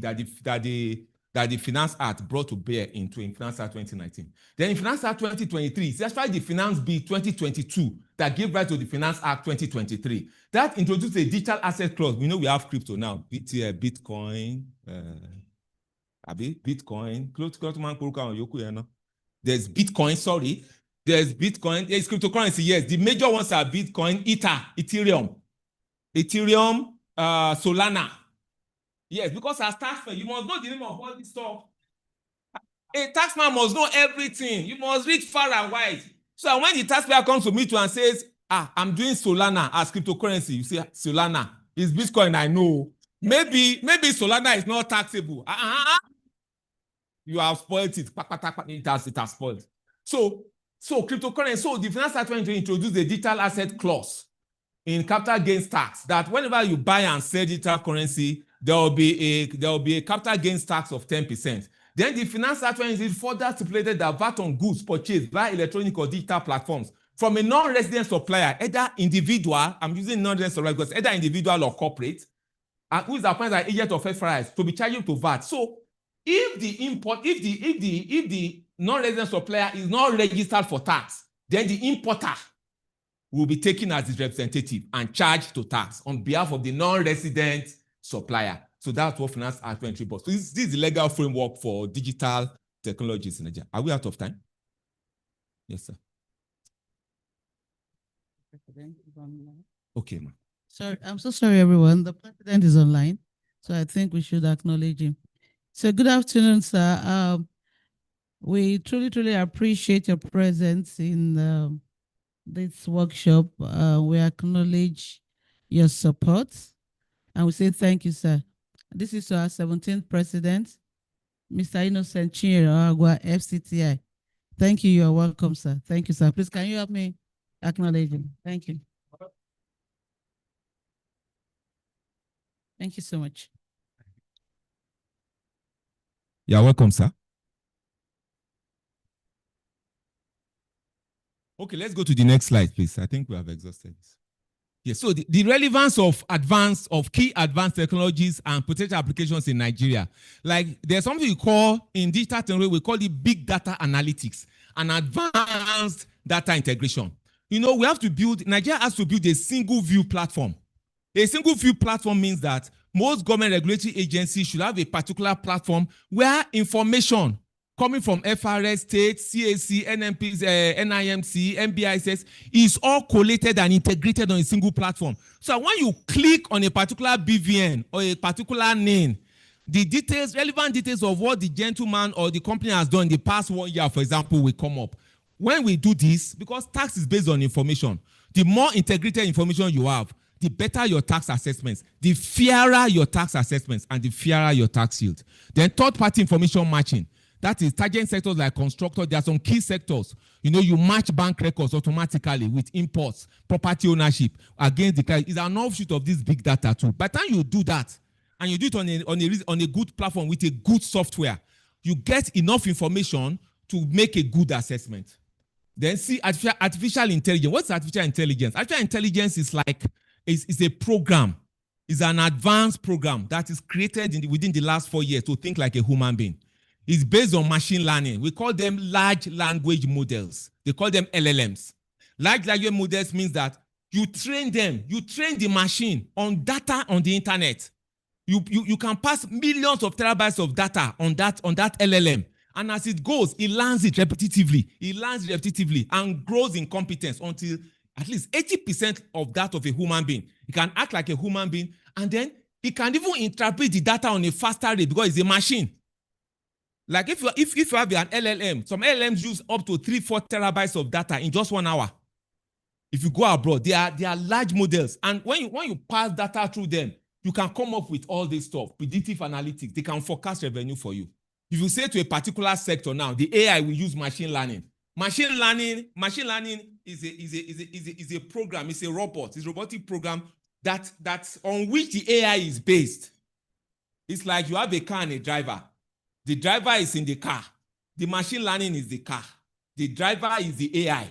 that the Finance Act brought to bear in Finance Act 2019. Then in Finance Act 2023, it's actually the Finance Bill 2022 that gave rise to the Finance Act 2023. That introduced a digital asset clause. We know we have crypto now, Bitcoin, there's Bitcoin, sorry. There's Bitcoin, there's cryptocurrency, yes. The major ones are Bitcoin, Ethereum, Solana. Yes, because as taxman, you must know the name of all this stuff. A taxman must know everything. You must read far and wide. So when the taxpayer comes to me and says, I'm doing Solana as cryptocurrency, you say, Solana is Bitcoin, I know. Maybe Solana is not taxable. You have spoiled it. It has spoiled. So cryptocurrency, so the Finance Act 2020 introduced the digital asset clause in capital gains tax that whenever you buy and sell digital currency, there will be a capital gains tax of 10%. Then the Finance Act 2023 further stipulated that VAT on goods purchased via electronic or digital platforms from a non-resident supplier, either individual, I'm using non-resident supplier because either individual or corporate, and who is appointed as agent of FRIs to be charged to VAT. So if the non-resident supplier is not registered for tax, then the importer will be taken as his representative and charged to tax on behalf of the non-resident supplier. So that's what Finance Act 23 does. So this is the legal framework for digital technologies in Nigeria. Are we out of time? Yes, sir. Okay, ma'am. Sorry, I'm so sorry, everyone. The president is online, so I think we should acknowledge him. So good afternoon, sir. We truly appreciate your presence in this workshop. We acknowledge your support, and we say thank you, sir. This is our 17th president, Mr. Innocent Chinyere, FCTI. Thank you. You're welcome, sir. Thank you, sir. Please, can you help me acknowledge him? Thank you. Thank you so much. You're welcome, sir. Okay, let's go to the next slide, please. I think we have exhausted this. Yes, so the relevance of key advanced technologies and potential applications in Nigeria. Like there's something we call in digital technology, we call it big data analytics and advanced data integration. You know, Nigeria has to build a single view platform. A single view platform means that most government regulatory agencies should have a particular platform where information coming from FRS, state, CAC, NMPs, NIMC, MBISS is all collated and integrated on a single platform. So when you click on a particular BVN or a particular name, the details, relevant details of what the gentleman or the company has done in the past 1 year, for example, will come up. When we do this, because tax is based on information, the more integrated information you have, the better your tax assessments, the fairer your tax assessments, and the fairer your tax yield. Then third-party information matching. That is targeting sectors like constructors. There are some key sectors. You know, you match bank records automatically with imports, property ownership against the client. It's an offshoot of this big data too. By the time you do that, and you do it on a good platform with a good software, you get enough information to make a good assessment. Then see artificial intelligence. What's artificial intelligence? Artificial intelligence is like is a program. It's an advanced program that is created within the last 4 years to think like a human being. It's based on machine learning. We call them large language models. They call them LLMs. Large language models means that you train the machine on data on the internet. You can pass millions of terabytes of data on that LLM. And as it goes, it learns it repetitively and grows in competence until at least 80% of that of a human being. It can act like a human being, and then it can even interpret the data on a faster rate because it's a machine. Like if you have an LLM, some LLMs use up to 3-4 terabytes of data in just 1 hour. If you go abroad, they are large models, and when you pass data through them, you can come up with all this stuff, predictive analytics. They can forecast revenue for you. If you say to a particular sector now, the AI will use machine learning. Machine learning is a program, it's a robot, it's a robotic program that's on which the AI is based. It's like you have a car and a driver. The driver is in the car. The machine learning is the car. The driver is the AI.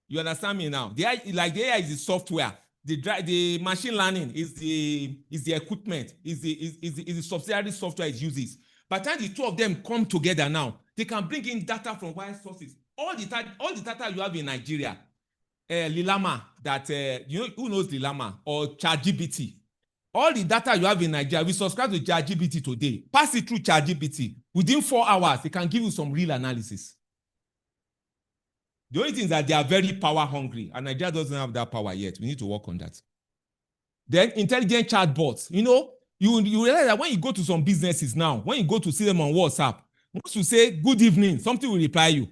You understand me now? The AI is the software. The machine learning is the equipment, is the subsidiary software it uses. By the time the two of them come together now, they can bring in data from wide sources. All the data you have in Nigeria, Lilama, that you know who knows Lilama or ChatGPT. All the data you have in Nigeria, we subscribe to ChatGPT today. Pass it through ChatGPT. Within 4 hours, they can give you some real analysis. The only thing is that they are very power hungry, and Nigeria doesn't have that power yet. We need to work on that. Then intelligent chatbots. You know, you realize that when you go to some businesses now, when you go to see them on WhatsApp, once you say good evening, something will reply you.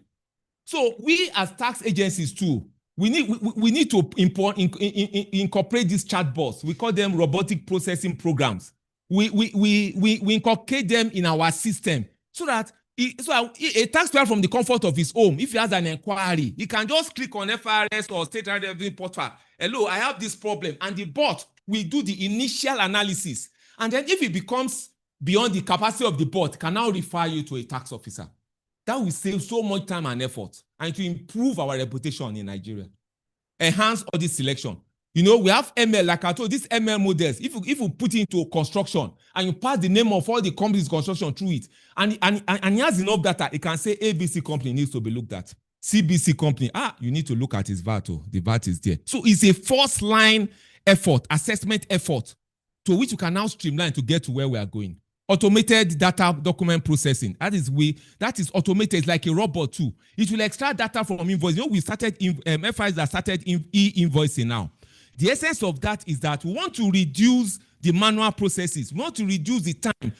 So we as tax agencies too, we need to incorporate these chatbots. We call them robotic processing programs. We incorporate them in our system so that a taxpayer from the comfort of his home, if he has an inquiry, he can just click on FRS or State Revenue Portal. Hello, I have this problem, and the bot will do the initial analysis. And then if it becomes beyond the capacity of the board can now refer you to a tax officer. That will save so much time and effort and to improve our reputation in Nigeria. Enhance audit selection. You know, we have ML, like I told, these ML models, if you put it into construction and you pass the name of all the companies construction through it, and he has enough data, it can say ABC company needs to be looked at. CBC company, you need to look at his VAT. The VAT is there. So it's a first line effort, assessment effort, to which you can now streamline to get to where we are going. Automated data document processing. That is automated. It's like a robot too. It will extract data from invoice. You know, we started FIs that started e-invoicing now. The essence of that is that we want to reduce the manual processes. We want to reduce the time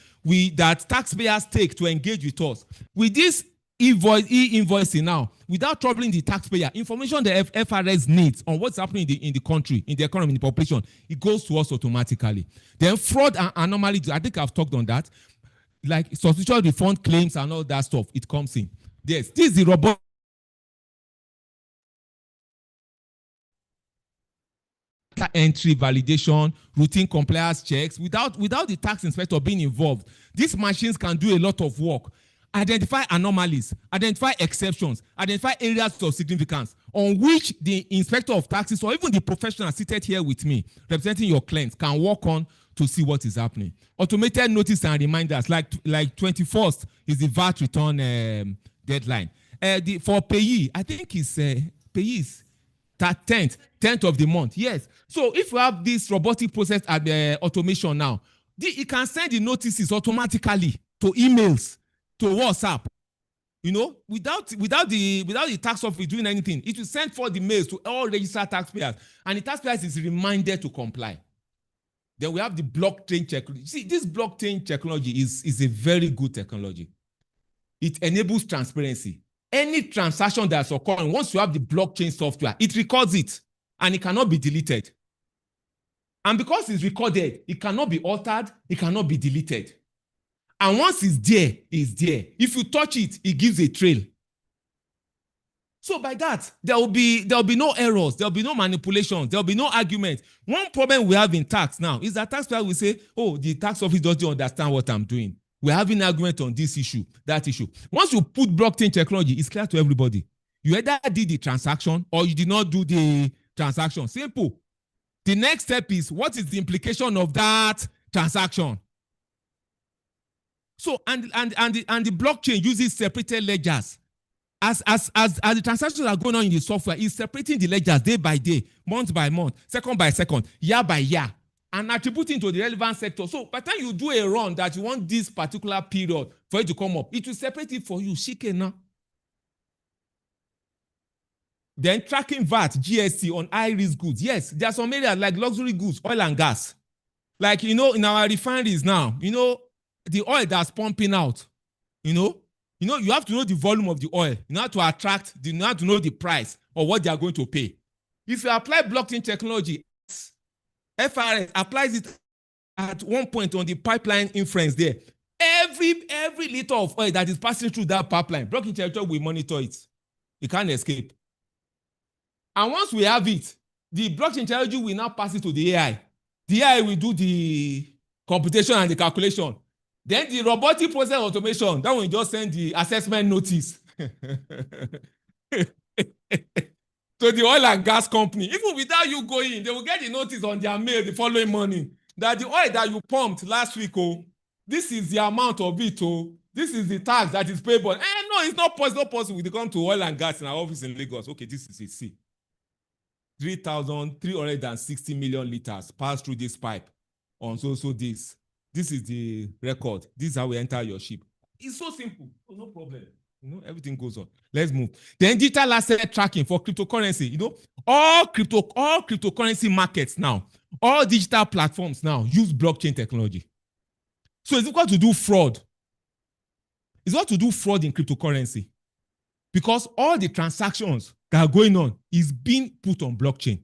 that taxpayers take to engage with us. With this e-invoicing now, without troubling the taxpayer, information the FRS needs on what's happening in the country, in the economy, in the population, it goes to us automatically. Then fraud and anomaly, I think I've talked on that. Like social refund claims and all that stuff, it comes in. Yes, this is the robot entry validation, routine compliance checks, without the tax inspector being involved. These machines can do a lot of work. Identify anomalies, identify exceptions, identify areas of significance on which the inspector of taxes or even the professional seated here with me, representing your clients, can work on to see what is happening. Automated notice and reminders, like 21st is the VAT return deadline. For payee, I think it's payee is that 10th of the month. Yes. So if you have this robotic process at the automation now, it can send the notices automatically to emails, to WhatsApp. You know, without the tax office doing anything, it will send for the mails to all registered taxpayers, and the taxpayers is reminded to comply. Then we have the blockchain technology. See, this blockchain technology is a very good technology. It enables transparency. Any transaction that's occurring, once you have the blockchain software, it records it and it cannot be deleted. And because it's recorded, it cannot be altered, it cannot be deleted. And once it's there, it's there. If you touch it, it gives a trail. So by that, there will be no errors, there will be no manipulations, there will be no argument. One problem we have in tax now is that taxpayer will say, oh, the tax office doesn't understand what I'm doing. We're having an argument on this issue, that issue. Once you put blockchain technology, it's clear to everybody. You either did the transaction or you did not do the transaction. Simple. The next step is, what is the implication of that transaction? So, and the blockchain uses separated ledgers. As the transactions are going on in the software, it's separating the ledgers day by day, month by month, second by second, year by year, and attributing to the relevant sector. So by the time you do a run that you want this particular period for it to come up, it will separate it for you. Shikena. Then tracking VAT, GST on high-risk goods. Yes, there are some areas like luxury goods, oil and gas. Like, you know, in our refineries now, you know, the oil that's pumping out, you have to know the volume of the oil. You have to attract, you have to know the price or what they are going to pay. If you apply blockchain technology, FRS applies it at one point on the pipeline inference there. Every liter of oil that is passing through that pipeline, blockchain technology will monitor it. You can't escape. And once we have it, the blockchain technology will now pass it to the AI. The AI will do the computation and the calculation. Then the robotic process automation, that will just send the assessment notice to the oil and gas company. Even without you going, they will get the notice on their mail the following morning that the oil that you pumped last week, this is the amount of it, this is the tax that is payable. No, it's not possible. They come to oil and gas in our office in Lagos. Okay, this is it. See, 3,360 million liters pass through this pipe on so this. This is the record. This is how we enter your ship. It's so simple. No problem. Everything goes on. Let's move. Then digital asset tracking for cryptocurrency. All cryptocurrency markets now, all digital platforms now use blockchain technology. So it's equal to do fraud. It's equal to do fraud in cryptocurrency because all the transactions that are going on is being put on blockchain.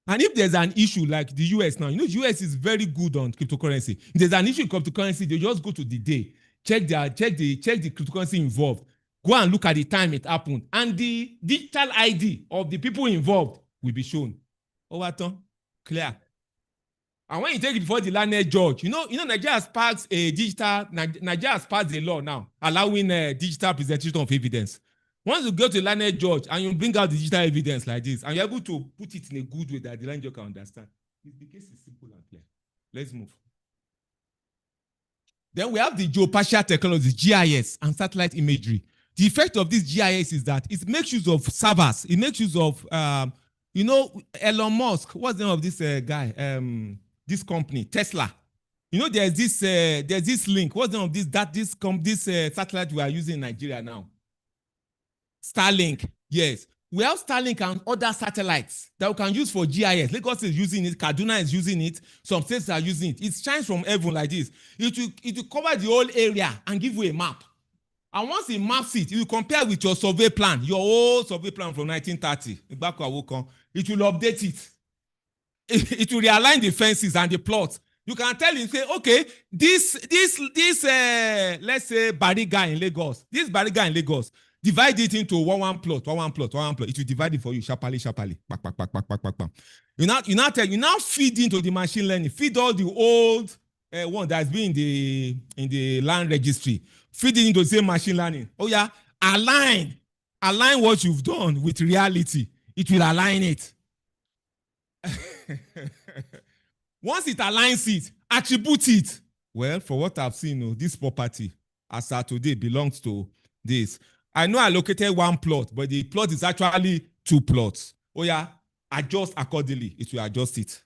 And if there's an issue like the US now, the US is very good on cryptocurrency. If there's an issue in cryptocurrency, they just go to the day, check the cryptocurrency involved, go and look at the time it happened, and the digital ID of the people involved will be shown. Overton, clear. And when you take it before the learned judge, Nigeria has passed Nigeria has passed a law now allowing digital presentation of evidence. Once you go to the learned judge and you bring out the digital evidence like this, and you're able to put it in a good way that the learned judge can understand, the case is simple and clear. Let's move. Then we have the geospatial technology, GIS, and satellite imagery. The effect of this GIS is that it makes use of servers. It makes use of, Elon Musk. What's the name of this guy? This company, Tesla. There's this link. What's the name of this satellite we are using in Nigeria now? Starlink. Yes. We have Starlink and other satellites that we can use for GIS. Lagos is using it. Kaduna is using it. Some states are using it. It shines from heaven like this. It will cover the whole area and give you a map. And once it maps it, you compare with your survey plan, your old survey plan from 1930. It will update it. It will realign the fences and the plots. You can tell him, say, okay, this let's say Bariga in Lagos. This Bariga in Lagos. Divide it into one plot. It will divide it for you, sharply. You now feed into the machine learning. Feed all the old one that's been in the land registry. Feed it into the same machine learning. Oh yeah, align what you've done with reality. It will align it. Once it aligns it, attribute it. Well, for what I've seen, this property as of today belongs to this. I know I located one plot, but the plot is actually 2 plots. Oh yeah, adjust accordingly. It will adjust it.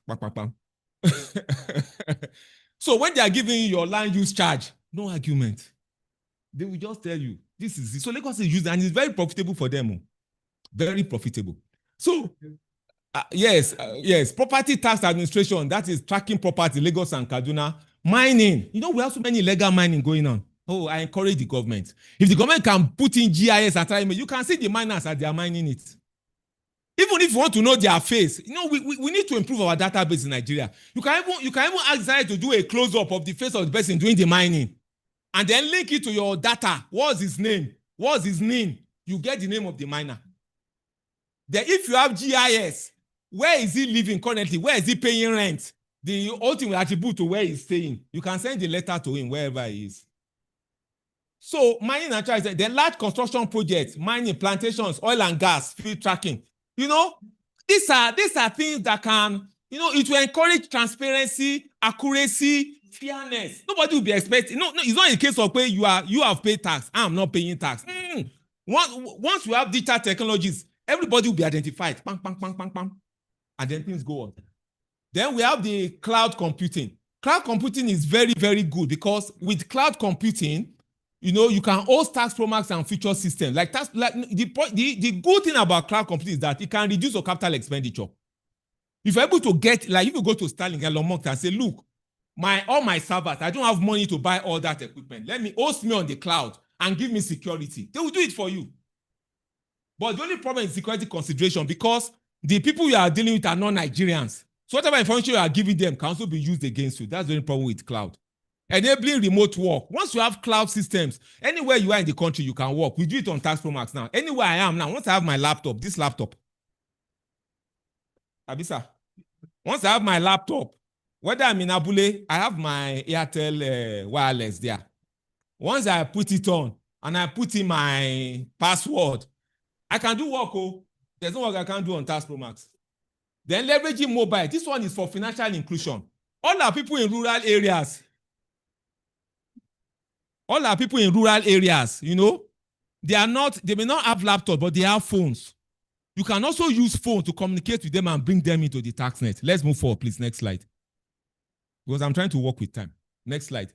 So when they are giving you your land use charge, no argument. They will just tell you, this is it. So Lagos is used and it's very profitable for them. Very profitable. So, yes, property tax administration, that is tracking property, Lagos and Kaduna. Mining, we have so many illegal mining going on. Oh, I encourage the government. If the government can put in GIS and time, you can see the miners as they are mining it. Even if you want to know their face, we need to improve our database in Nigeria. You can even ask Zai to do a close-up of the face of the person doing the mining. And then link it to your data. What's his name? You get the name of the miner. Then if you have GIS, where is he living currently? Where is he paying rent? The whole thing will attribute to where he's staying. You can send the letter to him wherever he is. So mining and charge, the large construction projects, mining, plantations, oil and gas, field tracking. These are things that can, it will encourage transparency, accuracy, fairness. Nobody will be expecting. No, it's not a case of where you have paid tax. I'm not paying tax. Once we have digital technologies, everybody will be identified. Bang, bang, bang, bang, bang. And then things go on. Then we have the cloud computing. Cloud computing is very, very good because with cloud computing, you can host tax promax and future systems. The good thing about cloud computing is that it can reduce your capital expenditure. If you're able to get, if you go to Starlink, Elon Musk and say, look, all my servers, I don't have money to buy all that equipment. Let me host me on the cloud and give me security. They will do it for you. But the only problem is security consideration because the people you are dealing with are non-Nigerians. So whatever information you are giving them can also be used against you. That's the only problem with cloud. Enabling remote work. Once you have cloud systems, anywhere you are in the country, you can work. We do it on Tax Promax now. Anywhere I am now, once I have my laptop, this laptop. Abisa, once I have my laptop, whether I'm in Abule, I have my Airtel wireless there. Once I put it on and I put in my password, I can do work. There's no work I can't do on Tax Promax. Then leveraging mobile. This one is for financial inclusion. All our people in rural areas, they may not have laptops, but they have phones. You can also use phones to communicate with them and bring them into the tax net. Let's move forward, please. Next slide. Because I'm trying to work with time. Next slide.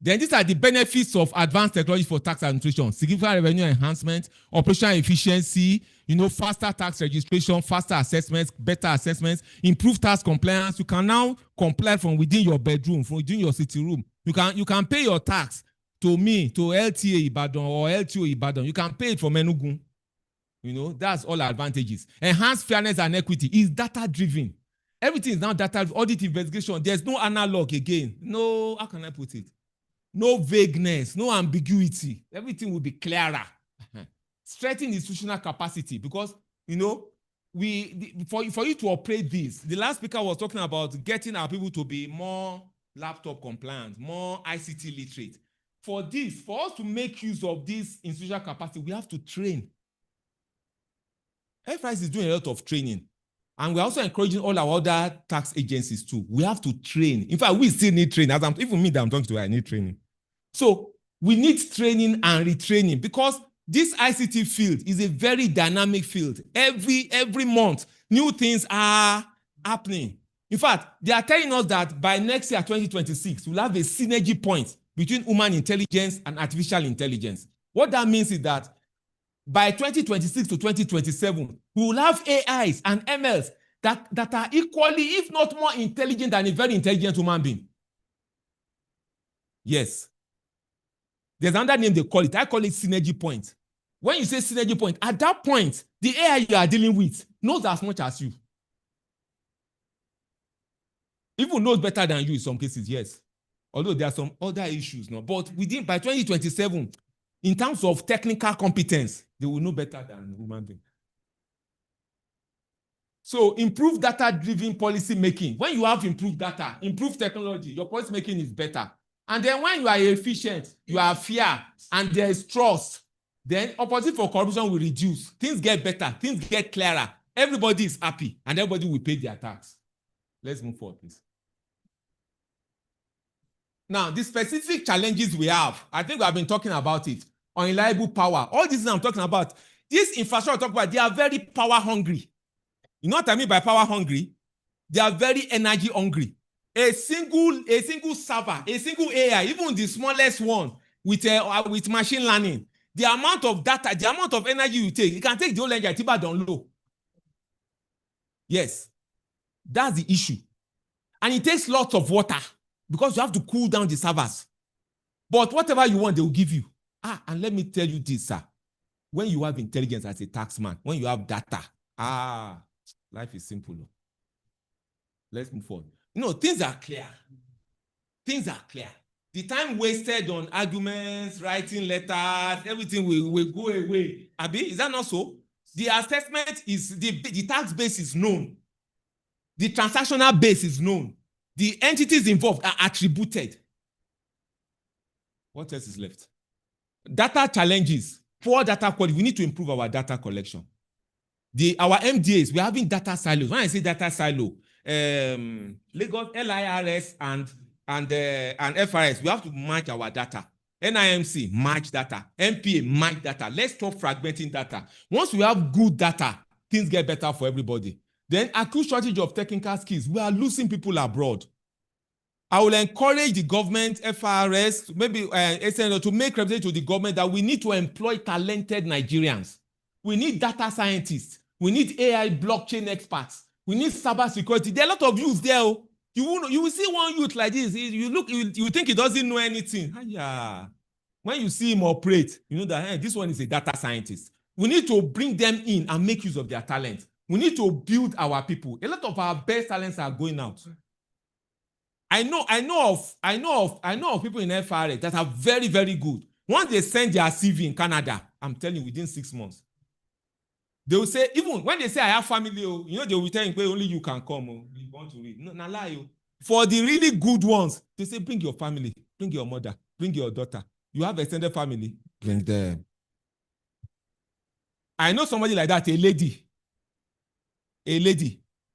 Then these are the benefits of advanced technology for tax administration: significant revenue enhancement, operational efficiency, faster tax registration, faster assessments, better assessments, improved tax compliance. You can now comply from within your bedroom, from within your sitting room. You can pay your tax to me, to LTA Ibadan or LTO Ibadan. You can pay it from Enugu. That's all advantages. Enhanced fairness and equity is data-driven. Everything is now data, audit investigation. There's no analog again. No, how can I put it? No vagueness, no ambiguity. Everything will be clearer. Strengthen institutional capacity because, we for you to operate this, the last speaker was talking about getting our people to be more laptop compliant, more ICT literate. For this, for us to make use of this institutional capacity, we have to train. FIS is doing a lot of training. And we're also encouraging all our other tax agencies too. We have to train. In fact, we still need training. Even me that I'm talking to, I need training. So we need training and retraining because this ICT field is a very dynamic field. Every month, new things are happening. In fact, they are telling us that by next year, 2026, we'll have a synergy point between human intelligence and artificial intelligence. What that means is that by 2026 to 2027, we will have AIs and MLs that are equally, if not more intelligent than a very intelligent human being. Yes. There's another name they call it. I call it synergy point. When you say synergy point, at that point, the AI you are dealing with knows as much as you. Even knows better than you in some cases, yes. Although there are some other issues, no. But by 2027, in terms of technical competence, they will know better than human beings. So improve data-driven policy making. When you have improved data, improved technology, your policy making is better. And then when you are efficient, you are fair, and there is trust, then opportunity for corruption will reduce. Things get better, things get clearer. Everybody is happy, and everybody will pay their tax. Let's move forward, please. Now, the specific challenges we have, I think we have been talking about it. Unreliable power. All these things I'm talking about, this infrastructure I'm talking about, they are very power hungry. You know what I mean by power hungry? They are very energy hungry. A single server, a single AI, even the smallest one with machine learning, the amount of data, the amount of energy you take, you can take the whole energy down low. Yes, that's the issue. And it takes lots of water because you have to cool down the servers. But whatever you want, they will give you. And let me tell you this, sir. When you have intelligence as a taxman, when you have data, life is simple. Let's move forward. Things are clear. Things are clear. The time wasted on arguments, writing letters, everything will go away. Abi, is that not so? The assessment is, the tax base is known. The transactional base is known. The entities involved are attributed. What else is left? Data challenges. Poor data quality. We need to improve our data collection. Our MDAs, we're having data silos. When I say data silo, Lagos, LIRS, and FRS, we have to merge our data. NIMC, merge data. MPA, merge data. Let's stop fragmenting data. Once we have good data, things get better for everybody. Then acute shortage of technical skills. We are losing people abroad. I will encourage the government, FRS, maybe to make representation to the government that we need to employ talented Nigerians. We need data scientists. We need AI blockchain experts. We need cyber security. There are a lot of youths there. You will see one youth like this. You think he doesn't know anything. When you see him operate, you know that this one is a data scientist. We need to bring them in and make use of their talent. We need to build our people. A lot of our best talents are going out. I know of people in FRA that are very, very good. Once they send their CV in Canada, I'm telling you, within 6 months, they will say, even when they say I have family, they will tell you only you can come. You want to read. No, not lie. For the really good ones, they say bring your family, bring your mother, bring your daughter. You have extended family, bring them. I know somebody like that, a lady.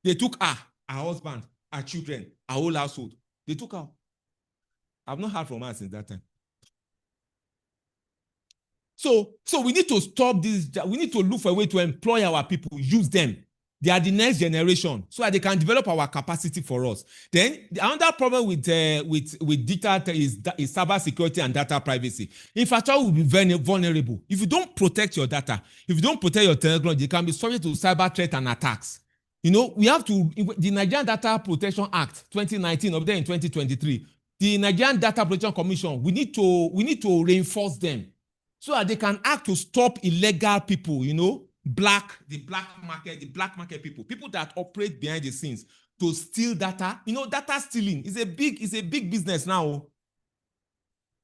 They took her husband, her children, her whole household. They took her. I've not heard from her since that time. So we need to stop this. We need to look for a way to employ our people, use them. They are the next generation, so that they can develop our capacity for us. Then another problem with digital is cyber security and data privacy. Infrastructure will be very vulnerable. If you don't protect your data, if you don't protect your technology, it can be subject to cyber threat and attacks. We have to, the Nigerian Data Protection Act 2019, up there in 2023, the Nigerian Data Protection Commission, we need to reinforce them so that they can act to stop illegal people, the black market people that operate behind the scenes to steal data. Data stealing is a big business now.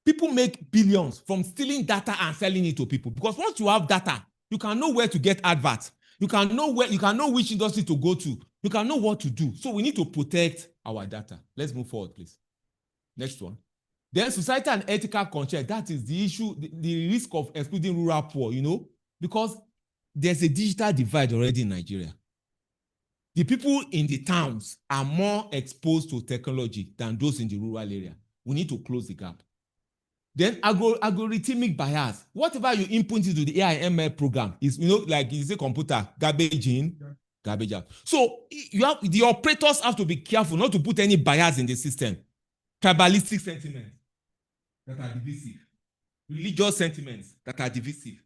People make billions from stealing data and selling it to people because once you have data, you can know where to get adverts. You can know where, you can know which industry to go to. You can know what to do. So we need to protect our data. Let's move forward, please. Next one. Then societal and ethical conscience. That is the issue, the risk of excluding rural poor, you know, because there's a digital divide already in Nigeria. The people in the towns are more exposed to technology than those in the rural area. We need to close the gap. Then algorithmic bias. Whatever you input into the AI/ML program is, you know, like it's a computer, garbage in, garbage out. So the operators have to be careful not to put any bias in the system. Tribalistic sentiments that are divisive, religious sentiments that are divisive.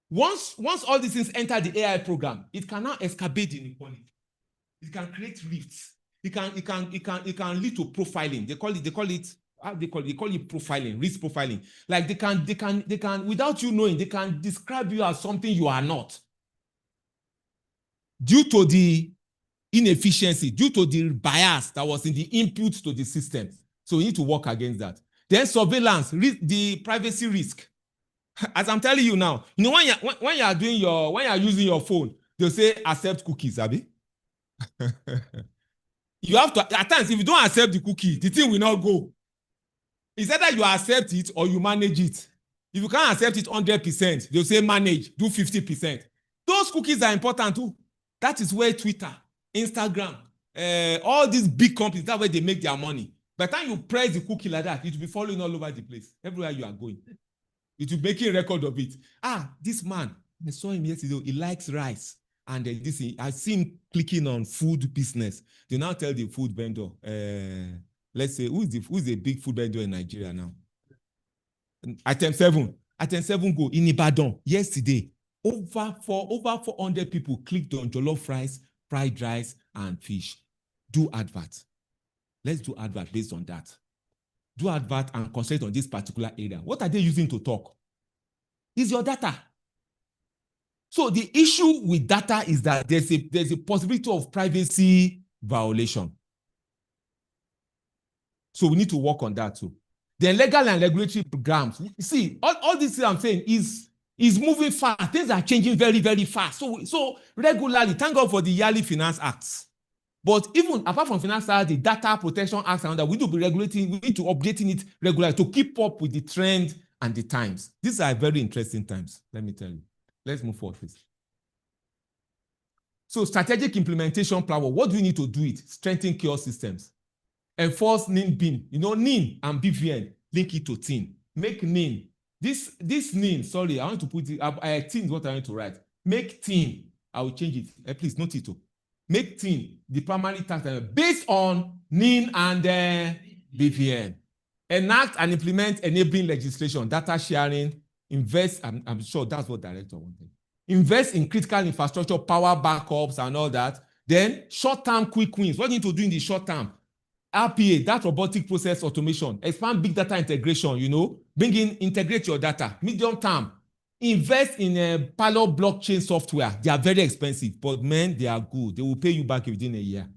Once all these things enter the AI program, it can now exacerbate inequality. It can create rifts. It can lead to profiling. They call it profiling, risk profiling. Like they can, without you knowing, they can describe you as something you are not. Due to the inefficiency, due to the bias that was in the input to the system. So we need to work against that. Then surveillance, the privacy risk. As I'm telling you now, you know, when you are using your phone, they'll say accept cookies, Abi. You have to, at times, if you don't accept the cookie, the thing will not go. It's either you accept it or you manage it. If you can't accept it 100%, they'll say manage, do 50%. Those cookies are important too. That is where Twitter, Instagram, all these big companies, that's where they make their money. By the time you press the cookie like that, it will be following all over the place, everywhere you are going. It will be making a record of it. This man, I saw him yesterday, he likes rice. And this, I see him clicking on food business. They now tell the food vendor, let's say, who's the big food vendor in Nigeria now? Item 7 go in Ibadan yesterday. Over 400 people clicked on jollof rice, fried rice, and fish. Do advert. Let's do advert based on that. Do advert and concentrate on this particular area. What are they using to talk? Is your data. So the issue with data is that there's a possibility of privacy violation. So we need to work on that too. The legal and regulatory programs. See, all this I'm saying is moving fast. Things are changing very, very fast. So regularly, thank God for the yearly finance acts. But even apart from finance acts, the data protection acts and that, we need to be regulating, we need to updating it regularly to keep up with the trend and the times. These are very interesting times, let me tell you. Let's move forward, please. So strategic implementation platform, what do we need to do it? Strengthen kiosk systems. Enforce NIN-BIN. You know, NIN and BVN, link it to TIN. Make NIN. This NIN, sorry, I want to put it, TIN is what I want to write. Make TIN, I will change it. Please note it. Make TIN the primary tax based on NIN and BVN. Enact and implement enabling legislation, data sharing, invest, I'm sure that's what director wanted. Invest in critical infrastructure, power backups and all that. Then short-term quick wins. What do you need to do in the short term? RPA, that robotic process automation. Expand big data integration, you know. Integrate your data. Medium term, invest in a parallel blockchain software. They are very expensive, but man, they are good. They will pay you back within a year.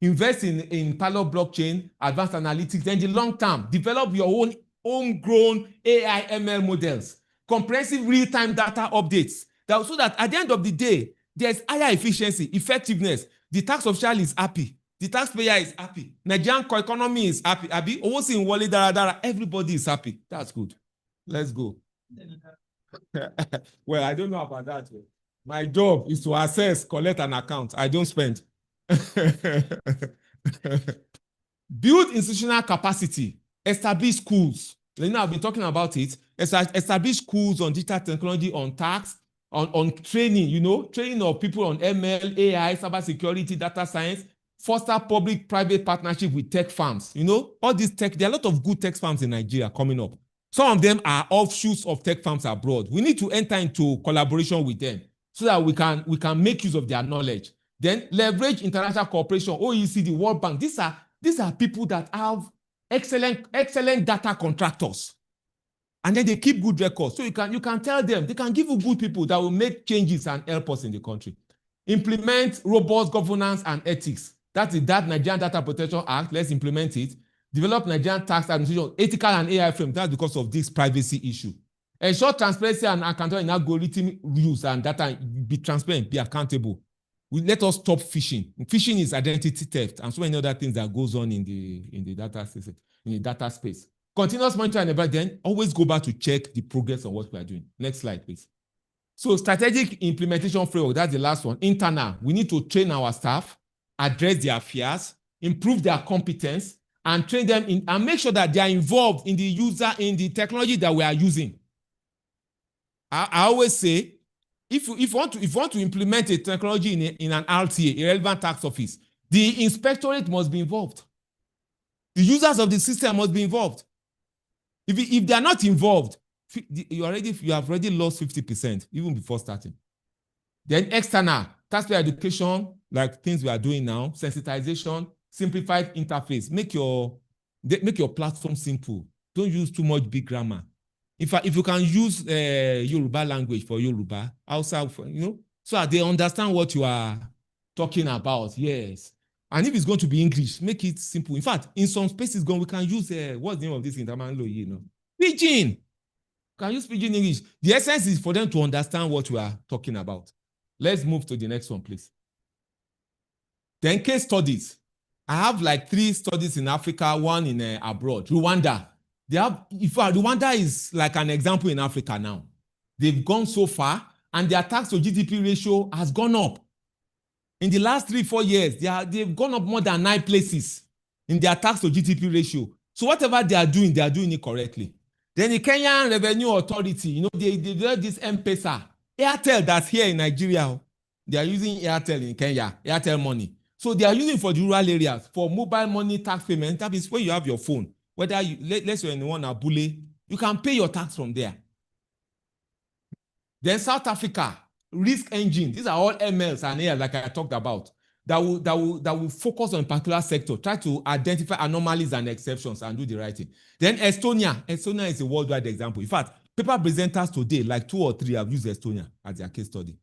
Invest in parallel blockchain, advanced analytics. Then the long term, develop your own homegrown AI ML models. Comprehensive real-time data updates. So that at the end of the day, there's higher efficiency, effectiveness. The tax official is happy. The taxpayer is happy. Nigerian economy is happy. Everybody is happy. That's good. Let's go. Well, I don't know about that. My job is to assess, collect an account. I don't spend. Build institutional capacity. Establish schools. You know, I've been talking about it. Establish schools on digital technology, on tax, on training, you know, training of people on ML, AI, cybersecurity, data science. Foster public-private partnership with tech firms. You know, all these tech, there are a lot of good tech firms in Nigeria coming up. Some of them are offshoots of tech firms abroad. We need to enter into collaboration with them so that we can make use of their knowledge. Then leverage international cooperation, OECD, World Bank. These are people that have excellent data contractors. And then they keep good records. So you can tell them, they can give you good people that will make changes and help us in the country. Implement robust governance and ethics. That Nigerian Data Protection Act. Let's implement it. Develop Nigerian tax administration, ethical and AI frame. That's because of this privacy issue. Ensure transparency and accountability in algorithm use and data. Be transparent, be accountable. Let us stop phishing. Phishing is identity theft and so many other things that goes on in the data space. Continuous monitoring and then always go back to check the progress on what we are doing. Next slide, please. So strategic implementation framework, that's the last one. Internal, we need to train our staff, address their fears, improve their competence, and train them in and make sure that they are involved in the technology that we are using. I always say, if you want to implement a technology in an RTA, a relevant tax office, the inspectorate must be involved. The users of the system must be involved. If they are not involved, you have already lost 50% even before starting. Then external, taxpayer education, like things we are doing now, sensitization, simplified interface. Make your platform simple. Don't use too much big grammar. If you can use Yoruba language for Yoruba, outside, so that they understand what you are talking about. Yes. And if it's going to be English, make it simple. In fact, in some spaces, we can use what's the name of this in Tamanlo, Pidgin. Can use Pidgin English. The essence is for them to understand what we are talking about. Let's move to the next one, please. Then case studies. I have like 3 studies in Africa, one in abroad. Rwanda. Rwanda is like an example in Africa now. They've gone so far, and their tax to GDP ratio has gone up. In the last 3-4 years, they've gone up more than 9 places in their tax to GDP ratio. So whatever they are doing it correctly. Then the Kenyan Revenue Authority, they do this M-Pesa. Airtel that's here in Nigeria, they are using Airtel in Kenya, Airtel money. So they are using for the rural areas for mobile money tax payment. That is when you have your phone. Whether let's say anyone Abule, you can pay your tax from there. Then South Africa, risk engine. These are all MLs and AIs like I talked about. That will focus on a particular sector, try to identify anomalies and exceptions and do the right thing. Then Estonia is a worldwide example. In fact, paper presenters today, like 2 or 3 have used Estonia as their case study.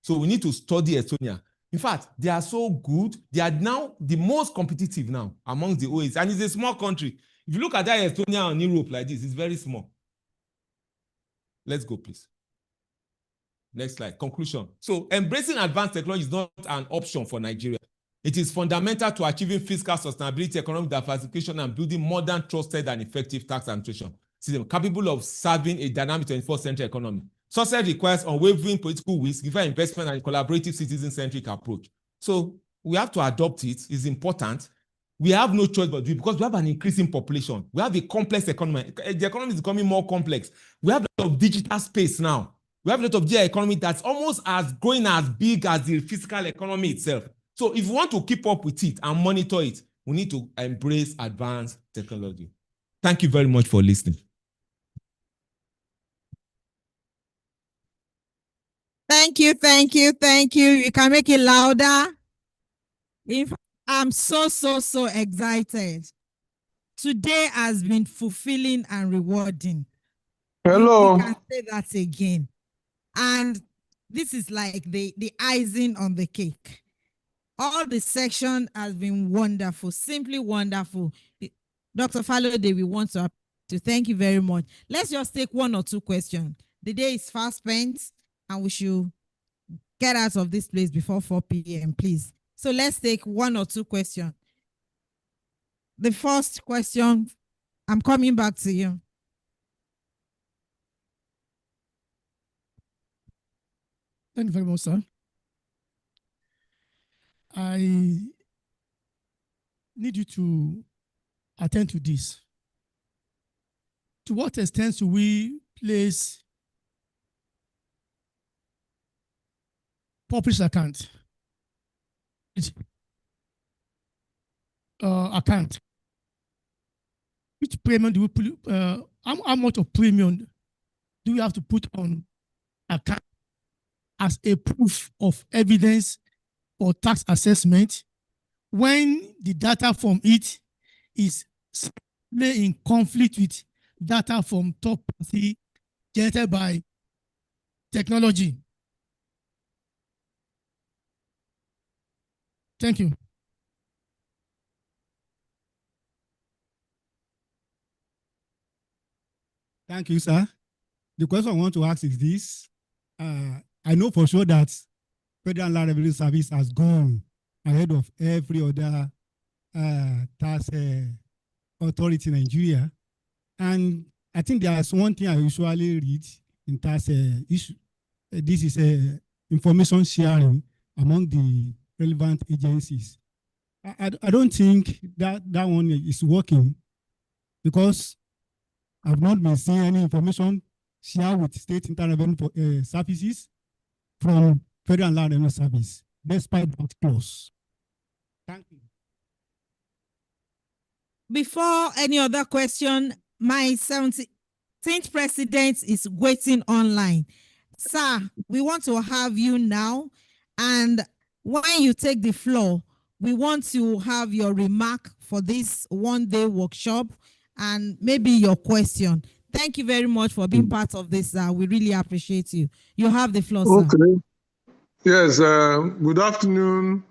So we need to study Estonia. In fact, they are so good. They are now the most competitive now amongst the OAs. And it's a small country. If you look at that Estonia and Europe like this, it's very small. Let's go, please. Next slide. Conclusion. So embracing advanced technology is not an option for Nigeria. It is fundamental to achieving fiscal sustainability, economic diversification, and building modern, trusted, and effective tax administration system capable of serving a dynamic 21st century economy. Success requires unwavering political will, significant investment, and a collaborative citizen-centric approach. So we have to adopt it. It's important. We have no choice but to do it because we have an increasing population. We have a complex economy. The economy is becoming more complex. We have a lot of digital space now. We have a lot of digital economy that's almost as growing as big as the physical economy itself. So if we want to keep up with it and monitor it, we need to embrace advanced technology. Thank you very much for listening. Thank you, thank you, thank you. You can make it louder. I'm so excited. Today has been fulfilling and rewarding. Hello. We can say that again. And this is like the icing on the cake. All the section has been wonderful, simply wonderful. Dr. Falode, we want to thank you very much. Let's just take 1 or 2 questions. The day is fast spent, and we should get out of this place before 4 p.m., please. So let's take 1 or 2 questions. The first question, I'm coming back to you. Thank you very much, sir. I need you to attend to this. To what extent do we place public account? Account. Which premium do we put? How much of premium do we have to put on account as a proof of evidence for tax assessment when the data from it is in conflict with data from third party generated by technology? Thank you. Thank you, sir. The question I want to ask is this. I know for sure that Federal Land Revenue Service has gone ahead of every other tax authority in Nigeria. And I think there's one thing I usually read in tax issue. This is information sharing among the relevant agencies. I don't think that one is working because I've not been seeing any information shared with state internal revenue services from Federal Land Revenue Service, despite that clause. Thank you. Before any other question, my 17th president is waiting online. Sir, we want to have you now. And when you take the floor, we want to have your remark for this one-day workshop and maybe your question. Thank you very much for being part of this. We really appreciate you. You have the floor, sir. Okay. Yes, good afternoon,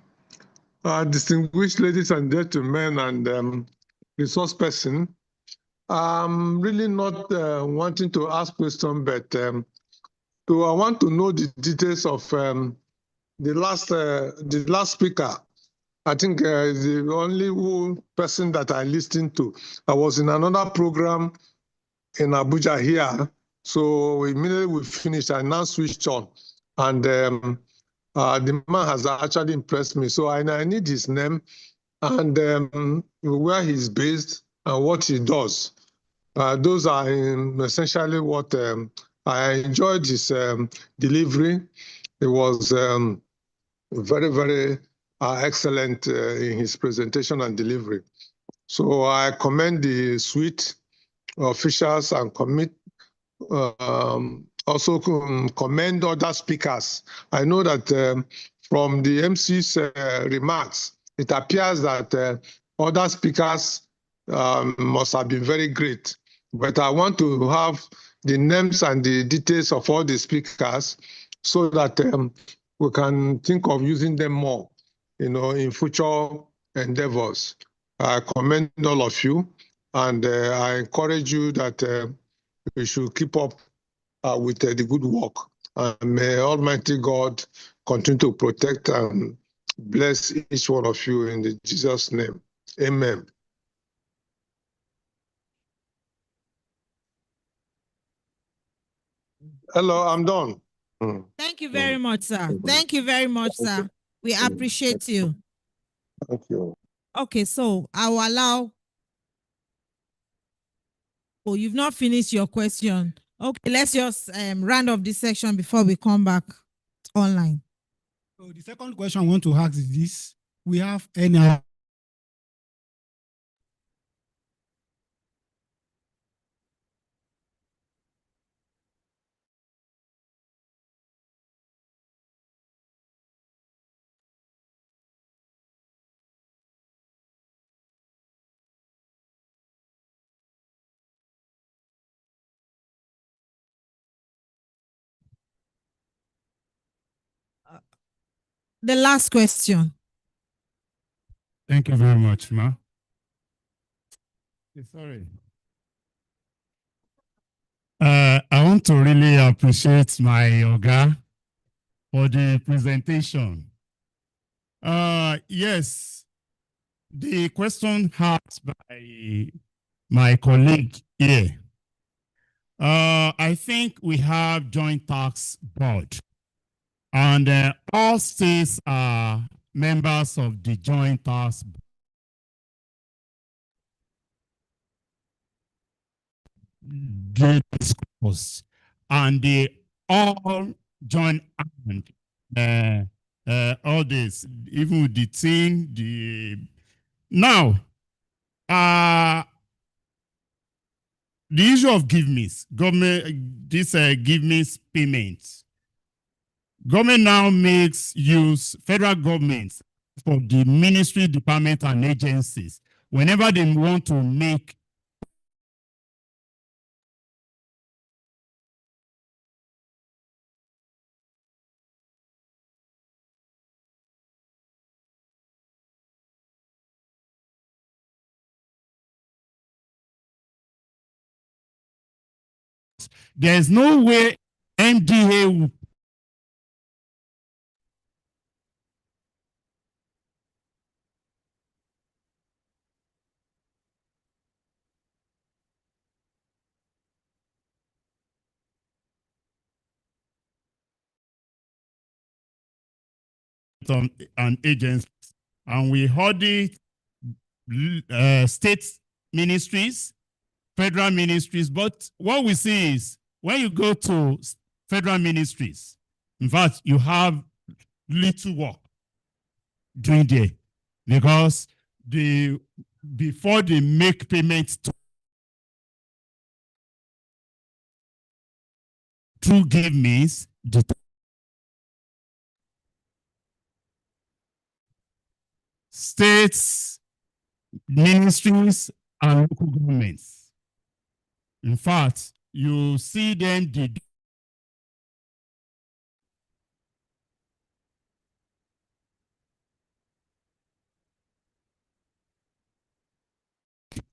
distinguished ladies and gentlemen and resource person. I'm really not wanting to ask questions, but so I want to know the details of the last speaker. I think the only person that I listened to. I was in another program in Abuja here, so immediately we finished, I now switched on, and the man has actually impressed me. So I need his name and where he's based and what he does. Those are essentially what I enjoyed his delivery. It was very, very excellent in his presentation and delivery. So I commend the Swit officials and also commend other speakers. I know that from the MC's remarks, it appears that other speakers must have been very great. But I want to have the names and the details of all the speakers so that we can think of using them more, in future endeavors. I commend all of you, and I encourage you that we should keep up with the good work. And may Almighty God continue to protect and bless each one of you in Jesus' name. Amen. Hello, I'm done. Thank you very much, sir. Thank you very much, sir. We appreciate you. Thank you. Okay, so I will allow. Oh, you've not finished your question. Okay, let's just round off this section before we come back online. So the second question I want to ask is this. We have any The last question. Thank you very much, Ma. Sorry. I want to really appreciate my Oga for the presentation. Yes, the question asked by my colleague here. I think we have joint tax board, and all states are members of the joint tax board. They discuss and they all join hand. All this, even with the team, now the issue of give me's government, this give me's payments. Government now makes use federal governments for the ministry, department, and agencies whenever they want to make there's no way MDA will an agency, and we audit state ministries, federal ministries. But what we see is when you go to federal ministries, in fact, you have little work doing there, because before they make payments through give means, the states, ministries, and local governments. In fact, you see them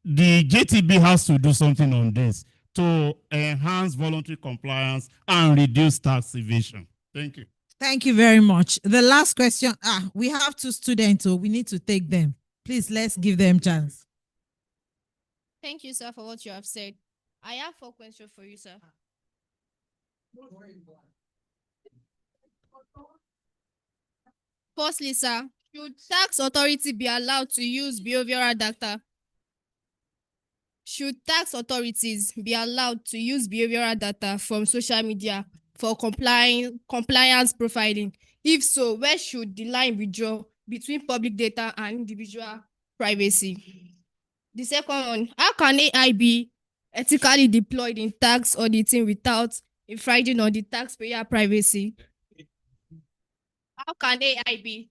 the JTB has to do something on this to enhance voluntary compliance and reduce tax evasion. Thank you. Thank you very much. The last question. We have 2 students, so we need to take them. Please, let's give them chance. Thank you, sir, for what you have said. I have 4 questions for you, sir. Firstly, sir, should tax authority be allowed to use behavioral data? Should tax authorities be allowed to use behavioral data from social media for compliance profiling? If so, where should the line be drawn between public data and individual privacy? The second one, how can AI be ethically deployed in tax auditing without infringing on the taxpayer privacy? How can AI be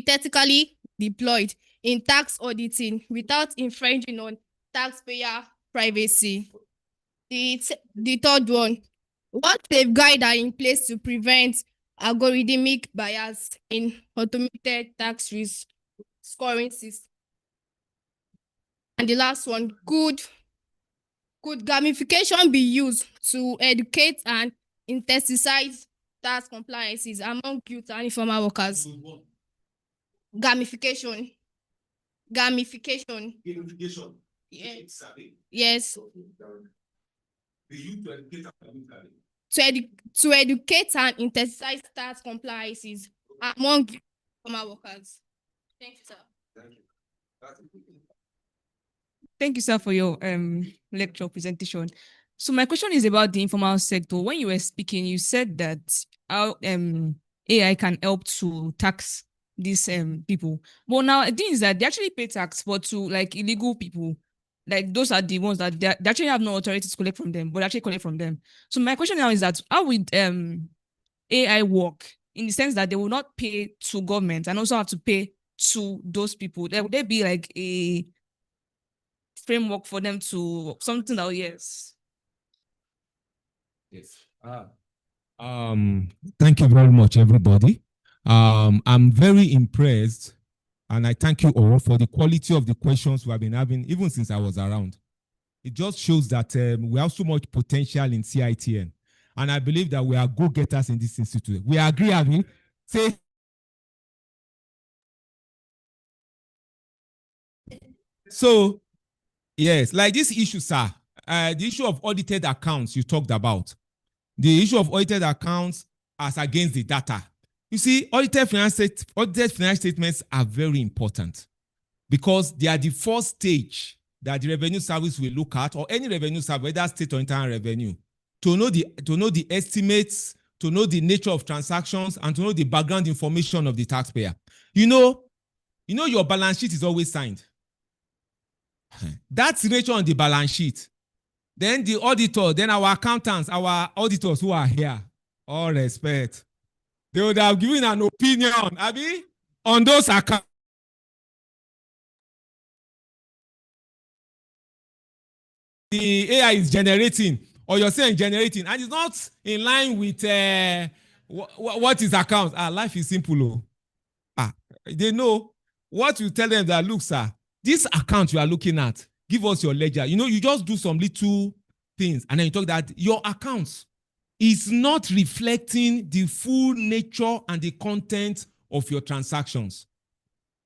ethically deployed in tax auditing without infringing on taxpayer privacy? The third one, what safeguards are in place to prevent algorithmic bias in automated tax risk scoring system? And the last one, could gamification be used to educate and intensify tax compliances among youth and informal workers? Gamification. Yes. Yes. To educate and intensify tax compliances among informal workers. Thank you, sir. Thank you, sir, for your lecture presentation. So my question is about the informal sector. When you were speaking, you said that how AI can help to tax these people. But now the thing is that they actually pay tax, but to like illegal people, like those are the ones that they actually have no authority to collect from them, but actually collect from them. So my question now is that how would AI work in the sense that they will not pay to government and also have to pay to those people? Would there be like a framework for them to something that yes? Yes. Thank you very much, everybody. I'm very impressed, and I thank you all for the quality of the questions we have been having, even since I was around. It just shows that we have so much potential in CITN, and I believe that we are go-getters in this institute. We agree, Abby? Say. So, yes, like this issue, sir, the issue of audited accounts you talked about, the issue of audited accounts as against the data. You see, audited financial statements are very important because they are the first stage that the revenue service will look at, or any revenue service, whether state or internal revenue, to know the estimates, to know the nature of transactions, and to know the background information of the taxpayer. You know your balance sheet is always signed. That's the nature on the balance sheet. Then the auditor, then our accountants, our auditors who are here, all respect, they would have given an opinion, Abby, on those accounts. The AI is generating, or you're saying generating, and it's not in line with what is account. Life is simple. They know what you tell them that, look, sir, this account you are looking at, give us your ledger. You just do some little things, and then you talk that your accounts is not reflecting the full nature and the content of your transactions.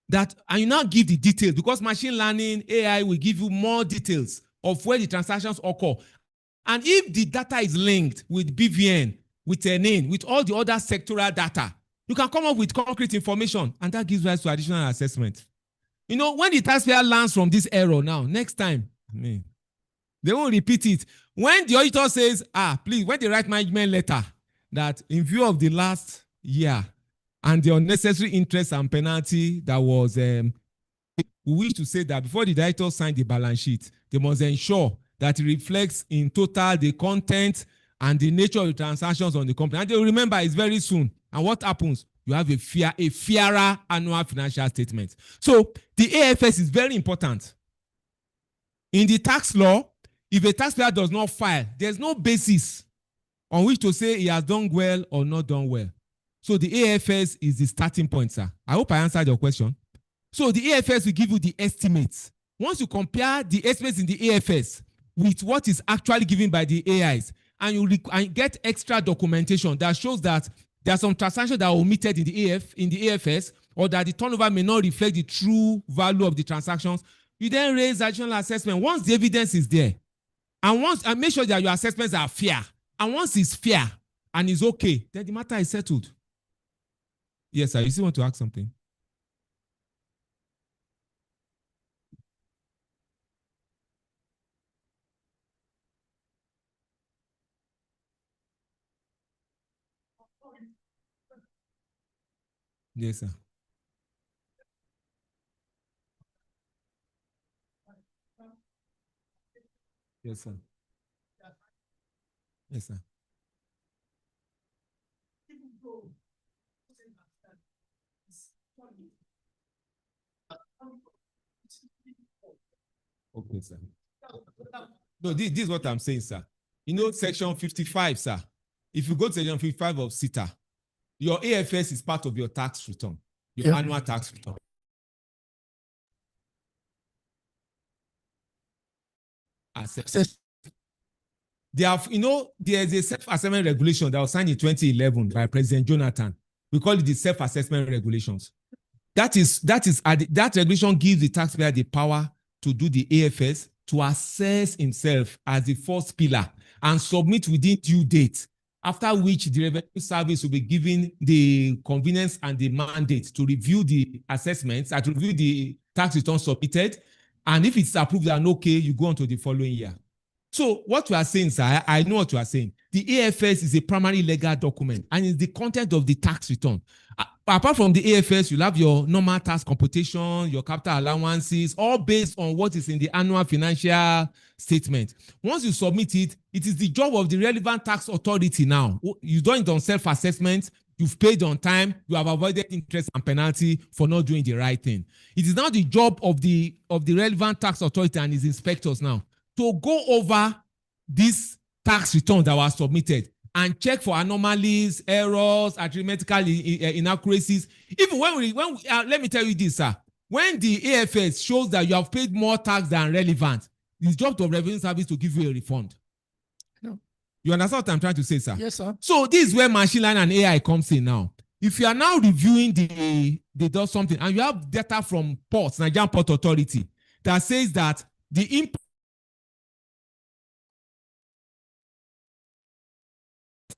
That, and you now give the details, because machine learning, AI will give you more details of where the transactions occur. And if the data is linked with BVN, with NN, with all the other sectoral data, you can come up with concrete information, and that gives rise to additional assessment. You know, when the taxpayer learns from this error now, next time, they won't repeat it. When the auditor says, please, when they write management letter, that in view of the last year and the unnecessary interest and penalty that was, we wish to say that before the director sign the balance sheet, they must ensure that it reflects in total the content and the nature of the transactions on the company. And they will remember it's very soon. And what happens? You have a fairer annual financial statement. So the AFS is very important. In the tax law, if a taxpayer does not file, there's no basis on which to say he has done well or not done well. So the AFS is the starting point, sir. I hope I answered your question. So the AFS will give you the estimates. Once you compare the estimates in the AFS with what is actually given by the AIs, and you get extra documentation that shows that there are some transactions that are omitted in the AFS, or that the turnover may not reflect the true value of the transactions, you then raise additional assessment. Once the evidence is there, and make sure that your assessments are fair, and once it's fair and it's okay, then the matter is settled. Yes, sir. You still want to ask something? Yes, sir. Yes, sir. Yes, sir. Okay, sir. No, this is what I'm saying, sir. You know, section 55, sir. If you go to section 55 of CETA, your AFS is part of your tax return, your annual tax return. They have, you know, there's a self-assessment regulation that was signed in 2011 by President Jonathan. We call it the self-assessment regulations. That regulation gives the taxpayer the power to do the AFS, to assess himself as the first pillar and submit within due date, after which the revenue service will be given the convenience and the mandate to review the assessments, to review the tax return submitted. And if it's approved and okay, you go on to the following year. So what you are saying, sir, I know what you are saying. The AFS is a primary legal document and is the content of the tax return. Apart from the AFS, you'll have your normal tax computation, your capital allowances, all based on what is in the annual financial statement. Once you submit it, it is the job of the relevant tax authority now. You've done it on self-assessment, you've paid on time, you have avoided interest and penalty for not doing the right thing. It is now the job of the relevant tax authority and its inspectors now to go over these tax returns that were submitted and check for anomalies, errors, arithmetical inaccuracies. Even when we let me tell you this, sir. When the AFS shows that you have paid more tax than relevant, it's job of revenue service to give you a refund. No. You understand what I'm trying to say, sir? Yes, sir. So this is where machine learning and AI comes in now. If you are now reviewing they do something and you have data from ports, Nigerian Port Authority, that says that the input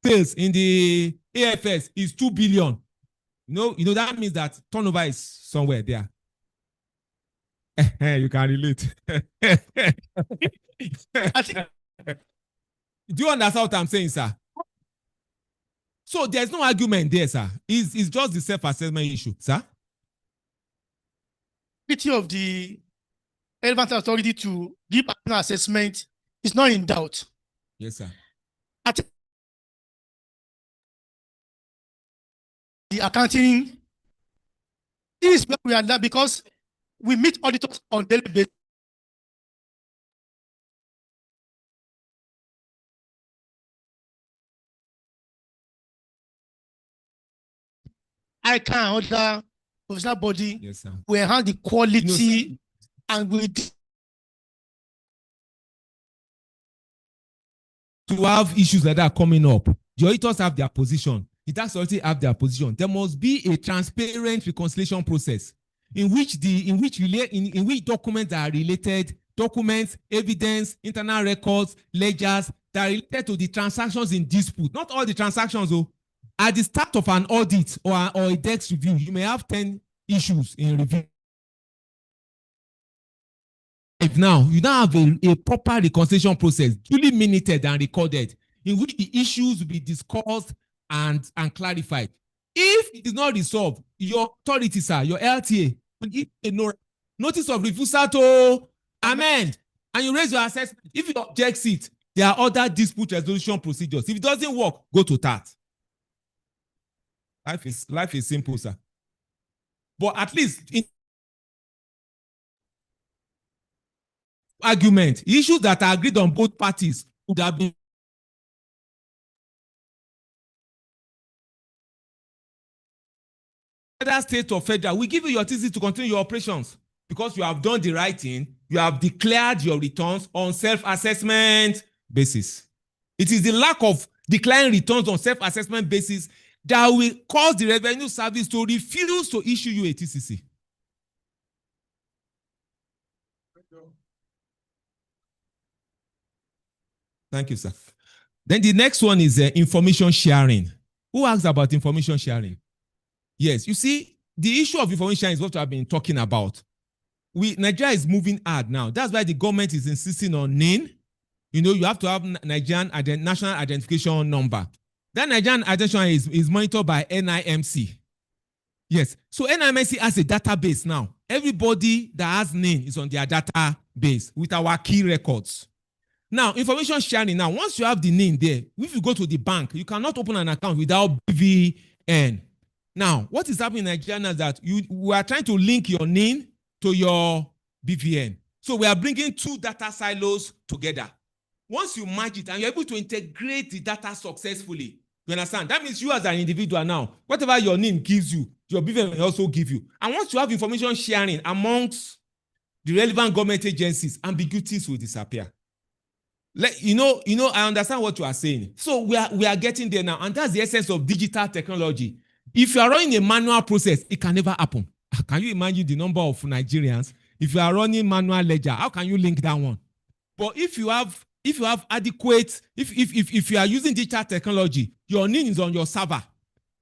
sales in the AFS is 2 billion. You know that means that turnover is somewhere there. You can relate. Do you understand what I'm saying, sir? So there's no argument there, sir. It's just the self-assessment issue, sir. Of the relevant authority to give an assessment is not in doubt. Yes, sir. The accounting is where we are now because we meet auditors on daily basis. I can order professional body. Yes, sir. We enhance the quality and we to have issues like that coming up. The auditors have their position. The tax authority have their position. There must be a transparent reconciliation process in which documents are related, documents, evidence, internal records, ledgers that are related to the transactions in dispute. Not all the transactions, though. At the start of an audit or a DEX review, you may have 10 issues in review. Now, you now have a proper reconciliation process, duly minuted and recorded, in which the issues will be discussed and clarified. If it is not resolved, your authority, sir, your LTA, will give a notice of refusal to amend, and you raise your assessment. If you object it, there are other dispute resolution procedures. If it doesn't work, go to TAT. Life is simple, sir. But at least in argument, issues that are agreed on both parties would have been whether state or federal. We give you your TC to continue your operations because you have done the right thing. You have declared your returns on self-assessment basis. It is the lack of declaring returns on self-assessment basis that will cause the revenue service to refuse to issue you a TCC. Thank you, sir. Then the next one is information sharing. Who asked about information sharing? Yes, you see, the issue of information sharing is what I've been talking about. Nigeria is moving hard now. That's why the government is insisting on NIN. You know, you have to have Nigerian National Identification Number. That Nigerian identification is monitored by NIMC. Yes, so NIMC has a database now. Everybody that has NIN is on their database with our key records. Now, information sharing now, once you have the NIN there, if you go to the bank, you cannot open an account without BVN. Now, what is happening in Nigeria is that we are trying to link your NIN to your BVN. So we are bringing two data silos together. Once you merge it and you're able to integrate the data successfully, you understand? That means you as an individual now, whatever your NIN gives you, your BVN will also give you. And once you have information sharing amongst the relevant government agencies, ambiguities will disappear. You know, I understand what you are saying. So we are getting there now, and that's the essence of digital technology. If you are running a manual process, it can never happen. Can you imagine the number of Nigerians? If you are running manual ledger, how can you link that one? But if you have adequate, if you are using digital technology, your NIN is on your server,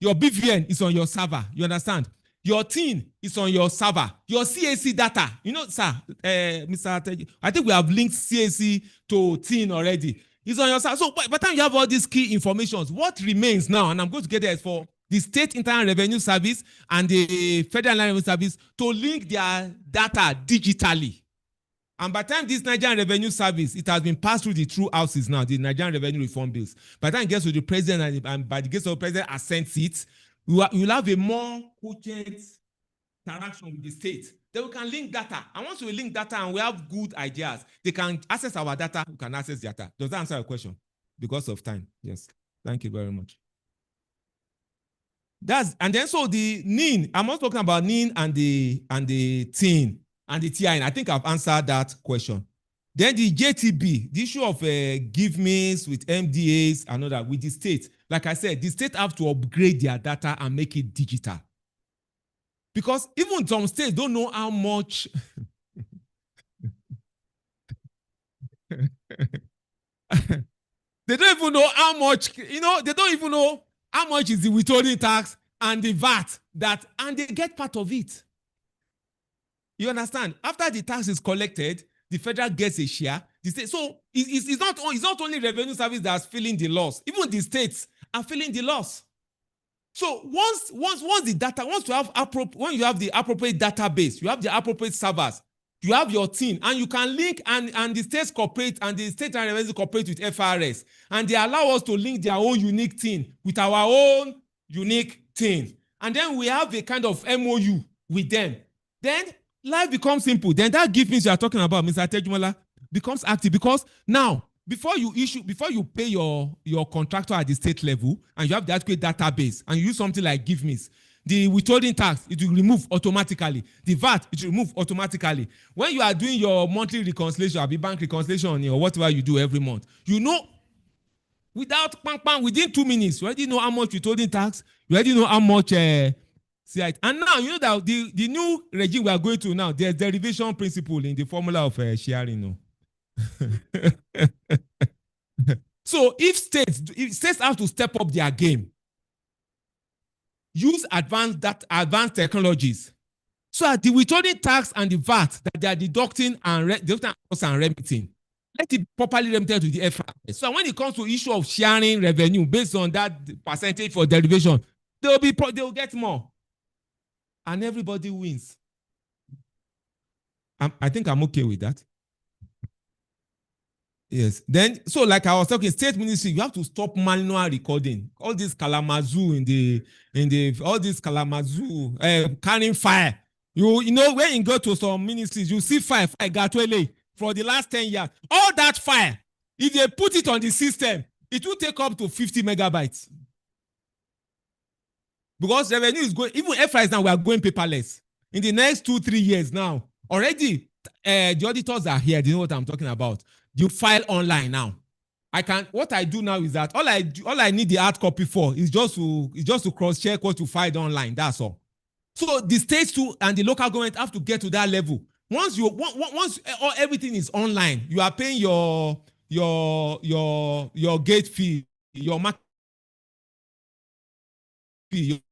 your BVN is on your server. You understand? Your TIN is on your server. Your CAC data, you know, sir, Mr. Ateji, I think we have linked CAC to TIN already. It's on your server. So by the time you have all these key informations, what remains now, and I'm going to get there, is for the State Internal Revenue Service and the Federal Revenue Service to link their data digitally. And by the time this Nigerian Revenue Service, it has been passed through the true houses now, the Nigerian Revenue Reform Bills. By the time it gets to the president and by the grace of the president assents it, you will have a more cogent interaction with the state. Then we can link data. And once we link data and we have good ideas, they can access our data, we can access data. Does that answer your question? Because of time. Yes. Thank you very much. And then so the NIN, I'm not talking about NIN and the TIN and the TIN. I think I've answered that question. Then the JTB, the issue of give me's with MDAs and all that with the state. Like I said, the state have to upgrade their data and make it digital. Because even some states don't know how much they don't even know how much, they don't even know how much is the withholding tax and the VAT and they get part of it. You understand? After the tax is collected, the federal gets a share. The state, so it's not only revenue service that's feeling the loss. Even the states are feeling the loss. So once the data, when you have the appropriate database, you have the appropriate servers, you have your team, and you can link and the states cooperate and the state and revenue cooperate with FRS, and they allow us to link their own unique team with our own unique team, and then we have a kind of MOU with them. Then life becomes simple. Then that give means you are talking about, Mr. Tejumola, becomes active because now before you pay your contractor at the state level and you have the adequate database and you use something like give me's, the withholding tax, it will remove automatically. The VAT, it will remove automatically. When you are doing your monthly reconciliation, or bank reconciliation or whatever you do every month, you know Without pang pang, within 2 minutes, you already know how much withholding tax, you already know how much CIT. And now you know that the new regime we are going to now, there's derivation principle in the formula of sharing. No? So if states have to step up their game, use advanced technologies, so that the withholding tax and the VAT that they are deducting and remitting, let it be properly remitted to the FIS. So when it comes to issue of sharing revenue based on that percentage for derivation, they will get more, and everybody wins. I think I'm okay with that. Yes. Then, so like I was talking, state ministry, you have to stop manual recording. All this Kalamazoo all this Kalamazoo carrying fire. You know, when you go to some ministries, you see fire Gatwele for the last 10 years. All that fire, if they put it on the system, it will take up to 50 megabytes. Because revenue is going, even FIs now, we are going paperless. In the next 2-3 years now, already the auditors are here. They know what I'm talking about. You file online now. What I do now is that all I need the hard copy for is just to cross-check what you filed online. That's all. So the states too and the local government have to get to that level. Once everything is online, you are paying your gate fee, your market fee,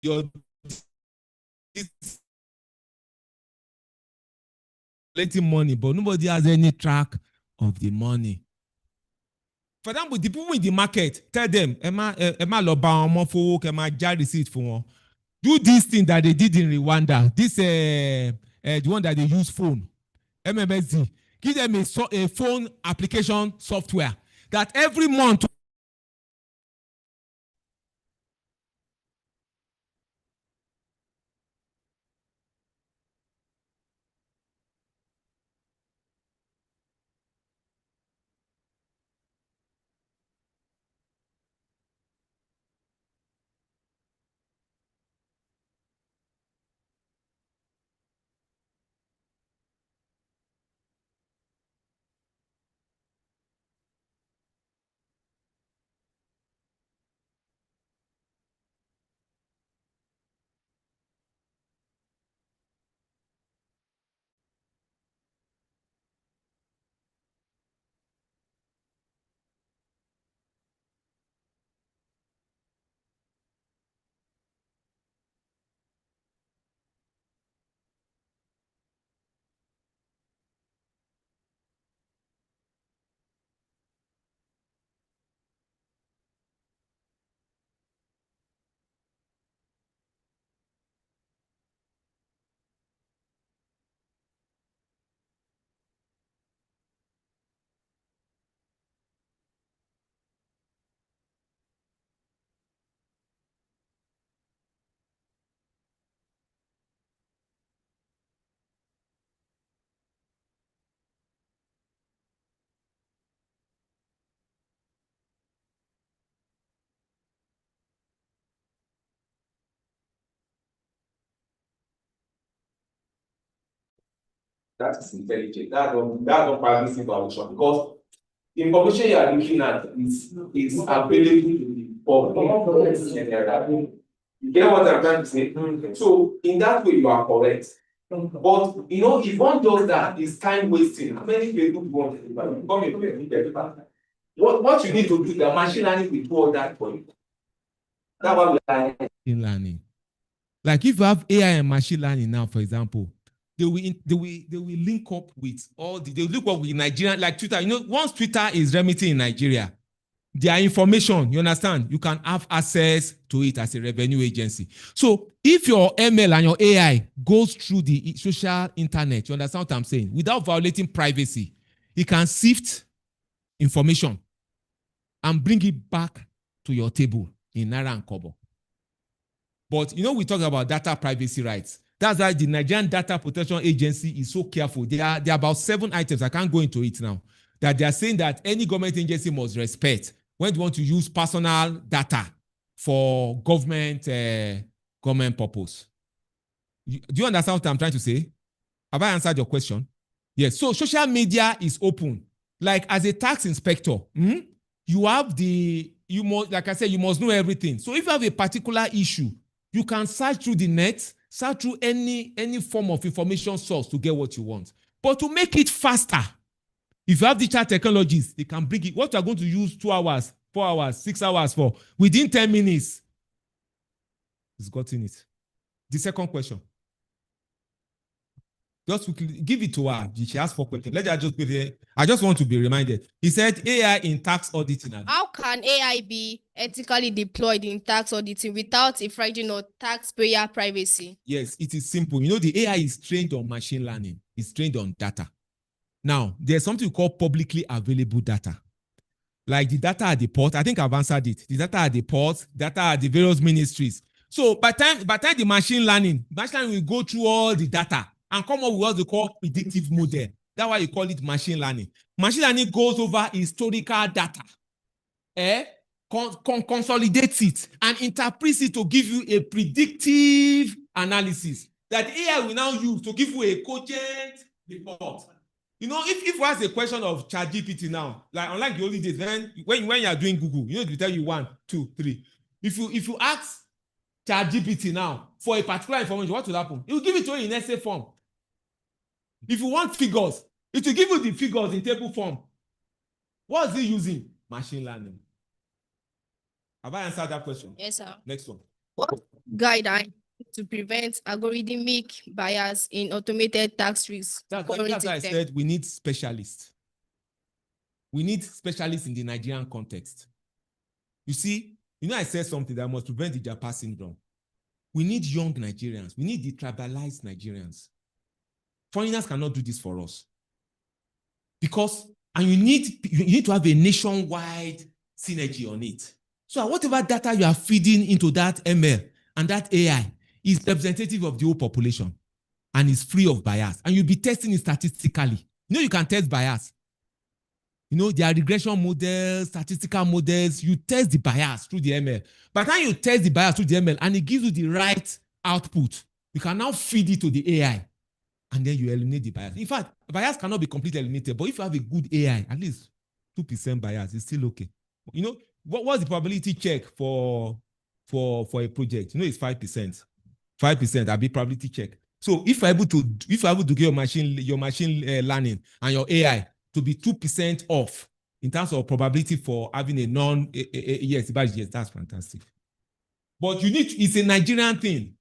your collecting money, but nobody has any track of the money. For example, the people in the market, tell them, Emma receipt for one. Do this thing that they did in Rwanda. This the one that they use phone, MMSD. Give them a phone application software that every month. That is intelligent. That's not privacy violation, because the information you are looking at is available to the public. You get what I'm trying to say? So in that way, you are correct. But you know, if one does that, it's time wasting. How many people want to what you need to do, the machine learning will do all that for you. That's why we are machine learning. Like if you have AI and machine learning now, for example, they will link up with they will link up with Nigerian, like Twitter. You know, once Twitter is remitting in Nigeria, their information, you understand, you can have access to it as a revenue agency. So if your ML and your AI goes through the social internet, you understand what I'm saying, without violating privacy, it can sift information and bring it back to your table in Naira and Kobo. But you know, we talk about data privacy rights. That's why the Nigerian Data Protection Agency is so careful. There are about 7 items, I can't go into it now, that they are saying that any government agency must respect when they want to use personal data for government purpose. Do you understand what I'm trying to say? Have I answered your question? Yes. So social media is open. Like as a tax inspector, you have you must, like I said, you must know everything. So if you have a particular issue, you can search through the net, search through any form of information source to get what you want. But to make it faster, if you have digital technologies, they can bring it. What you are going to use 2 hours, 4 hours, 6 hours for, within 10 minutes, it's gotten it. The second question. Just quickly give it to her. She asked 4 questions. Let her just be there. I just want to be reminded. He said AI in tax auditing. How can AI be ethically deployed in tax auditing without infringing on taxpayer privacy? Yes, it is simple. You know, the AI is trained on machine learning. It's trained on data. Now, there's something we call publicly available data. Like the data at the port, I think I've answered it. The data at the port, data at the various ministries. So by time the machine learning will go through all the data and come up with what they call predictive model. That's why you call it machine learning. Machine learning goes over historical data, consolidates it, and interprets it to give you a predictive analysis that the AI will now use to give you a cogent report. You know, if you ask a question of ChatGPT now, like unlike the old days, then when you are doing Google, you know, it will tell you 1, 2, 3. If you ask ChatGPT now for a particular information, what will happen? It will give it to you in essay form. If you want figures, it will give you the figures in table form. What is it using? Machine learning. Have I answered that question? Yes, sir. Next one. What guideline to prevent algorithmic bias in automated tax risks? That's why I said we need specialists. We need specialists in the Nigerian context. You see, I said something that must prevent the Japan syndrome. We need young Nigerians. We need the tribalized Nigerians. Foreigners cannot do this for us. And you need to have a nationwide synergy on it. So whatever data you are feeding into that ML and that AI is representative of the whole population and is free of bias. And you'll be testing it statistically. You can test bias. There are regression models, statistical models. You test the bias through the ML. By the time you test the bias through the ML and it gives you the right output, you can now feed it to the AI and then you eliminate the bias. In fact, bias cannot be completely eliminated, but if you have a good AI, at least 2% bias is still okay. What's the probability check for a project? It's 5%. 5%, I'll be probability check. So if you're able to get your machine learning and your AI to be 2% off in terms of probability for having a yes, that's fantastic. But it's a Nigerian thing.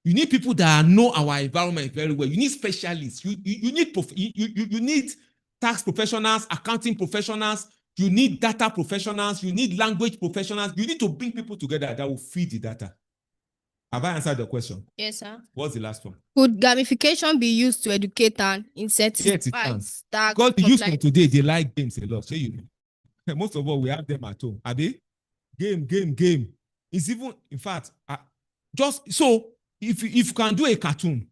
You need people that know our environment very well. You need specialists. You need tax professionals, accounting professionals. You need data professionals. You need language professionals. You need to bring people together that will feed the data. Have I answered the question? Yes, sir. What's the last one? Could gamification be used to educate and incentivize? Yes, it can. Because the youth of today, they like games a lot. So most of all, we have them at home. Are they? Game. It's even, in fact, just so if you can do a cartoon,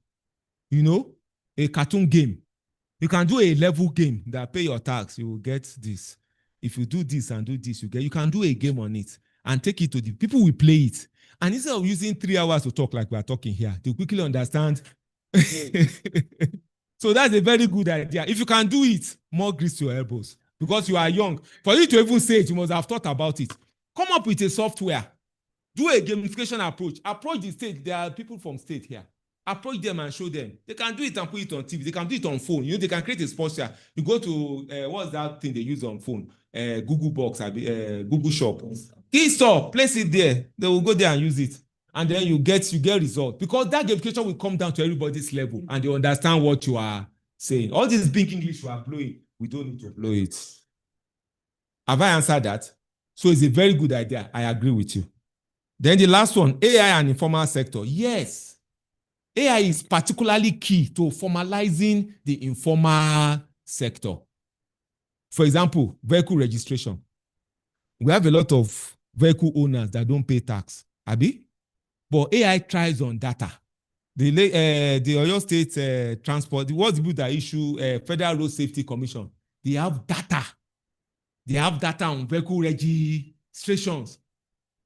a cartoon game, you can do a level game that pay your tax, you will get this. If you do this and do this, you can do a game on it and take it to the people will play it. And instead of using 3 hours to talk like we are talking here, they quickly understand. So that's a very good idea. If you can do it, more grease to your elbows because you are young. For you to even say it, you must have thought about it. Come up with a software. Do a gamification approach. Approach the state. There are people from state here. Approach them and show them. They can do it and put it on TV. They can do it on phone. They can create a sports share. You go to, what's that thing they use on phone? Google Box, Google Shop. Store, place it there. They will go there and use it. And then you get results. Because that gamification will come down to everybody's level and they understand what you are saying. All this big English you are blowing, we don't need to blow it. Have I answered that? So it's a very good idea. I agree with you. Then the last one, AI and informal sector. Yes. AI is particularly key to formalizing the informal sector. For example, vehicle registration. We have a lot of vehicle owners that don't pay tax. Abi? But AI thrives on data. The Oyo State Transport, what's the bill that issue Federal Road Safety Commission? They have data. They have data on vehicle registrations.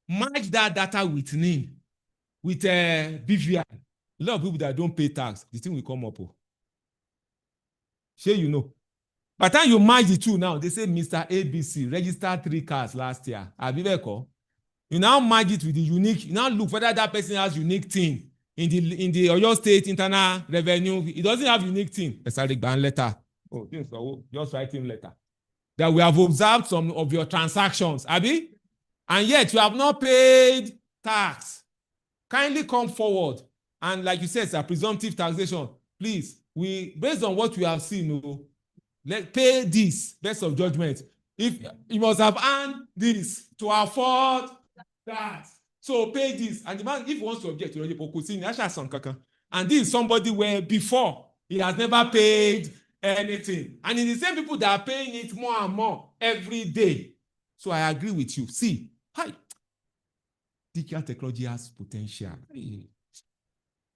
Merge that data with NIN, with BVI. A lot of people that don't pay tax, the thing will come up. Oh. Sure, you know. By the time you merge the two now, they say Mr. ABC registered 3 cars last year. You now merge it with the unique. You now look whether that person has unique thing in the Oyo State internal revenue. It doesn't have unique thing. Letter. Oh, just write him letter. That we have observed some of your transactions, Abi, and yet you have not paid tax. Kindly come forward. And like you said, it's a presumptive taxation. Please, based on what we have seen, let's pay this best of judgment. If you must have earned this to afford that, so pay this. And the man, if he wants to object, and this is somebody where before he has never paid anything, and it's the same people that are paying it more and more every day. So I agree with you. See, hi, digital technology has potential.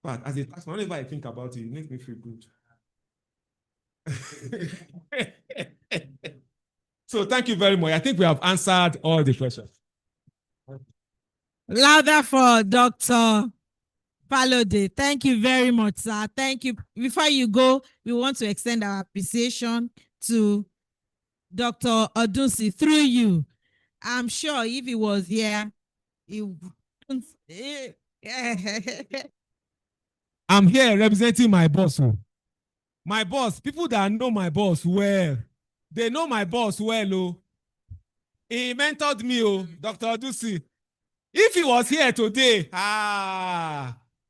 But as a taxman, whenever I think about it, it makes me feel good. So thank you very much. I think we have answered all the questions. Louder for Dr. Falode. Thank you very much, sir. Thank you. Before you go, we want to extend our appreciation to Dr. Odunsi through you. I'm sure if he was here, he wouldn't. I'm here representing my boss. My boss, people that know my boss well, they know my boss well. Oh. He mentored me, Dr. Odunsi. If he was here today,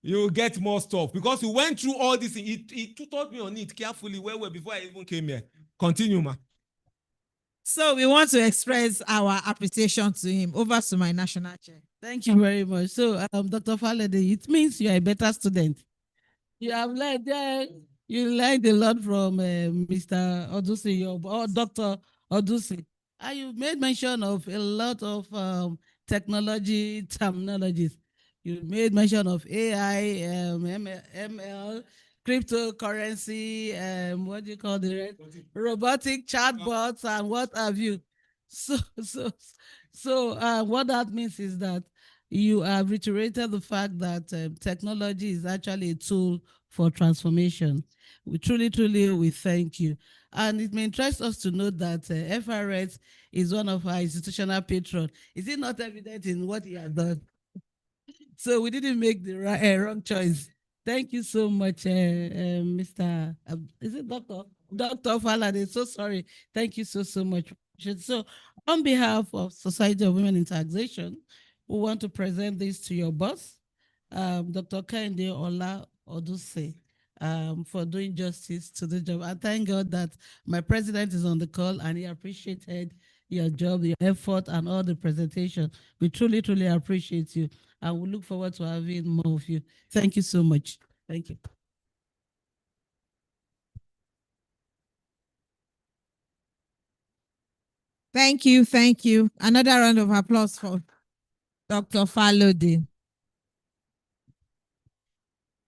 you'll get more stuff because we went through all this. He tutored me on it carefully well before I even came here. Continue, ma. So we want to express our appreciation to him. Over to my national chair. Thank you very much. So, Dr. Falode, it means you are a better student. You have learned, you learned a lot from Mr. Odusi, or Dr. Odusi. And you made mention of a lot of technology terminologies. You made mention of AI, ML, cryptocurrency, what do you call the robotic chatbots, and what have you. So what that means is that you have reiterated the fact that technology is actually a tool for transformation. We truly, we thank you. And it may interest us to note that FRS is one of our institutional patrons. Is it not evident in what he has done? So we didn't make the wrong choice. Thank you so much, Mr. Is it Dr. Falade? So sorry. Thank you so much. So on behalf of Society of Women in Taxation, we want to present this to your boss, Dr. Kehinde Ola Odunsi, for doing justice to the job. I thank God that my president is on the call and he appreciated your job, your effort, and all the presentation. We truly appreciate you. And we look forward to having more of you. Thank you so much. Thank you. Thank you. Thank you. Another round of applause for Dr. Falode.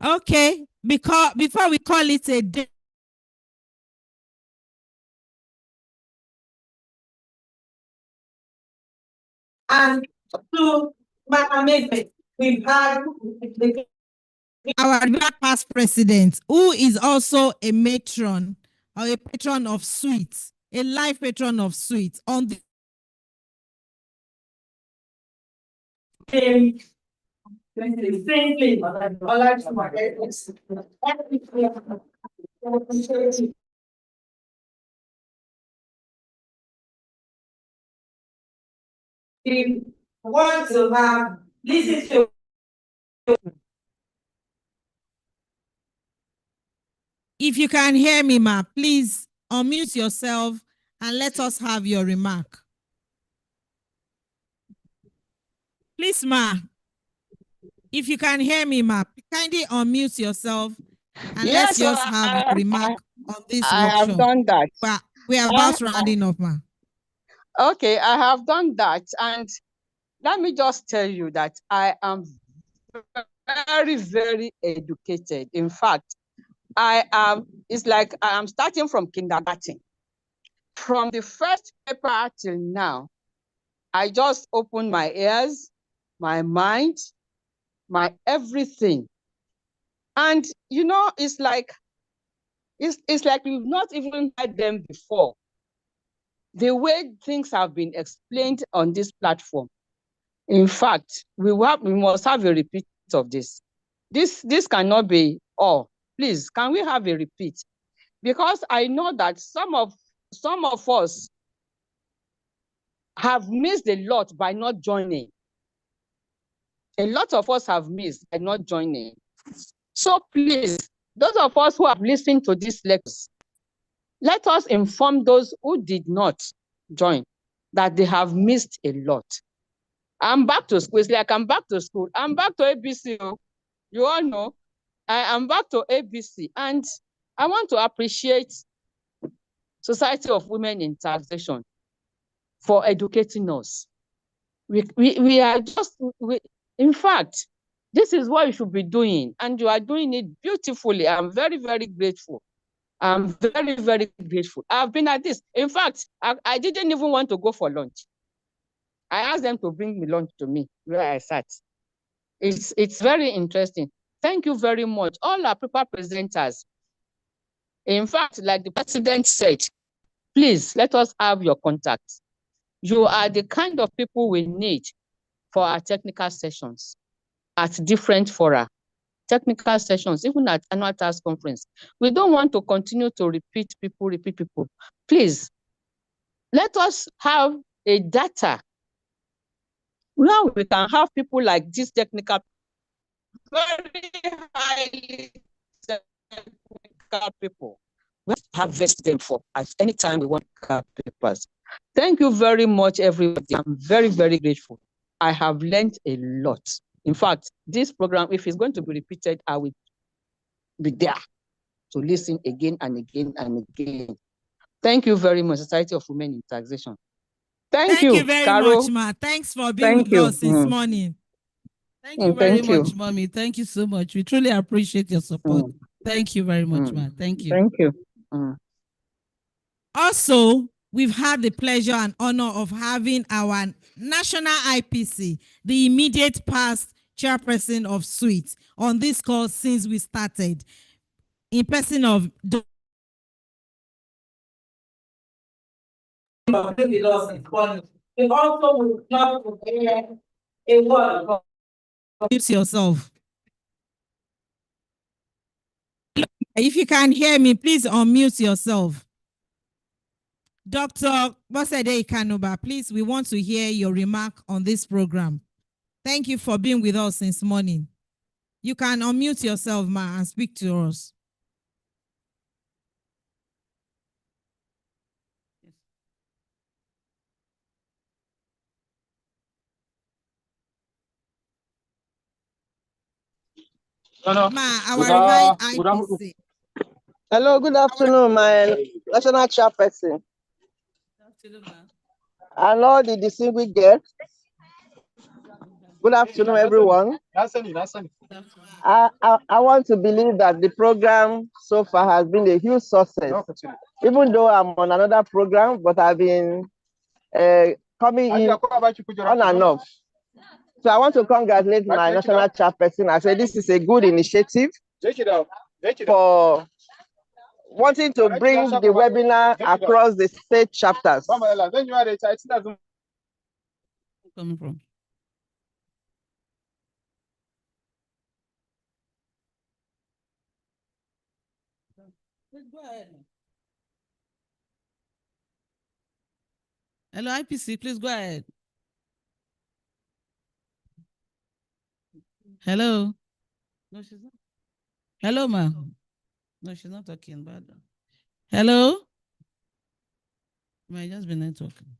Okay, because before we call it a day, and to my amendment, we've had our past president, who is also a matron or a patron of Swit, a life patron of Swit, on the want to have listen to if you can hear me, ma, please unmute yourself and let us have your remark. Please, ma, if you can hear me, ma, kindly unmute yourself and let's just have a remark on this workshop. I have done that. But we are about rounding up, ma. Okay, I have done that. And let me just tell you that I am very educated. In fact, it's like I am starting from kindergarten. From the first paper till now, I just opened my ears my mind, my everything. And you know, it's like we've not even had them before. The way things have been explained on this platform. In fact, we must have a repeat of this. This cannot be all. Please, can we have a repeat? Because I know that some of us have missed a lot by not joining. A lot of us have missed by not joining. So please, those of us who have listened to these lectures, let us inform those who did not join that they have missed a lot. I'm back to school. It's like I'm back to school. I'm back to ABC. You all know, I am back to ABC. And I want to appreciate Society of Women in Taxation for educating us. We are just, in fact, this is what you should be doing, and you are doing it beautifully. I'm very, very grateful. I'm very, very grateful. I've been at this. In fact, I didn't even want to go for lunch. I asked them to bring me lunch to me where I sat. It's very interesting. Thank you very much. All our paper presenters. In fact, like the president said, please let us have your contacts. You are the kind of people we need for our technical sessions at different fora. Technical sessions, even at annual task conference. We don't want to continue to repeat people. Please, let us have a data where we can have people like this technical, very highly technical people. We have to harvest them for at any time we want papers. Thank you very much, everybody. I'm very, very grateful. I have learned a lot. In fact, this program, if it's going to be repeated, I will be there to listen again and again and again. Thank you very much, Society of Women in Taxation. Thank you very Carol. much, ma. Thanks for being with us this morning. Thank you very much, Mommy. Thank you so much. We truly appreciate your support. Thank you very much, ma. Thank you. Thank you. Also, we've had the pleasure and honor of having our national IPC, the immediate past chairperson of Swit, on this call since we started, in person of Mute yourself. If you can hear me, please unmute yourself. Dr. Bosede Ikanuba, please, we want to hear your remark on this program. Thank you for being with us since morning. You can unmute yourself, ma, and speak to us. Ma, our revived IPC. Hello, good afternoon, my national chairperson. And all the distinguished guests. Good afternoon, everyone. I want to believe that the program so far has been a huge success. Even though I'm on another program, but I've been coming in on and off. So I want to congratulate my national chairperson. I say this is a good initiative for wanting to bring the webinar across the state chapters. Coming from. Go ahead. Hello, IPC, please go ahead. Hello. No, she's not. Hello, ma. No, she's not talking about that. Hello? Might just be networking.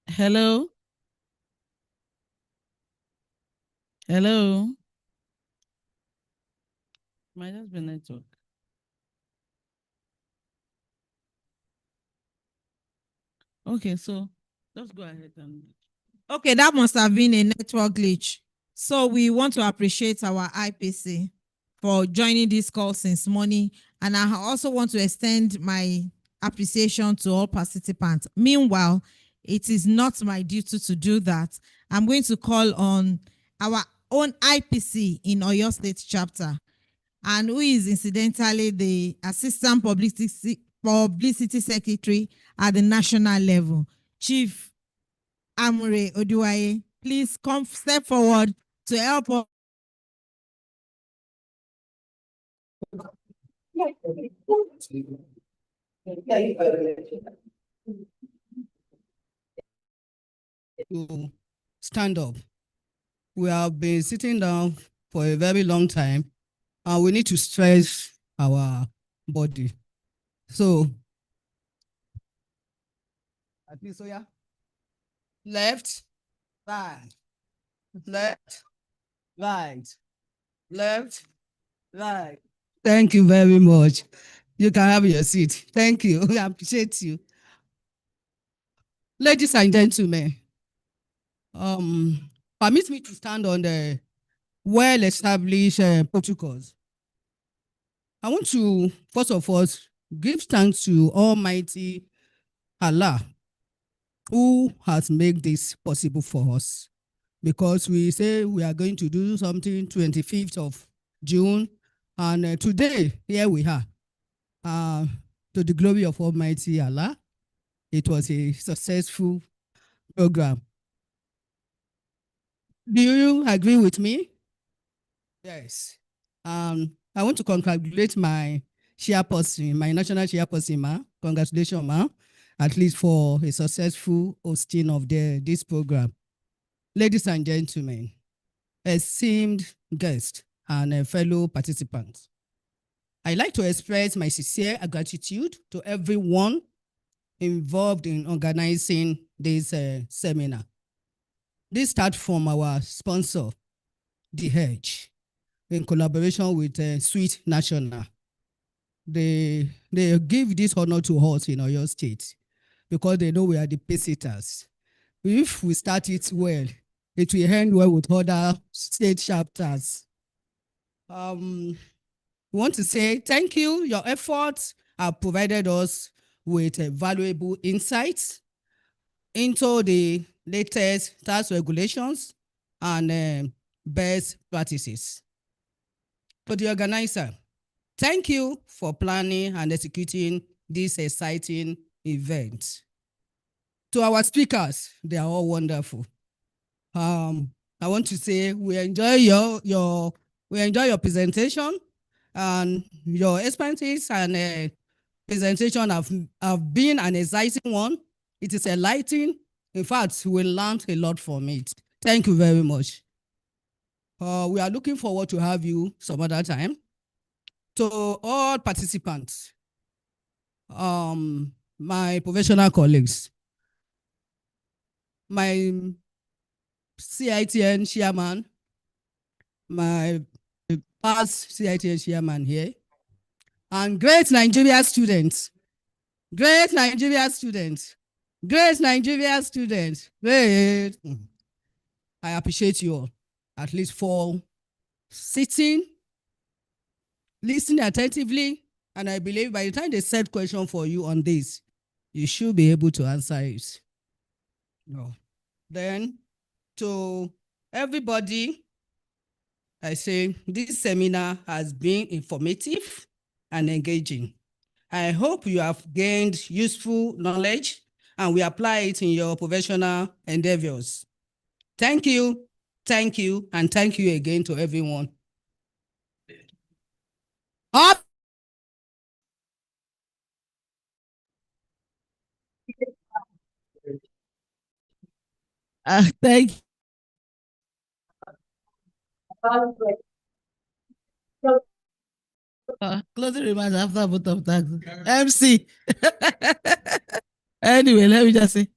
Hello? Hello? Might just be network. Okay, so let's go ahead and. Okay, that must have been a network glitch. So we want to appreciate our IPC for joining this call since morning. And I also want to extend my appreciation to all participants. Meanwhile, It is not my duty to do that. I'm going to call on our own IPC in Oyo State chapter, and who is incidentally the Assistant Publicity Secretary at the national level, Chief Amure Oduwaye. Please come step forward to help us. To stand up. We have been sitting down for a very long time, and we need to stretch our body. So, at least, so yeah. Left, right, left, right, left, right. Thank you very much. You can have your seat. Thank you. I appreciate you. Ladies and gentlemen, permit me to stand on the well-established protocols. I want to, first of all, give thanks to Almighty Allah, who has made this possible for us. Because we say we are going to do something 25th of June, and today, here we are. To the glory of Almighty Allah, it was a successful program. Do you agree with me? Yes. I want to congratulate my chairperson, my national chairperson, ma. Congratulations, ma, at least for a successful hosting of this program. Ladies and gentlemen, esteemed guests and fellow participants, I'd like to express my sincere gratitude to everyone involved in organizing this seminar. This starts from our sponsor, The Hedge, in collaboration with Swit National. They give this honor to us in Oyo State because they know we are the pacesetters. If we start it well, it will end well with other state chapters. We want to say thank you. Your efforts have provided us with valuable insights into the latest tax regulations and best practices. For the organizer, thank you for planning and executing this exciting event. To our speakers, they are all wonderful. I want to say we enjoy your presentation, and your expertise and presentation have been an exciting one. It is enlightening. In fact, we learned a lot from it. Thank you very much. We are looking forward to have you some other time. To all participants, my professional colleagues, my CITN chairman, my past CITN chairman here, and great Nigeria students, great Nigeria students, great Nigeria students, great. I appreciate you all, at least for sitting, listening attentively, and I believe by the time they set question for you on this, you should be able to answer it. No. Then, to everybody, I say this seminar has been informative and engaging. I hope you have gained useful knowledge and we apply it in your professional endeavors. Thank you, and thank you again to everyone. Up. Thank you. Closing remarks after vote of thanks. MC. Anyway, let me just say.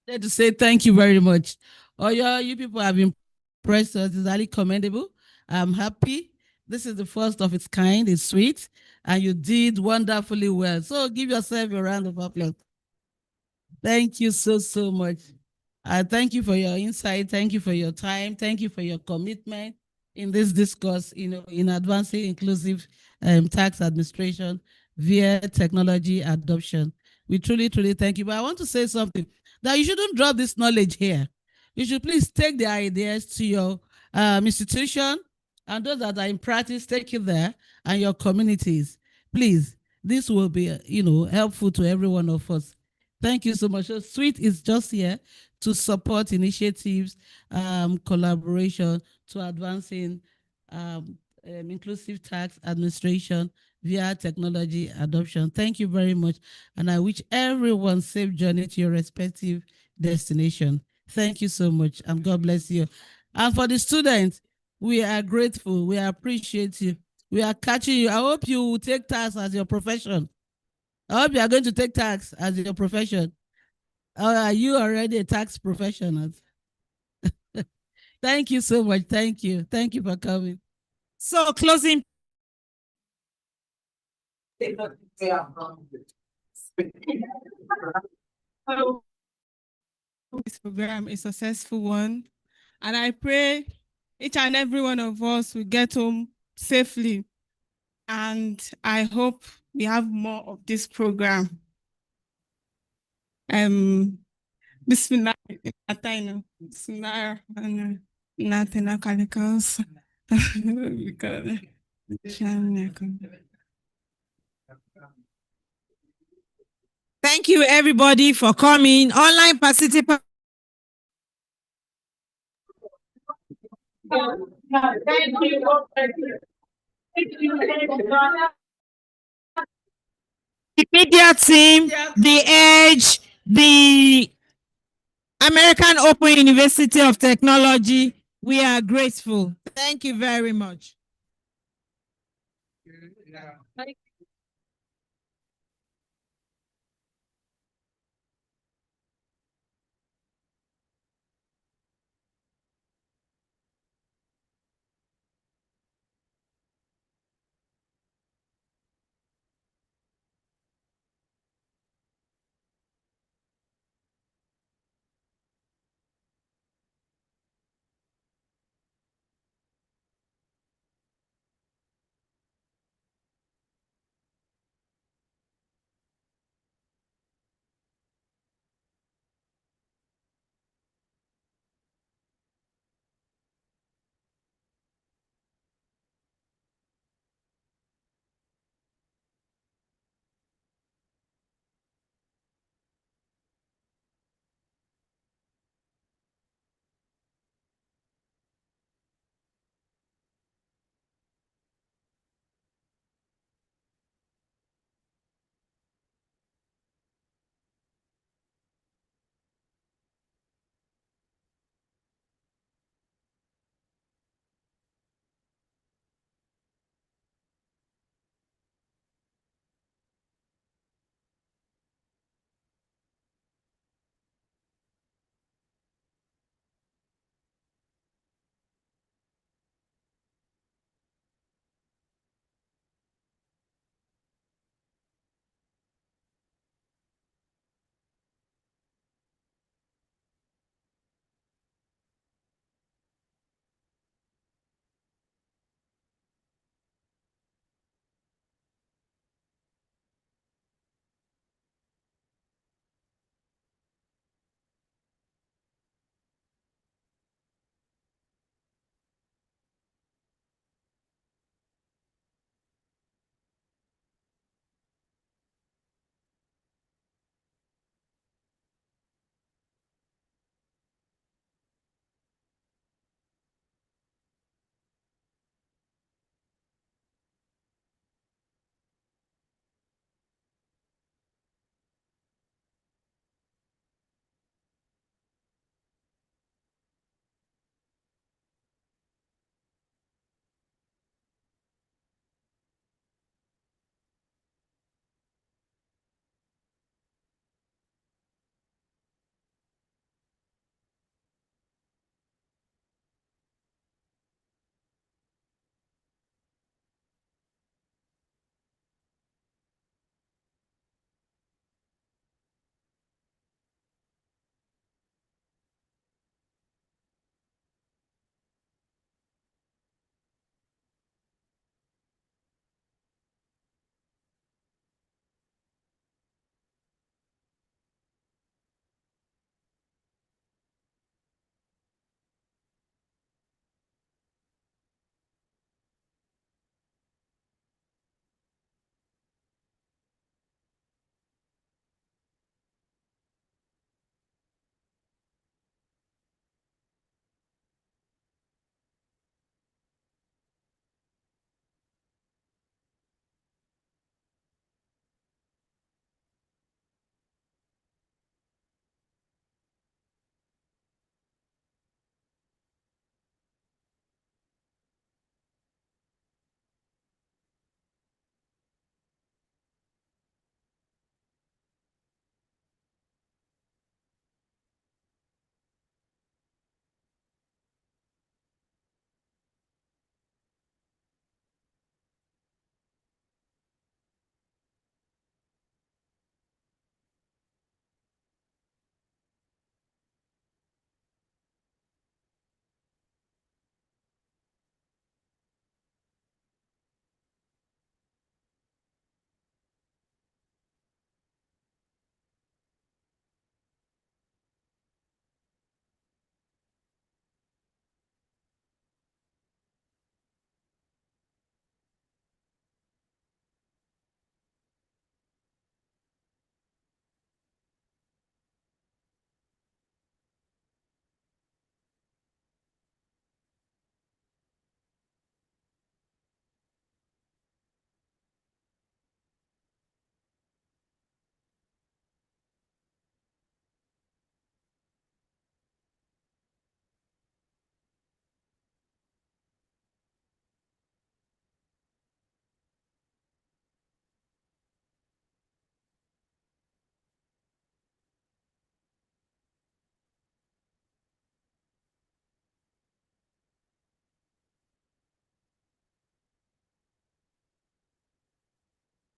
Let to say thank you very much. Oh, yeah, you people have impressed us. It's highly commendable. I'm happy. This is the first of its kind. It's sweet. And you did wonderfully well. So give yourself a round of applause. Thank you so much. Thank you for your insight. Thank you for your time. Thank you for your commitment in this discourse, in advancing inclusive tax administration via technology adoption. We truly, truly thank you. But I want to say something, that you shouldn't drop this knowledge here. You should please take the ideas to your institution, and those that are in practice, take it there, and your communities. Please, this will be, helpful to every one of us. Thank you so much. So Swit is just here to support initiatives, collaboration to advancing inclusive tax administration via technology adoption. Thank you very much. And I wish everyone safe journey to your respective destination. Thank you so much, and God bless you. And for the students, we are grateful. We appreciate you. We are catching you. I hope you will take tax as your profession. I hope you are going to take tax as your profession. Or are you already a tax professional? Thank you so much. Thank you. Thank you for coming. So closing. This program a successful one, and I pray each and every one of us will get home safely, and I hope we have more of this program. Bismillah. Thank you, everybody, for coming. Online participants. Thank you. The media team, the Edge, the American Open University of Technology, we are grateful. Thank you very much.